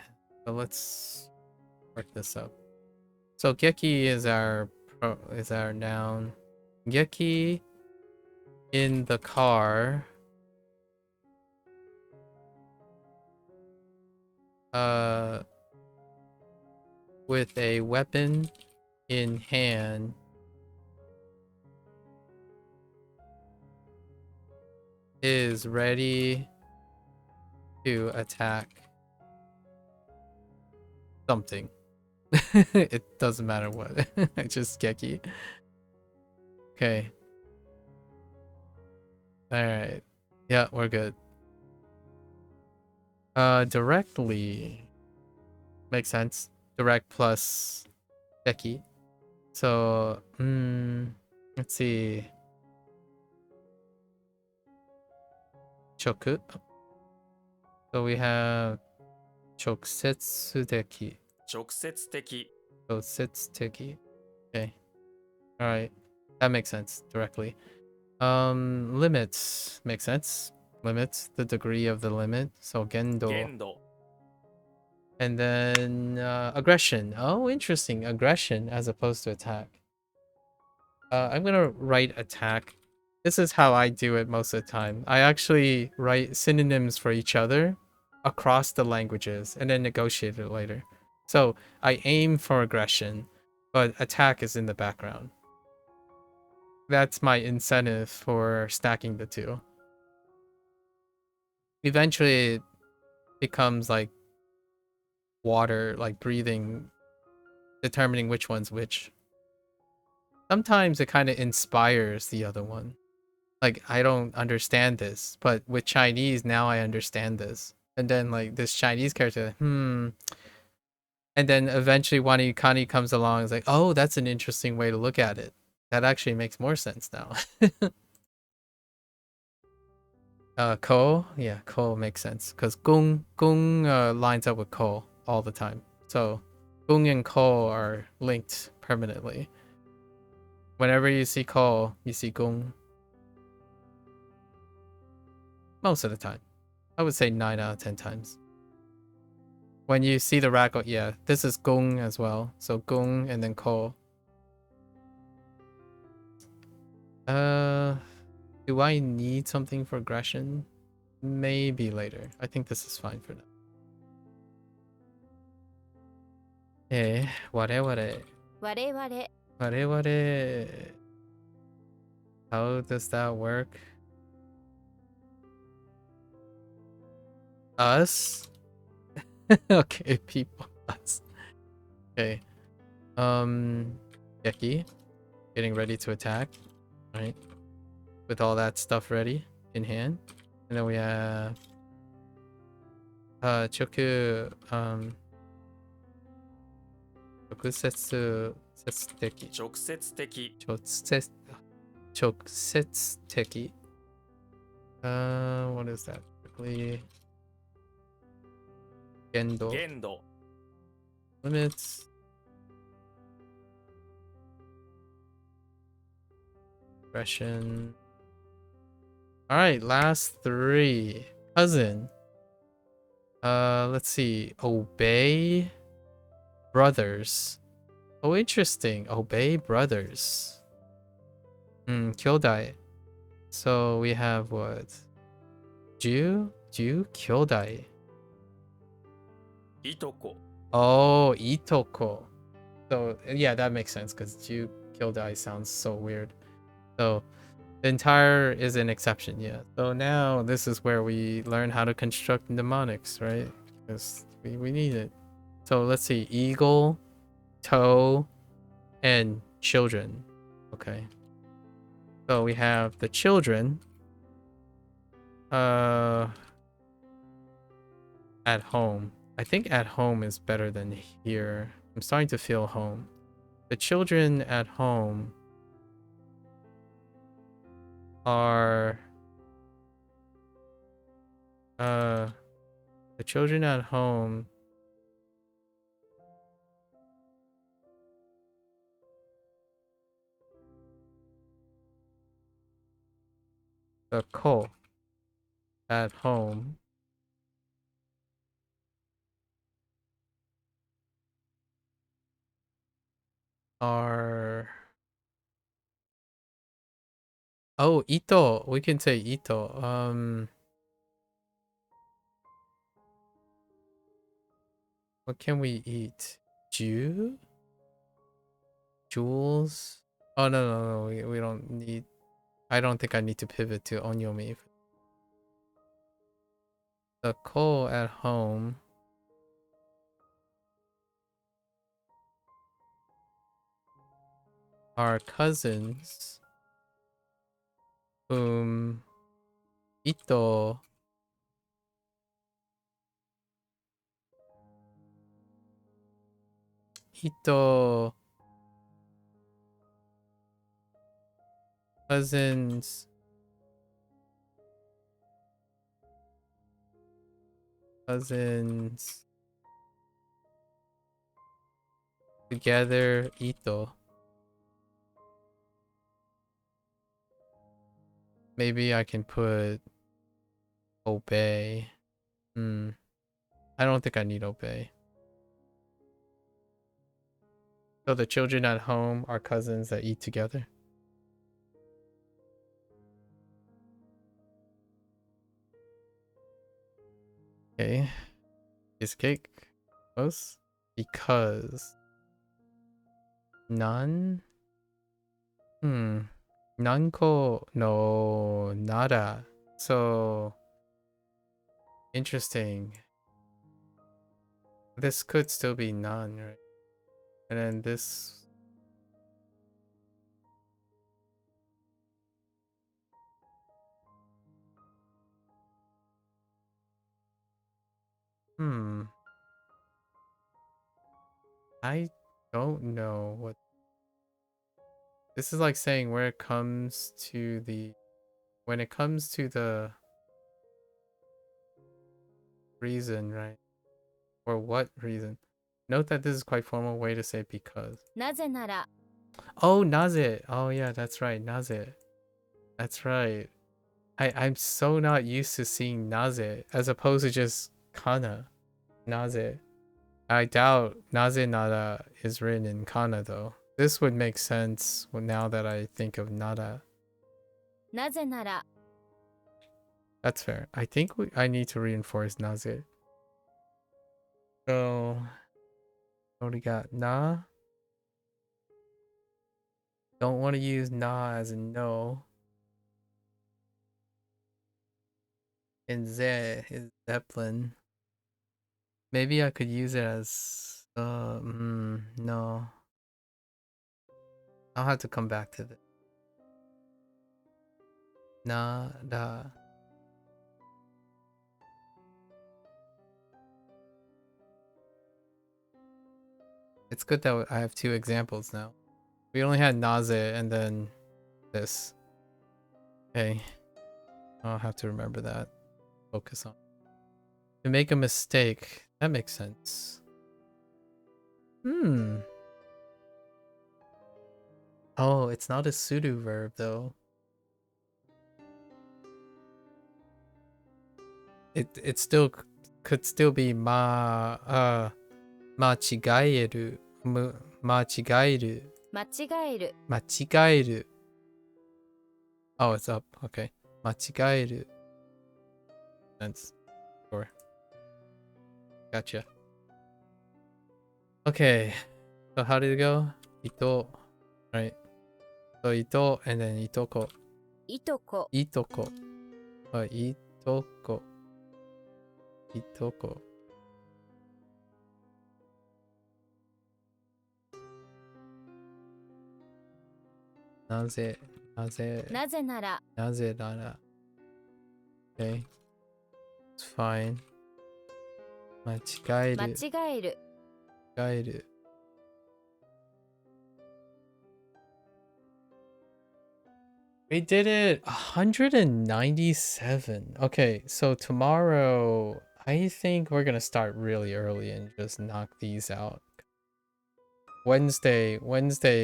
So let's work this up. So Geki is our noun. Geki in the car. With a weapon in hand. Is ready to attack something. It doesn't matter what. Just Geki. Okay. Alright. Yeah, we're good. Directly. Makes sense. Direct plus Geki. So, let's see. Choku. So we have Chokusetsu deki. 直接的 Chokusetsu. Okay. Alright. That makes sense. Directly. Limits. Makes sense. Limits. The degree of the limit. So Gendo. 限度 And then aggression. Oh, interesting. Aggression as opposed to attack. I'm gonna write attack. This is how I do it most of the time. I actually write synonyms for each other across the languages and then negotiate it later. So I aim for aggression, but attack is in the background. That's my incentive for stacking the two. Eventually it becomes like water, like breathing, determining which one's which. Sometimes it kind of inspires the other one. Like, I don't understand this, but with Chinese, now I understand this. And then, like, this Chinese character, And then eventually WaniKani comes along and is like, oh, that's an interesting way to look at it. That actually makes more sense now. Ko, yeah, ko makes sense because gung lines up with ko all the time. So gung and ko are linked permanently. Whenever you see ko, you see gung. Most of the time, I would say 9 out of 10 times. When you see the rag, yeah, this is gung as well. So gung and then ko. Do I need something for aggression? Maybe later. I think this is fine for now. Eh, ware. How does that work? Us? Okay, people. Us. Okay. Yeki. Getting ready to attack. Right. With all that stuff ready in hand. And then we have Choku Chokusetsu Setsuteki. 直接的 Chokusetsu. What is that? Quickly. Gendo. 限度 Limits. Aggression. Alright, last 3. Cousin. Let's see. Obey brothers. Oh, interesting. Obey brothers. Kyodai. So we have what? Ju, Kyodai. いとこ Oh, Itoko. So yeah, that makes sense because Ju Kyodai sounds so weird. So the entire is an exception, yeah. So now this is where we learn how to construct mnemonics, right? Because we need it. So let's see, eagle, toe, and children. Okay. So we have the children. At home. I think at home is better than here. I'm starting to feel home. The children at home are the children at home the ko at home are Ito. We can say Ito. What can we eat? Jewels? Oh no, we don't need. I don't think I need to pivot to onyomi. The ko at home are cousins whom Ito cousins together Ito. Maybe I can put obey. I don't think I need obey. So the children at home are cousins that eat together. Okay. Piece of cake. Close. Because none. Nanko no nada. So interesting. This could still be none, right? And then this. I don't know what this is like saying when it comes to the reason, right? Or what reason? Note that this is quite formal way to say because. なぜなら Oh, naze. Oh yeah, that's right. Naze. That's right. I'm so not used to seeing naze as opposed to just kana. Naze. I doubt naze nara is written in kana though. This would make sense now that I think of nara. なぜなら That's fair. I think I need to reinforce naze. So, what do we got? Na. Don't want to use na as in no. And ze is Zeppelin. Maybe I could use it as no. I'll have to come back to this. Na da. It's good that I have two examples now. We only had naze and then this. Okay. I'll have to remember that. Focus on. To make a mistake. That makes sense. Oh, it's not a pseudo verb though. It still could still be machigaeru. Machigaeru. 間違える Machigaeru. Oh, it's up. Okay. Machigaeru. Sense. Sure. Gotcha. Okay. So how did it go? Ito. Right. So ito and then itoko. いとこ Itoko. Itoko. Itoko. Naze. なぜなら Naze nara. Okay. It's fine. 間違え間る。違える 間違える。We did it 197. Okay, so tomorrow I think we're gonna start really early and just knock these out. Wednesday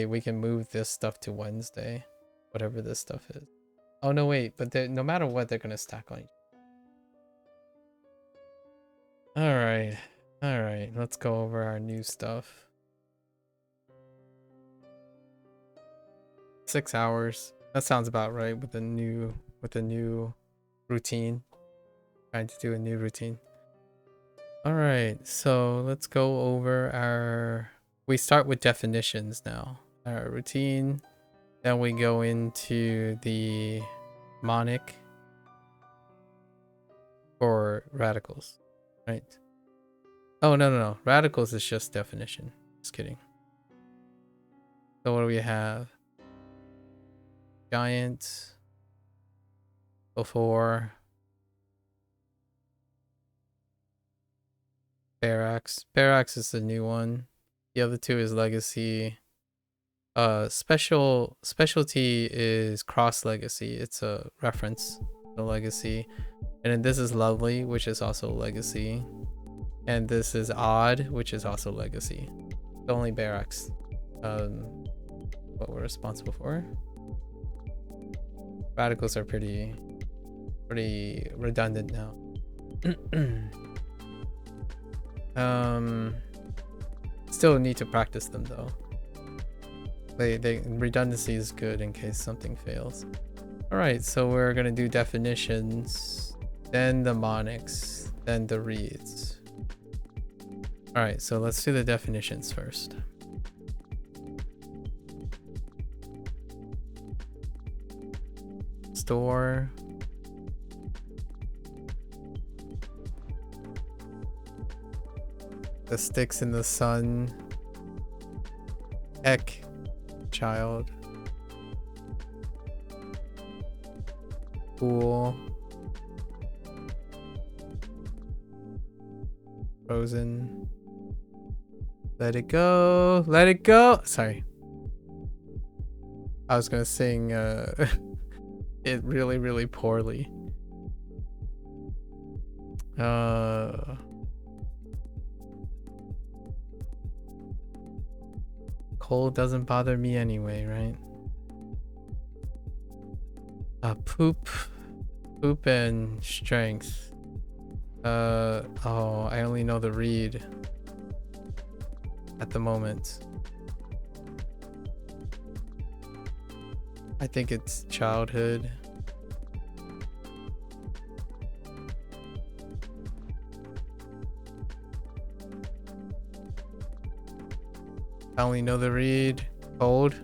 we can move this stuff to Wednesday. Whatever this stuff is. Oh no wait, but no matter what they're gonna stack on each. Alright. Alright, let's go over our new stuff. 6 hours. That sounds about right with the new routine. Trying to do a new routine. Alright, so let's go over our we start with definitions now. Our routine. Then we go into the monic for radicals. Right? Oh no. Radicals is just definition. Just kidding. So what do we have? Giant before barracks. Barracks is the new one. The other two is legacy. Specialty is cross legacy. It's a reference to legacy. And then this is lovely, which is also legacy. And this is odd, which is also legacy. It's only barracks. What we're responsible for. Radicals are pretty redundant now. Still need to practice them though. Redundancy is good in case something fails. Alright, so we're gonna do definitions, then the monics, then the reads. Alright, so let's do the definitions first. Store. The sticks in the sun. Ek. Child. Pool. Frozen. Let it go. Let it go. Sorry. I was gonna sing it really, really poorly. Cold doesn't bother me anyway, right? Poop and strength. Oh, I only know the read at the moment. I think it's childhood. I only know the read. Cold.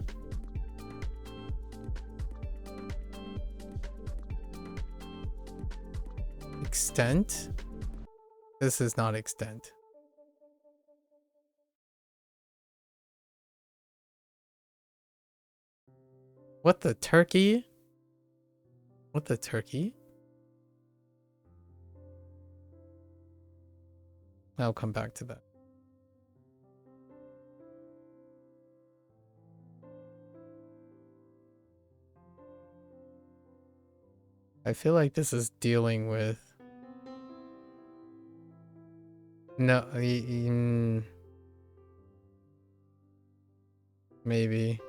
Extent? This is not extent. What the turkey? What the turkey? I'll come back to that. I feel like this is dealing with... No, maybe.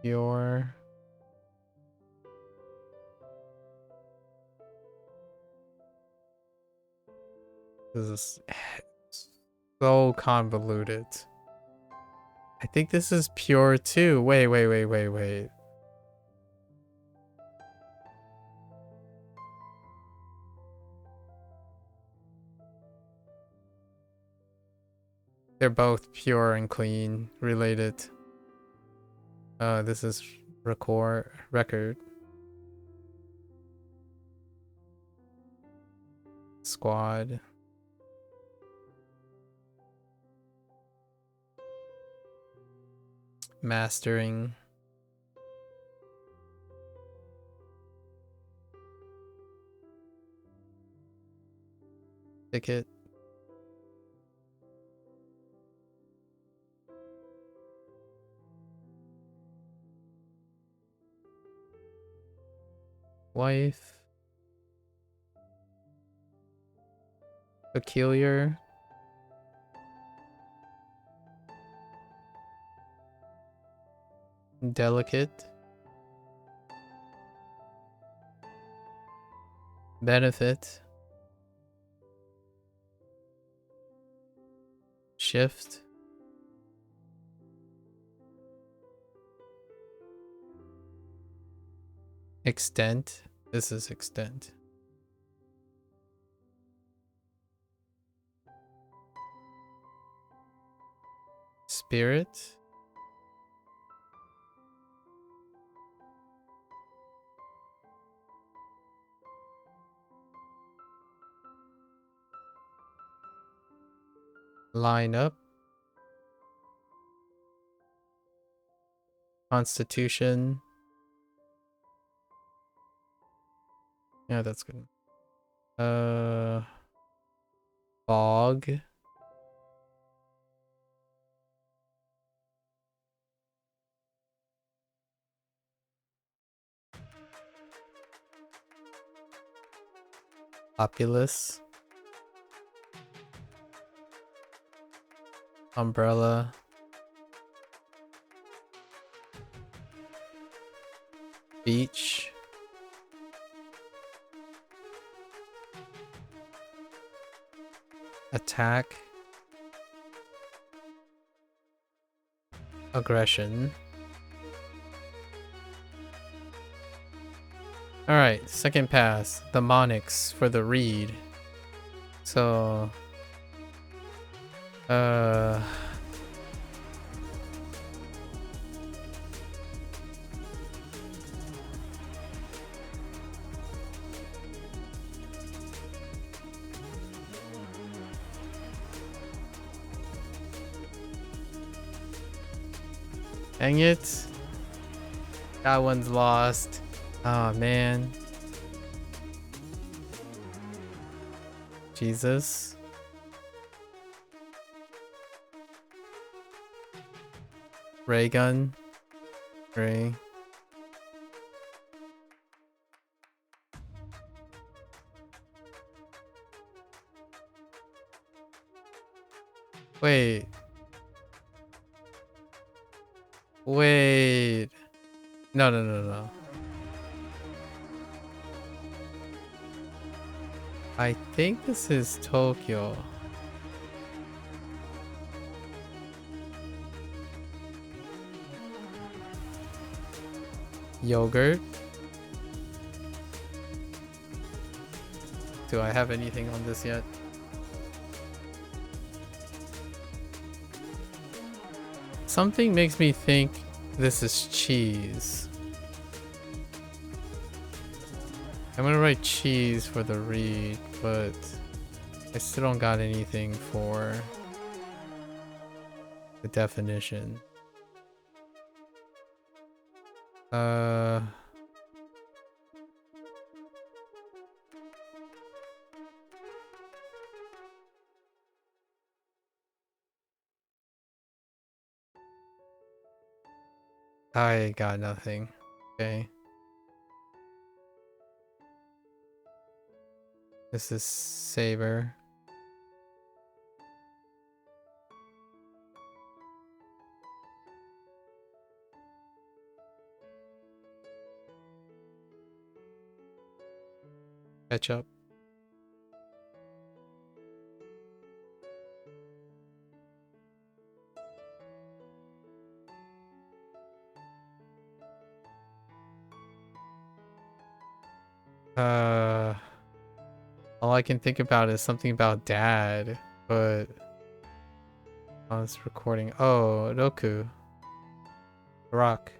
Your... This is so convoluted. I think this is pure too. Wait. They're both pure and clean related. This is record. Squad. Mastering. Ticket. Wife. Peculiar. Delicate. Benefit. Shift. Extent. This is extent. Spirit. Line up. Constitution. Yeah, that's good. Fog. Populous. Umbrella. Beach. Attack. Aggression. Alright, second pass. The mnemonics for the read. So... Dang it. That one's lost. Oh man. Jesus. Ray gun. Ray. Wait. Wait. No, no, no, no. I think this is Tokyo. Yogurt. Do I have anything on this yet? Something makes me think this is cheese. I'm gonna write cheese for the read, but I still don't got anything for the definition. I got nothing. Okay. This is Saber. Ketchup. All I can think about is something about dad, but on this recording. Oh, Roku. Rock.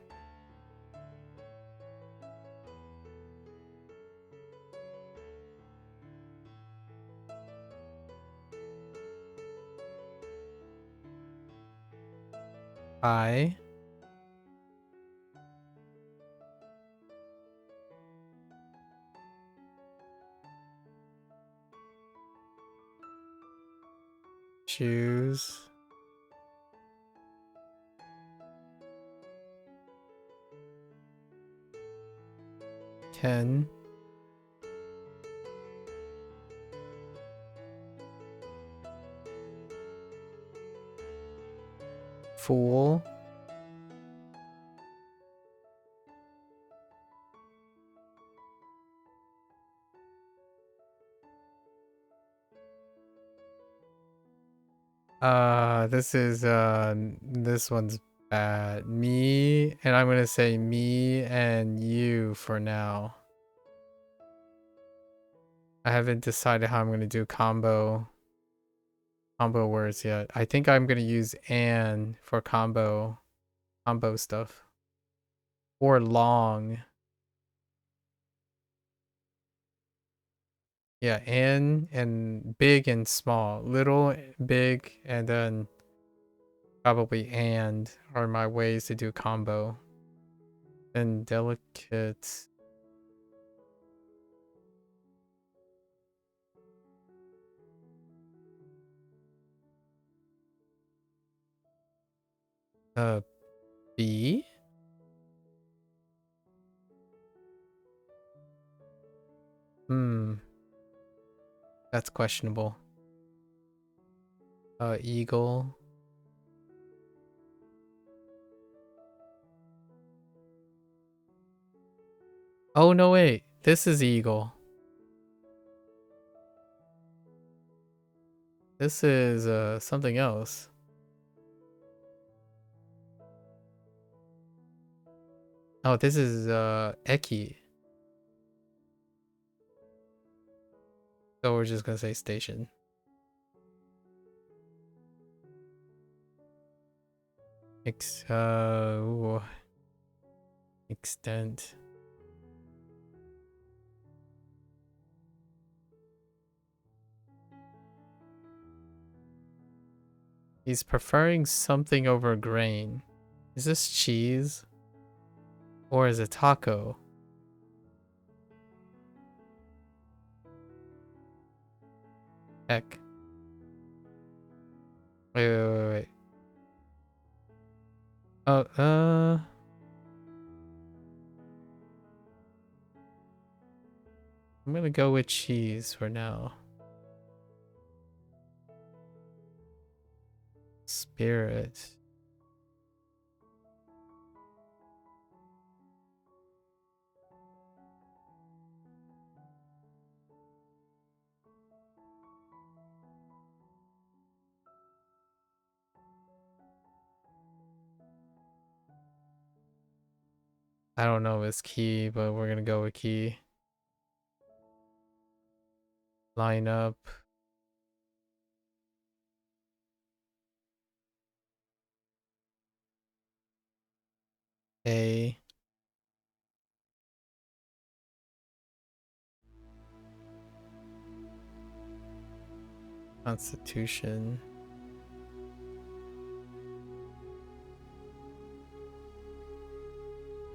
I. Choose. Ten. Fool. This one's bad. Me, and I'm gonna say me and you for now. I haven't decided how I'm gonna do combo words yet. I think I'm gonna use and for combo stuff. Or long. Yeah, and big and small. Little, big, and then probably and are my ways to do combo. And delicate. B? That's questionable. Eagle. Oh, no, wait. This is eagle. This is, something else. Oh, this is, Eki. So we're just gonna say station. Ooh. Extent. He's preferring something over grain. Is this cheese? Or is it taco? Heck. Wait. Oh, I'm gonna go with cheese for now. Spirit. I don't know if it's key, but we're gonna go with key. Line up. A. Constitution.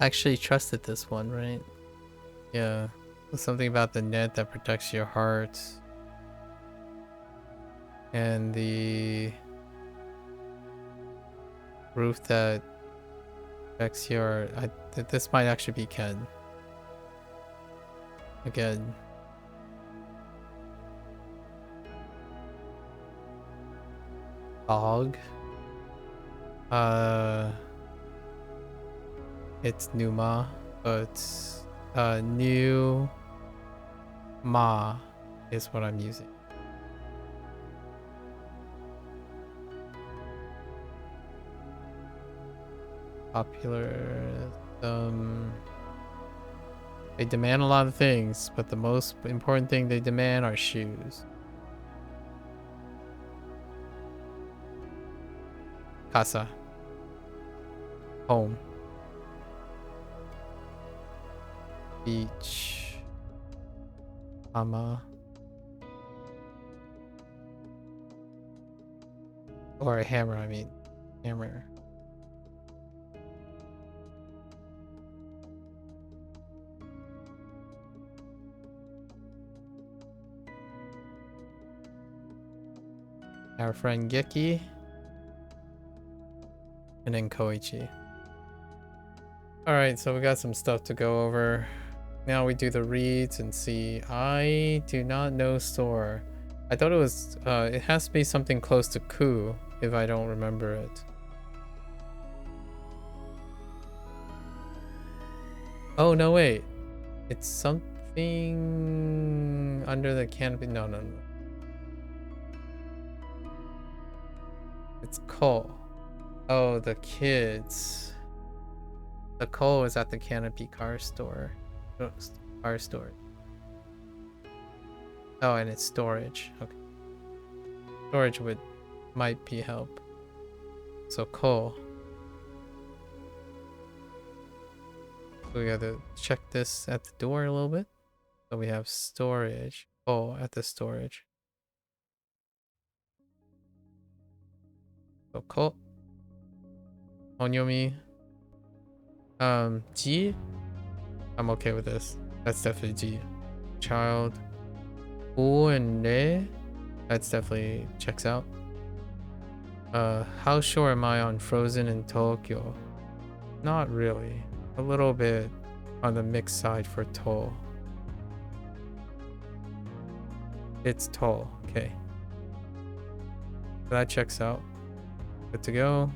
Actually trusted this one, right? Yeah. There's something about the net that protects your heart. And the roof that protects your... this might actually be Ken. Again. Fog. It's Numa, but New Ma is what I'm using. Popular. They demand a lot of things, but the most important thing they demand are shoes. Casa. Home. Beach. Ama. Or a hammer, I mean. Hammer. Our friend Geki. And then Koichi. Alright, so we got some stuff to go over. Now we do the reads and see. I do not know store. I thought it was, it has to be something close to ku, if I don't remember it. Oh, no, wait. It's something under the canopy. No. It's ko. Oh, the kids. The ko is at the canopy car store. Car store. Oh, and it's storage. Okay. Storage might be help. So ko. So we gotta check this at the door a little bit. So we have storage. Ko at the storage. So ko. Onyomi. G. I'm okay with this. That's definitely G. Child. O and Ne. That's definitely checks out. How sure am I on Frozen in Tokyo? Not really. A little bit on the mixed side for To. It's To. Okay. That checks out. Good to go.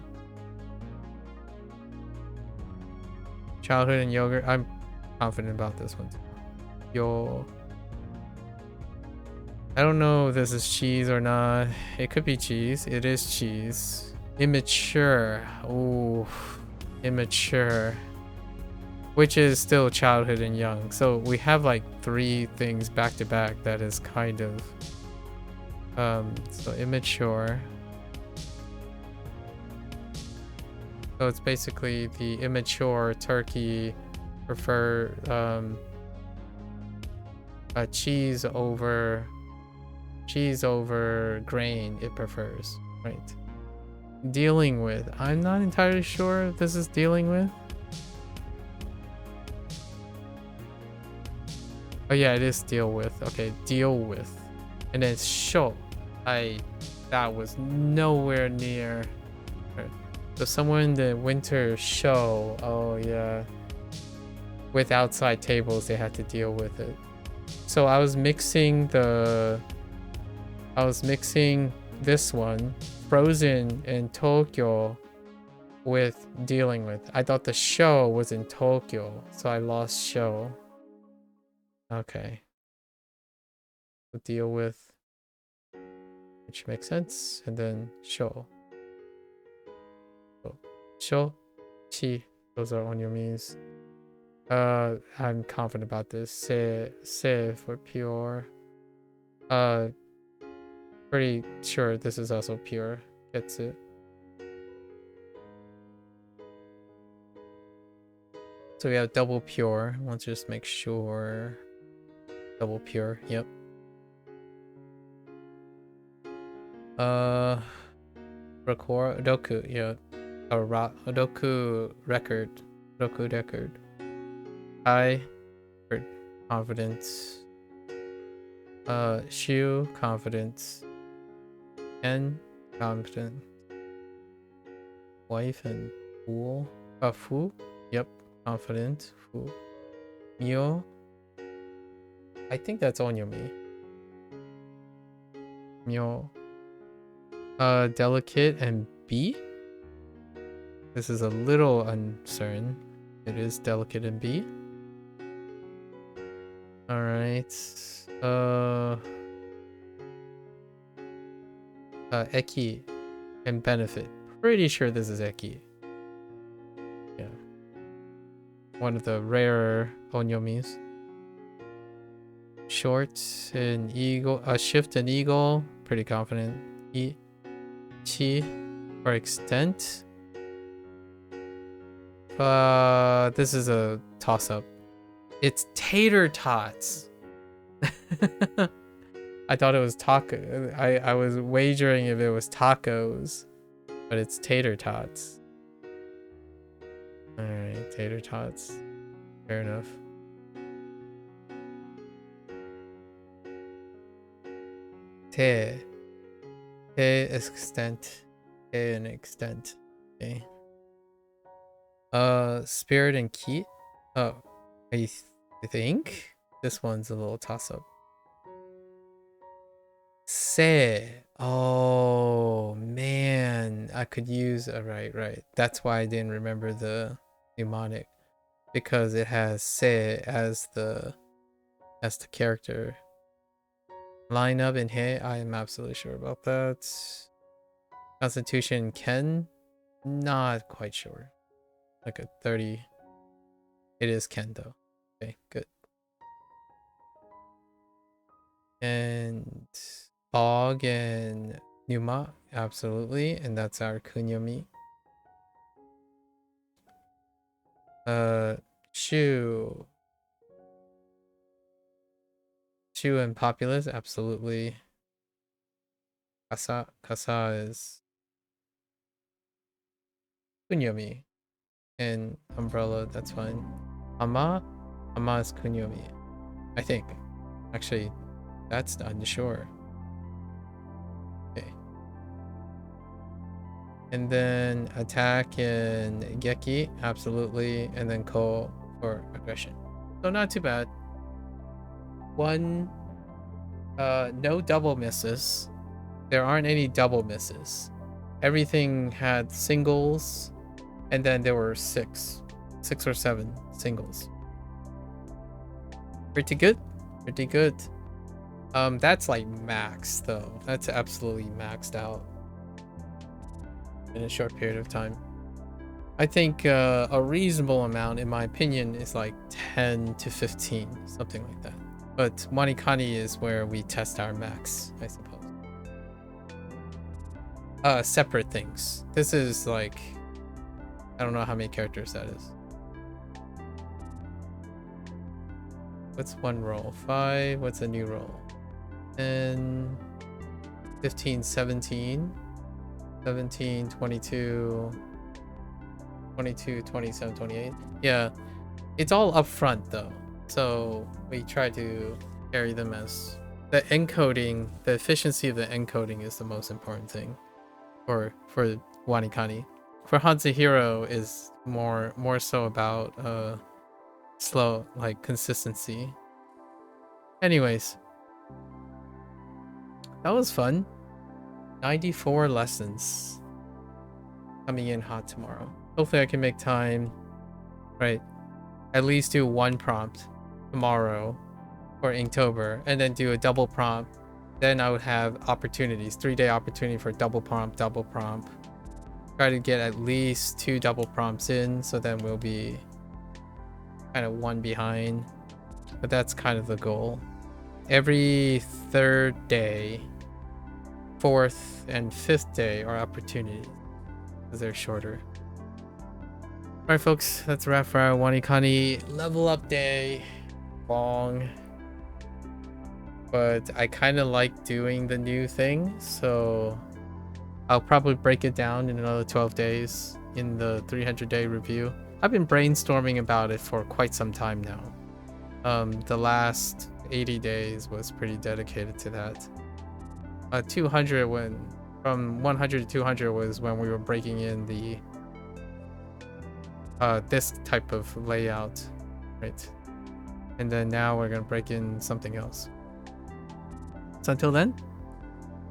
Childhood and yogurt. I'm confident about this one too. Yo. I don't know if this is cheese or not. It could be cheese. It is cheese. Immature. Ooh. Immature. Which is still childhood and young. So we have like 3 things back to back that is kind of so immature. So it's basically the immature turkey prefer cheese over grain it prefers, right? Dealing with. I'm not entirely sure if this is dealing with. Oh yeah, it is deal with. Okay, deal with. And then show. That was nowhere near. So somewhere in the winter show. Oh yeah. With outside tables, they had to deal with it. So I was mixing this one, Frozen in Tokyo, with dealing with. I thought the show was in Tokyo, so I lost show. Okay. So deal with, which makes sense, and then show. So, show, chi, those are on your means. I'm confident about this. Se for pure. Pretty sure this is also pure. Gets it. So we have double pure. Let's just make sure. Double pure. Yep. Record Doku. Yeah. Doku record. Doku record. I confidence. Shu confidence. N confident. Wife and fool. Fu. Yep. Confident. Fu. Mio. I think that's Onyomi. Mio. Delicate and B. This is a little uncertain. It is delicate and B. All right. Eki and benefit. Pretty sure this is Eki. Yeah. One of the rarer onyomis. Short and eagle. Shift and eagle. Pretty confident. Chi for extent. This is a toss-up. It's tater tots. I thought it was taco. I was wagering if it was tacos, but it's tater tots. All right, tater tots. Fair enough. Te extent. Te and extent. Okay. Spirit and Ki. Oh, I think this one's a little toss-up. Se. Oh man, I could use right. That's why I didn't remember the mnemonic, because it has se as the character. Line up in He. I am absolutely sure about that. Constitution Ken. Not quite sure. Like a 30. It is Ken though. Okay, good. And Bog and Numa, absolutely, and that's our Kunyomi. Shu and Populous, absolutely. Kasa is Kunyomi, and Umbrella, that's fine. Ama is Kunyomi, I think. Actually, that's unsure. Okay. And then attack and Geki, absolutely. And then Ko for aggression. So not too bad. One, no double misses. There aren't any double misses. Everything had singles, and then there were six or seven singles. Pretty good. That's like max though. That's absolutely maxed out in a short period of time. I think a reasonable amount, in my opinion, is like 10 to 15, something like that. But WaniKani is where we test our max, I suppose. Separate things. This is like, I don't know how many characters that is. What's one roll? 5. What's a new roll? 10, 15, 17, 22, 27, 28. Yeah, it's all up front though. So we try to carry them as the encoding, the efficiency of the encoding is the most important thing for WaniKani. For Hanzahiro is more so about slow, like consistency. Anyways, that was fun. 94 lessons coming in hot tomorrow. Hopefully I can make time, right? At least do one prompt tomorrow for Inktober and then do a double prompt. Then I would have opportunities, 3-day opportunity for double prompt. Try to get at least 2 double prompts in, so then we'll be kind of one behind. But that's kind of the goal. Every 3rd day, 4th and 5th day are opportunities because they're shorter. Alright folks, that's a wrap for our WaniKani level up day. Long. But I kind of like doing the new thing, so I'll probably break it down in another 12 days in the 300-day review. I've been brainstorming about it for quite some time now. The last 80 days was pretty dedicated to that. 200 from 100 to 200 was when we were breaking in the this type of layout, right? And then now we're gonna break in something else. So until then,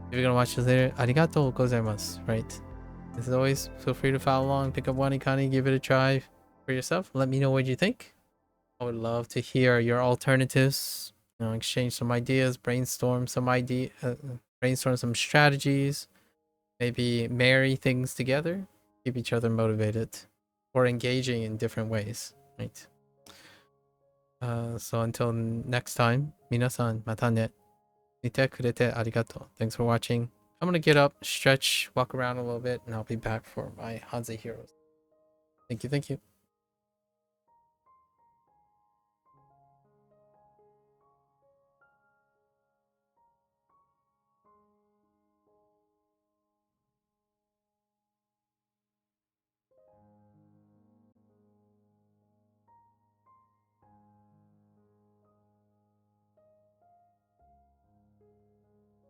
if you're gonna watch this later, arigatou gozaimasu, right? As always, feel free to follow along, pick up WaniKani, give it a try for yourself. Let me know what you think. I would love to hear your alternatives. You know, exchange some ideas, brainstorm some strategies, maybe marry things together, keep each other motivated, or engaging in different ways, right? So until next time, minasan mata ne. Mite kurete arigato. Thanks for watching. I'm gonna get up, stretch, walk around a little bit, and I'll be back for my Hanzahiro. Thank you.